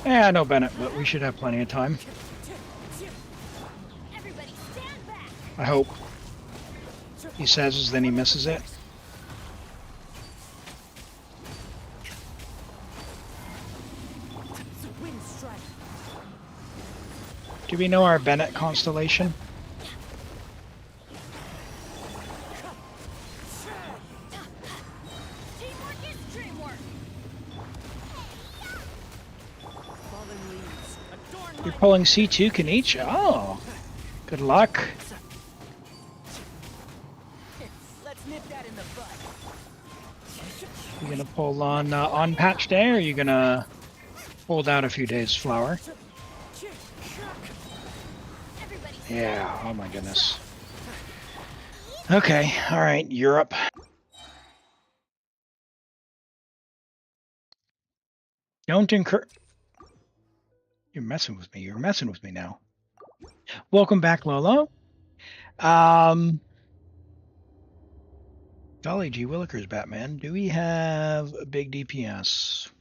Yeah, no Bennett, but we should have plenty of time. Everybody stand back. I hope. He says, then he misses it. Wind strike. Do we know our Bennett constellation? Teamwork is dreamwork. Fallen leaves adorn You're my pulling C2 Kinich? Oh, good luck. Let's nip that in the bud. You gonna pull on patch day, or are you gonna hold out a few days, Flower? Everybody Yeah, oh my goodness. Okay, alright, Europe. Don't incur... You're messing with me. You're messing with me now. Welcome back, Lolo. Golly gee willikers, Batman. Do we have a big DPS?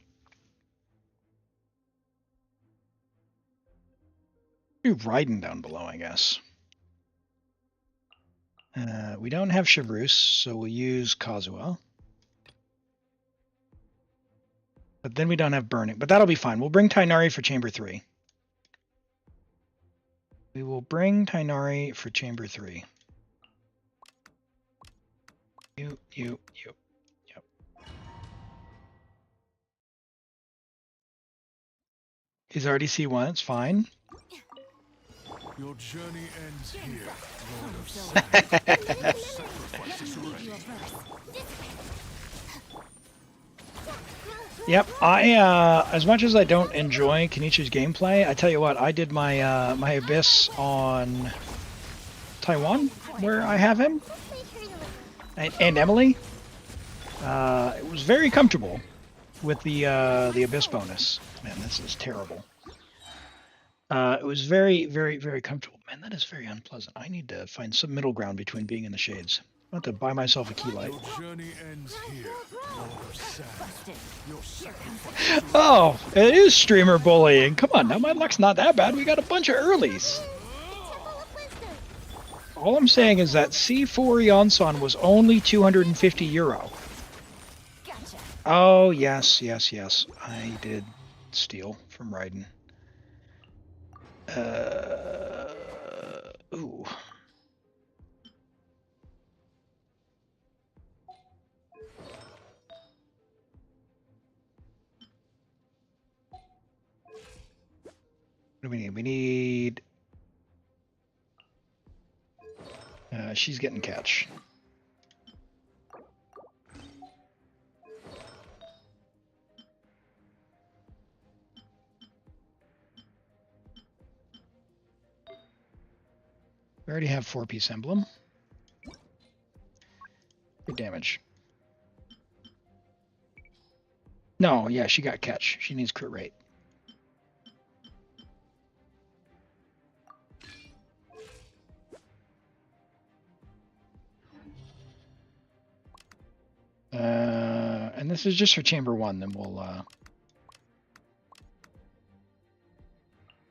Do Raiden down below, I guess. We don't have Chevreuse, so we'll use Kazuha. But then we don't have Burning, but that'll be fine. We'll bring Tainari for Chamber 3. We will bring Tainari for Chamber 3. You. Yep. He's already C1, it's fine. Your journey ends here, Lord of Sand. Your sacrifice is ready. Yep, I as much as I don't enjoy Kenichi's gameplay, I tell you what, I did my my Abyss on Taiwan, where I have him, and Emilie. It was very comfortable with the Abyss bonus. Man, this is terrible. It was very, very, very comfortable. Man, that is very unpleasant. I need to find some middle ground between being in the shades. I'm about to buy myself a key light. Your journey ends here, Lord of Sand. Your sacrifice is Oh, it is streamer bullying. Come on, now my luck's not that bad. We got a bunch of earlies. All I'm saying is that C4 Yonson was only €250. Gotcha. Oh, yes. I did steal from Raiden. Ooh. What do we need? We need... she's getting catch. We already have 4-piece emblem. Good damage. No, yeah, she got catch. She needs crit rate. this is just for Chamber 1, then we'll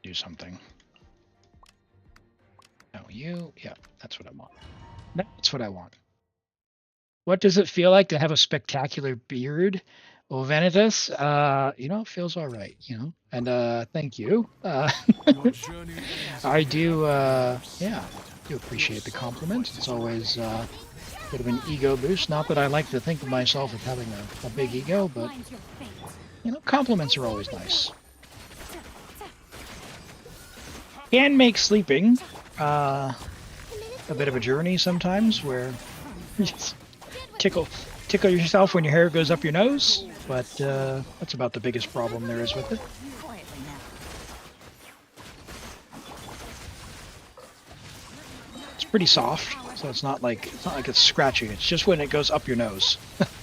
do something. No, you, yeah, that's what I want. That's what I want. What does it feel like to have a spectacular beard? Well, Vanitas, you know, it feels all right, you know, and thank you. I do, yeah, do appreciate the compliments. It's always a bit of an ego boost. Not that I like to think of myself as having a big ego, but, you know, compliments are always nice. Can make sleeping a bit of a journey sometimes, where you just tickle yourself when your hair goes up your nose, but that's about the biggest problem there is with it. It's pretty soft, so it's not like it's scratchy. It's just when it goes up your nose.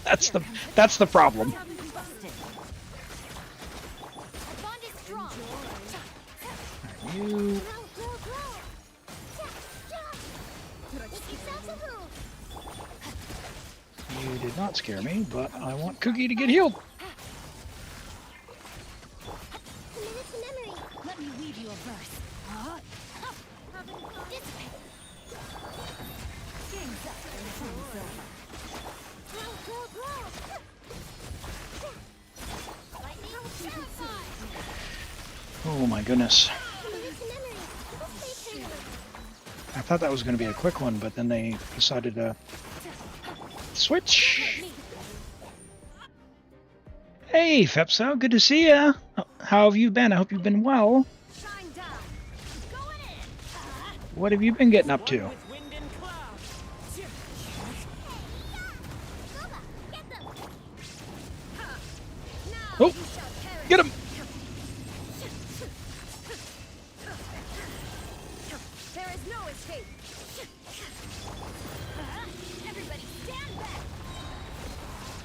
that's the problem. You. You did not scare me, but I want Cookie to get healed. Let me weave you a verse. Oh my goodness. I thought that was going to be a quick one, but then they decided to switch. Hey, Fepso, good to see ya. How have you been? I hope you've been well. What have you been getting up to? Oh, get him! There is no escape. Everybody stand back.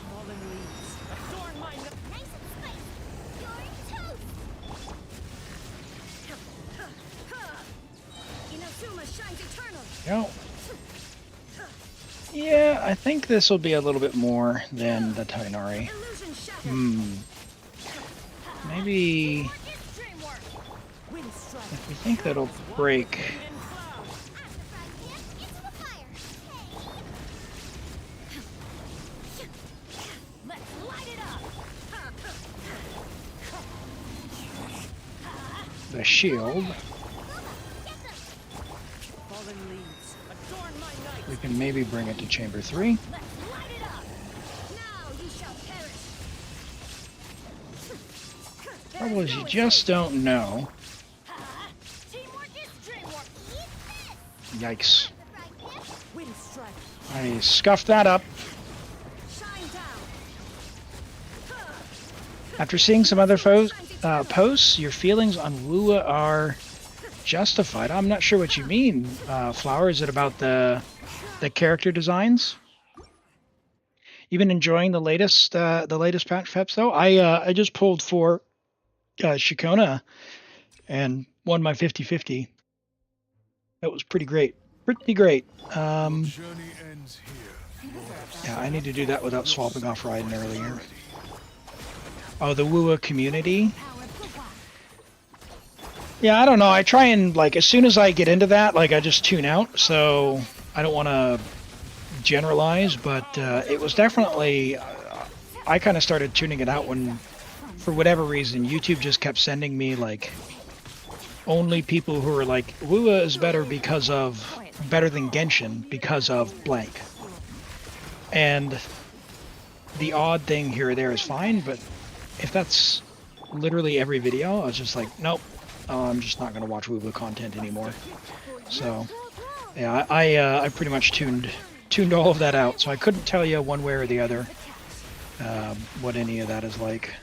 Fallen leaves adorn my Nice and spicy. You're toast. Inazuma shines eternal. No. Yeah, I think this will be a little bit more than the Tainari. Maybe if we think that'll break. The shield. We can maybe bring it to Chamber 3. Trouble is, you just don't know. Yikes. I scuffed that up. After seeing some other posts, your feelings on Wua are justified. I'm not sure what you mean, Flower. Is it about the character designs? You've been enjoying the latest patch, Feps, though? I just pulled for Shikona and won my 50-50. That was pretty great. Pretty great. Yeah, I need to do that without swapping off Raiden earlier. Oh, the Wua community? Yeah, I don't know. I try and, like, as soon as I get into that, like, I just tune out. So I don't want to generalize, but it was definitely... I kind of started tuning it out when, for whatever reason, YouTube just kept sending me, like, only people who are like, Wua is better because of... better than Genshin because of blank. And the odd thing here or there is fine, but if that's literally every video, I was just like, nope, I'm just not going to watch Wua content anymore. So, yeah, I pretty much tuned all of that out, so I couldn't tell you one way or the other what any of that is like.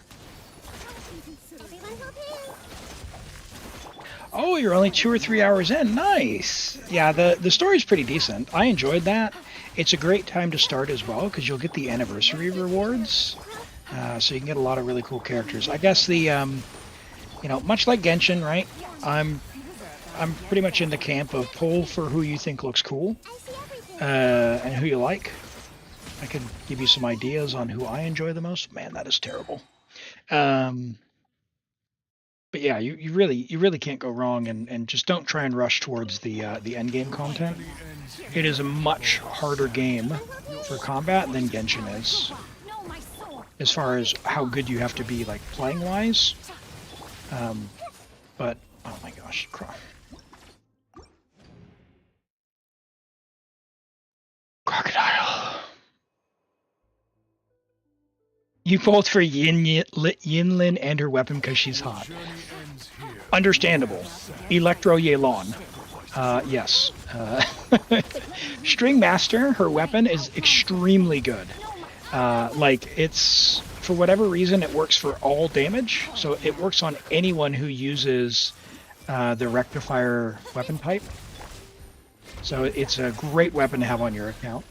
Oh, you're only 2 or 3 hours in. Nice. Yeah, the story's pretty decent. I enjoyed that. It's a great time to start as well because you'll get the anniversary rewards, so you can get a lot of really cool characters. I guess the you know, much like Genshin, right? I'm pretty much in the camp of pull for who you think looks cool and who you like. I could give you some ideas on who I enjoy the most. Man, that is terrible. But yeah, you really can't go wrong, and just don't try and rush towards the end game content. It is a much harder game for combat than Genshin is, as far as how good you have to be, like, playing wise. But oh my gosh, crocodile. You both for Yinlin and her weapon because she's hot. Understandable. Electro Yelan. Yes. String Master, her weapon, is extremely good. Like, it's, for whatever reason, it works for all damage. So it works on anyone who uses the Rectifier weapon type. So it's a great weapon to have on your account.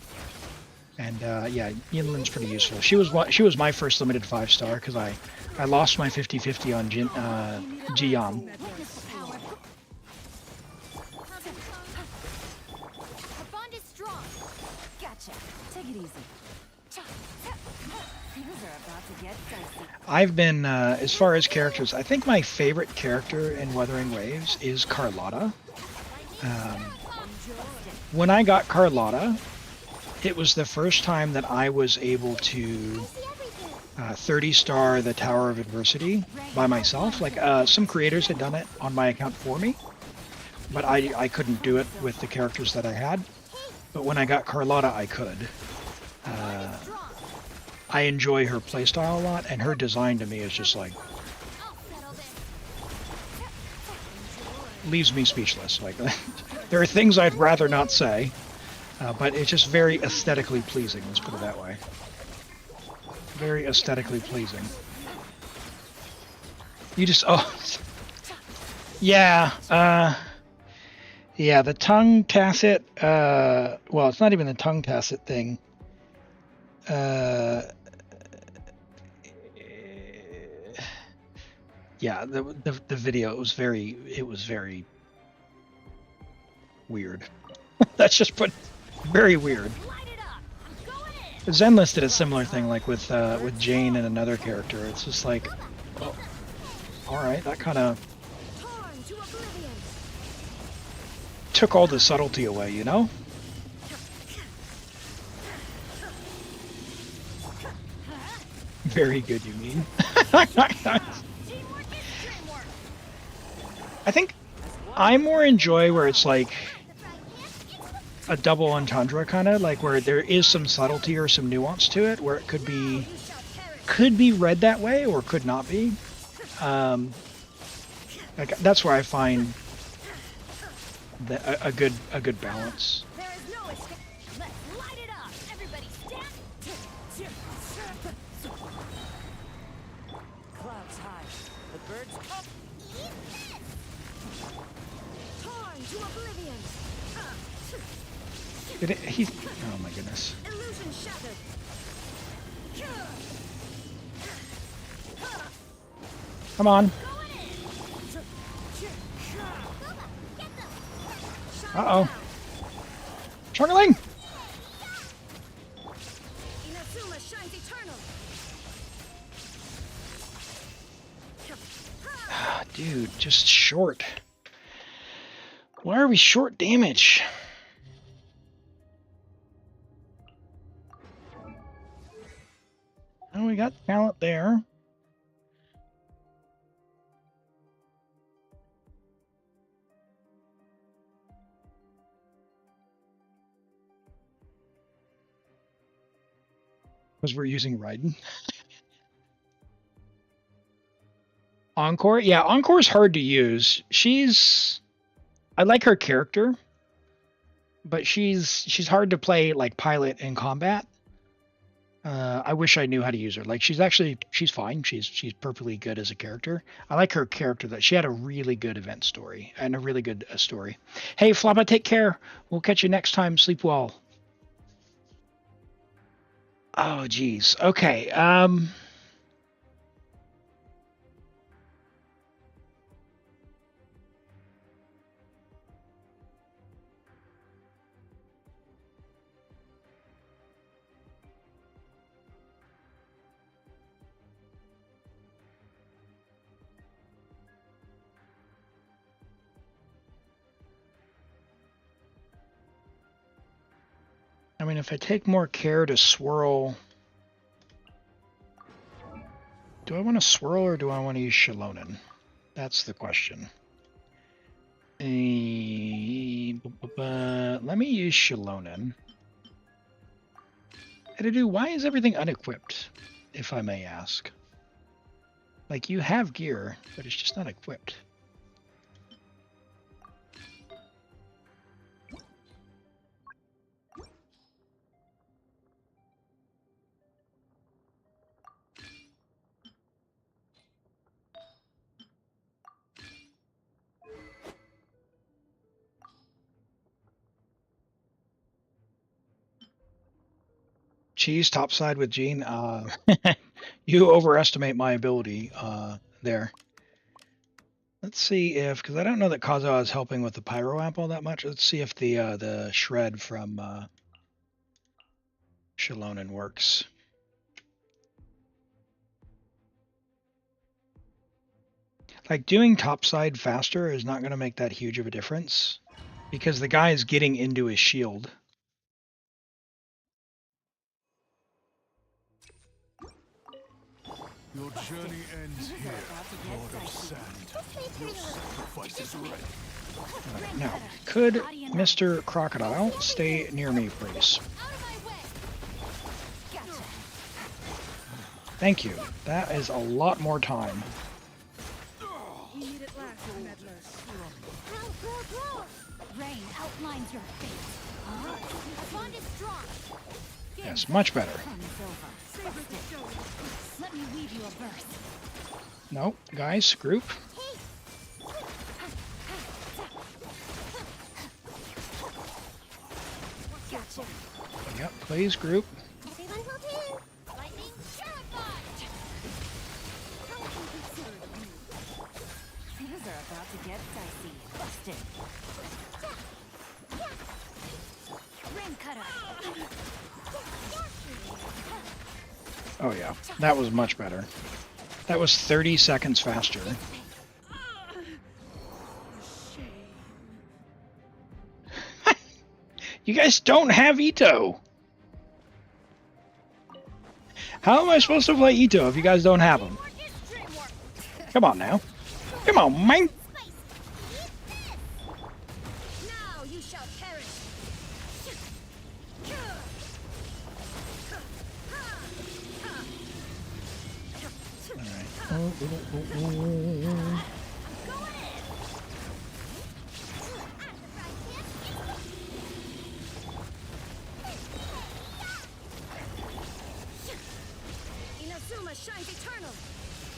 And yeah, Yinlin's pretty useful. She was my first limited 5-star because I lost my 50-50 on Jiyan. I've been, as far as characters, I think my favorite character in Wuthering Waves is Carlotta. When I got Carlotta, it was the first time that I was able to 30-star the Tower of Adversity by myself. Like, some creators had done it on my account for me, but I couldn't do it with the characters that I had. But when I got Carlotta, I could. I enjoy her playstyle a lot, and her design to me is just like, leaves me speechless. Like, there are things I'd rather not say, but it's just very aesthetically pleasing, let's put it that way. Very aesthetically pleasing. You just, oh, yeah, yeah, the tongue tacit, well, it's not even the tongue tacit thing. Yeah, the video, it was very weird. That's just put very weird. Zenless did a similar thing, like with Jane and another character. It's just like, oh, all right, that kind of took all the subtlety away, you know? Very good, you mean? I think I more enjoy where it's like a double entendre, kind of like where there is some subtlety or some nuance to it, where it could be read that way or could not be. Like, that's where I find a good balance. He's, oh my goodness. Come on. Uh-oh. Xiangling! Ah, dude, just short. Why are we short damage? Oh, we got talent there. Because we're using Raiden. Encore? Yeah, Encore's hard to use. I like her character, but she's hard to play like pilot in combat. I wish I knew how to use her. Like, she's fine. She's perfectly good as a character. I like her character, that she had a really good event story and a really good story. Hey, Floppa, take care. We'll catch you next time. Sleep well. Oh, geez. Okay. And if I take more care to swirl... Do I want to swirl or do I want to use Xiangling? That's the question. Let me use Xiangling. Why is everything unequipped, if I may ask? Like, you have gear, but it's just not equipped. Cheese topside with Gene. You overestimate my ability there. Let's see if, because I don't know that Kazuha is helping with the Pyro app all that much. Let's see if the shred from Xiangling works. Like, doing topside faster is not going to make that huge of a difference because the guy is getting into his shield. Your journey ends here, Lord of Sand. Your sacrifice is ready. Right, now, could Mr. Crocodile stay near me, please? Thank you. That is a lot more time. Yes, much better. Let me weave you a verse. No, guys, group. Gotcha. Yep, please, group. Everyone will do. Lightning terrified. How would you consider you? Things are about to get dicey. Busted. Ring cutter. Oh yeah, that was much better. That was 30 seconds faster. You guys don't have Itto! How am I supposed to play Itto if you guys don't have him? Come on now. Come on, man! Now you shall perish.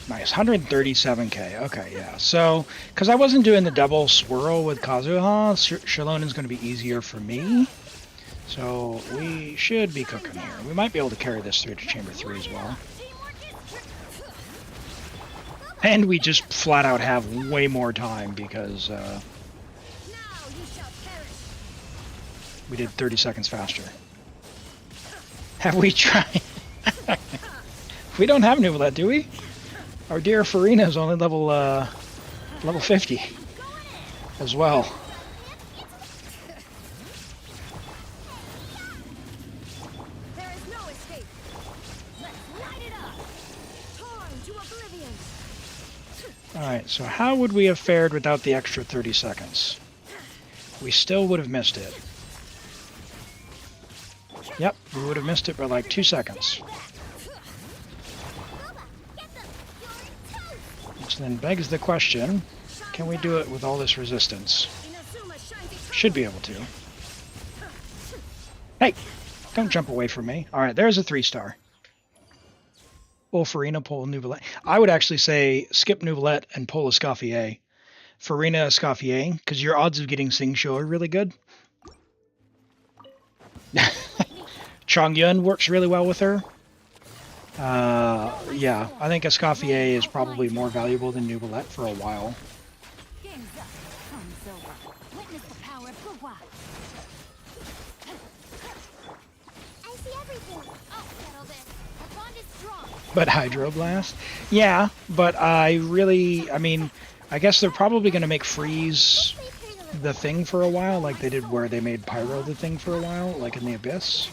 Nice, 137k. Okay, yeah. So, because I wasn't doing the double swirl with Kazuha, Xiangling is going to be easier for me. So, we should be cooking here. We might be able to carry this through to Chamber 3 as well. And we just flat out have way more time because we did 30 seconds faster. Have we tried? We don't have Nuvolet, do we? Our dear Furina is only level 50 as well. There is no escape. Let's light it up. Torn to oblivion. Alright, so how would we have fared without the extra 30 seconds? We still would have missed it. Yep, we would have missed it by like 2 seconds. Which then begs the question, can we do it with all this resistance? Should be able to. Hey! Don't jump away from me. Alright, there's a 3-star. Pull Furina, pull Nuvolet. I would actually say skip Nuvolet and pull Escoffier. Furina, Escoffier, because your odds of getting Singsho are really good. Chongyun works really well with her. Yeah, I think Escoffier is probably more valuable than Nuvolet for a while. But Hydroblast? Yeah, but I mean, I guess they're probably going to make Freeze the thing for a while, like they did where they made Pyro the thing for a while, like in the Abyss.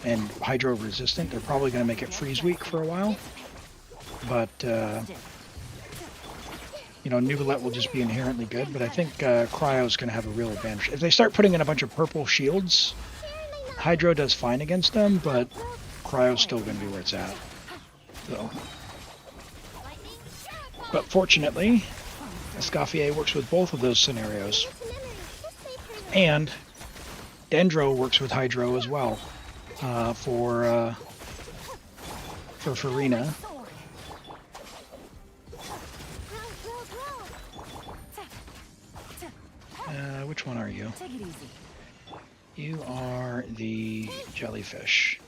and hydro resistant. They're probably going to make it freeze weak for a while. But, you know, Nuvolette will just be inherently good. But I think Cryo is going to have a real advantage. If they start putting in a bunch of purple shields, hydro does fine against them, but Cryo's still going to be where it's at. So. But fortunately, Escoffier works with both of those scenarios. And Dendro works with Hydro as well for Furina. Which one are you? You are the jellyfish.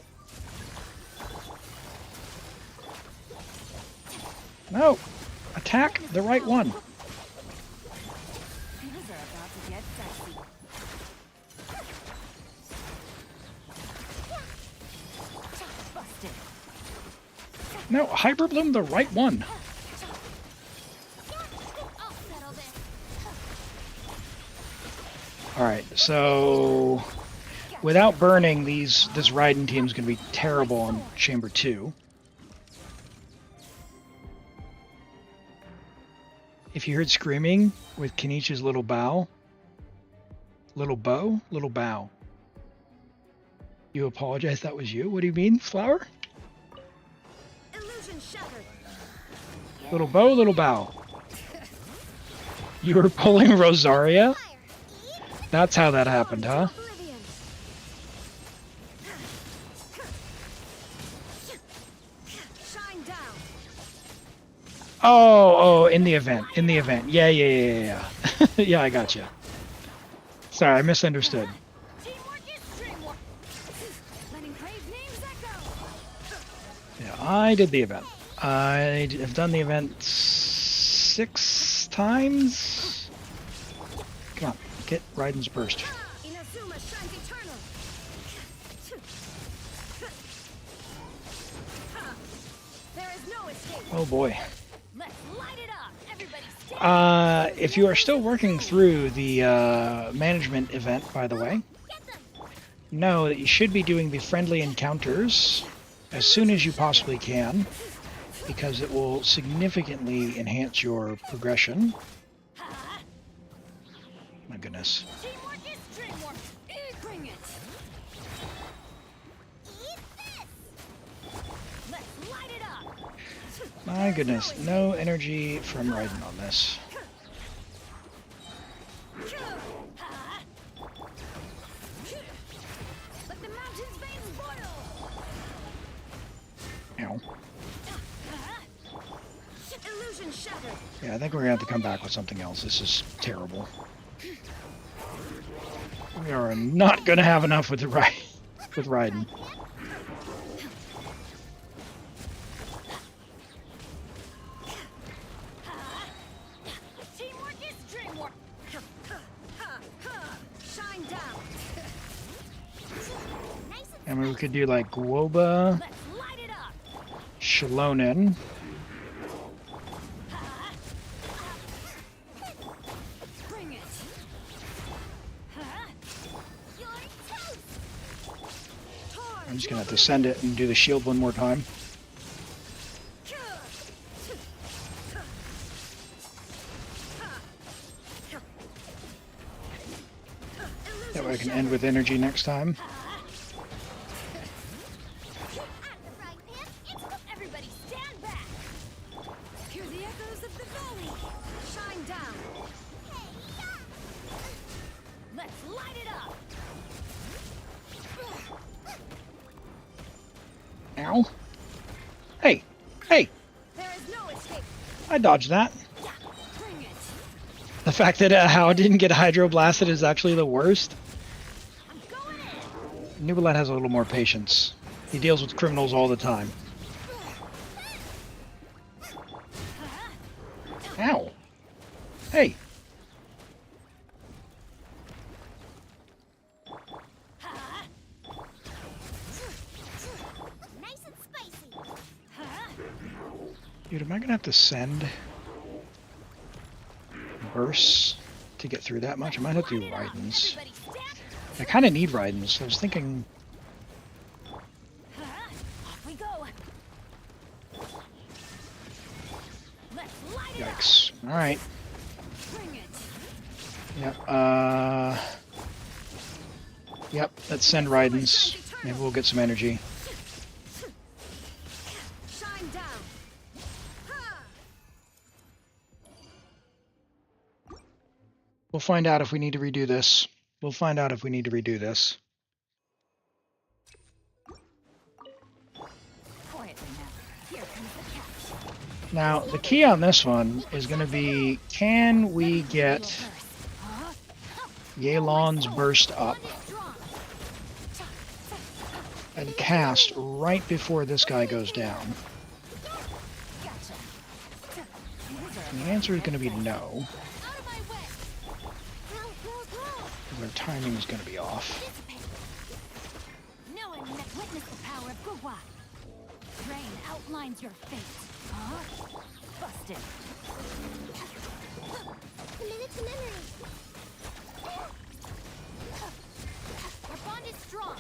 No! Attack the right one! No, Hyper Bloom the right one! Alright, so without burning these, this Raiden team is going to be terrible on Chamber 2. If you heard screaming with Kinich's little bow, little bow. You apologize, that was you? What do you mean, Flower? Illusion shattered. Little bow, little bow. You were pulling Rosaria? That's how that happened, huh? Oh, in the event. Yeah. Yeah, I got you. Sorry, I misunderstood. Yeah, I did the event. I have done the event 6 times. Come on, get Raiden's burst. Oh boy. If you are still working through the management event, by the way, know that you should be doing the friendly encounters as soon as you possibly can, because it will significantly enhance your progression. My goodness. My goodness, no energy from Raiden on this. Ow. Yeah, I think we're gonna have to come back with something else. This is terrible. We are not gonna have enough with Raiden. I mean, we could do like Guoba, Shalonen. I'm just gonna have to send it and do the shield one more time. That way I can end with energy next time. Ow. Hey! Hey! I dodged that. The fact that how I didn't get Hydro Blasted is actually the worst. Nuvolette has a little more patience. He deals with criminals all the time. Ow! Hey! Dude, am I gonna have to send bursts to get through that much? I might have to do Raidens. I kind of need Raidens. I was thinking Yikes. All right. Yep. Yep. Let's send Raiden's. Maybe we'll get some energy. Shine down. We'll find out if we need to redo this. We'll find out if we need to redo this. Now, the key on this one is going to be, can we get Yelan's burst up and cast right before this guy goes down? And the answer is going to be no. Their timing is going to be off. No one yet witnessed the power of Gugwa. Rain outlines your fate. Busted. Committed to memory. Our bond is strong.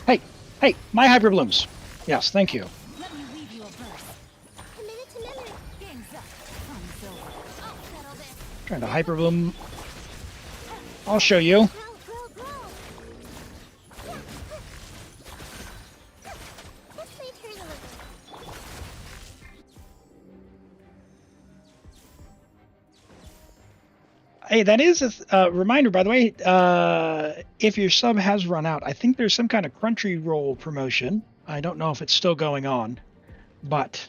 Hey, hey, my hyper blooms. Yes, thank you. Let me weave you a verse. Committed to memory. Game's up. Fun's over. I'll settle this. Trying to hyper bloom. I'll show you. Hey, that is a reminder, by the way. If your sub has run out, I think there's some kind of Crunchyroll promotion. I don't know if it's still going on, but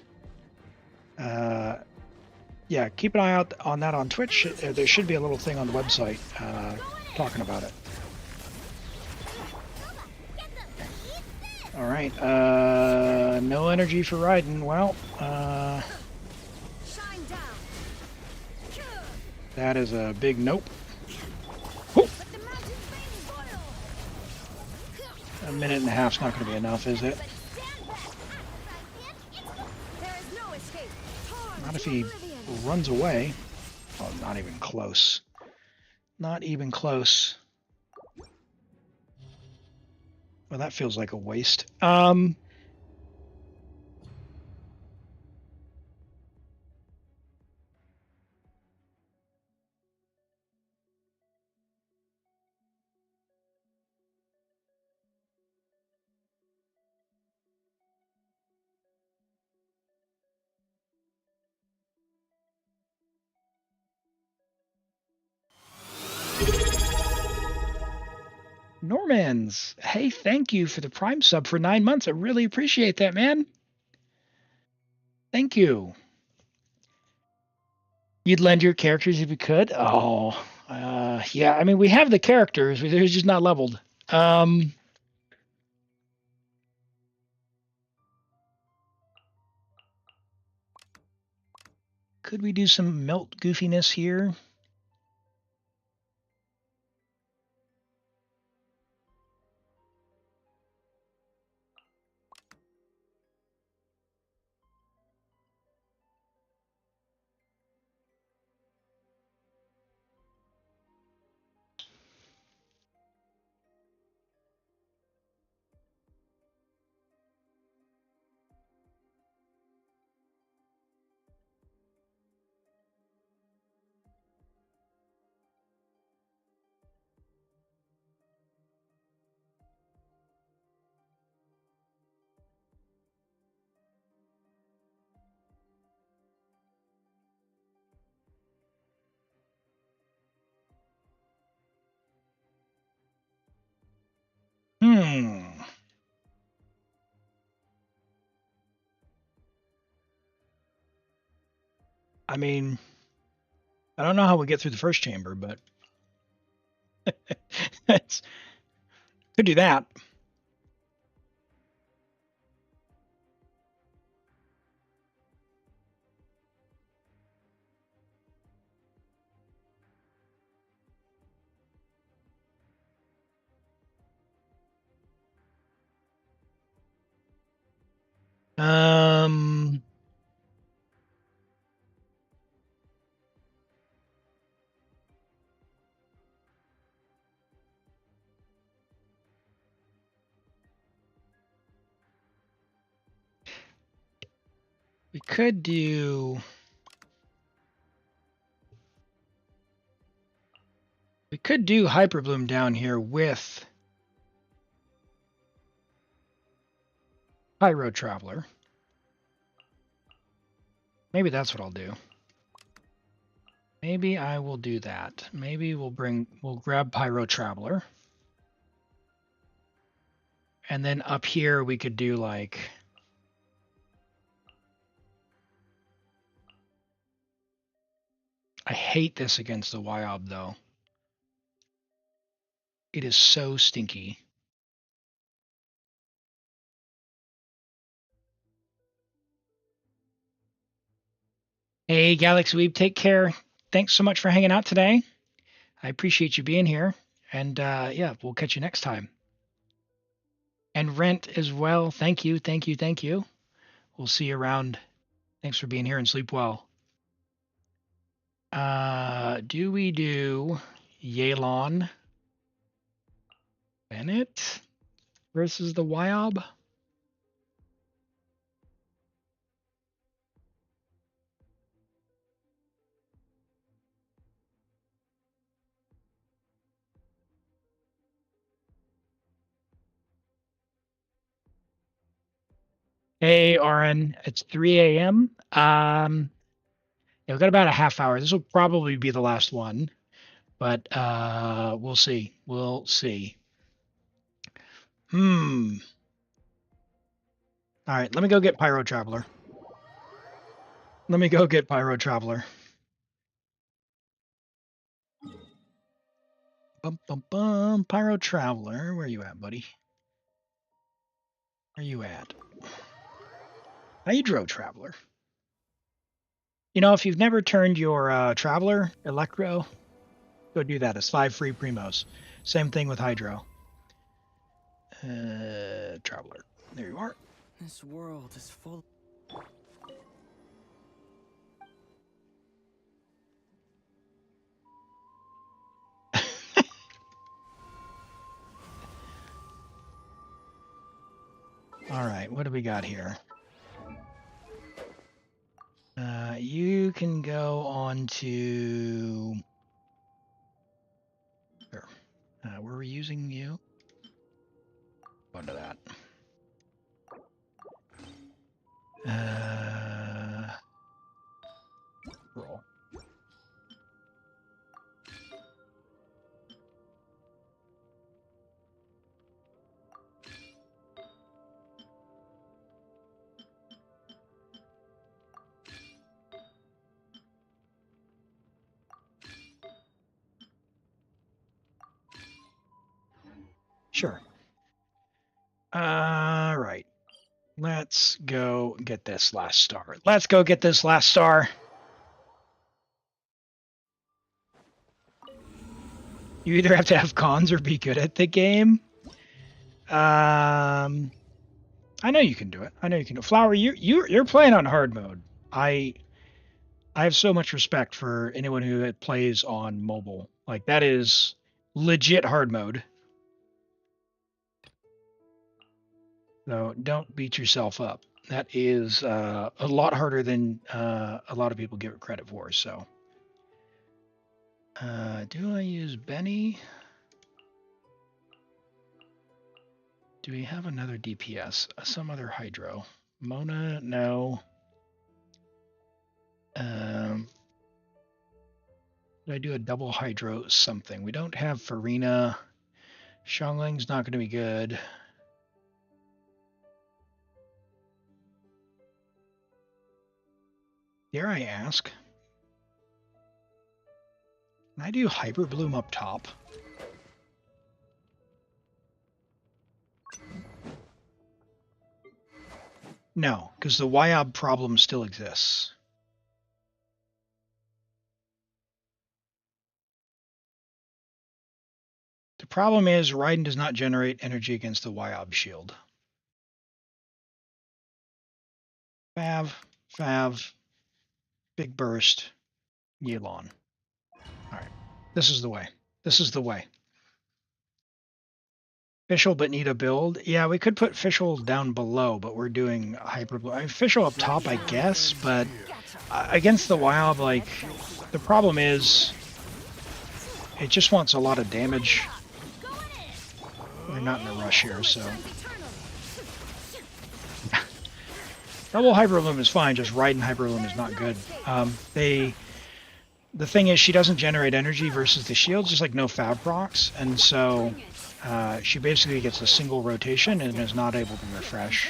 yeah, keep an eye out on that on Twitch. There should be a little thing on the website talking about it. All right, no energy for Raiden. Well, that is a big nope. Whoop. A minute and a half's not going to be enough, is it? Not if he runs away. Oh, not even close. Not even close. Well, that feels like a waste. Normans, hey, thank you for the Prime sub for 9 months. I really appreciate that, man. Thank you. You'd lend your characters if you could? Oh, yeah. I mean, we have the characters. They're just not leveled. Could we do some melt goofiness here? I mean, I don't know how we get through the first chamber, but could do that. We could do... We could do Hyperbloom down here with Pyro Traveler. Maybe that's what I'll do. Maybe I will do that. Maybe we'll grab Pyro Traveler. And then up here we could do like... I hate this against the Wyob though. It is so stinky. Hey, Galaxy Weeb, take care. Thanks so much for hanging out today. I appreciate you being here. And yeah, we'll catch you next time. And Rent as well. Thank you, thank you, thank you. We'll see you around. Thanks for being here and sleep well. Do we do Xiangling Bennett versus the Wyob? Hey, Aaron, it's 3 a.m. Yeah, we've got about a half hour. This will probably be the last one, but we'll see. We'll see. All right, let me go get Pyro Traveler. Let me go get Pyro Traveler. Bum, bum, bum. Pyro Traveler. Where you at, buddy? Where you at? Hydro Traveler. You know, if you've never turned your Traveler, Electro, go do that. It's 5 free Primos. Same thing with Hydro. Traveler. There you are. This world is full. All right, what do we got here? You can go on to... Sure. Were we using you? Go into that. Roll. Sure. All right. Let's go get this last star. Let's go get this last star. You either have to have cons or be good at the game. I know you can do it. I know you can do it. Flower, you're playing on hard mode. I have so much respect for anyone who plays on mobile. Like, that is legit hard mode. So don't beat yourself up. That is a lot harder than a lot of people give it credit for. So, do I use Benny? Do we have another DPS? Some other Hydro? Mona? No. Did I do a double Hydro something? We don't have Furina. Xiangling's not going to be good. Dare I ask? Can I do Hyper Bloom up top? No, because the Wyob problem still exists. The problem is Raiden does not generate energy against the Wyob shield. Fav, big burst, Xiangling. All right, this is the way. This is the way. Fischl but need a build. Yeah, we could put Fischl down below, but we're doing hyper. I mean, Fischl up top, I guess, but against the wild, like, the problem is it just wants a lot of damage. We're not in a rush here, so. Double Hyperloom is fine, just Raiden Hyperloom is not good. The thing is, she doesn't generate energy versus the shields, just like no Fab procs, and so she basically gets a single rotation and is not able to refresh.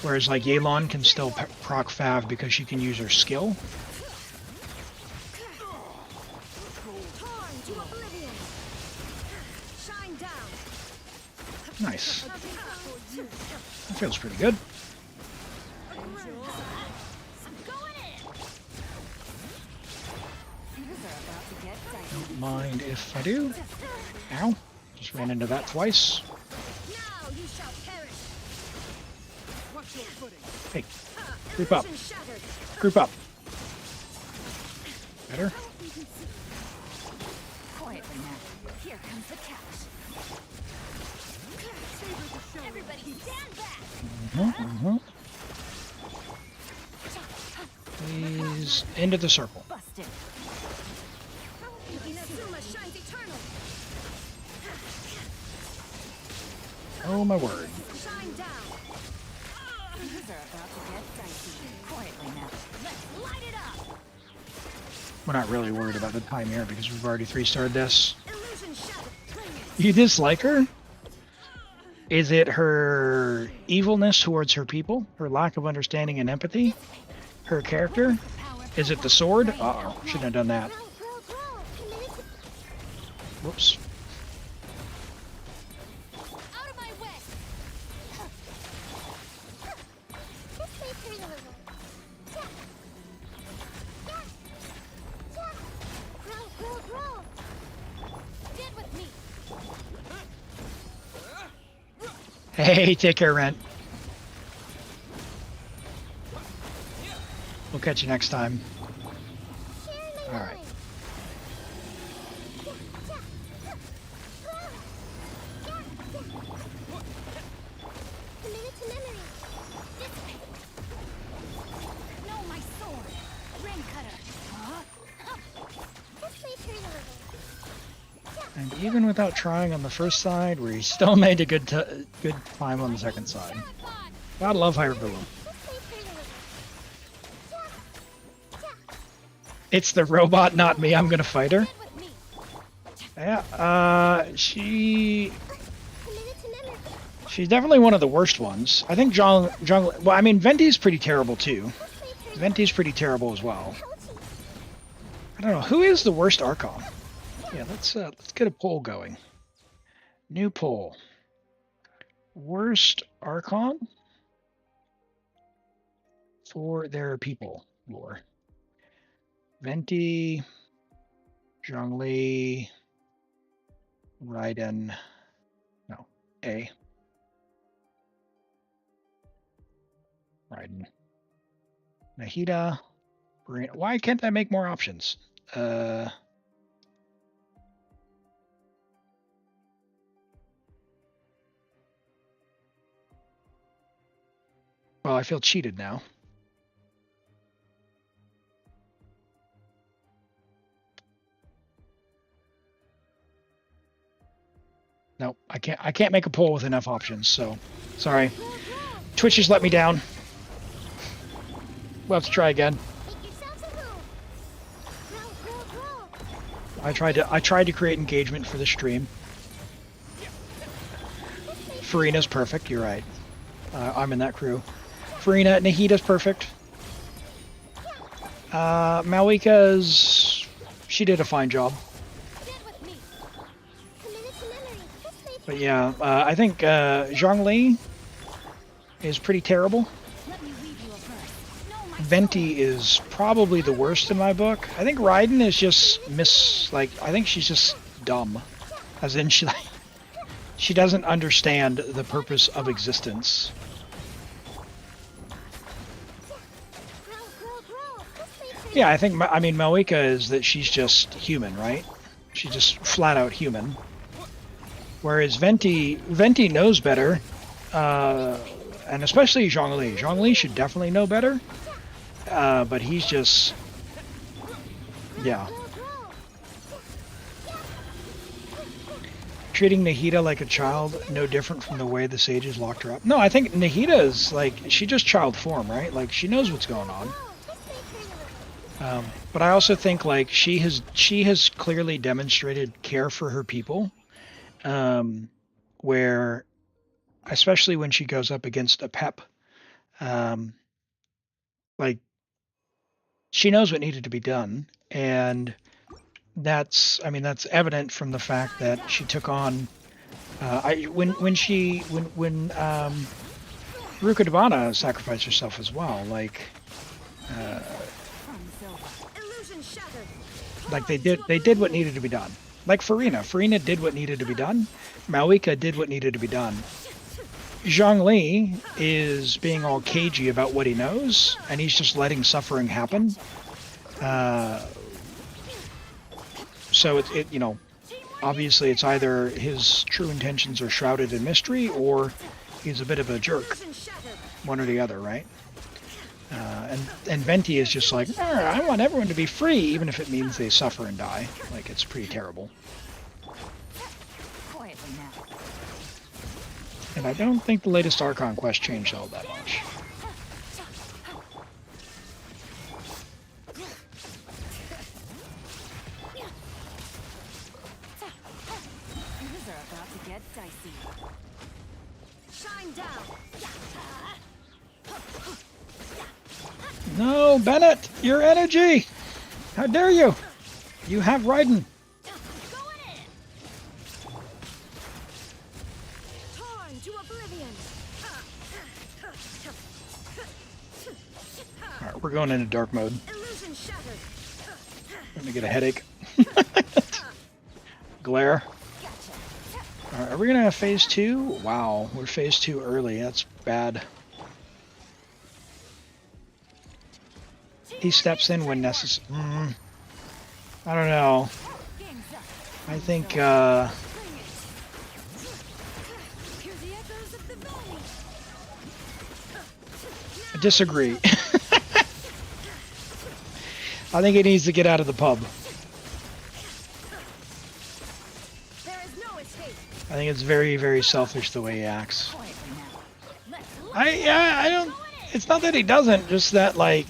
Whereas like Yelan can still proc Fab because she can use her skill. Nice. That feels pretty good. Don't mind if I do. Ow. Just ran into that twice. Hey. Group up. Group up. Better? Quietly now. Here comes the catch. Everybody stand back. Please, into the circle. Busted. Oh my word. Things are about to get dicey. Quietly now. Let's light it up. We're not really worried about the time here because we've already 3-starred this. You dislike her? Is it her evilness towards her people? Her lack of understanding and empathy? Her character? Is it the sword? Uh-oh, shouldn't have done that. Whoops. Out of my way. Get with me. Hey, take care, Rent. We'll catch you next time. Alright. No, my sword. Ring cutter. And even without trying on the first side, we still made a good time on the second side. Gotta love Hyperboom. It's the robot, not me. I'm gonna fight her. Yeah, she's definitely one of the worst ones. I think well, I mean, Venti's pretty terrible too. Venti's pretty terrible as well. I don't know, who is the worst Archon? Yeah, let's get a poll going. New poll. Worst Archon for their people lore. Venti, Xiangling, Raiden, no, A. Raiden. Nahida, Furina. Why can't I make more options? Well, I feel cheated now. No, I can't make a poll with enough options, so sorry. Twitch has let me down. We'll have to try again. I tried to create engagement for the stream. Furina's perfect, you're right. I'm in that crew. Furina, Nahida's perfect. Mavuika's... she did a fine job. But yeah, I think Xiangling is pretty terrible. Venti is probably the worst in my book. I think Raiden is just I think she's just dumb. As in, she doesn't understand the purpose of existence. Yeah, I mean, Mavuika is that she's just human, right? She's just flat out human. Whereas Venti knows better, and especially Xiangling. Xiangling should definitely know better, but he's just, yeah. Treating Nahida like a child, no different from the way the sages locked her up. No, I think Nahida is like, she just child form, right? Like, she knows what's going on. But I also think like she has clearly demonstrated care for her people, where, especially when she goes up against a Pep, like she knows what needed to be done, and that's evident from the fact that she took on when Rukadabana sacrificed herself as well, like they did what needed to be done. Like Furina did what needed to be done. Mavuika did what needed to be done. Xiangling is being all cagey about what he knows, and he's just letting suffering happen. So it you know, obviously it's either his true intentions are shrouded in mystery, or he's a bit of a jerk. One or the other, right? And Venti is just like, I want everyone to be free, even if it means they suffer and die. Like, it's pretty terrible. And I don't think the latest Archon quest changed all that much. Things are about to get dicey. Shine down. No, Bennett! Your energy! How dare you! You have Raiden. Alright, we're going into dark mode. I'm gonna get a headache. Glare. Alright, are we gonna have phase 2? Wow, we're phase 2 early. That's bad. He steps in when necessary. I don't know. I think, I disagree. I think he needs to get out of the pub. I think it's very, very selfish the way he acts. I don't, it's not that he doesn't, just that, like,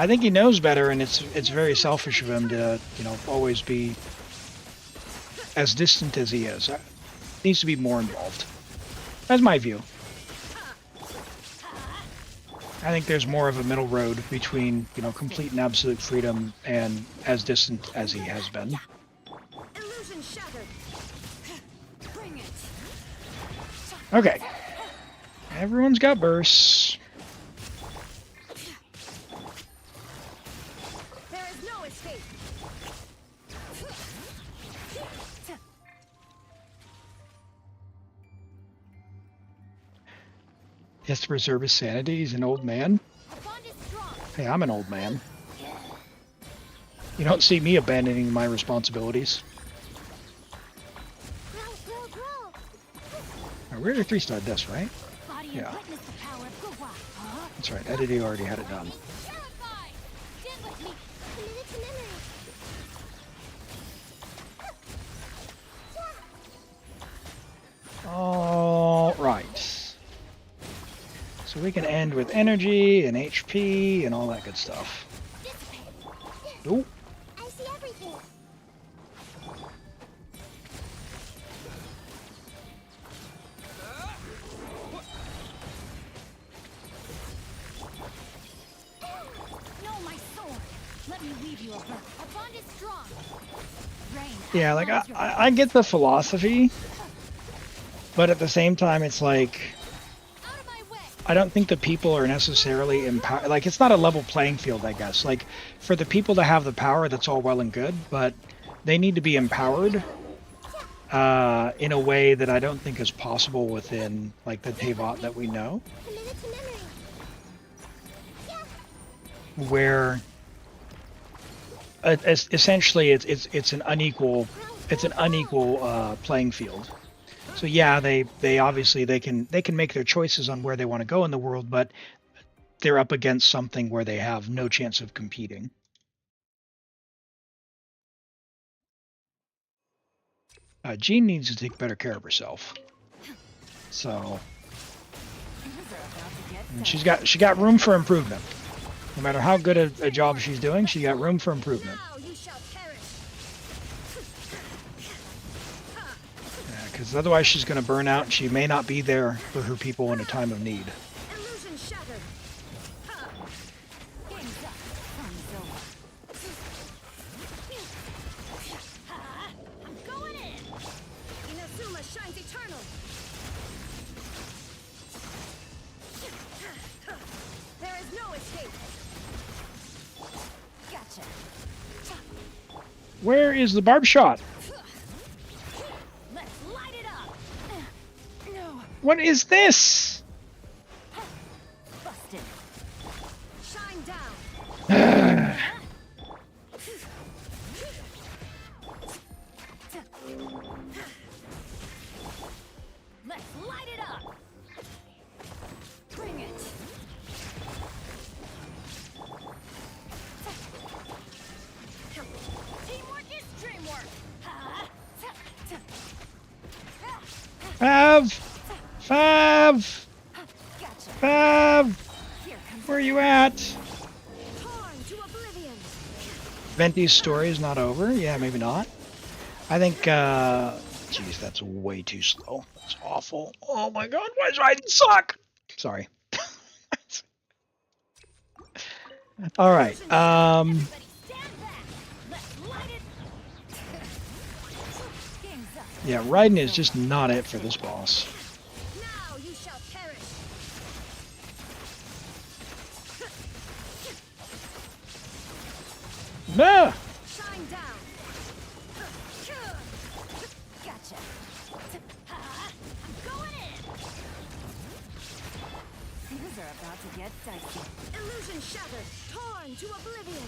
I think he knows better, and it's very selfish of him to, you know, always be as distant as he is. He needs to be more involved. That's my view. I think there's more of a middle road between, you know, complete and absolute freedom and as distant as he has been. Okay. Everyone's got bursts. He has to preserve his sanity. He's an old man. Hey, I'm an old man. You don't see me abandoning my responsibilities. Right, we already 3-starred this, right? Yeah. That's right. Editing already had it done. All right. So we can end with energy and HP and all that good stuff. Ooh. I see everything. No, my sword. Let me weave you a burn. Our bond is strong. Rain. Yeah, like I get the philosophy, but at the same time, it's like, I don't think the people are necessarily empowered. Like, it's not a level playing field, I guess. Like, for the people to have the power, that's all well and good, but they need to be empowered in a way that I don't think is possible within, like, the Teyvat that we know. Where essentially it's an unequal it's an unequal playing field. So yeah, they obviously they can make their choices on where they want to go in the world, but they're up against something where they have no chance of competing. Jean needs to take better care of herself. So, and she got room for improvement. No matter how good a job she's doing, she got room for improvement. Because otherwise she's going to burn out and she may not be there for her people in a time of need. Where is the barb shot? What is this? Busted. Shine down. Let's light it up. Bring it. Teamwork is dreamwork. Fav! Where are you at? Venti's story is not over. Yeah, maybe not. I think, geez, that's way too slow. That's awful. Oh my god, why does Raiden suck? Sorry. Alright, yeah, Raiden is just not it for this boss. Nah! Shine down. Gotcha. I'm going in. Things are about to get dicey. Illusion shattered, torn to oblivion.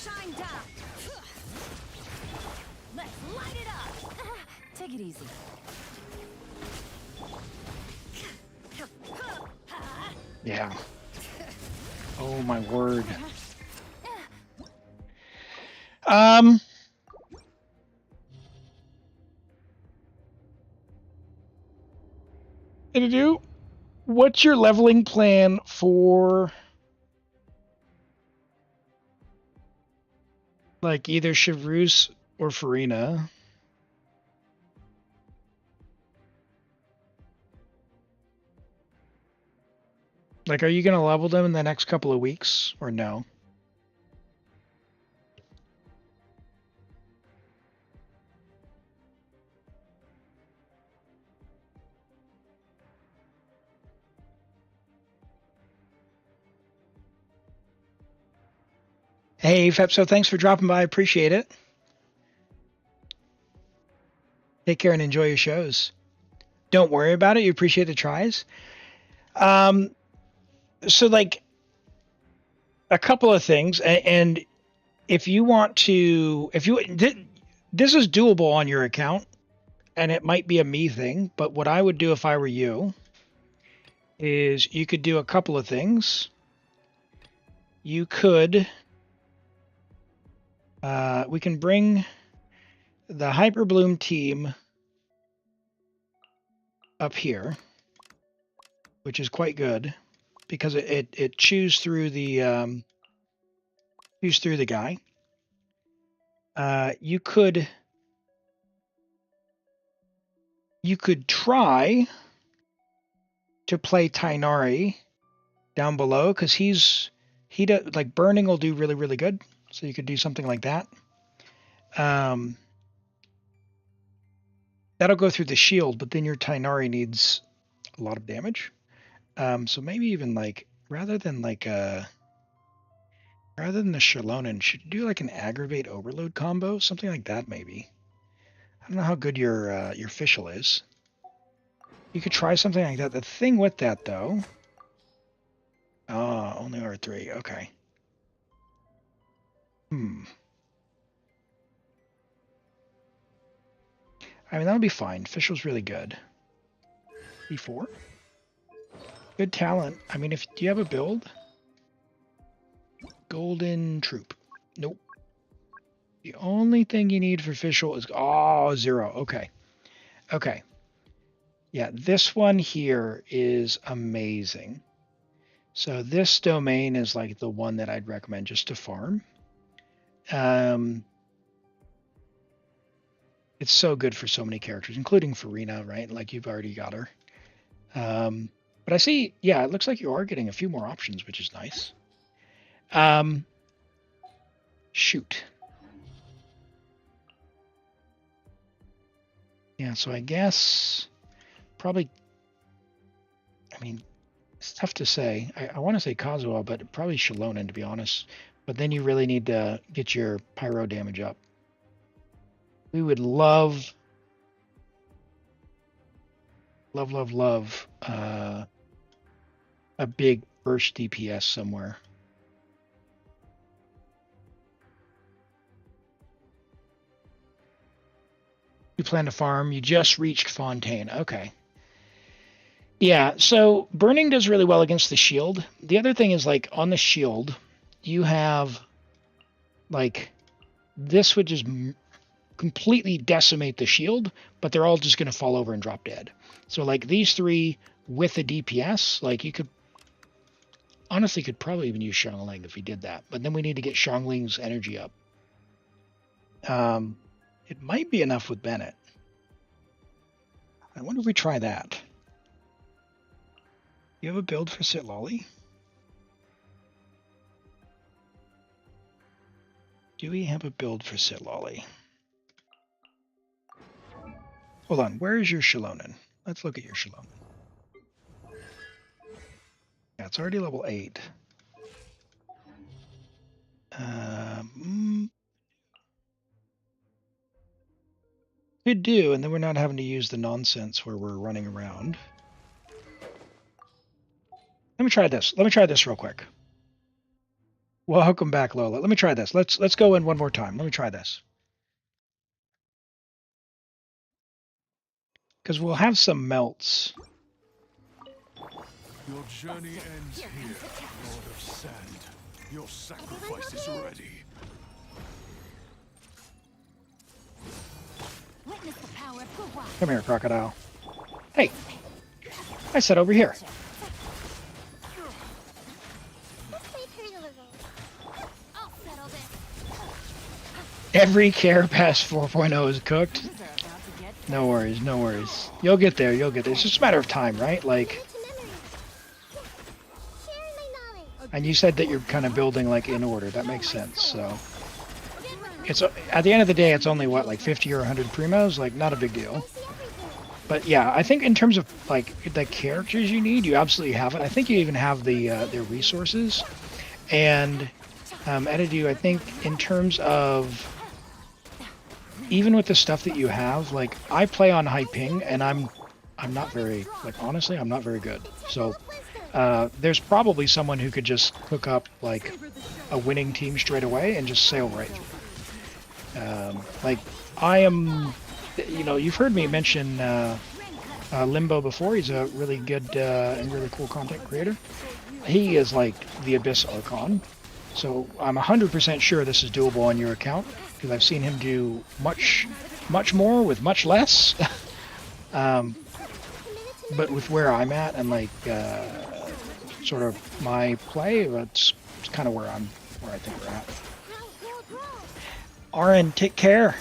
Shine down. Let's light it up. Take it easy. Yeah. Oh my word. What's your leveling plan for like either Chevreuse or Furina? Like, are you going to level them in the next couple of weeks, or no? Hey, Fepso, thanks for dropping by. I appreciate it. Take care and enjoy your shows. Don't worry about it. You appreciate the tries. So, like, a couple of things, and if you want to, this is doable on your account, and it might be a me thing, but what I would do if I were you is you could do a couple of things. You could, we can bring the Hyperbloom team up here, which is quite good because it chews through the guy. You could try to play Tainari down below because he does, like, burning will do really good. So you could do something like that. That'll go through the shield, but then your Tainari needs a lot of damage. So maybe even like rather than the Shallonen, should you do like an aggravate overload combo, something like that maybe. I don't know how good your Fischl is. You could try something like that. The thing with that though Only R3. Okay. I mean, that'll be fine. Fischl's really good. E4? Good talent. I mean, do you have a build? Golden Troop. Nope. The only thing you need for Fischl is... Oh, 0. Okay. Okay. Yeah, this one here is amazing. So this domain is like the one that I'd recommend just to farm. It's so good for so many characters, including Furina, right? Like you've already got her. But I see, yeah, it looks like you are getting a few more options, which is nice. Shoot. Yeah, so I guess probably, I mean, it's tough to say. I want to say Kazuha, but probably Xiangling, to be honest. But then you really need to get your pyro damage up. We would love a big burst DPS somewhere. You plan to farm. You just reached Fontaine. Okay. Yeah, so burning does really well against the shield. The other thing is, like, on the shield, you have, like, this would just completely decimate the shield, but they're all just going to fall over and drop dead. So, like, these three with a DPS, like, you could, honestly, could probably even use Xiangling if he did that. But then we need to get Xiangling's energy up. It might be enough with Bennett. I wonder if we try that. You have a build for Sitlolly? Do we have a build for Sitlolly? Hold on, where is your Xiangling? Let's look at your Xiangling. Yeah, it's already level 8. Could do, and then we're not having to use the nonsense where we're running around. Let me try this. Let me try this real quick. Welcome back, Lola. Let me try this. Let's go in one more time. Let me try this. Because we'll have some melts. Your journey ends here, Lord of Sand. Your sacrifice is ready. Witness the power of Gua. Come here, crocodile. Hey, I said over here. Every care past 4.0 is cooked. No worries, no worries. You'll get there, you'll get there. It's just a matter of time, right? Like, and you said that you're kind of building like in order. That makes sense. So it's at the end of the day, it's only what, like 50 or 100 primos, like not a big deal. But yeah, I think in terms of like the characters you need, you absolutely have it. I think you even have the their resources. And Edidu, I think in terms of even with the stuff that you have, like I play on high ping, and I'm not very, like honestly, I'm not very good. So there's probably someone who could just hook up like a winning team straight away and just sail right through. Like I am, you know, you've heard me mention Limbo before. He's a really good and really cool content creator. He is like the Abyss Archon. So I'm 100% sure this is doable on your account, because I've seen him do much more with much less. But with where I'm at and like sort of my play, that's kind of where I think we're at. Aaron, take care.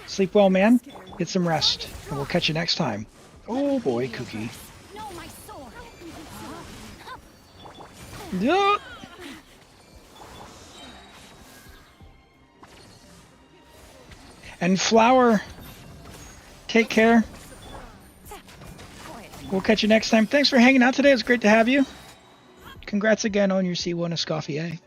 Sleep well, man. Get some rest, and we'll catch you next time. Oh boy, Cookie. Yeah. And Flower, take care. We'll catch you next time. Thanks for hanging out today. It's great to have you. Congrats again on your C1 Escoffier.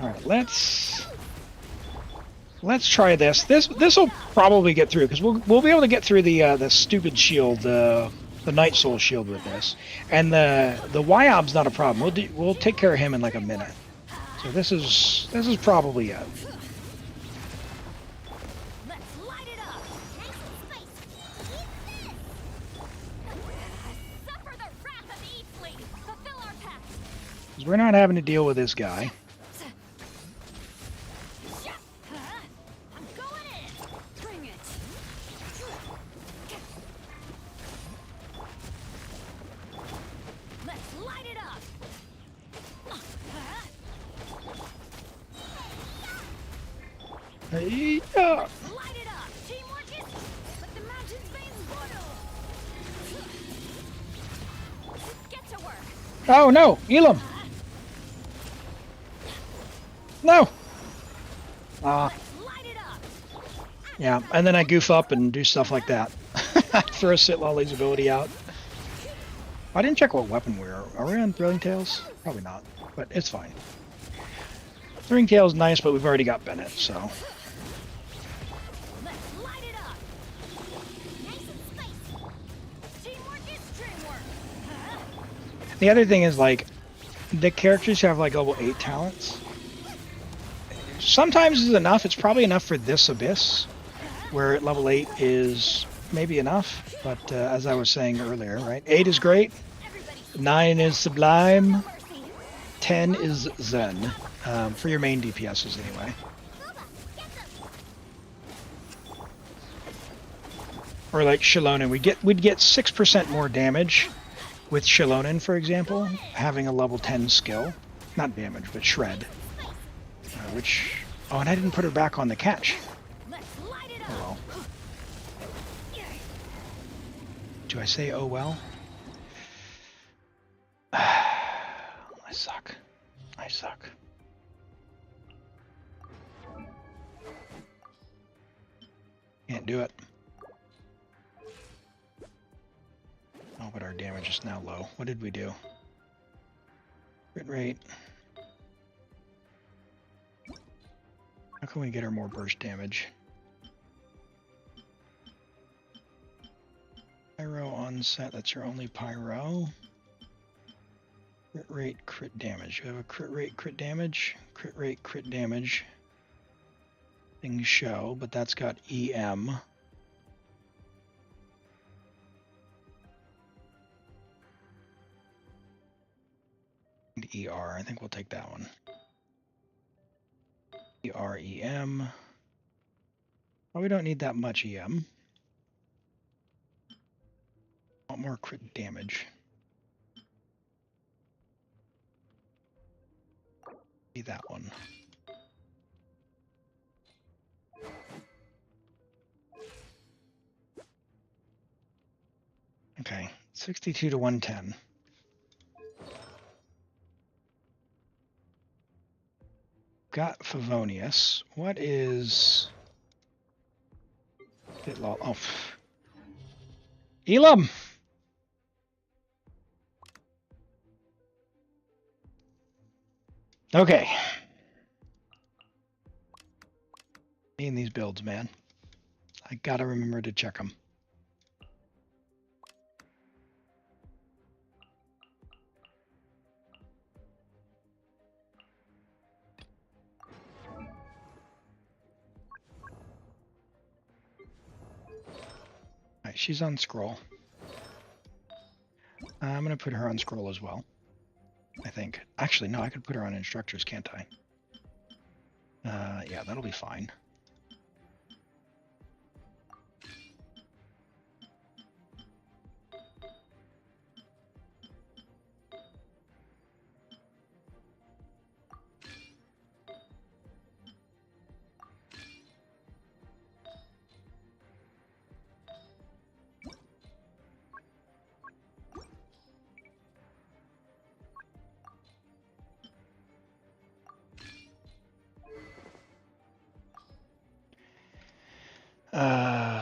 All right, let's try this. This will probably get through because we'll be able to get through the stupid shield, the Night Soul shield with this, and the Wyob's not a problem. We'll take care of him in like a minute. So this is probably it. Let's light it up. Nice and spicy. Eat this. Suffer the wrath of Eatsley. Fulfill our pact. Because we're not having to deal with this guy. I'm going in. Bring it. Let's light it up. Hey, Light it up. Teamwork is but the mountain's veins boil. Get to work. Oh no, Elim! No! Light it up. Yeah, and then I goof up and do stuff like that. Throw Sitlolly's ability out. I didn't check what weapon we are. Are we on Thrilling Tales? Probably not, but it's fine. Thrilling Tales nice, but we've already got Bennett, so. Let's light it up. Nice and spicy. Teamwork is dreamwork. The other thing is, like, the characters have, like, level 8 talents. Sometimes is enough. It's probably enough for this Abyss, where level 8 is maybe enough. But as I was saying earlier, right? 8 is great. 9 is Sublime. 10 is Zen. For your main DPSs, anyway. Or like Xiangling, we'd get 6% more damage with Xiangling, for example, having a level 10 skill. Not damage, but shred. Which... Oh, and I didn't put her back on the catch. Oh well. Do I say oh well? I suck. I suck. Can't do it. Oh, but our damage is now low. What did we do? Crit rate. How can we get her more burst damage? Pyro onset, that's her only pyro. Crit rate, crit damage. You have a crit rate, crit damage. Crit rate, crit damage. Things show, but that's got EM. And ER, I think we'll take that one. EM. Well, we don't need that much EM. Want more crit damage. Be that one. Okay, 62 to 110. Got Favonius. What is... Oh. Elim! Okay. Me and these builds, man. I gotta remember to check them. Alright, she's on scroll. I'm gonna put her on scroll as well. I think. Actually, no, I could put her on instructors, can't I? Yeah, that'll be fine.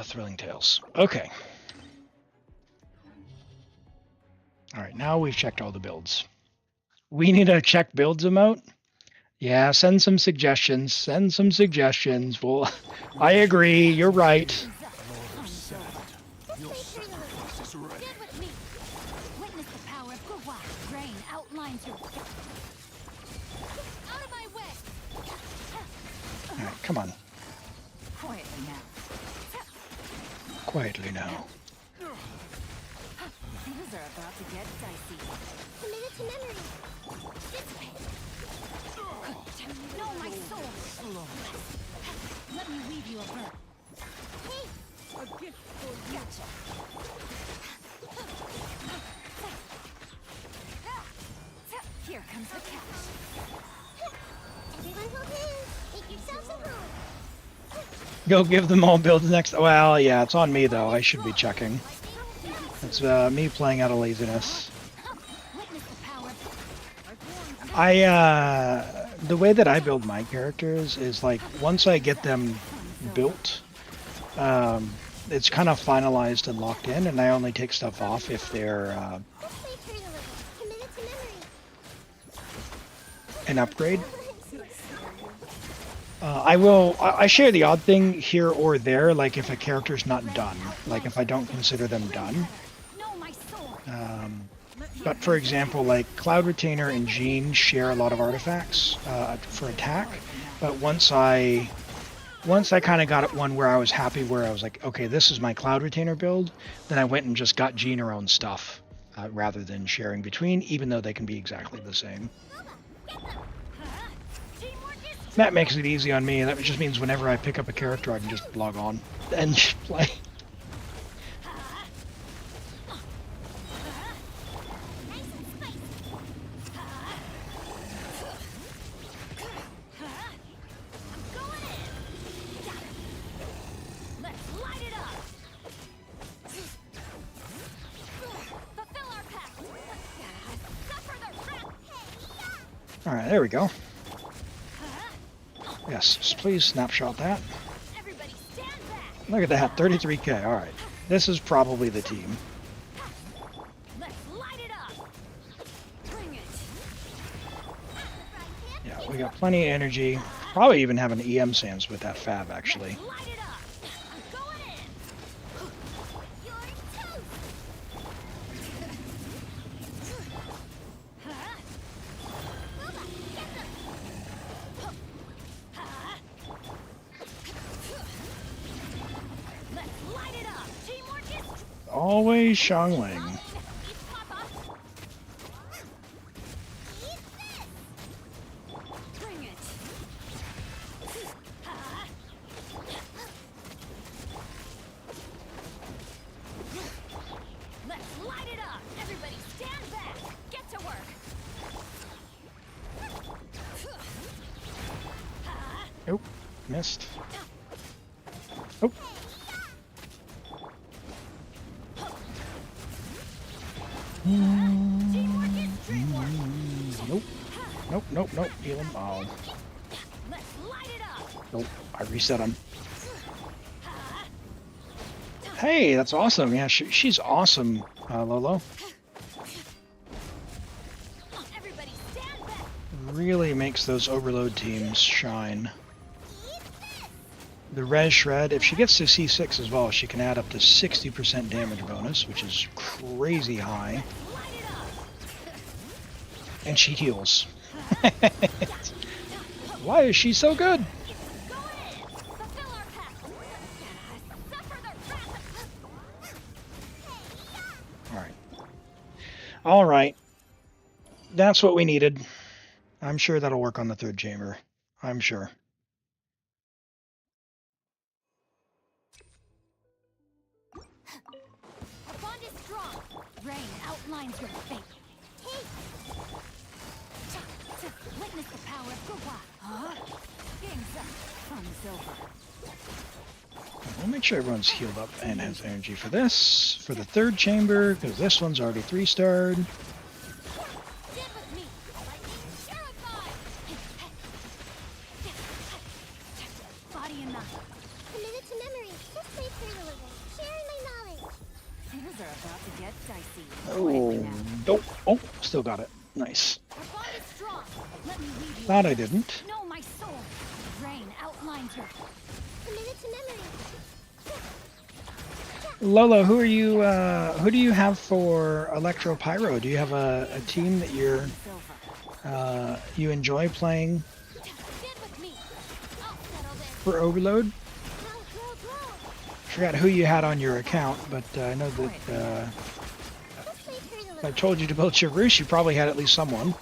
Thrilling Tales. Okay. All right, now we've checked all the builds. We need a check builds emote. Yeah, send some suggestions. Send some suggestions. Well, I agree. You're right. Lord of Sand, your sacrifice is ready. Stand with me. Witness the power of Gua. Rain outlines your... Out of my way! All right, come on. Quietly now. Quietly now. Things are about to get dicey. Committed to memory. This way. No, my soul. Let me weave you a bird. Hey! A gift for you. Gotcha. Here comes the catch. Everyone hold hands. Make yourselves at home. Go give them all builds next. Well, yeah, it's on me though. I should be checking. It's me playing out of laziness. The way that I build my characters is like once I get them built, it's kind of finalized and locked in, and I only take stuff off if they're an upgrade. I share the odd thing here or there, like if a character's not done, like if I don't consider them done. But for example, like Cloud Retainer and Jean share a lot of artifacts for attack, but once I kind of got it one where I was happy, where I was like, okay, this is my Cloud Retainer build, then I went and just got Jean her own stuff rather than sharing between, even though they can be exactly the same. That makes it easy on me. That just means whenever I pick up a character, I can just log on and play. All right, there we go. Yes, please snapshot that. Look at that, 33k. All right, this is probably the team. Yeah, we got plenty of energy. Probably even have an EM Sands with that fab, actually. Always Xiangling. Nope, missed. Oh. Nope. Nope, nope, nope. Elim. Oh. Nope. I reset him. Hey, that's awesome. Yeah, she's awesome, Lolo. Really makes those overload teams shine. The Res Shred, if she gets to C6 as well, she can add up to 60% damage bonus, which is crazy high. And she heals. Why is she so good? Alright. Alright. That's what we needed. I'm sure that'll work on the third chamber. I'm sure. Our bond is strong. Rain outlines your fate. Witness the power of Gua. Game's up. Fun's over. We'll make sure everyone's healed up and has energy for this, for the third chamber, because this one's already 3-starred. Body and mind. Committed to memory. Just wait for a little. Sharing my knowledge. Things are about to get dicey. Oh, nope. Oh, still got it. Nice. Our bond is strong. Let me lead you. Thought I didn't. Know my soul. Rain outlines your committed to memory. Lola, who are you? Who do you have for Electro Pyro? Do you have a team that you enjoy playing for Overload? Forgot who you had on your account, but I know that if I told you to build your roost, you probably had at least someone.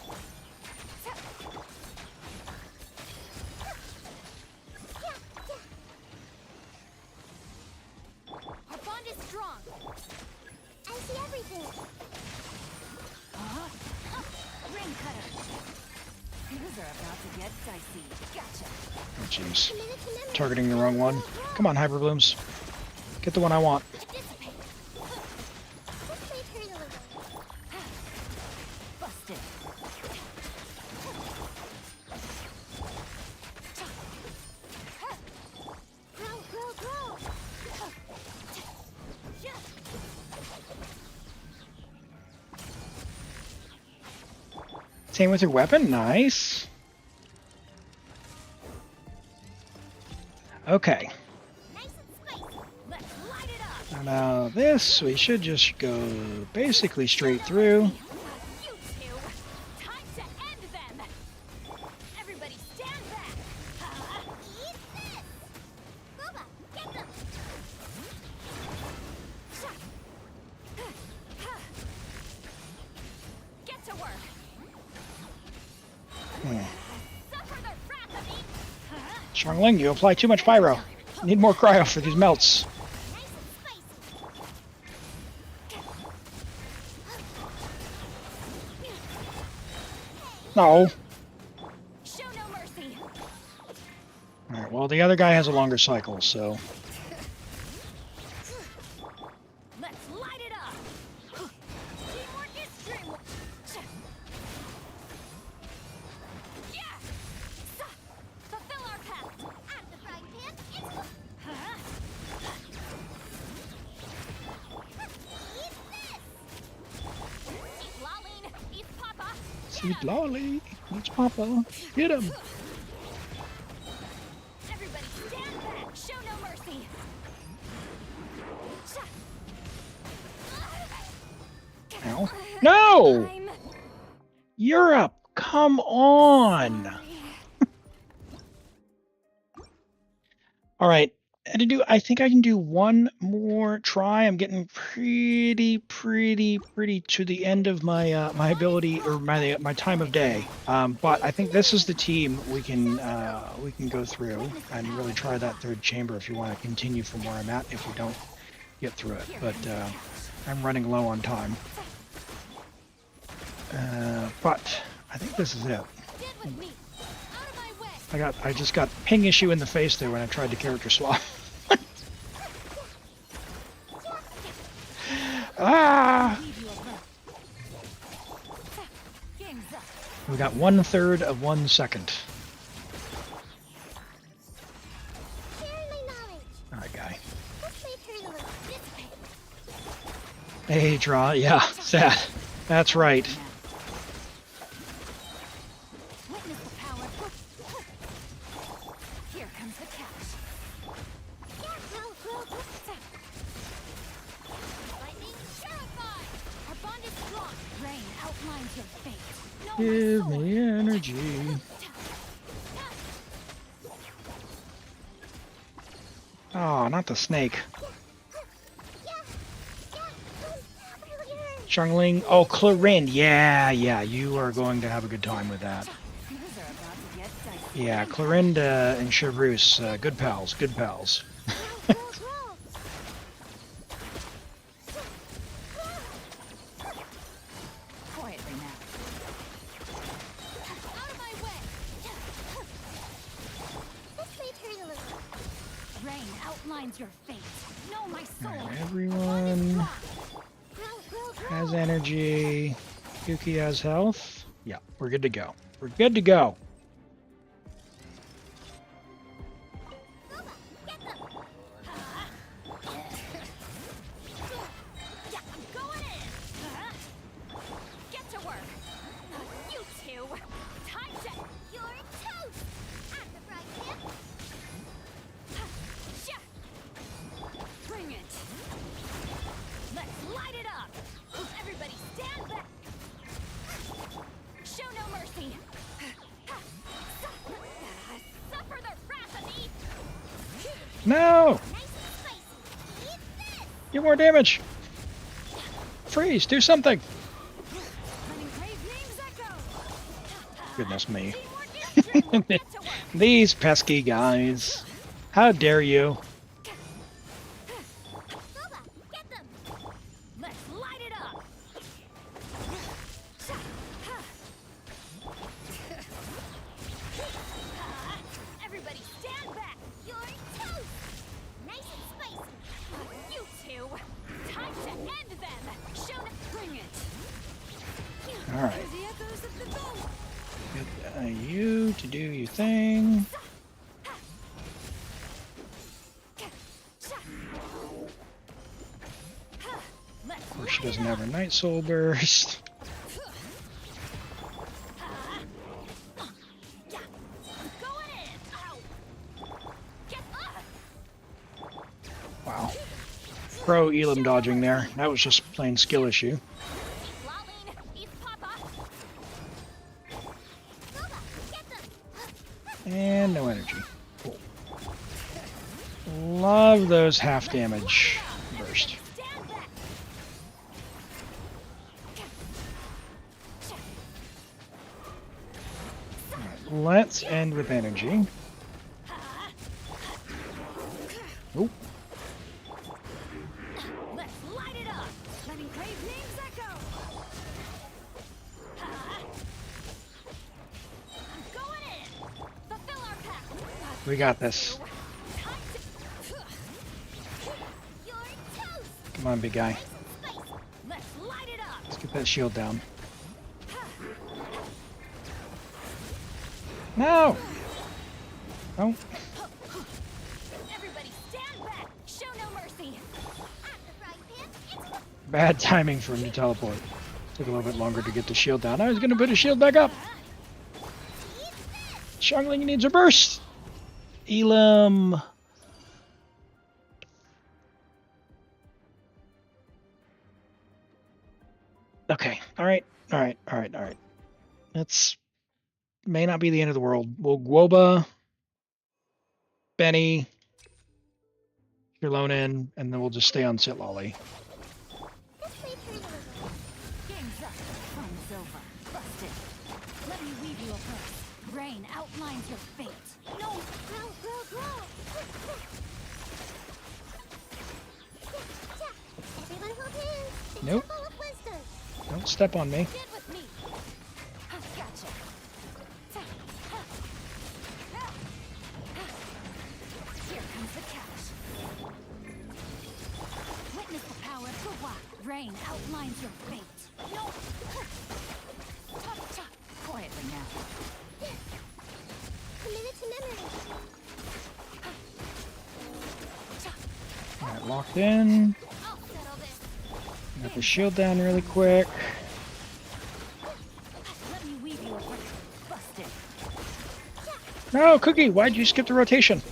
Our bond is strong. I see everything. Ring cutter. Things are about to get dicey. Gotcha. Oh, jeez. Targeting the wrong one. Come on, Hyperblooms. Get the one I want. Busted. Grow. Same with your weapon. Nice. Okay. Now this, we should just go basically straight through. Xiangling, you apply too much pyro. Need more cryo for these melts. No. Show no mercy. Alright, well, the other guy has a longer cycle, so... Let's light it up. Teamwork is dreamwork. Yeah. Fulfill our pact. At the frying pan, it's Eat this. Eat Laline. Eat Papa. Sweet lolly. It's Papa. Get him. Everybody stand back. Show no mercy. Ow. No! Europe! Come on! Alright. I think I can do one more try. I'm getting pretty to the end of my my ability or my time of day. But I think this is the team we can go through and really try that third chamber if you want to continue from where I'm at. If we don't get through it, but I'm running low on time. But I think this is it. I just got ping issue in the face there when I tried to character swap. Ah! We got 1/3 of 1 second. Alright, guy. Hey, draw. Yeah, sad. That's right. Here comes the cash. Lightning terrified. Our bond is strong. Rain outlines your fate. No Give me energy. Oh, not the snake. Xiangling. Oh, Clorinde. Yeah, you are going to have a good time with that. Yeah, Clorinde and Chevreuse, good pals, good pals. Quietly now. Out of my way. This may turn a little. Rain outlines your fate. Know my soul. Right, everyone has energy. Yuki has health. Yeah, we're good to go. We're good to go. Get to work. You two. Time to. You're No! Get more damage! Freeze! Do something! Goodness me. These pesky guys. How dare you? Let's light it up. Everybody stand back. You're toast. Nice and spicy. You two. Time to end them. Show them. Bring it. Alright. The echoes of the bell. Get you to do your thing. Of course, she doesn't have her Night Soul Burst. Wow. Pro Elim dodging there. That was just plain skill issue. And no energy. Cool. Love those half damage burst. Alright, let's end with energy. Oop. Let's light it up. Letting crave names echo. I'm going in. Fulfill our path. We got this. You're toast. Come on, big guy. Let's light it up. Let's get that shield down. No! Oh. Everybody stand back. Show no mercy. At the frying pan, it's Bad timing for him to teleport. Took a little bit longer to get the shield down. I was gonna put his shield back up. Xiangling needs a burst. Elim. Okay. All right. That's may not be the end of the world. We'll Guoba, Benny, Clorinde, and then we'll just stay on Sitlolly. game's up. Fun's over. Busted. Let me weave you a purse. Rain outlines your fate. No. Grow. Everyone hold hands. Nope. Full of wisdom. Don't step on me. Get with me. Gotcha. Here comes the catch. Witness the power of the walk. Rain outlines your fate. No. Quietly now. A minute to memory. Alright, locked in. I'll settle this. Got the shield down really quick. Let me weave you a purse. Busted. No, Cookie, why'd you skip the rotation?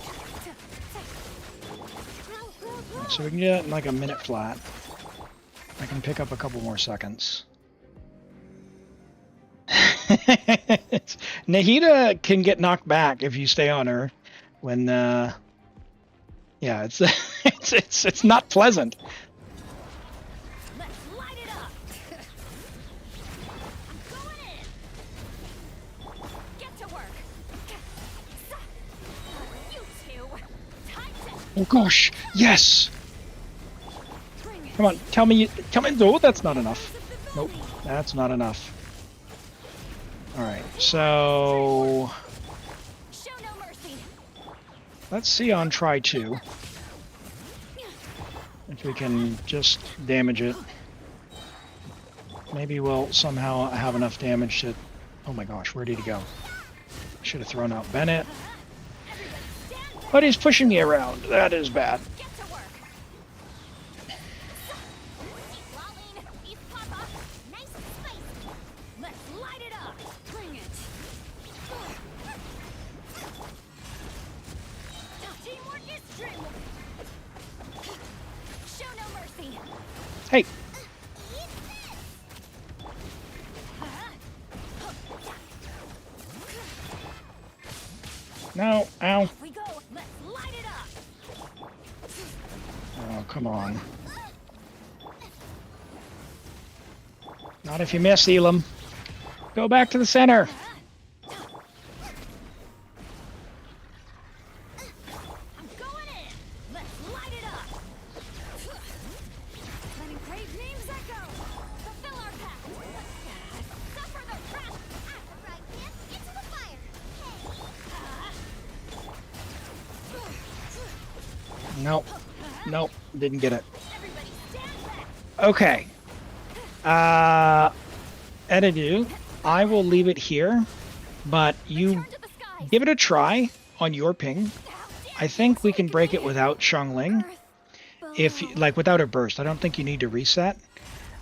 So we can get in like a minute flat. I can pick up a couple more seconds. Nahida can get knocked back if you stay on her when yeah, it's it's not pleasant. Let's light it up. I'm going in. Get to work. You two. Time to Oh gosh, yes. bring it. Come on, tell me. No, that's not enough. Nope, that's not enough. All right, so Show no mercy. let's see on try 2 if we can just damage it. Maybe we'll somehow have enough damage to. Oh my gosh, where did he go? Should have thrown out Bennett. But he's pushing me around. That is bad. Get to work. Clorinde, eat Papa. Nice and spicy. Let's light it up. Bring it. Teamwork is true. Show no mercy. Hey, no, ow. We go. Let's light it up. Come on. Not if you miss, Elim. Go back to the center. I'm going in. Let's light it up. Letting brave names echo. Fulfill our pact. Suffer the wrath. Right, into the fire. Nope. Nope. Didn't get it. Everybody stand back. Okay. Edidu, I will leave it here, but you Turn to the skies. give it a try on your ping. I think we can break it without Xiangling. If, like, without a burst. I don't think you need to reset.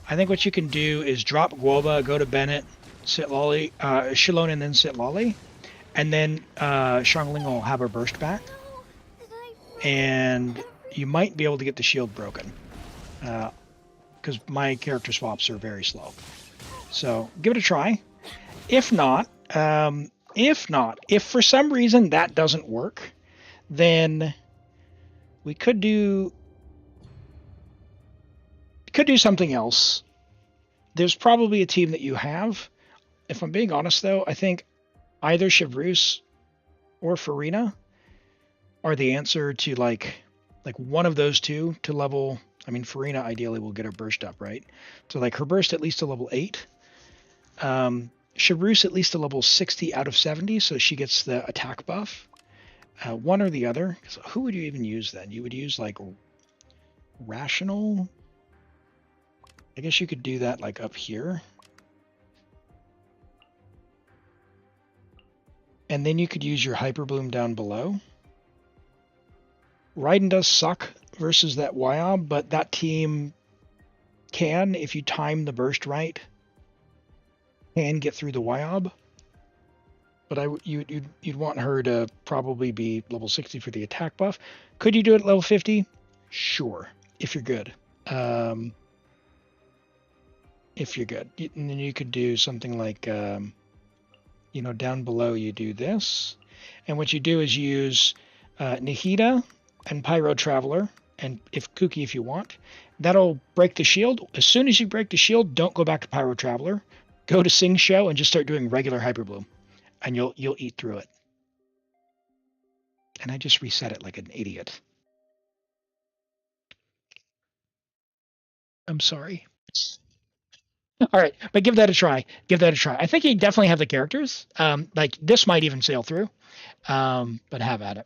I think what you can do is drop Guoba, go to Bennett, sit Lolly, Shilone, and then sit Lolly. And then Xiangling will have her burst back. And you might be able to get the shield broken. Because my character swaps are very slow. So give it a try. If not, if for some reason that doesn't work, then we could do something else. There's probably a team that you have. If I'm being honest, though, I think either Chevreuse or Furina are the answer to like one of those two to level. I mean, Furina ideally will get her burst up, right? So like her burst at least to level 8. Chevreuse at least to level 60 out of 70, so she gets the attack buff. One or the other. So who would you even use then? You would use like Rational. I guess you could do that like up here. And then you could use your Hyper Bloom down below. Raiden does suck versus that Wyob, but that team can, if you time the burst right, can get through the Wyob. But you'd want her to probably be level 60 for the attack buff. Could you do it at level 50? Sure, if you're good. If you're good. And then you could do something like, down below you do this. And what you do is use Nihida and Pyro Traveler, and if Kuki if you want. That'll break the shield. As soon as you break the shield, don't go back to Pyro Traveler. Go to Sing Show and just start doing regular Hyper Bloom. And you'll eat through it. And I just reset it like an idiot. I'm sorry. All right, but give that a try. Give that a try. I think you definitely have the characters. Like this might even sail through. But have at it.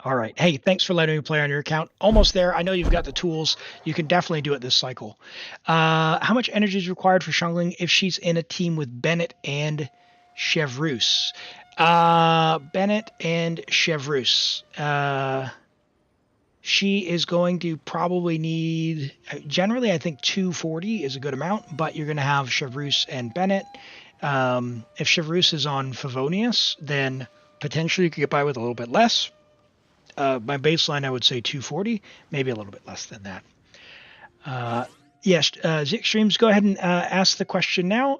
All right. Hey, thanks for letting me play on your account. Almost there. I know you've got the tools. You can definitely do it this cycle. How much energy is required for Xiangling if she's in a team with Bennett and Chevreuse? Bennett and Chevreuse. She is going to probably need, generally I think 240 is a good amount, but you're going to have Chevreuse and Bennett. If Chevreuse is on Favonius, then potentially you could get by with a little bit less. My baseline, I would say 240, maybe a little bit less than that. Yes, Zik Streams, go ahead and ask the question now,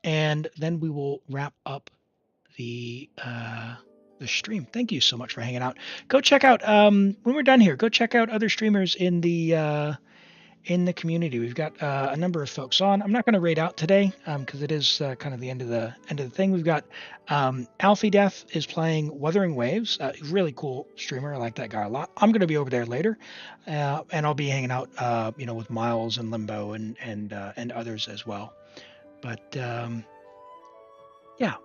and then we will wrap up the stream. Thank you so much for hanging out. Go check out, when we're done here, go check out other streamers in the community. We've got a number of folks on. I'm not going to raid out today because it is kind of the end of the thing. We've got Alfie Death is playing Wuthering Waves. Really cool streamer. I like that guy a lot. I'm going to be over there later, and I'll be hanging out, with Miles and Limbo and others as well. But yeah,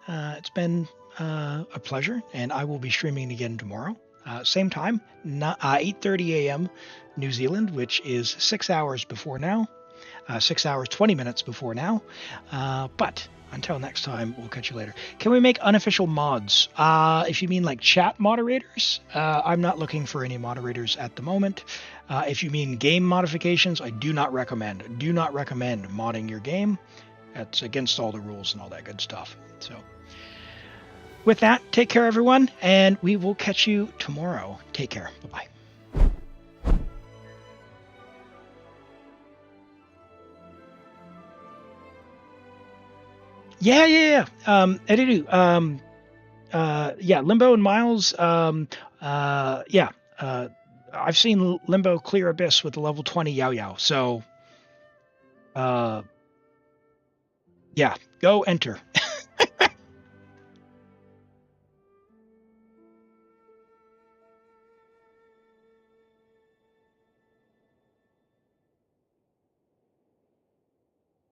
it's been a pleasure, and I will be streaming again tomorrow. Same time, 8:30 a.m. New Zealand, which is 6 hours before now, 6 hours, 20 minutes before now. But until next time, we'll catch you later. Can we make unofficial mods? If you mean like chat moderators, I'm not looking for any moderators at the moment. If you mean game modifications, I do not recommend. Do not recommend modding your game. That's against all the rules and all that good stuff. So with that, take care, everyone, and we will catch you tomorrow. Take care. Bye-bye. Yeah. Edidu. Yeah, Limbo and Miles. I've seen Limbo clear Abyss with a level 20 Yao Yao. So, yeah, go enter.